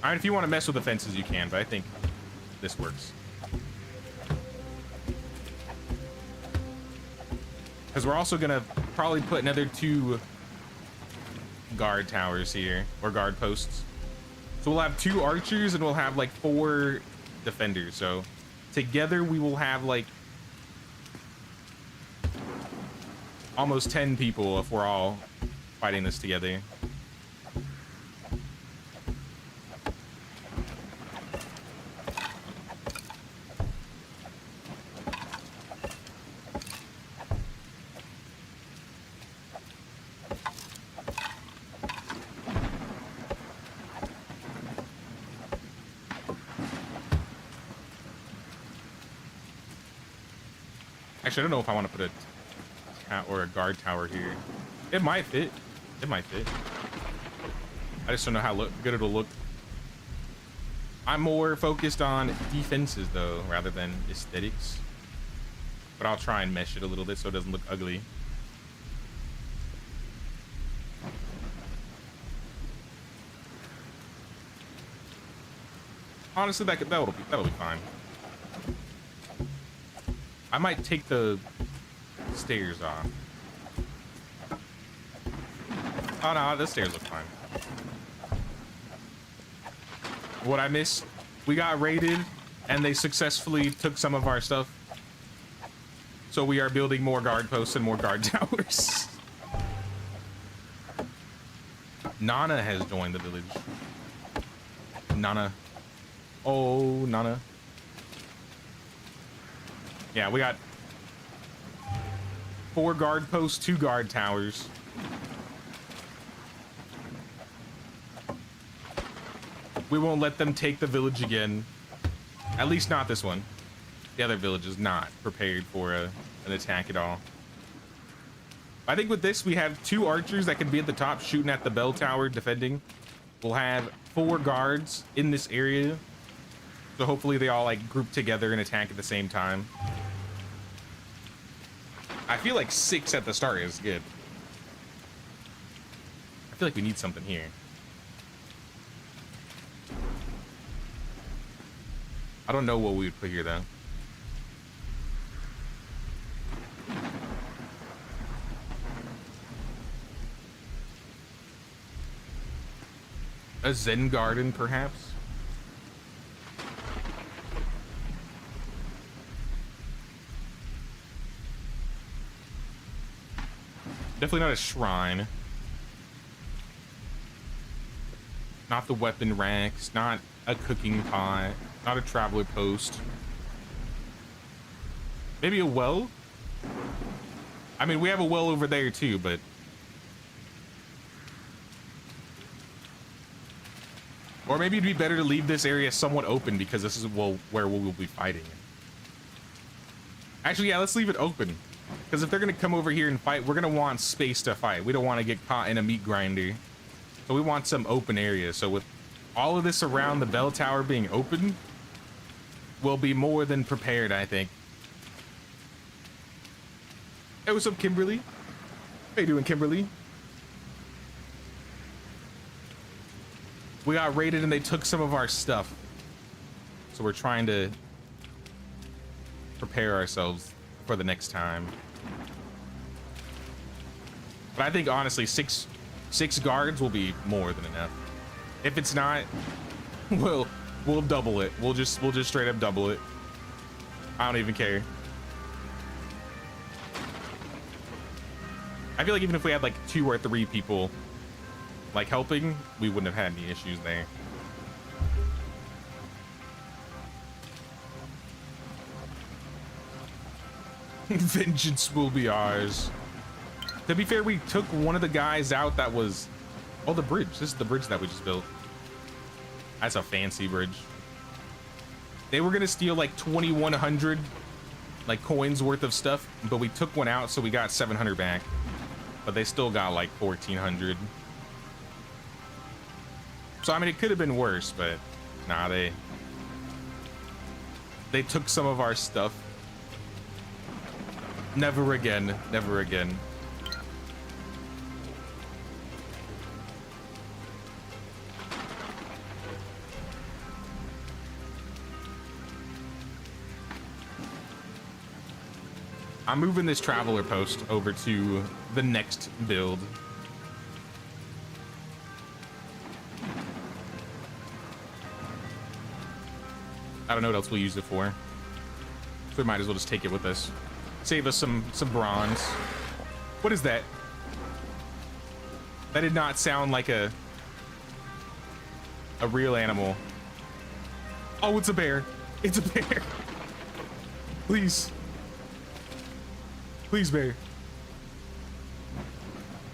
I mean, if you want to mess with the fences, you can, but I think this works. Because we're also going to probably put another 2 guard towers here, or guard posts. So we'll have 2 archers and we'll have like 4 defenders. So together we will have like almost 10 people if we're all fighting this together. Actually, I don't know if I want to put a guard tower here. It might fit. It might fit. I just don't know how good it'll look. I'm more focused on defenses though, rather than aesthetics. But I'll try and mesh it a little bit so it doesn't look ugly. Honestly, that'll be fine. I might take the stairs off. Oh no, the stairs look fine. What I missed, we got raided and they successfully took some of our stuff. So we are building more guard posts and more guard towers. Nana has joined the village. Nana. Oh, Nana. Yeah, we got 4 guard posts, 2 guard towers. We won't let them take the village again. At least not this one. The other village is not prepared for an attack at all. I think with this, we have 2 archers that can be at the top shooting at the bell tower defending. We'll have 4 guards in this area. So hopefully they all like group together and attack at the same time. I feel like 6 at the start is good. I feel like we need something here. I don't know what we would put here though. A Zen garden, perhaps? Definitely not a shrine. Not the weapon racks, not a cooking pot, not a traveler post. Maybe a well? I mean, we have a well over there too, but... Or maybe it'd be better to leave this area somewhat open because this is where we'll be fighting. Actually, yeah, let's leave it open. Because if they're going to come over here and fight, we're going to want space to fight. We don't want to get caught in a meat grinder. So we want some open area. So with all of this around the bell tower being open, we'll be more than prepared, I think. Hey, what's up, Kimberly? How you doing, Kimberly? We got raided and they took some of our stuff. So we're trying to prepare ourselves for the next time. But I think honestly, six guards will be more than enough. If it's not, we'll double it. We'll just straight up double it. I don't even care. I feel like even if we had like 2 or 3 people like helping, we wouldn't have had any issues there. Vengeance will be ours. To be fair, we took one of the guys out that was... Oh, the bridge. This is the bridge that we just built. That's a fancy bridge. They were gonna steal like 2,100 like coins worth of stuff, but we took one out, so we got 700 back. But they still got like 1,400. So I mean, it could have been worse, but nah, they took some of our stuff. Never again. Never again. I'm moving this traveler post over to the next build. I don't know what else we'll use it for. So we might as well just take it with us. Save us some bronze. What is that? That did not sound like a real animal. Oh, it's a bear. It's a bear. Please. Please, bear.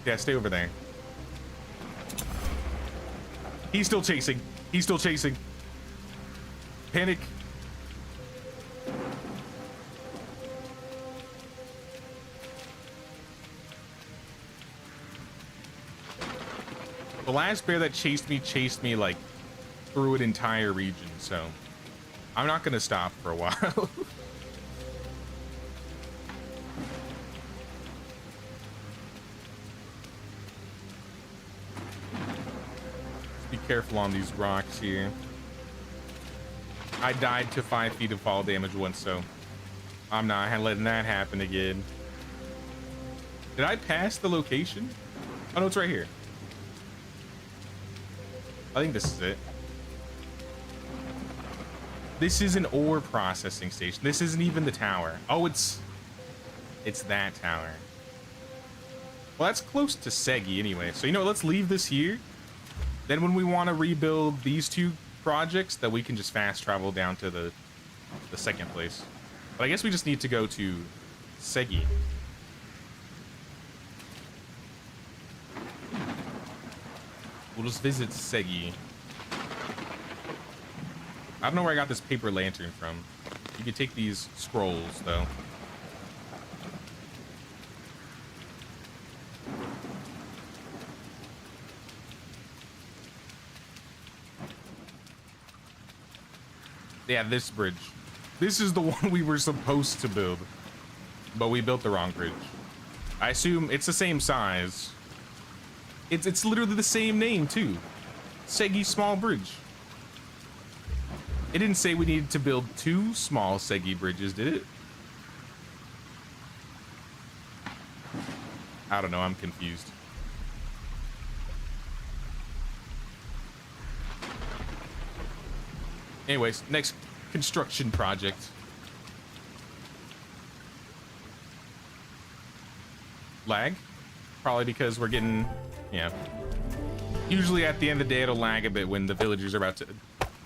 Yeah, stay over there. He's still chasing. He's still chasing. Panic. The last bear that chased me like through an entire region, so I'm not gonna stop for a while. Be careful on these rocks here. I died to 5 feet of fall damage once, so I'm not letting that happen again. Did I pass the location? Oh no, it's right here. I think this is it. This is an ore processing station. This isn't even the tower. Oh, it's that tower. Well, that's close to Segi anyway. So, you know what? Let's leave this here. Then when we want to rebuild these 2 projects, that we can just fast travel down to the second place. But I guess we just need to go to Segi. We'll just visit Segi. I don't know where I got this paper lantern from. You could take these scrolls, though. Yeah, this bridge. This is the one we were supposed to build, but we built the wrong bridge. I assume it's the same size. It's literally the same name too. Segi Small Bridge. It didn't say we needed to build 2 small Segi bridges, did it? I don't know, I'm confused. Anyways, next construction project. Lag? Probably because we're getting, yeah. Usually at the end of the day, it'll lag a bit when the villagers are about to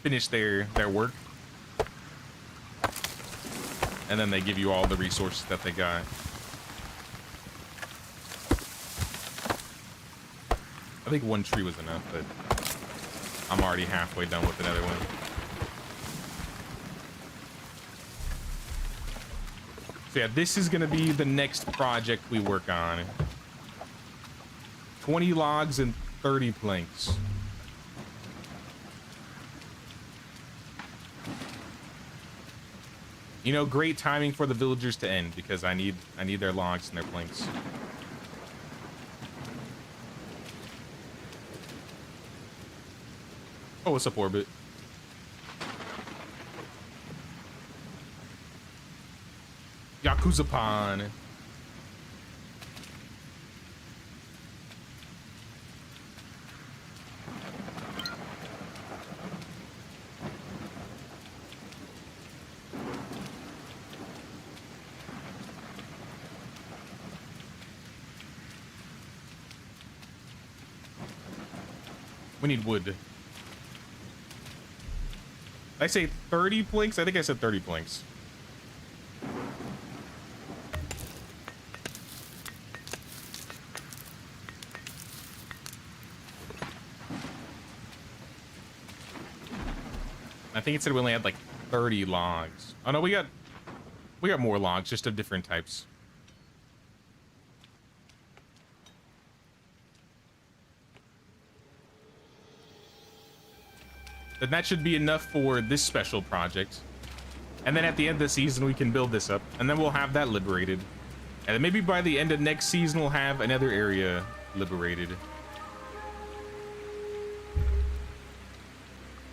finish their work. And then they give you all the resources that they got. I think 1 tree was enough, but I'm already halfway done with another one. So yeah, this is gonna be the next project we work on. 20 logs and 30 planks. You know, great timing for the villagers to end, because I need their logs and their planks. Oh, what's up, Orbit? Yakuza Pon. We need wood. Did I say 30 planks? I think I said 30 planks. I think it said we only had like 30 logs. Oh no, we got more logs, just of different types. Then that should be enough for this special project. And then at the end of the season, we can build this up. And then we'll have that liberated. And then maybe by the end of next season, we'll have another area liberated.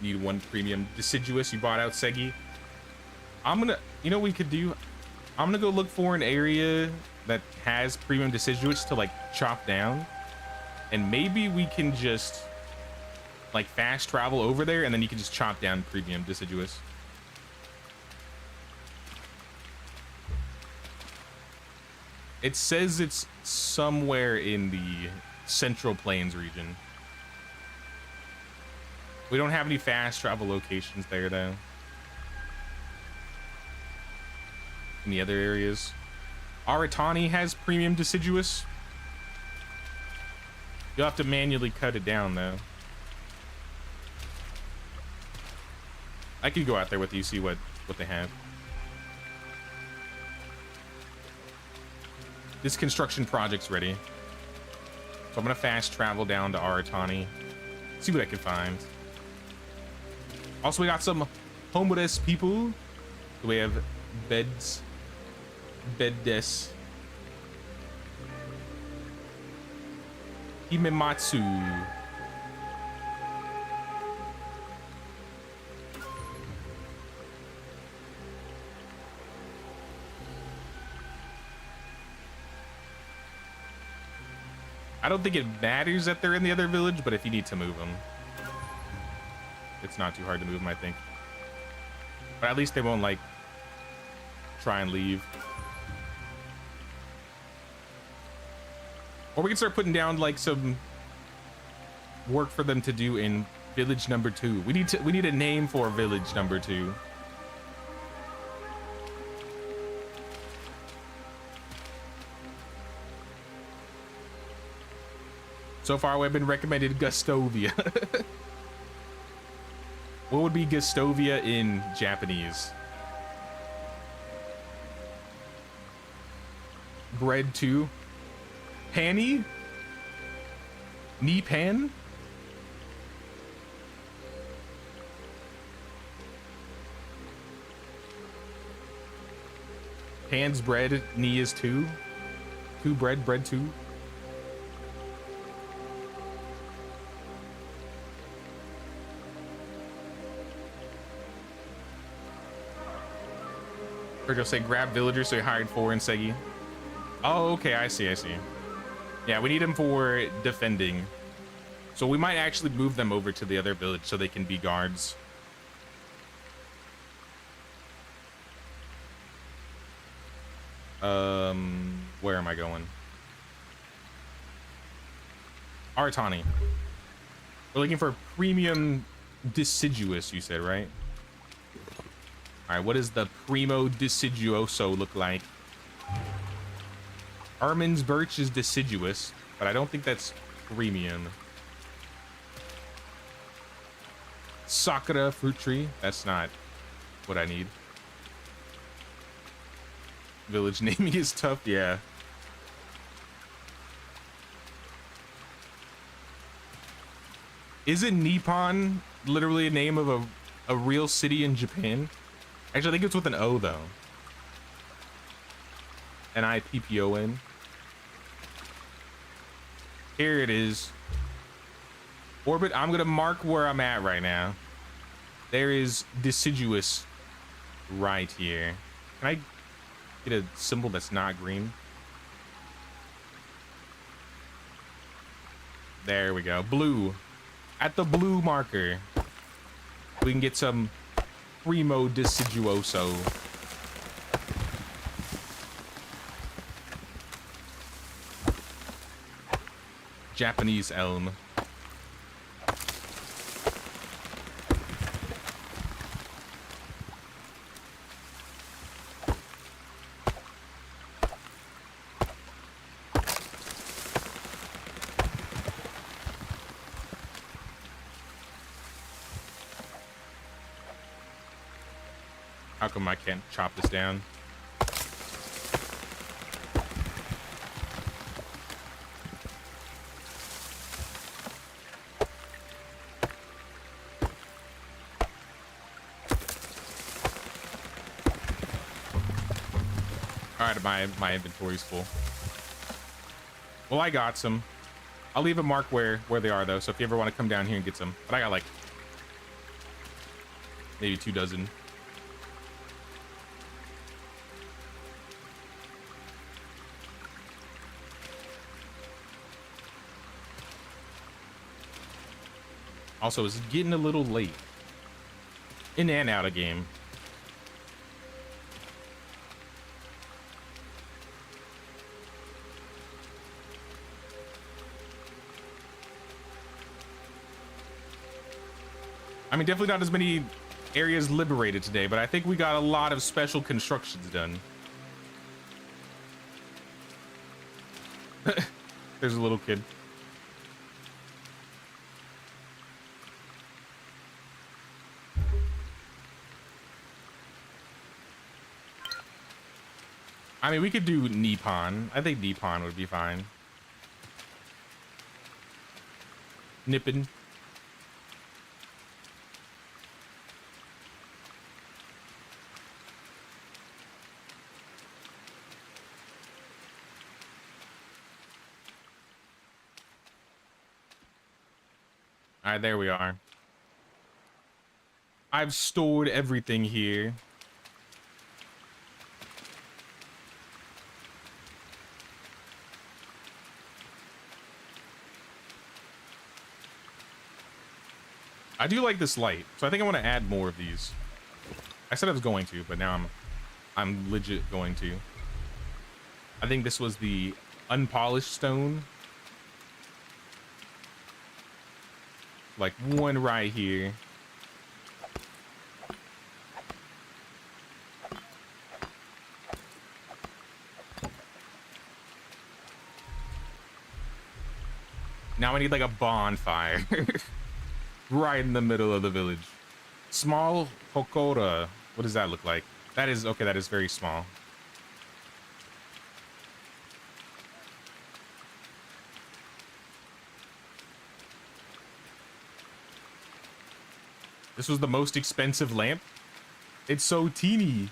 Need one premium deciduous. You bought out Segi. You know what we could do? I'm gonna go look for an area that has premium deciduous to like chop down. And maybe we can just like fast travel over there, and then you can just chop down premium deciduous. It says it's somewhere in the Central Plains region. We don't have any fast travel locations there though. Any other areas? Aratani has premium deciduous. You'll have to manually cut it down though. I could go out there with you, see what they have. This construction project's ready. So I'm gonna fast travel down to Aratani. See what I can find. Also, we got some homeless people. We have beds. Beddes. Himematsu. I don't think it matters that they're in the other village, but if you need to move them, it's not too hard to move them, I think. But at least they won't, like, try and leave. Or we can start putting down, like, some work for them to do in village number 2. We need a name for village number 2. So far, we've been recommended Gustovia. What would be Gustovia in Japanese? Bread 2. Panny? Knee pan? Pan's bread, knee is 2. 2 bread, bread 2. Or just say grab villagers, so you hired 4 in Segi. Oh, okay, I see. Yeah, we need them for defending. So we might actually move them over to the other village so they can be guards. Where am I going? Aratani. We're looking for premium deciduous, you said, right? All right, what does the primo deciduoso look like? Armin's birch is deciduous, but I don't think that's premium. Sakura fruit tree, that's not what I need. Village naming is tough, yeah. Isn't Nippon literally a name of a real city in Japan? Actually, I think it's with an O, though. Nippon. Here it is. Orbit, I'm going to mark where I'm at right now. There is deciduous right here. Can I get a symbol that's not green? There we go. Blue. At the blue marker, we can get some primo deciduoso. Japanese elm. How come I can't chop this down? All right, my inventory's full. Well, I got some. I'll leave a mark where they are though. So if you ever want to come down here and get some, but I got like maybe 2 dozen. Also, it's getting a little late. In and out of game. I mean, definitely not as many areas liberated today, but I think we got a lot of special constructions done. There's a little kid. I mean, we could do Nippon. I think Nippon would be fine. Nippon. All right, there we are. I've stored everything here. I do like this light, so I think I want to add more of these. I said I was going to, but now I'm legit going to. I think this was the unpolished stone. Like one right here. Now I need like a bonfire. Right in the middle of the village. Small Hokora. What does that look like? That is okay. That is very small. This was the most expensive lamp. It's so teeny.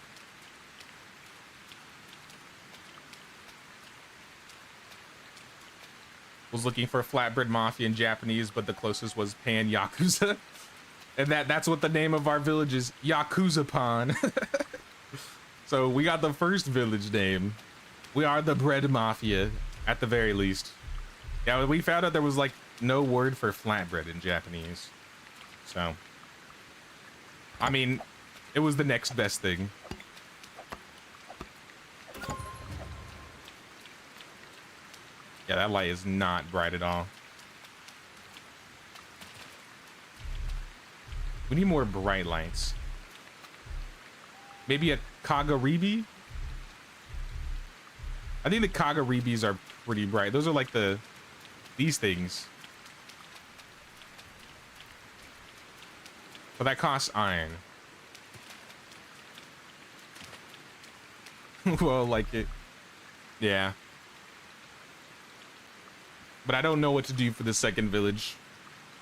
Was looking for Flatbread Mafia in Japanese, but the closest was Pan Yakuza. And that's what the name of our village is, Yakuza Pan. So we got the first village name. We are the Bread Mafia, at the very least. Yeah, we found out there was like no word for flatbread in Japanese. So, I mean, it was the next best thing. Yeah, that light is not bright at all. We need more bright lights. Maybe a Kagaribi? I think the Kagaribis are pretty bright. Those are like these things. But that costs iron. Well, like it. Yeah. But I don't know what to do for the second village.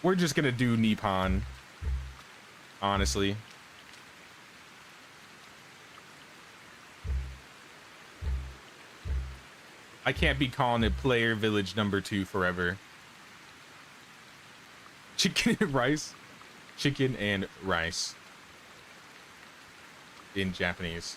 We're just gonna do Nippon. Honestly. I can't be calling it player village number 2 forever. Chicken and rice. Chicken and rice. In Japanese.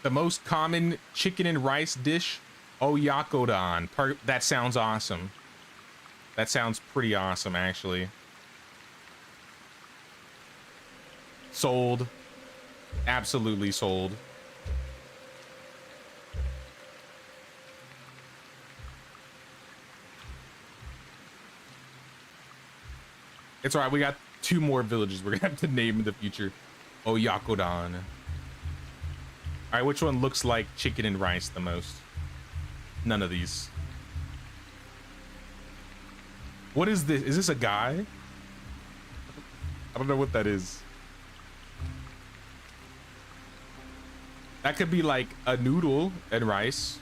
The most common chicken and rice dish, Oyakodon. That sounds awesome. That sounds pretty awesome, actually. Sold. Absolutely sold. It's all right. We got 2 more villages we're gonna have to name in the future. Oyakodon. All right, which one looks like chicken and rice the most? None of these. What is this? Is this a guy? I don't know what that is. That could be like a noodle and rice.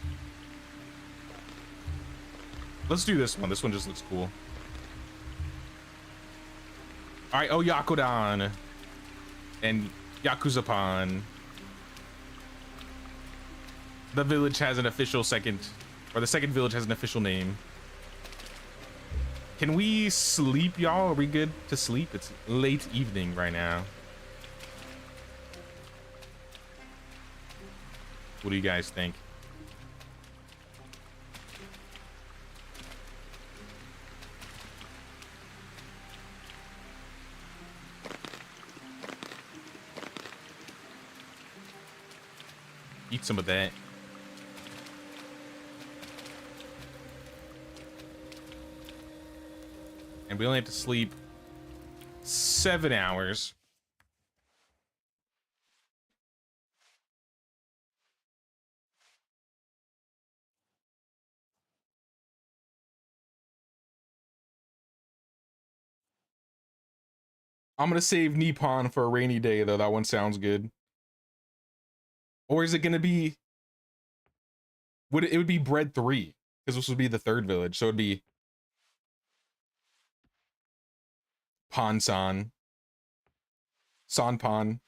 Let's do this one. This one just looks cool. All right, Oyakodon and Yakuzapan. The village has an official second, or the second village has an official name. Can we sleep, y'all? Are we good to sleep? It's late evening right now. What do you guys think? Eat some of that. And we only have to sleep 7 hours. I'm gonna save Nippon for a rainy day, though. That one sounds good. Or is it gonna be? It would be bread 3, because this would be the third village, so it'd be Ponsan. Sanpan.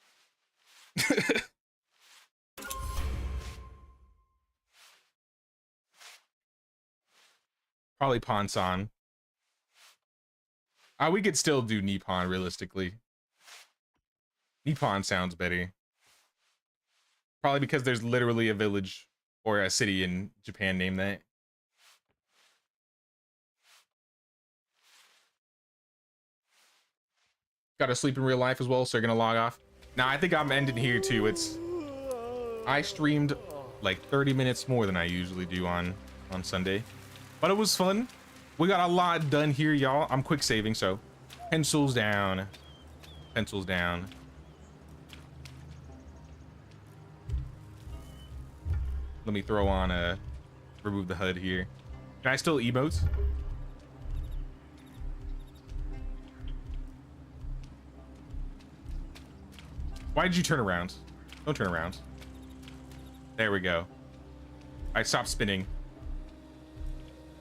Probably Ponsan. We could still do Nippon realistically. Nippon sounds better. Probably because there's literally a village or a city in Japan named that. Gotta sleep in real life as well, so you're gonna log off. Now, I think I'm ending here too. I streamed like 30 minutes more than I usually do on Sunday. But it was fun. We got a lot done here, y'all. I'm quick saving, so pencils down. Pencils down. Let me throw on remove the HUD here. Can I still emote? Why did you turn around? Don't turn around. There we go. All right, stop spinning.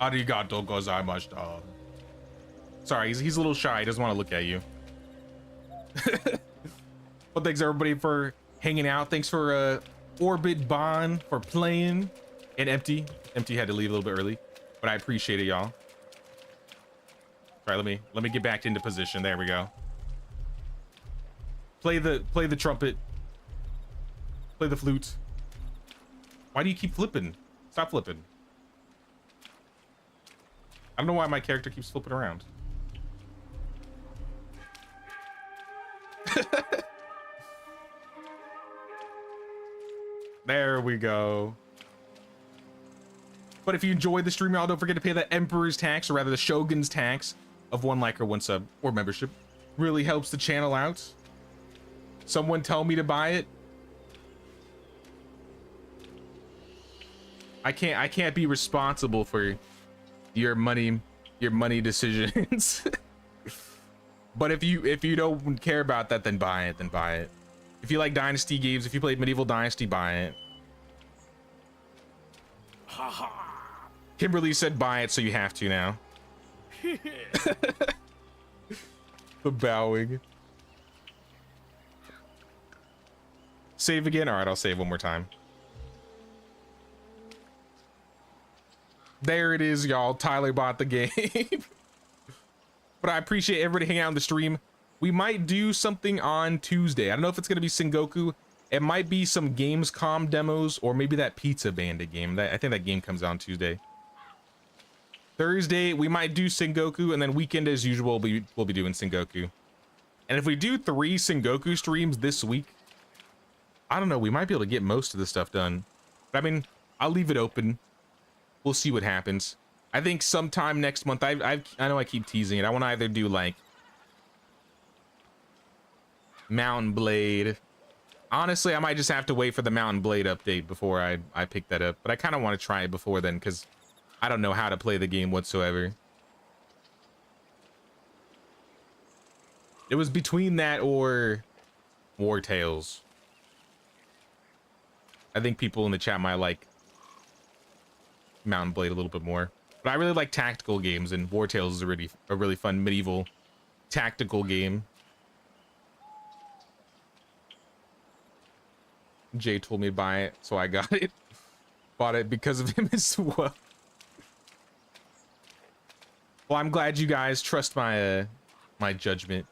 Arigato gozaimashita. Sorry, he's a little shy. He doesn't want to look at you. Well, thanks everybody for hanging out. Thanks for Orbit Bond for playing. And Empty. Empty had to leave a little bit early, but I appreciate it, y'all. All right, let me get back into position. There we go. Play the trumpet. Play the flute. Why do you keep flipping? Stop flipping. I don't know why my character keeps flipping around. There we go. But if you enjoyed the stream, y'all, don't forget to pay the Emperor's tax, or rather the Shogun's tax of 1 like or 1 sub or membership. Really helps the channel out. Someone tell me to buy it. I can't be responsible for your money decisions. But if you don't care about that, then buy it. If you like Dynasty games, if you played Medieval Dynasty, buy it. Kimberly said buy it, so you have to now. The bowing. Save again? All right, I'll save one more time. There it is, y'all. Tyler bought the game. But I appreciate everybody hanging out on the stream. We might do something on Tuesday. I don't know if it's going to be Sengoku. It might be some Gamescom demos, or maybe that Pizza Bandit game. I think that game comes out on Tuesday. Thursday, we might do Sengoku, and then weekend, as usual, we'll be doing Sengoku. And if we do 3 Sengoku streams this week, I don't know, we might be able to get most of the stuff done. But, I mean, I'll leave it open. We'll see what happens. I think sometime next month, I know I keep teasing it. I want to either do, like, Mountain Blade. Honestly, I might just have to wait for the Mountain Blade update before I pick that up. But I kind of want to try it before then, because I don't know how to play the game whatsoever. It was between that or War Tales. I think people in the chat might like Mountain Blade a little bit more, but I really like tactical games, and War Tales is a really fun medieval tactical game. Jay told me to buy it, so I got it. Bought it because of him as well. Well, I'm glad you guys trust my my judgment.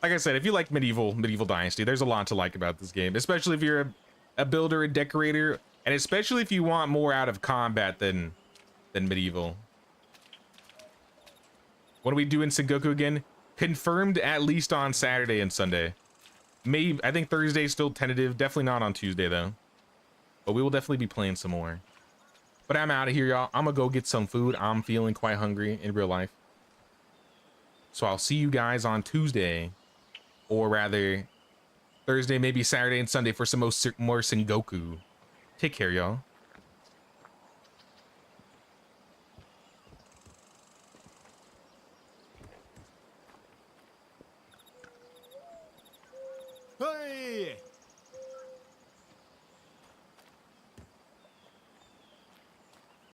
Like I said, if you like medieval Dynasty, there's a lot to like about this game, especially if you're a builder and decorator, and especially if you want more out of combat than medieval. What are we doing Sengoku again? Confirmed at least on Saturday and Sunday. Maybe, I think Thursday's still tentative. Definitely not on Tuesday though. But we will definitely be playing some more. But I'm out of here, y'all. I'm gonna go get some food. I'm feeling quite hungry in real life. So I'll see you guys on Tuesday. Or rather, Thursday, maybe Saturday and Sunday for some more Sengoku. Take care, y'all.